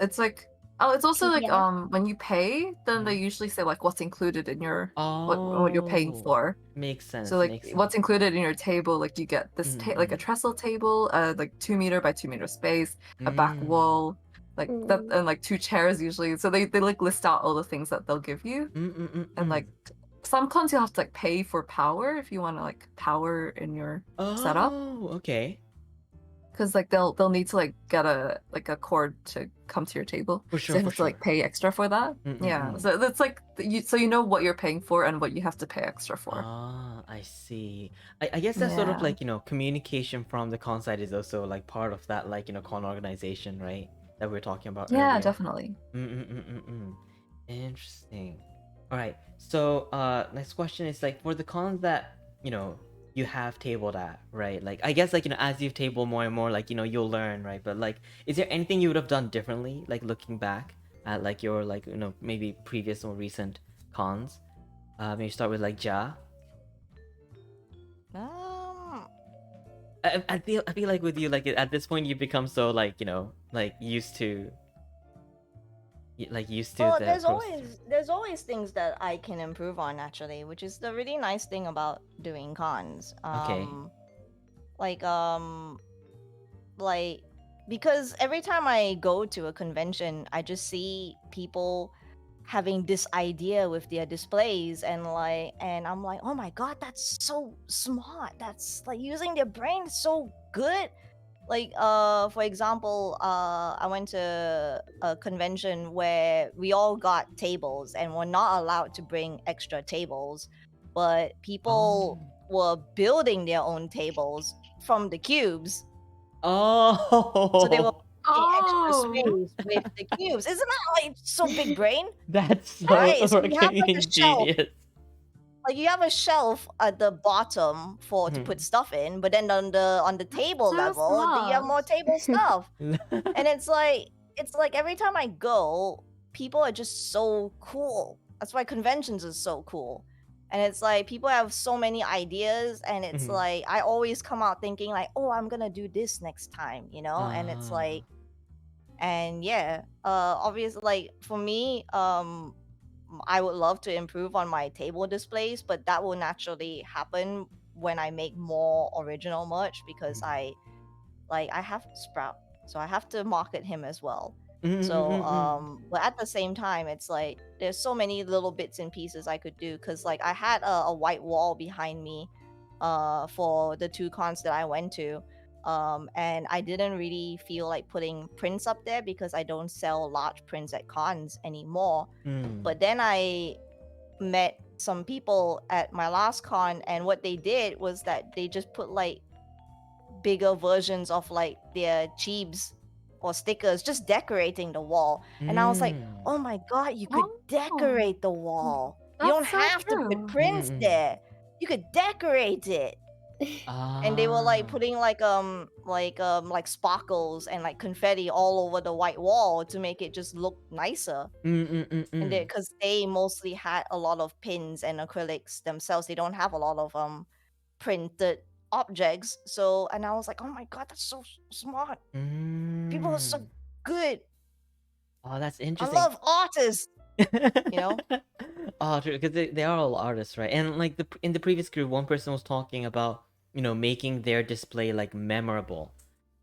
it's like it's also like PDF. when you pay, then they usually say like what's included in your Oh, what you're paying for. Makes sense. So like makes sense. what's included in your table, like you get this like a trestle table, like 2 meter by 2 meter space, a back wall, like that, and like 2 chairs usually. So they like list out all the things that they'll give you, and like some cons you'll have to like pay for power if you want to like power in your setup. Oh, okay. Because like they'll need to like get a cord to come to your table. For So sure, you for have to like pay extra for that. Yeah. So that's like you know what you're paying for and what you have to pay extra for. Ah, I see. I guess that's sort of like, communication from the con side is also like part of that, like, con organization, right? That we were talking about Yeah, earlier. definitely. Interesting. All right. So, next question is like for the cons that, you have tabled at, right? Like, I guess like, as you've tabled more and more, like, you'll learn, right? But like, is there anything you would have done differently, like looking back at like your like, maybe previous or recent cons? Maybe start with like Ja. I feel like with you, like at this point you become so like, like used to well, the there's always things that I can improve on actually, which is the really nice thing about doing cons. Okay. Like because every time I go to a convention, I just see people having this idea with their displays and I'm like, oh my god, that's so smart. That's like using their brain so good. Like for example, I went to a convention where we all got tables and we're not allowed to bring extra tables, but people were building their own tables from the cubes. So they were extra space with the cubes. Isn't that like so big brain? That's so right. So you have like a genius. shelf. Like you have a shelf at the bottom to put stuff in, but then on the table so level, you have more table stuff. And it's like every time I go, people are just so cool. That's why conventions are so cool. And it's like people have so many ideas, and it's like I always come out thinking like, oh, I'm gonna do this next time, and it's like, and yeah, obviously, like for me, I would love to improve on my table displays, but that will naturally happen when I make more original merch because I have Sprout, so I have to market him as well. So but at the same time, it's like there's so many little bits and pieces I could do because like I had a white wall behind me for the 2 cons that I went to. And I didn't really feel like putting prints up there because I don't sell large prints at cons anymore. But then I met some people at my last con, and what they did was that they just put like bigger versions of like their cheebs or stickers just decorating the wall. And I was like, oh my god, you could decorate the wall. You don't have to put prints there. You could decorate it. And they were like putting like sparkles and like confetti all over the white wall to make it just look nicer. And because they mostly had a lot of pins and acrylics themselves, they don't have a lot of printed objects. So, and I was like, oh my god, that's so smart. People are so good. Oh, that's I interesting. love artists. You know? Oh, true, because they are all artists, right? And like in the previous group, one person was talking about, you know, making their display like memorable.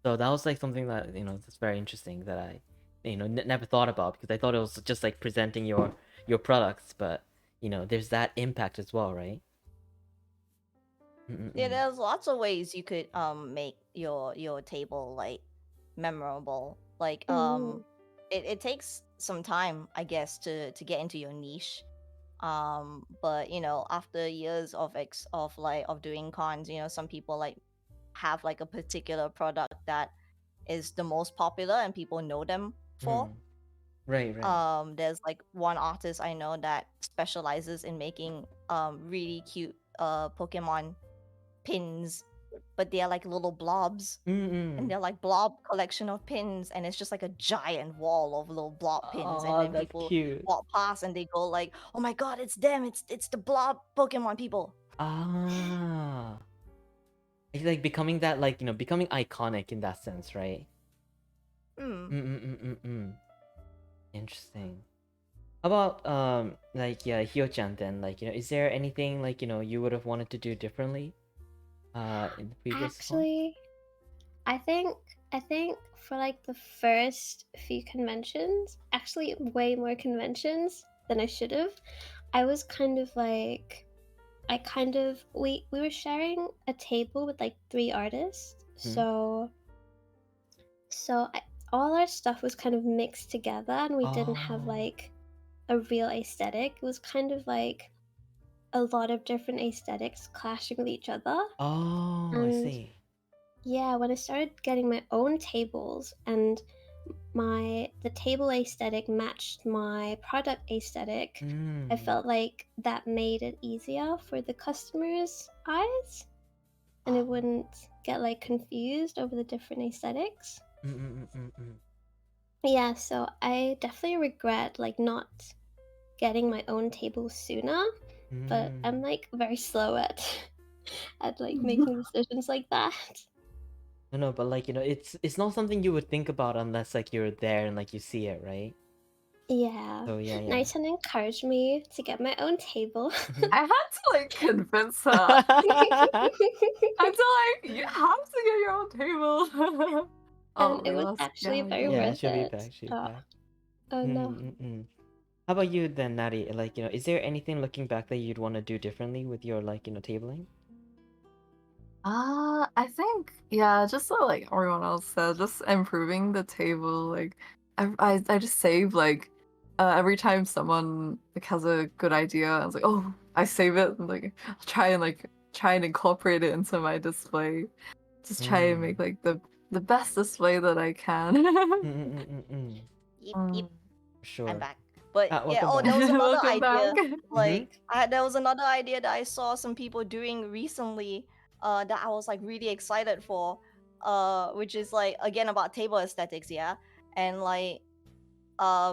So that was like something that, you know, that's very interesting that I, you know, never thought about, because I thought it was just like presenting your products, but you know, there's that impact as well, right? Yeah, there's lots of ways you could make your table like memorable. Like it takes some time, I guess, to get into your niche. But you know, after years of doing cons, you know, some people like have like a particular product that is the most popular and people know them for. Right. There's like one artist I know that specializes in making really cute Pokemon pins, but they're like little blobs, and they're like blob collection of pins, and it's just like a giant wall of little blob pins, and Oh, then that's people cute. walk past and they go like, "Oh my god, it's them! It's the blob Pokemon people." Ah, it's like becoming that, like, you know, becoming iconic in that sense, right? Interesting. How about like, yeah, Hyo-chan then, like, you know, is there anything like, you know, you would have wanted to do differently in the previous con? Actually, I think for like the first few conventions, actually way more conventions than I should have, I was kind of like, we were sharing a table with like 3 artists, so all our stuff was kind of mixed together, and we didn't have like a real aesthetic. It was kind of like a lot of different aesthetics clashing with each other. Oh, I see. Yeah, when I started getting my own tables and the table aesthetic matched my product aesthetic, I felt like that made it easier for the customers' eyes, and it wouldn't get like confused over the different aesthetics. Yeah, so I definitely regret like not getting my own table sooner, but I'm like very slow at like making decisions like that. No, but like, you know, it's not something you would think about unless like you're there and like you see it, right? Yeah. So yeah. Nari-chan encouraged me to get my own table. I had to like convince her. I had to like, you have to get your own table. And it was actually very worth she'll be it. back. She'll be back. Oh no. How about you then, Nari? Like, you know, is there anything looking back that you'd want to do differently with your, like, you know, tabling? I think, yeah, just like everyone else said, just improving the table. Like, I just save like every time someone like has a good idea, I was like, oh, I save it, and like I'll try and incorporate it into my display. Just try and make like the best display that I can. Yep. Sure. I'm back. But yeah, welcome there was another Welcome idea. back. Like there was another idea that I saw some people doing recently that I was like really excited for, which is like again about table aesthetics, yeah. And like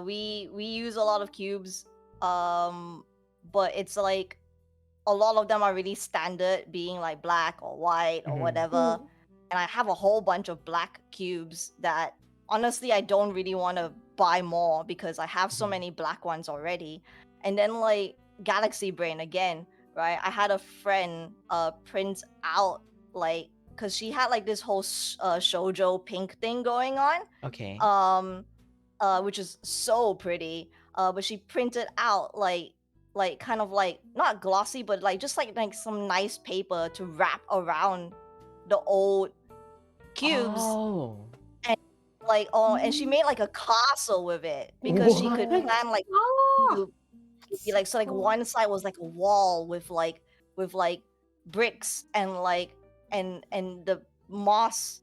we use a lot of cubes, but it's like a lot of them are really standard, being like black or white or whatever. And I have a whole bunch of black cubes that honestly I don't really want to buy more because I have so many black ones already. And then like Galaxy Brain again, right? I had a friend print out like, because she had like this whole shoujo pink thing going on. Okay. Which is so pretty. But she printed out like kind of like not glossy, but like just like some nice paper to wrap around the old cubes. And like and she made like a castle with it because she could plan like like so like one side was like a wall with like bricks and like and the moss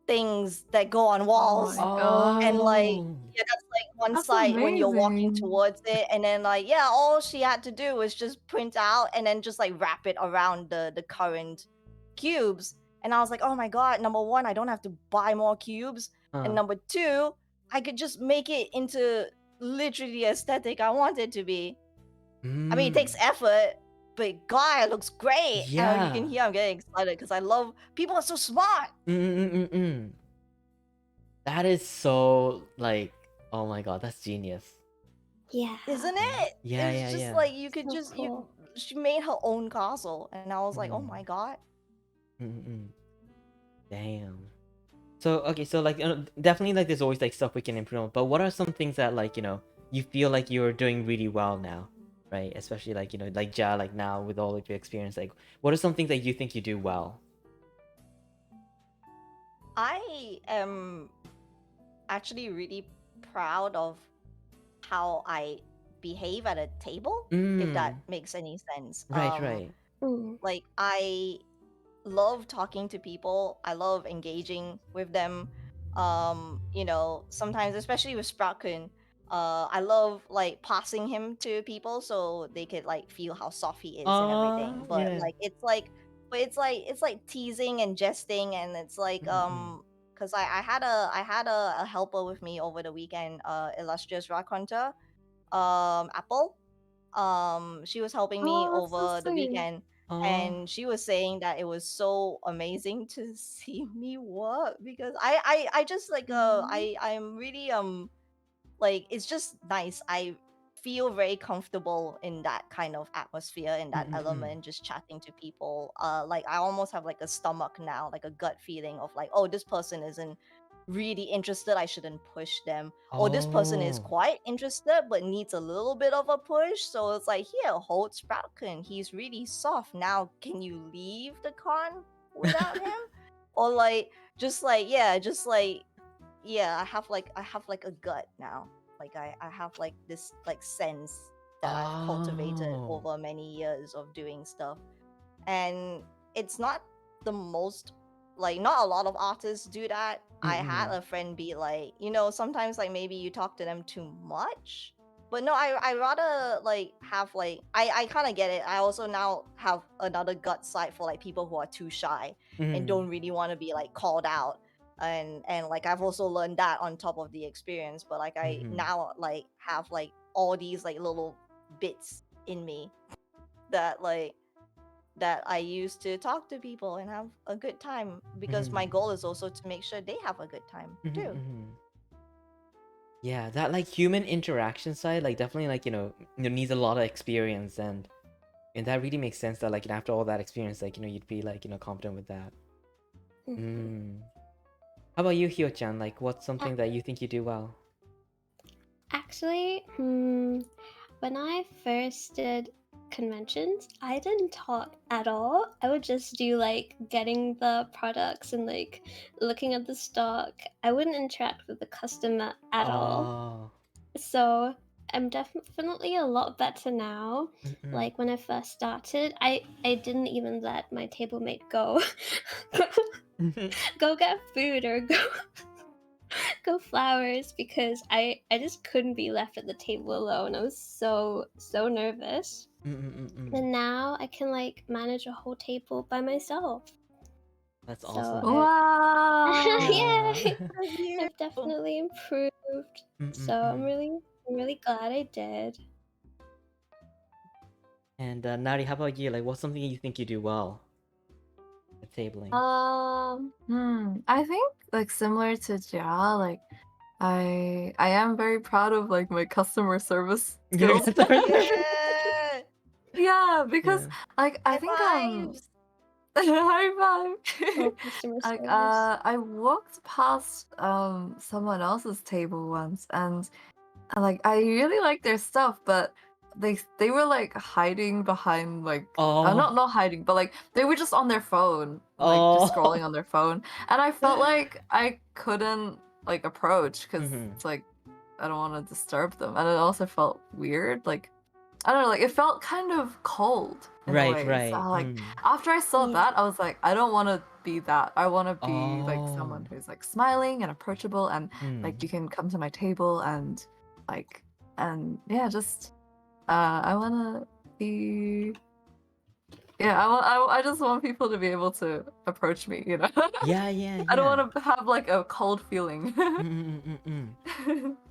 things that go on walls. And like yeah, that's like one That's side when you're walking amazing. towards it, and then like yeah, all she had to do was just print out and then just like wrap it around the current cubes. And I was like, oh my god, number one, I don't have to buy more cubes, and number two, I could just make it into literally the aesthetic I want it to be. I mean, it takes effort, but God, it looks great. Yeah. You can hear I'm getting excited because I love people are so smart. That is so like Oh my god, that's genius. Yeah. Isn't it? Yeah, It's yeah, just yeah. like you could So just cool. she made her own castle, and I was like, oh my god. Damn. So okay, so like definitely like there's always like stuff we can improve on, but what are some things that like you feel like you're doing really well now, right? Especially like like Ja, like now with all of your experience, like what are some things that you think you do well? I am actually really proud of how I behave at a table, if that makes any sense. Right. Like I love talking to people. I love engaging with them. Sometimes, especially with Sprout-kun, I love like passing him to people so they could like feel how soft he is and everything. But Yeah. like it's like teasing and jesting, and it's like because I had a helper with me over the weekend, illustrious rock hunter, Apple. She was helping me Oh, that's so over the sweet. weekend, Oh. and she was saying that it was so amazing to see me work, because I just like I'm really like, it's just nice. I feel very comfortable in that kind of atmosphere, in that element, just chatting to people. Like I almost have like a stomach now, like a gut feeling of like, oh, this person isn't really interested, I shouldn't push them. Or this person is Oh. quite interested but needs a little bit of a push. So it's like, here, hold Sproutkin. He's really soft. Now can you leave the con without him? Or like I have like a gut now. Like I have like this like sense that I've cultivated Oh. over many years of doing stuff. And it's not the most, like, not a lot of artists do that. I had a friend be like, sometimes like maybe you talk to them too much. But no, I rather like have like I kind of get it. I also now have another gut side for like people who are too shy and don't really want to be like called out. And like I've also learned that on top of the experience. But like I now like have like all these like little bits in me that I use to talk to people and have a good time, because my goal is also to make sure they have a good time too. Yeah, that like human interaction side, like definitely like needs a lot of experience, and that really makes sense that like after all that experience, like you'd be like confident with that. How about you, Hyo-chan? Like, what's something that you think you do well? Actually, when I first did conventions, I didn't talk at all. I would just do like getting the products and like looking at the stock. I wouldn't interact with the customer at all. So I'm definitely a lot better now. Like when I first started, I didn't even let my table mate go go get food or go flowers, because I just couldn't be left at the table alone. I was so nervous. And now I can like manage a whole table by myself. That's So awesome. Wow. yeah, I've definitely improved. So I'm really glad I did. And Nari, how about you? Like, what's something you think you do well at tabling? I think like similar to Ja, like I am very proud of like my customer service skills. Yeah. Yeah, because like I think Vibes. high five. Oh, customer Like service. I walked past someone else's table once, and like I really liked their stuff, but they were like hiding behind like not hiding, but like they were just on their phone, like just scrolling on their phone, and I felt like I couldn't like approach because it's like I don't want to disturb them, and it also felt weird, like I don't know, like it felt kind of cold in a way. Right. So like after I saw that, I was like, I don't want to be that. I want to be like someone who's like smiling and approachable, and like you can come to my table and like yeah, just I want to be. Yeah, I just want people to be able to approach me, you know? Yeah. I don't want to have like a cold feeling.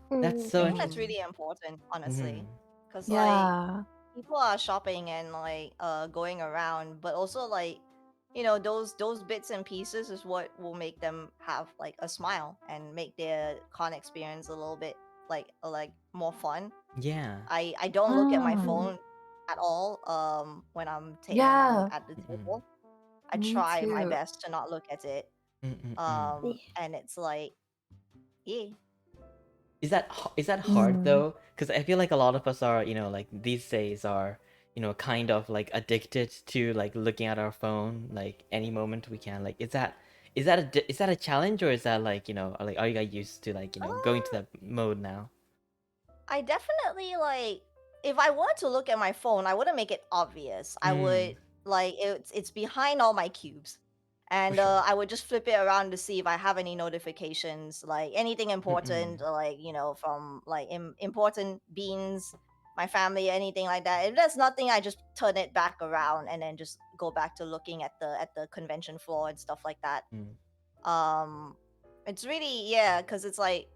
That's so I think that's really important, honestly, because like Yeah. people are shopping and like going around, but also like those bits and pieces is what will make them have like a smile and make their con experience a little bit like more fun. Yeah. I don't look at my Mm. phone at all when I'm Yeah. at the Mm-mm. table. I Me try my too. best to not look at it. Mm-mm-mm. And it's like, yeah. Is that hard Mm. though? Because I feel like a lot of us are, you know, like these days are, you know, kind of like addicted to like looking at our phone like any moment we can. Like, is that a challenge, or is that like, you know, like are you guys used to like, you know, going to that mode now? I definitely like, if I were to look at my phone, I wouldn't make it obvious. I would like, it's behind all my cubes. And sure. I would just flip it around to see if I have any notifications, like anything important, or like, you know, from like important beans, my family, anything like that. If there's nothing, I just turn it back around and then just go back to looking at the convention floor and stuff like that. It's really, yeah, because it's like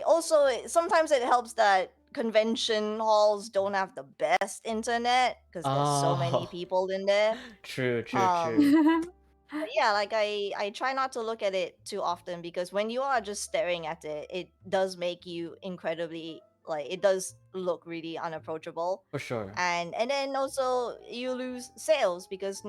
also sometimes it helps that convention halls don't have the best internet because there's so many Oh, people in there. true. But yeah, like I try not to look at it too often, because when you are just staring at it, it does make you incredibly, like, it does look really unapproachable. For sure. And then also you lose sales because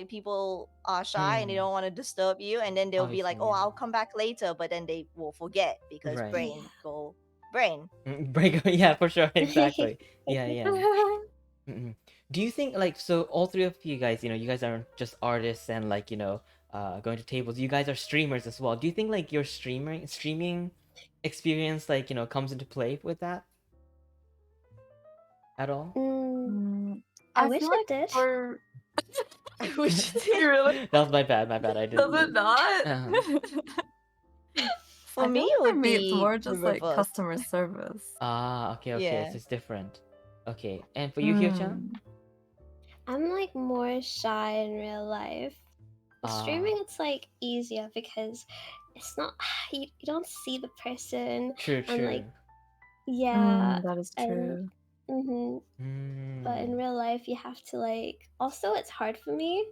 people are shy and they don't want to disturb you, and then they'll be like, Obviously, oh, yeah. I'll come back later, but then they will forget because Right. brain go brain. Break. Yeah, for sure. Exactly. Yeah. Do you think like, so all three of you guys, you know, you guys aren't just artists and like, you know, going to tables. You guys are streamers as well. Do you think like your streaming experience like, you know, comes into play with that at all? I I wish feel it like did. for Which really That was my bad. I didn't. does it not? For I me, feel it like for would me it's be more the just like reverse. customer service. Okay. Yeah. So it's different. Okay. And for you, Hiyokay? I'm like more shy in real life. Streaming, it's like easier because it's not you don't see the person. True. And like, yeah, That is and true. but in real life you have to like, also it's hard for me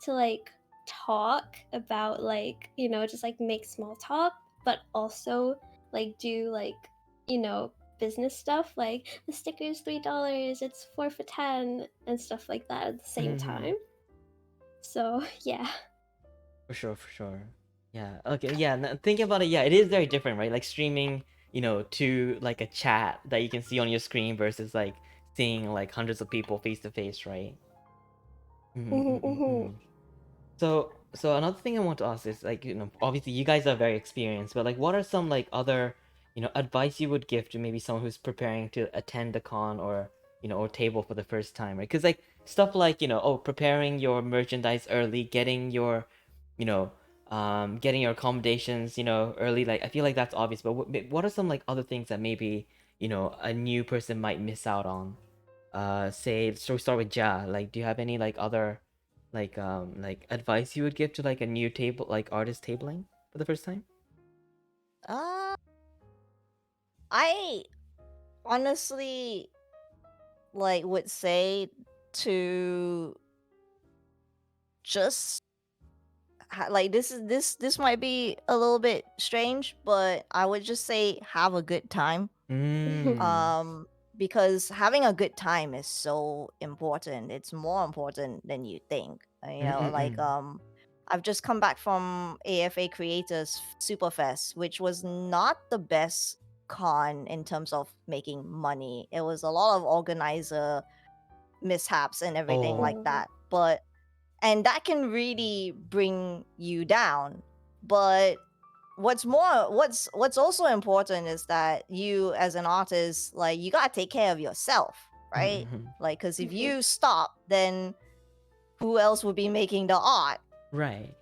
to like talk about like, you know, just like make small talk, but also like do like, you know, business stuff, like the sticker's $3, it's 4 for 10 and stuff like that at the same time. So yeah. For sure. Yeah. Okay. Yeah. Thinking about it, yeah, it is very different, right? Like streaming, you know, to like a chat that you can see on your screen versus like seeing like hundreds of people face to face, right? So another thing I want to ask is like, you know, obviously you guys are very experienced, but like, what are some like other, you know, advice you would give to maybe someone who's preparing to attend a con or, you know, or table for the first time, right? Because like stuff like, you know, preparing your merchandise early, getting your, you know, getting your accommodations, you know, early. Like I feel like that's obvious, but what are some like other things that maybe, you know, a new person might miss out on? Say, so we start with Ja. Like, do you have any like other like advice you would give to like a new table, like artist tabling for the first time? I honestly like would say to just like, this might be a little bit strange, but I would just say have a good time. Because having a good time is so important. It's more important than you think. You know, like I've just come back from AFA Creators Superfest, which was not the best con in terms of making money. It was a lot of organizer mishaps and everything like that. And that can really bring you down. But what's also important is that you as an artist, like, you gotta take care of yourself, right? Like, because if you stop, then who else would be making the art? Right.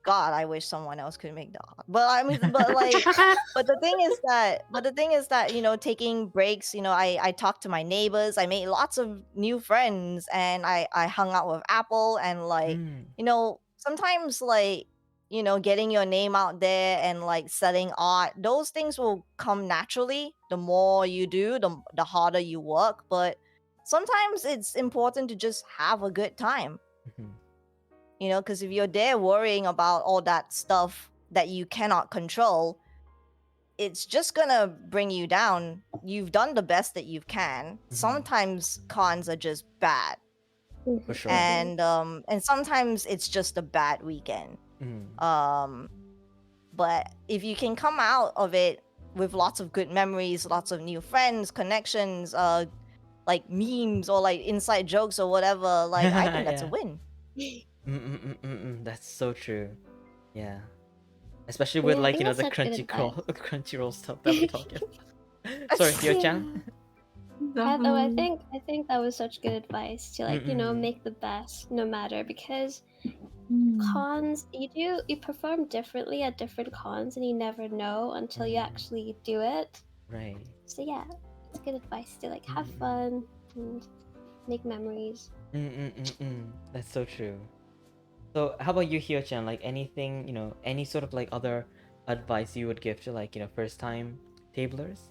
God, I wish someone else could make the art. But I mean, but like, but the thing is that, you know, taking breaks, you know, I talked to my neighbors, I made lots of new friends, and I hung out with Apple, and like, you know, sometimes like, you know, getting your name out there and like selling art, those things will come naturally. The more you do, the harder you work. But sometimes it's important to just have a good time. You know, because if you're there worrying about all that stuff that you cannot control, it's just gonna bring you down. You've done the best that you can. Sometimes cons are just bad, For sure. and sometimes it's just a bad weekend. But if you can come out of it with lots of good memories, lots of new friends, connections, like memes or like inside jokes or whatever, like I think that's a win. That's so true. Yeah. Especially Yeah, with I like, think you know, that's the such good Crunchyroll stuff that we're talking about. Sorry, Hyo-chan? I think that was such good advice to like, you know, Mm-mm. make the best no matter, because cons you perform differently at different cons and you never know until you actually do it. Right. So yeah, it's good advice to like have fun and make memories. That's so true. So how about you, Hyo-chan? Like anything, you know, any sort of like other advice you would give to like, you know, first time tablers?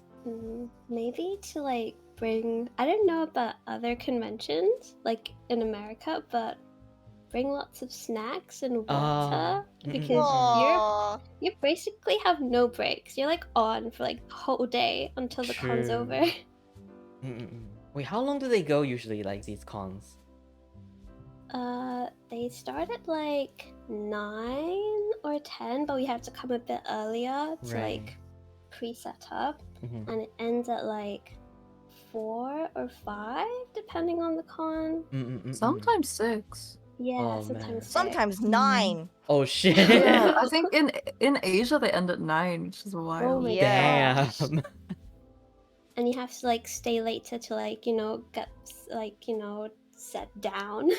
Maybe to like bring, I don't know about other conventions like in America, but bring lots of snacks and water, because you basically have no breaks. You're like on for like the whole day until the con's over. Wait, how long do they go usually, like these cons? They start at like 9 or 10, but we have to come a bit earlier to like pre-set up, and it ends at like 4 or 5 depending on the con. Sometimes 6. Yeah, sometimes 6. Sometimes 9. Oh shit. Yeah, I think in Asia they end at 9, which is Oh wild. my gosh. And you have to like stay later to like, you know, get like, you know, set down.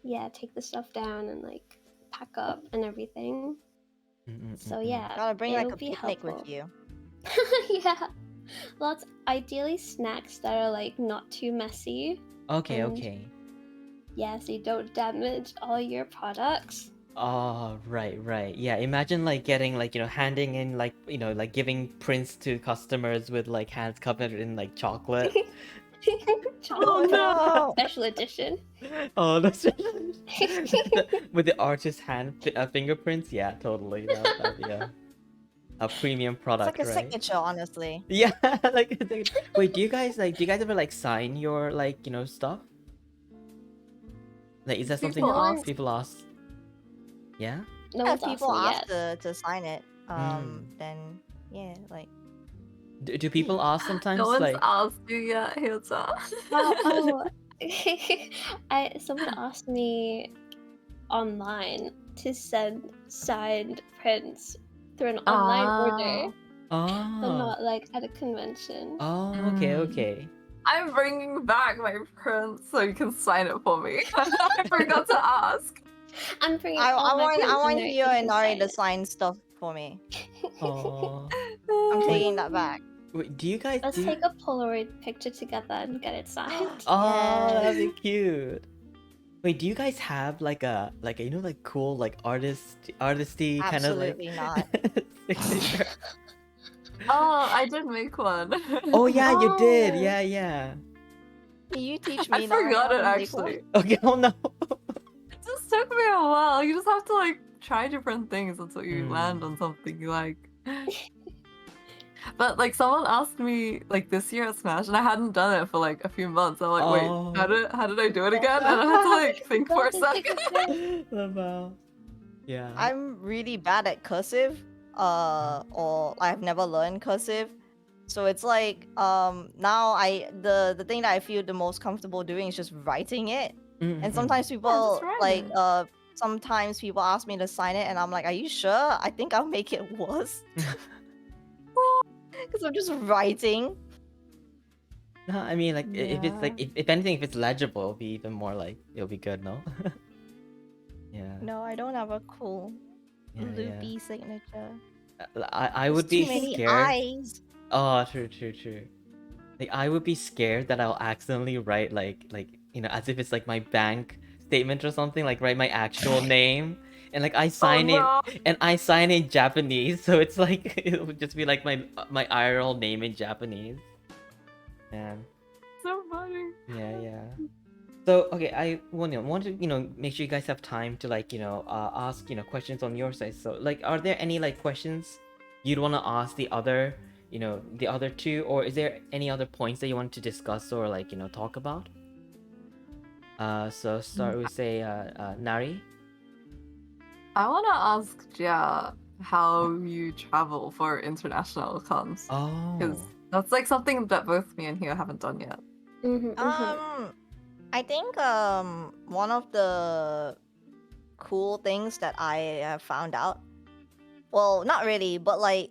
Yeah, take the stuff down and like pack up and everything. So yeah, Gotta bring like it'll a be picnic helpful. with you. Yeah, lots. Ideally, snacks that are like not too messy. Okay, and, okay. Yeah, so you don't damage all your products. Oh, right. Yeah, imagine like getting like, you know, handing in like, you know, like giving prints to customers with like hands covered in like chocolate. Chocolate no. Special edition. Oh, that's with the artist's hand fingerprints. Yeah, totally. That'd be a premium It's product, like a right? signature, honestly. Yeah, like wait, do you guys ever like sign your like, you know, stuff? Like, is that something people ask? Yeah. No Yeah, one's if people asked me ask to sign it, then yeah, like. Do people ask sometimes? No one's like asked you yet, Hiyota. Someone asked me online to send signed prints through an online order. But not like at a convention. Oh, okay. I'm bringing back my prints so you can sign it for me. I forgot to ask. I'm bringing. I all my prints want in there Hiyo so you and can Nari sign to it. sign stuff for me. Oh. I'm taking that back. Wait, do you guys? Let's take a Polaroid picture together and get it signed. Oh, that'd be cute. Wait, do you guys have like a you know like cool like artisty kind of like? Absolutely not. signature? Oh, I did make one. Oh yeah, you did. Yeah. Can you teach me? I forgot it Nari, how to actually. make Okay. Oh no. It just took me a while. You just have to like try different things until you land on something you like. But like someone asked me like this year at Smash, and I hadn't done it for like a few months. I'm like, wait, how did I do it again? And I had to like think for a second. Yeah. I'm really bad at cursive, or I've never learned cursive, so it's like now the thing that I feel the most comfortable doing is just writing it. And sometimes people sometimes people ask me to sign it, and I'm like, are you sure? I think I'll make it worse. Because I'm just writing. No, I mean like if it's like if anything, if it's legible, it'll be even more like it'll be good, no? Yeah. No, I don't have a cool loopy signature. I would be too many scared. eyes. Oh, true. Like I would be scared that I'll accidentally write like you know, as if it's like my bank statement or something, like write my actual name. And like I sign it in Japanese, so it's like it would just be like my IRL name in Japanese. Man. So funny. Yeah. So okay, I want to make sure you guys have time to like ask questions on your side. So like, are there any like questions you'd want to ask the other, the other two, or is there any other points that you want to discuss or like talk about? So start with say Nari. I want to ask Jia how you travel for international cons. Because Oh. that's like something that both me and Hiyo haven't done yet. I think one of the cool things that I have found out, well, not really, but like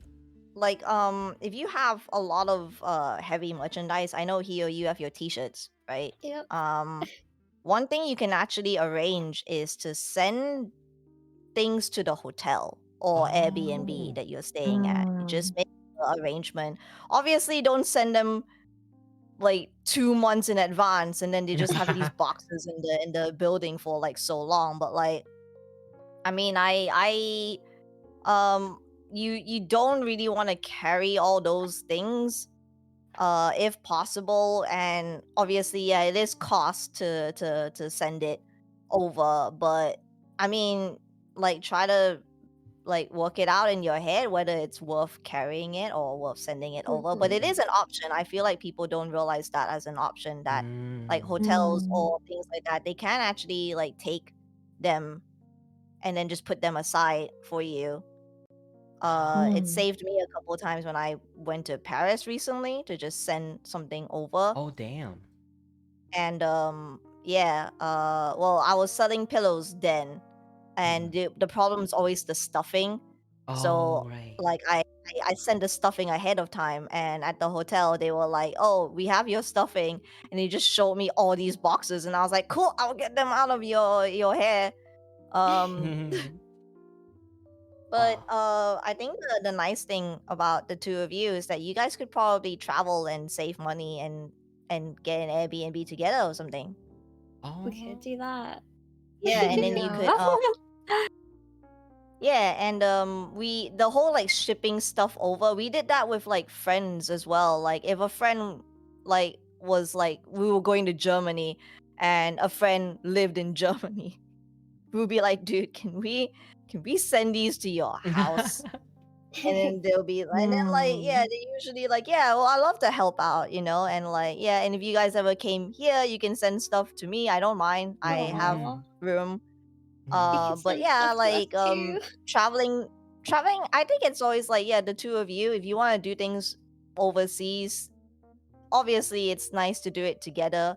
if you have a lot of heavy merchandise, I know Hiyo, you have your t-shirts, right? Yep. One thing you can actually arrange is to send things to the hotel or Airbnb that you're staying at. You just make the arrangement. Obviously, don't send them like 2 months in advance and then they just have these boxes in the building for like so long. But like, I mean, you don't really want to carry all those things if possible, and obviously yeah, it is cost to send it over, but I mean, like, try to like work it out in your head whether it's worth carrying it or worth sending it over. But it is an option. I feel like people don't realize that as an option, that like hotels or things like that, they can actually like take them and then just put them aside for you. It saved me a couple of times when I went to Paris recently to just send something over. Oh damn. And yeah, well, I was selling pillows then, and the problem is always the stuffing. So right. like I sent the stuffing ahead of time, and at the hotel they were like, "Oh, we have your stuffing," and they just showed me all these boxes, and I was like, "Cool, I'll get them out of your hair." But I think the nice thing about the two of you is that you guys could probably travel and save money and get an Airbnb together or something. We could do that. Yeah, and then you could yeah, and we the whole like shipping stuff over, we did that with like friends as well. Like if a friend like was like, we were going to Germany and a friend lived in Germany, we would be like, dude, can we send these to your house? And then they'll be like, and then like, yeah, they usually like, yeah, well, I love to help out, and like, yeah, and if you guys ever came here, you can send stuff to me. I don't mind. I have room. You can But send yeah, stuff to us like too. traveling, I think it's always like, yeah, the two of you, if you want to do things overseas, obviously it's nice to do it together,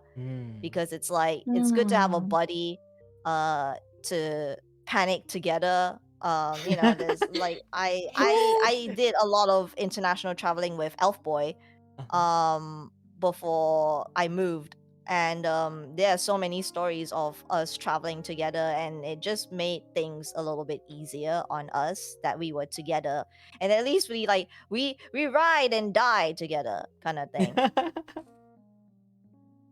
because it's like it's good to have a buddy to panic together. There's like I did a lot of international traveling with Elf Boy before I moved, and there are so many stories of us traveling together, and it just made things a little bit easier on us that we were together, and at least we ride and die together, kind of thing.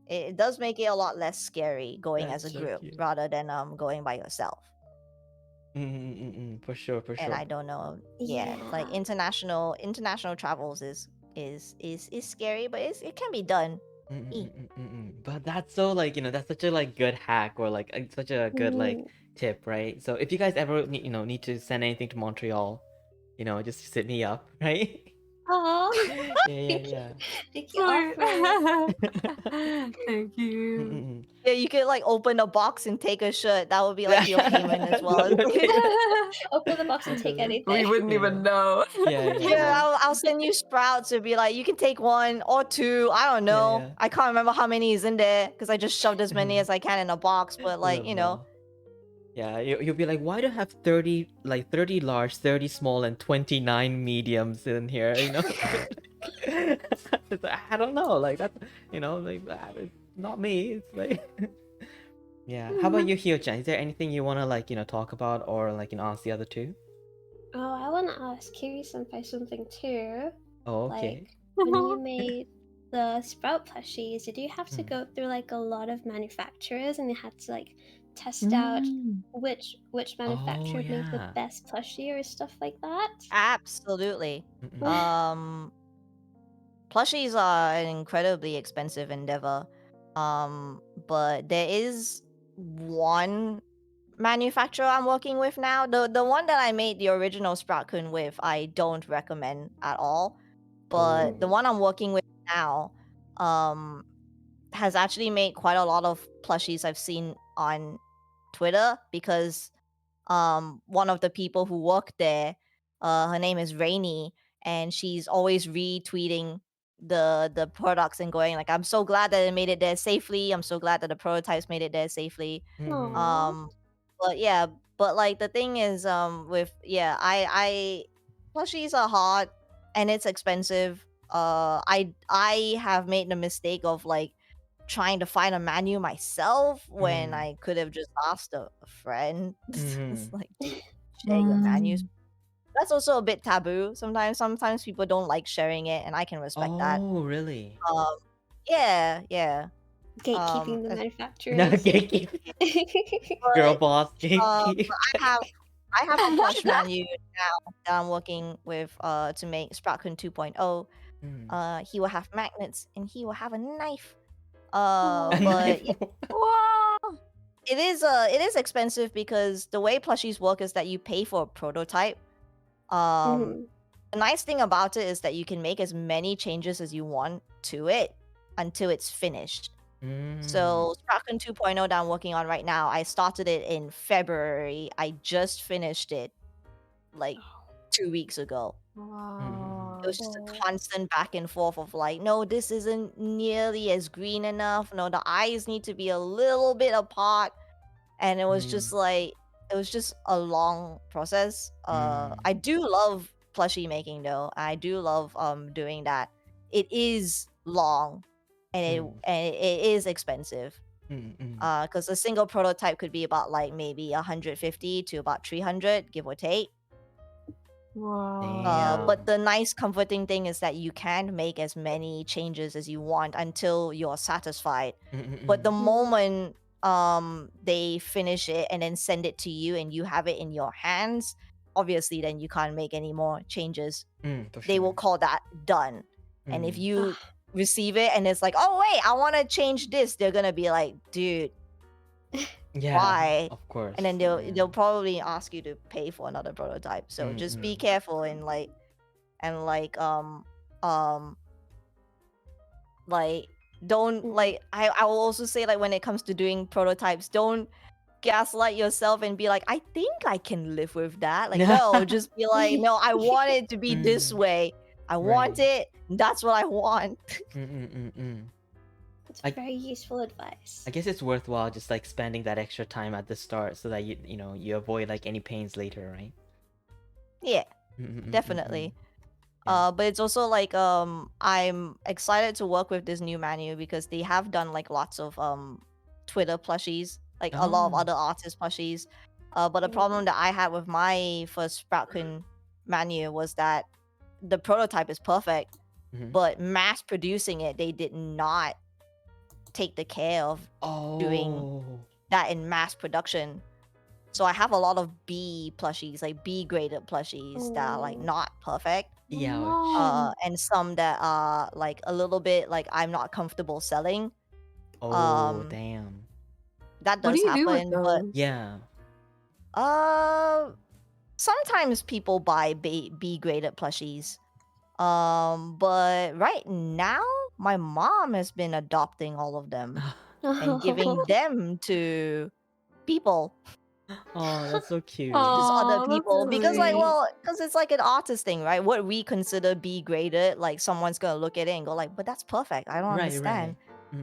It does make it a lot less scary going That's as a so group cute. rather than going by yourself. For sure, for And sure. I don't know, yeah, like international travels is scary, but it can be done. But that's so like that's such a like good hack, or like such a good like tip, right? So if you guys ever need to send anything to Montreal, just hit me up, right? Aw. Yeah. Thank you, offer. Thank you. Yeah, you could like open a box and take a shirt. That would be like your payment as well. Open the box and take anything. We wouldn't even know. Yeah, I'll send you sprouts. It'd be like, you can take 1 or 2. I don't know. yeah. I can't remember how many is in there because I just shoved as many as I can in a box. But like, Yeah, you'll be like, why do I have 30 large, 30 small, and 29 mediums in here? It's like, I don't know, like that's like it's not me. It's like yeah. How about you, Hiyochan? Is there anything you wanna like talk about or like ask the other two? Oh, I want to ask Kiri-senpai something too. Oh, okay. Like, when you made the Sprout plushies, did you have to go through like a lot of manufacturers and you had to like test out which manufacturer made the yeah. best plushie or stuff like that? Absolutely. Plushies are an incredibly expensive endeavor. But there is one manufacturer I'm working with now. The one that I made the original Sprout-kun with, I don't recommend at all. But the one I'm working with now has actually made quite a lot of plushies I've seen on Twitter, because one of the people who work there, her name is Rainy, and she's always retweeting the products and going like, I'm so glad that it made it there safely. I'm so glad that the prototypes made it there safely. Aw. But yeah, but like the thing is, with I plushies are hard and it's expensive. I have made the mistake of like trying to find a menu myself when I could have just asked a friend. It's like, dude, share your menus. That's also a bit taboo. Sometimes people don't like sharing it, and I can respect that. Oh, really? Yeah. Gatekeeping the as- No, manufacturers. gatekeep. Girl but boss, gatekeep. I have a plush menu now that I'm working with to make Sprout-kun 2.0. He will have magnets and he will have a knife. A But knife. Wow. it is expensive because the way plushies work is that you pay for a prototype. The nice thing about it is that you can make as many changes as you want to it until it's finished. So Sprout-kun 2.0 that I'm working on right now, I started it in February. I just finished it like 2 weeks ago. Wow. It was just a constant back and forth of like, no, this isn't nearly as green enough. No, the eyes need to be a little bit apart. And it was just like, it was just a long process. I do love plushie making though. I do love doing that. It is long and it is expensive. Because a single prototype could be about like maybe 150 to about 300, give or take. Wow. But the nice comforting thing is that you can make as many changes as you want until you're satisfied. But the moment they finish it and then send it to you and you have it in your hands, obviously then you can't make any more changes. They will call that done. And if you receive it and it's like, oh wait, I want to change this, they're gonna be like, dude, why? Of course. And then they'll probably ask you to pay for another prototype. So just be careful and like don't like I will also say, like, when it comes to doing prototypes, don't gaslight yourself and be like, I think I can live with that. Like, no, just be like, no, I want it to be this way. I want it. That's what I want. It's very useful advice. I guess it's worthwhile just like spending that extra time at the start so that you avoid like any pains later, right? Yeah, definitely. But it's also like I'm excited to work with this new manu because they have done like lots of Twitter plushies, like a lot of other artist plushies. But the problem that I had with my first Sprout-kun manu was that the prototype is perfect, but mass producing it, they did not take the care of doing that in mass production. So I have a lot of B plushies, like B graded plushies that are like not perfect. And some that are like a little bit like I'm not comfortable selling. Damn. That What does do you do with happen, but those? sometimes people buy B graded plushies. But right now my mom has been adopting all of them and giving them to people. Oh, that's so cute. Just other Aw, that's people, because like, sweet. well, because it's like an artist thing, right? What we consider B graded, like someone's gonna look at it and go like, but that's perfect, I don't understand.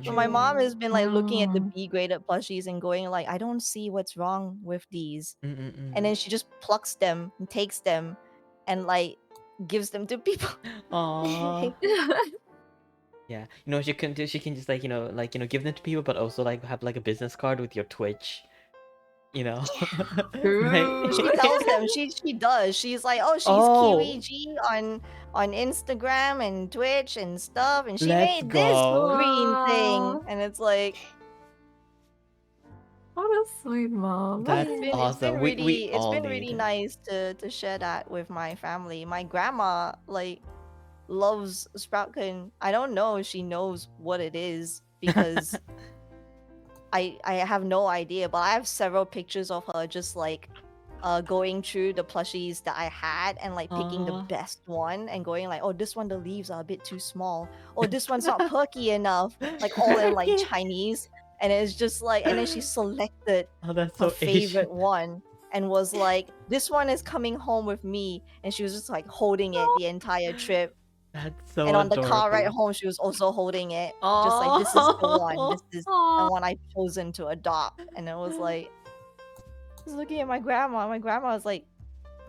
So my mom has been like looking at the B graded plushies and going like, I don't see what's wrong with these. And then she just plucks them and takes them and like gives them to people. Aww. Yeah, she can do. She can just like give them to people, but also like have like a business card with your Twitch. Right? She tells them she does. She's like, oh, she's Kiwiji on Instagram and Twitch and stuff, and she made this green thing, and it's like, what a sweet mom. That's awesome. It's been really nice to share that with my family. My grandma like loves Sprout-kun. I don't know if she knows what it is because I have no idea, but I have several pictures of her just like going through the plushies that I had and like picking the Aw. best one and going like, oh, this one the leaves are a bit too small, or this one's not perky enough, like all in like Chinese. And it's just like, and then she selected Oh, that's her so Asian. favorite one and was like, this one is coming home with me, and she was just like holding it the entire trip. That's so And on the car ride adorable. home, she was also holding it, just like, this is the one, this is the Aw. one I've chosen to adopt. And it was like, I was looking at my grandma. My grandma was like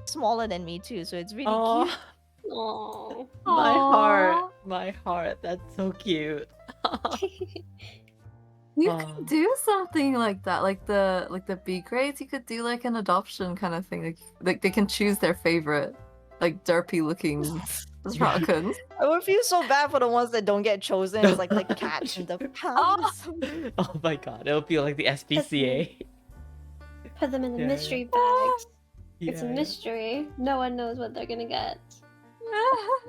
smaller than me too, so it's really Aw. cute. Aw. My Aw. heart. My heart. That's so cute. You Aw. could do something like that, like the B grades. You could do like an adoption kind of thing. Like they can choose their favorite, like derpy looking Raccoons. I would feel so bad for the ones that don't get chosen. It's like the cat in the palace. Oh my god, it'll feel like the SPCA. Put them in the Yeah, mystery bags. It's a Yeah. mystery. No one knows what they're gonna get.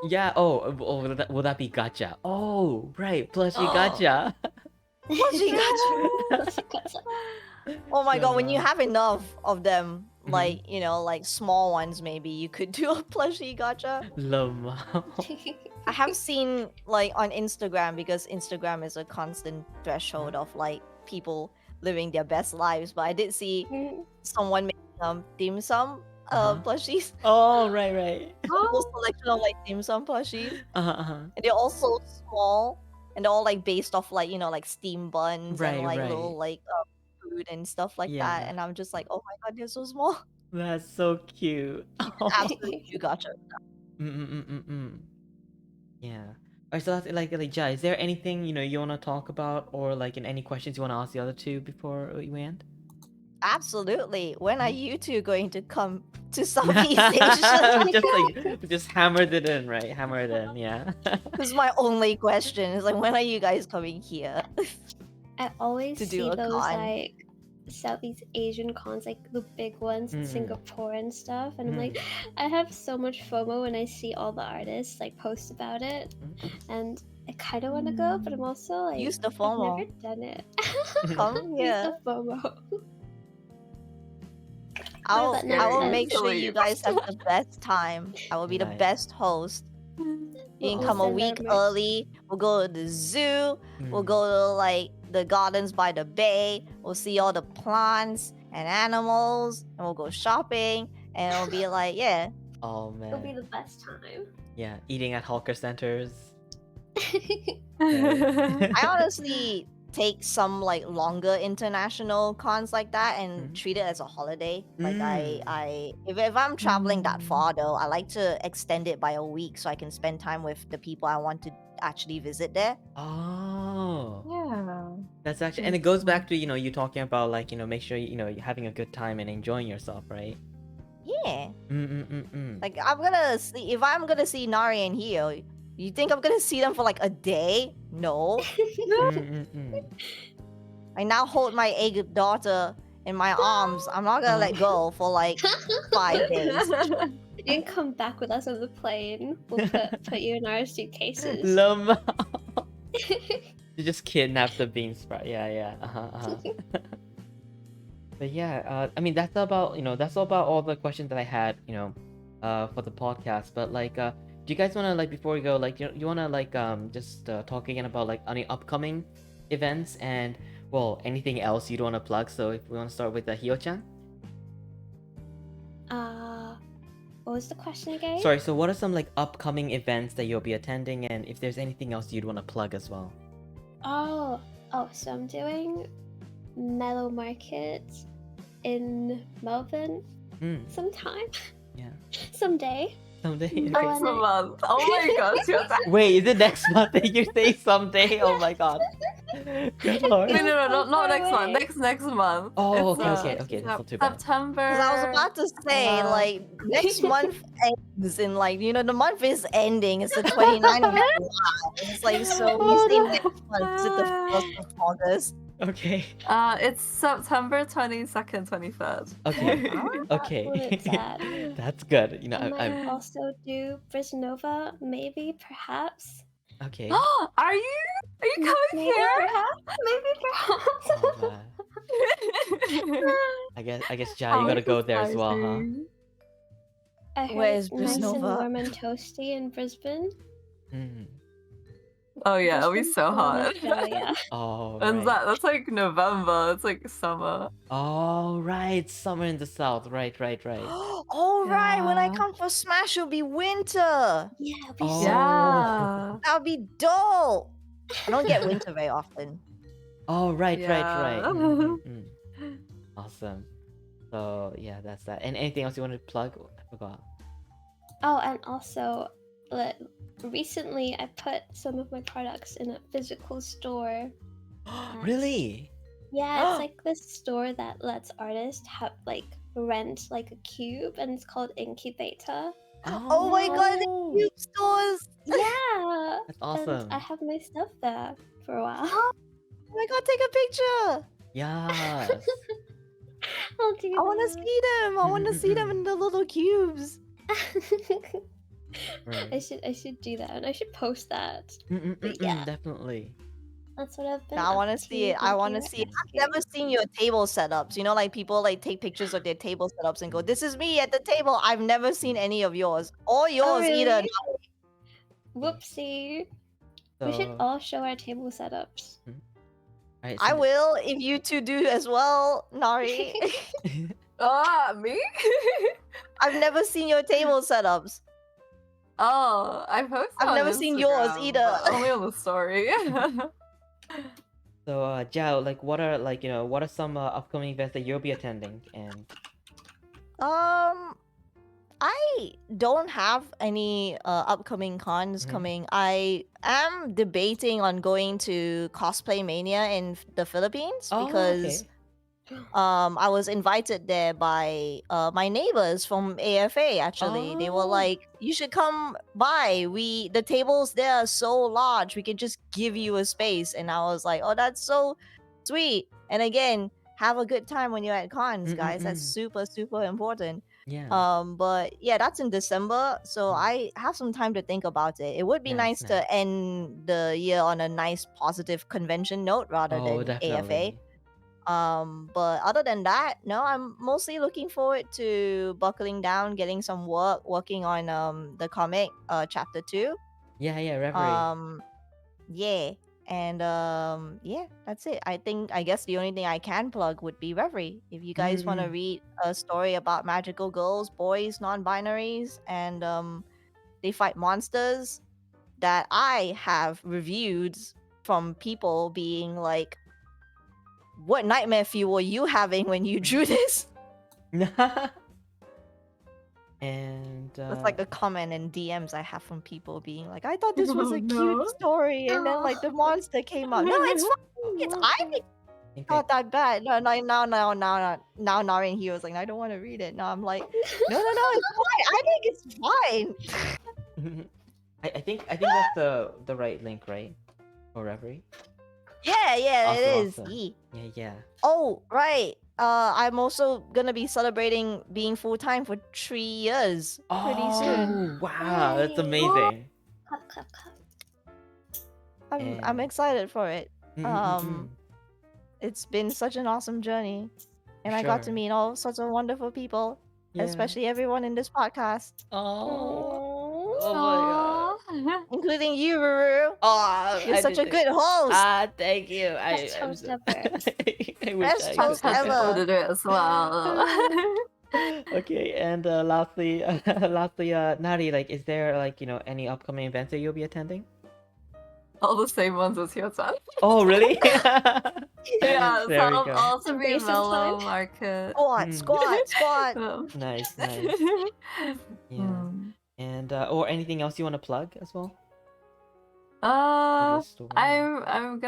Yeah, oh, will that be gacha? Oh, right, plushie Oh. gacha. Plushie gacha. Oh my god, when you have enough of them, like, you know, like small ones maybe, you could do a plushie gacha. Lama. I have seen like on Instagram, because Instagram is a constant threshold of like people living their best lives, but I did see someone making dim sum plushies. Oh, right. A whole selection of like dim sum plushies. Uh-huh. And they're all so small, and they're all like based off like, you know, like steam buns Right, and like right. little like food and stuff like Yeah. that. And I'm just like, oh my god, they're so small. That's so cute. Absolutely, you gotcha. Yeah. Alright, so that's like Jai, is there anything, you know, you wanna talk about, or like any questions you wanna ask the other two before we end? Absolutely. When are you two going to come to Southeast Asia? just hammered it in, right? Hammer it in, yeah. This is my only question. Is like, when are you guys coming here? I always To see do a those con. like Southeast Asian cons, like the big ones in Singapore and stuff, and I'm like, I have so much FOMO when I see all the artists like post about it, and I kind of want to go, but I'm also like, Use the I've FOMO. never done it. Come Use here. the FOMO. I will, that I never will ends. make sure you guys have the best time. I will be the Nice. best host. You can We'll come a send our week merch. early. We'll go to the zoo. We'll go to like the gardens by the bay. We'll see all the plants and animals, and we'll go shopping. And it'll be like, yeah, Oh It'll be man. the best time. Yeah, eating at hawker centers. I honestly take some like longer international cons like that and treat it as a holiday. Like if I'm traveling that far though, I like to extend it by a week so I can spend time with the people I want to actually visit there. Oh. Yeah. That's actually, and it goes back to, you know, you talking about like, you know, make sure, you know, you're having a good time and enjoying yourself, right? Yeah. Mm-mm-mm-mm. Like I'm gonna see, if I'm gonna see Nari and Hiyo, you think I'm gonna see them for like a day? No. Mm-mm-mm. I now hold my egg daughter in my arms. I'm not gonna let go for like 5 days. You can come back with us on the plane. We'll put you in our suitcases. Lama. You just kidnapped the bean sprout. Yeah. Uh-huh. But yeah, I mean that's about, you know, that's about all the questions that I had, you know, for the podcast. But like, do you guys wanna, like, before we go, like, you wanna like just talk again about like any upcoming events and, well, anything else you'd wanna plug? So if we wanna start with Hiyo-chan. What was the question again? Sorry, so what are some like upcoming events that you'll be attending, and if there's anything else you'd wanna plug as well? Oh, so I'm doing Mellow Market in Melbourne sometime. Yeah. Someday. Someday. Next Oh, and month. Oh my gosh, you're that. Wait, is it next month that you say someday? Oh my god. Good lord. No, not far next month. away. Next month. Oh, It's, okay. That's not too bad. September. Because I was about to say, like, next month ends in, like, you know, the month is ending. It's the 29th of July. It's like, so we say next month. Is it the 1st of August? Okay. It's September 22nd, 23rd. Okay. That's when it's at. That's good. You know, I might I'm also do Brisnova, maybe, perhaps. Okay. Are you coming Maybe here? perhaps. Maybe perhaps. Oh man. I guess Ja, you How gotta go there as well, huh? exciting. I heard Where's it's nice and Brisnova? warm and toasty in Brisbane. Mm. Oh yeah, it'll be Brisbane's so still in hot. Australia. Oh When's right. That's like November. It's like summer. Oh right, summer in the south. Right. All right, when I Yeah. come for Smash, it'll be winter. Yeah, it'll be Oh. so Yeah. That'll be dope. I don't get winter very often. Oh right. Yeah. Awesome. So yeah, that's that. And anything else you want to plug? I forgot. Oh, and also, recently I put some of my products in a physical store. Really? Yeah, it's like this store that lets artists have rent like a cube, and it's called Incubator. Oh my god, the cube stores. Yeah, That's awesome. and I have my stuff there for a while. Oh my god, take a picture. Yes. I'll do I want to that. see them. I want to see them in the little cubes. Right. I should do that, and I should post that. But yeah, Definitely. that's what I've been. Now, I want to up see it. I Thank want to you. see it. Thank I've you. never seen your table setups. You know, like people like take pictures of their table setups and go, "This is me at the table." I've never seen any of yours or yours either. really? Whoopsie. We should So, all show our table setups. alright, I so will if you two do as well, Nari. Me? I've never seen your table setups. Oh, I posted I've on never seen yours Instagram, either. but only on the story. So, Jao, like, what are some upcoming events that you'll be attending? And I don't have any upcoming cons Mhm. coming. I am debating on going to Cosplay Mania in the Philippines because I was invited there by my neighbors from AFA. Actually, they were Oh. like, "You should come by. The tables there are so large. We can just give you a space." And I was like, "Oh, that's so sweet." And again, have a good time when you're at cons, guys. That's super important. Yeah. But yeah, that's in December, so I have some time to think about it. It would be nice to end the year on a nice positive convention note rather Oh, than AFA. definitely. But other than that, no, I'm mostly looking forward to buckling down, getting some working on the comic chapter 2. Yeah, Reverie. Yeah. And yeah, that's it. I guess the only thing I can plug would be Reverie. If you guys want to read a story about magical girls, boys, non-binaries, and they fight monsters that I have reviewed from people being like, "What nightmare fuel were you having when you drew this?" And It's like the comment and DMs I have from people being like, "I thought this was a Oh, cute no. story," and then like the monster came out. No, it's fine. It's not that bad. No, now Nari and Hiyo was like, "I don't want to read it." Now I'm like, no, it's fine. I think it's fine. I think that's the right link, right? For Reverie. Yeah, it is. Awesome. Yeah. Oh, right. I'm also gonna be celebrating being full time for 3 years pretty soon. Oh, wow, that's Yay. amazing. Clap. I'm And- excited for it. Mm. It's been such an awesome journey, and For I got to sure. meet all sorts of wonderful people, especially everyone in this podcast, Oh. Aww. Oh my god. including you, Ruru. Oh, You're such a good host. thank you. Best host ever. I wish Best I could host say that. ever. to do it as well. Okay, and lastly, Nari, like, is there like any upcoming events that you'll be attending? All the same ones as Hiyo-san. Oh, really? Yeah, so There we I'll go. also be Waste of Mellow time. Market. Squat. Um, Nice. Yeah. hmm. And or anything else you want to plug as well? Uh, Maybe a story? I'm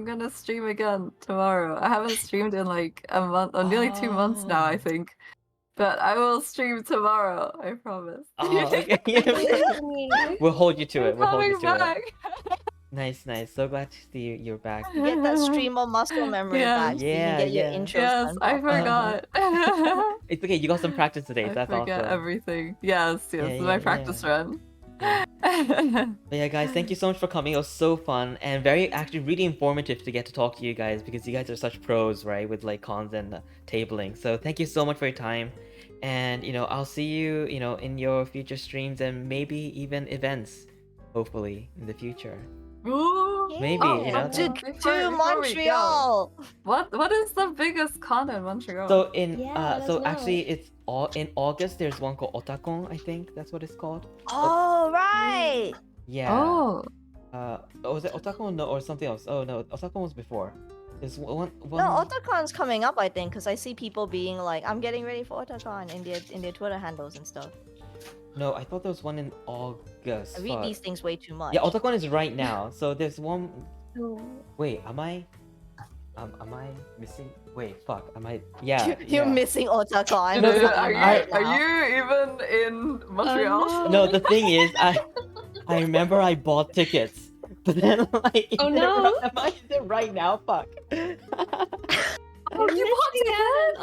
gonna stream again tomorrow. I haven't streamed in like a month, or nearly 2 months now, I Oh. think. But I will stream tomorrow. I promise. Oh, okay. Me. We'll hold you to I'm it. We'll hold you coming to back. it. Nice. So glad to see you're back. Get that streamer muscle memory back. So you Yeah, can get your yeah. intros Yes, done I properly. forgot. It's okay. You got some practice today. I That's forget awesome. everything. Yes, Yeah, my yeah, practice run. Yeah. But yeah, guys, thank you so much for coming. It was so fun and actually really informative to get to talk to you guys because you guys are such pros, right, with like cons and tabling. So thank you so much for your time, and I'll see you, in your future streams and maybe even events, hopefully in the future. Ooh. Maybe, but To before we go, Montreal. what is the biggest con in Montreal? So in Yeah, let so us know. actually it's all in August. There's one called Otakon, I think that's what it's called. Oh, right. Yeah. Oh. Was it Otakon? No, or something else? Oh no, Otakon was before. There's one. No, Otacon's coming up, I think, because I see people being like, "I'm getting ready for Otacon" in their Twitter handles and stuff. No, I thought there was one in August. I read Fuck. these things way too much. Yeah, Otakon is right now. So there's one. Oh. Wait, am I missing? Wait, fuck. Am I? Yeah. You're yeah. missing Otacon. No, Dude, no, are you even in Montreal? no. No, the thing is, I remember I bought tickets, but then like. Oh, no. Is it right now? Fuck. Oh, you bought tickets?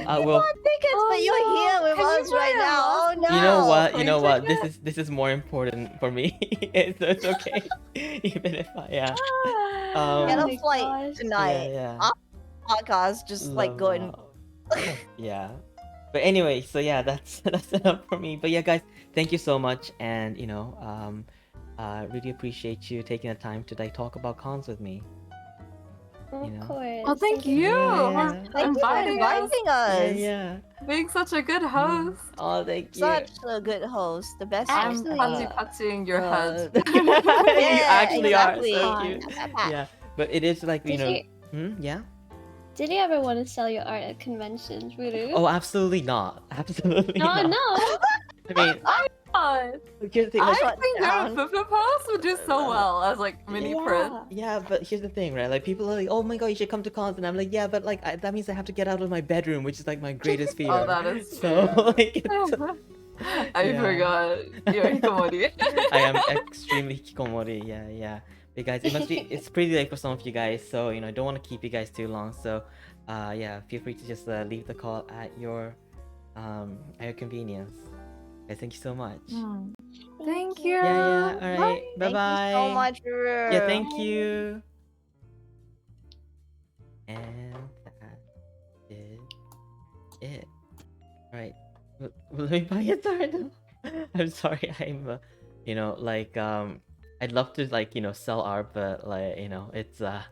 I You will. bought tickets, but you're no. here with Can you us buy right us? now. Oh no! You know what? You know Free what? ticket? This is more important for me. It's okay, even if Get I Oh a my flight gosh. tonight. yeah. Podcast, just like going. Yeah. But anyway, so yeah, that's enough for me. But yeah, guys, thank you so much, and really appreciate you taking the time to like talk about cons with me. Of You know? course. Oh, thank you Yeah. for Thank you for inviting us, inviting us. Yeah. being such a good host. Oh, thank you. Such a good host, the best I'm host Actually- ever. patting your head. you actually exactly. are so Fun. cute. Pat, pat. Yeah, but it is like Did yeah. Did you ever want to sell your art at conventions, Wuru? Oh, absolutely not. Absolutely no, not. no. I mean, God. here's the thing. I Like, think down. their Fifa post would do so well as like mini print. yeah, but here's the thing, right? Like people are like, "Oh my god, you should come to cons," and I'm like, "Yeah, but like that means I have to get out of my bedroom, which is like my greatest fear." Oh, that is so true. like, it's, I Yeah. forgot. You're Hikomori. I am extremely hikikomori. Yeah. But guys, it's pretty late for some of you guys, so I don't want to keep you guys too long. So, yeah, feel free to just leave the call at your convenience. Guys, thank you so much. Thank you. Yeah. All right. Bye Thank bye. you so much, Ruru. Yeah, thank you. And that is it. Alright. Let me buy a turtle. I'm sorry, I'm I'd love to like, sell art, but like, it's I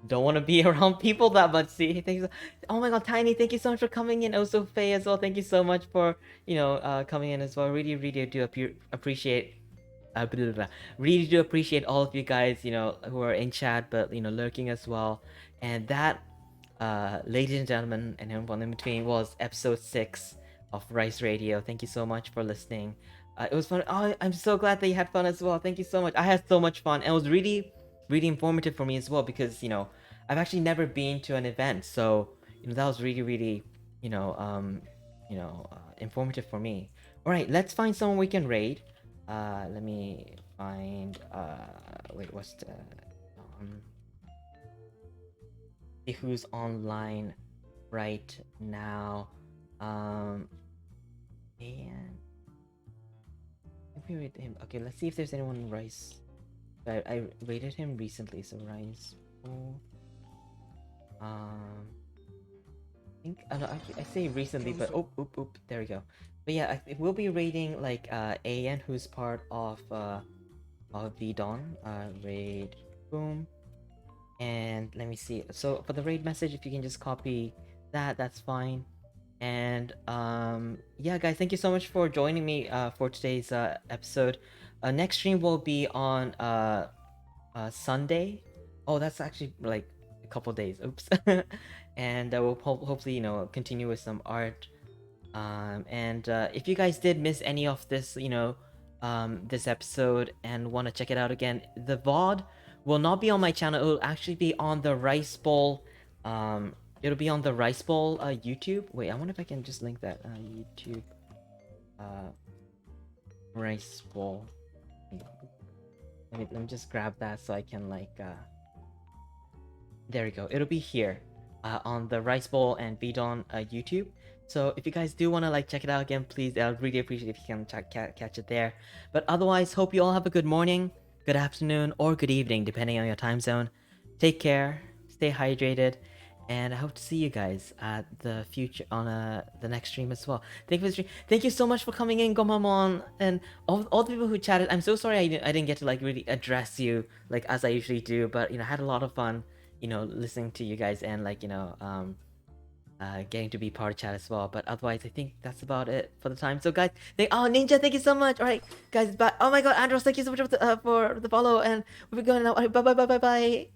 don't want to be around people that much. See, thanks. Oh my god, Tiny, thank you so much for coming in. Also, Faye as well. Thank you so much for coming in as well. Really do appreciate. Really do appreciate all of you guys, who are in chat, but lurking as well. And that, ladies and gentlemen, and everyone in between, was episode 6 of Rice Radio. Thank you so much for listening. It was fun. Oh, I'm so glad that you had fun as well. Thank you so much. I had so much fun, and it was really informative for me as well, because I've actually never been to an event, so that was really informative for me. All right, let's find someone we can raid. Let me find wait, what's the see who's online right now. And if we rate him, okay, let's see if there's anyone in Rice. I rated him recently, so Rice. I think I say recently, but oop, there we go. But yeah, we'll be raiding like AN, who's part of the Dawn raid. Boom. And let me see. So for the raid message, if you can just copy that's fine. And yeah, guys, thank you so much for joining me for today's episode. Next stream will be on Sunday. Oh, that's actually like a couple days. Oops. And we'll hopefully continue with some art. And if you guys did miss any of this, this episode and want to check it out again, the VOD will not be on my channel. It will actually be on the Rice Bowl. It'll be on the Rice Bowl YouTube. Wait, I wonder if I can just link that YouTube. Rice Bowl. Let me just grab that so I can like. There we go. It'll be here. on the Rice Bowl and Bidon YouTube. So if you guys do want to like check it out again, please, I'll really appreciate if you can catch it there. But otherwise, hope you all have a good morning, good afternoon, or good evening, depending on your time zone. Take care, stay hydrated, and I hope to see you guys at the future on the next stream as well. Thank you for the stream. Thank you so much for coming in, Gomamon, and all the people who chatted. I'm so sorry I didn't get to like really address you like as I usually do, but you know, I had a lot of fun, you know, listening to you guys and like, you know, getting to be part of chat as well. But otherwise, I think that's about it for the time. So guys, Ninja, thank you so much. All right, guys, bye. Oh my God, Andros, thank you so much for the follow, and we're going now. All right, bye.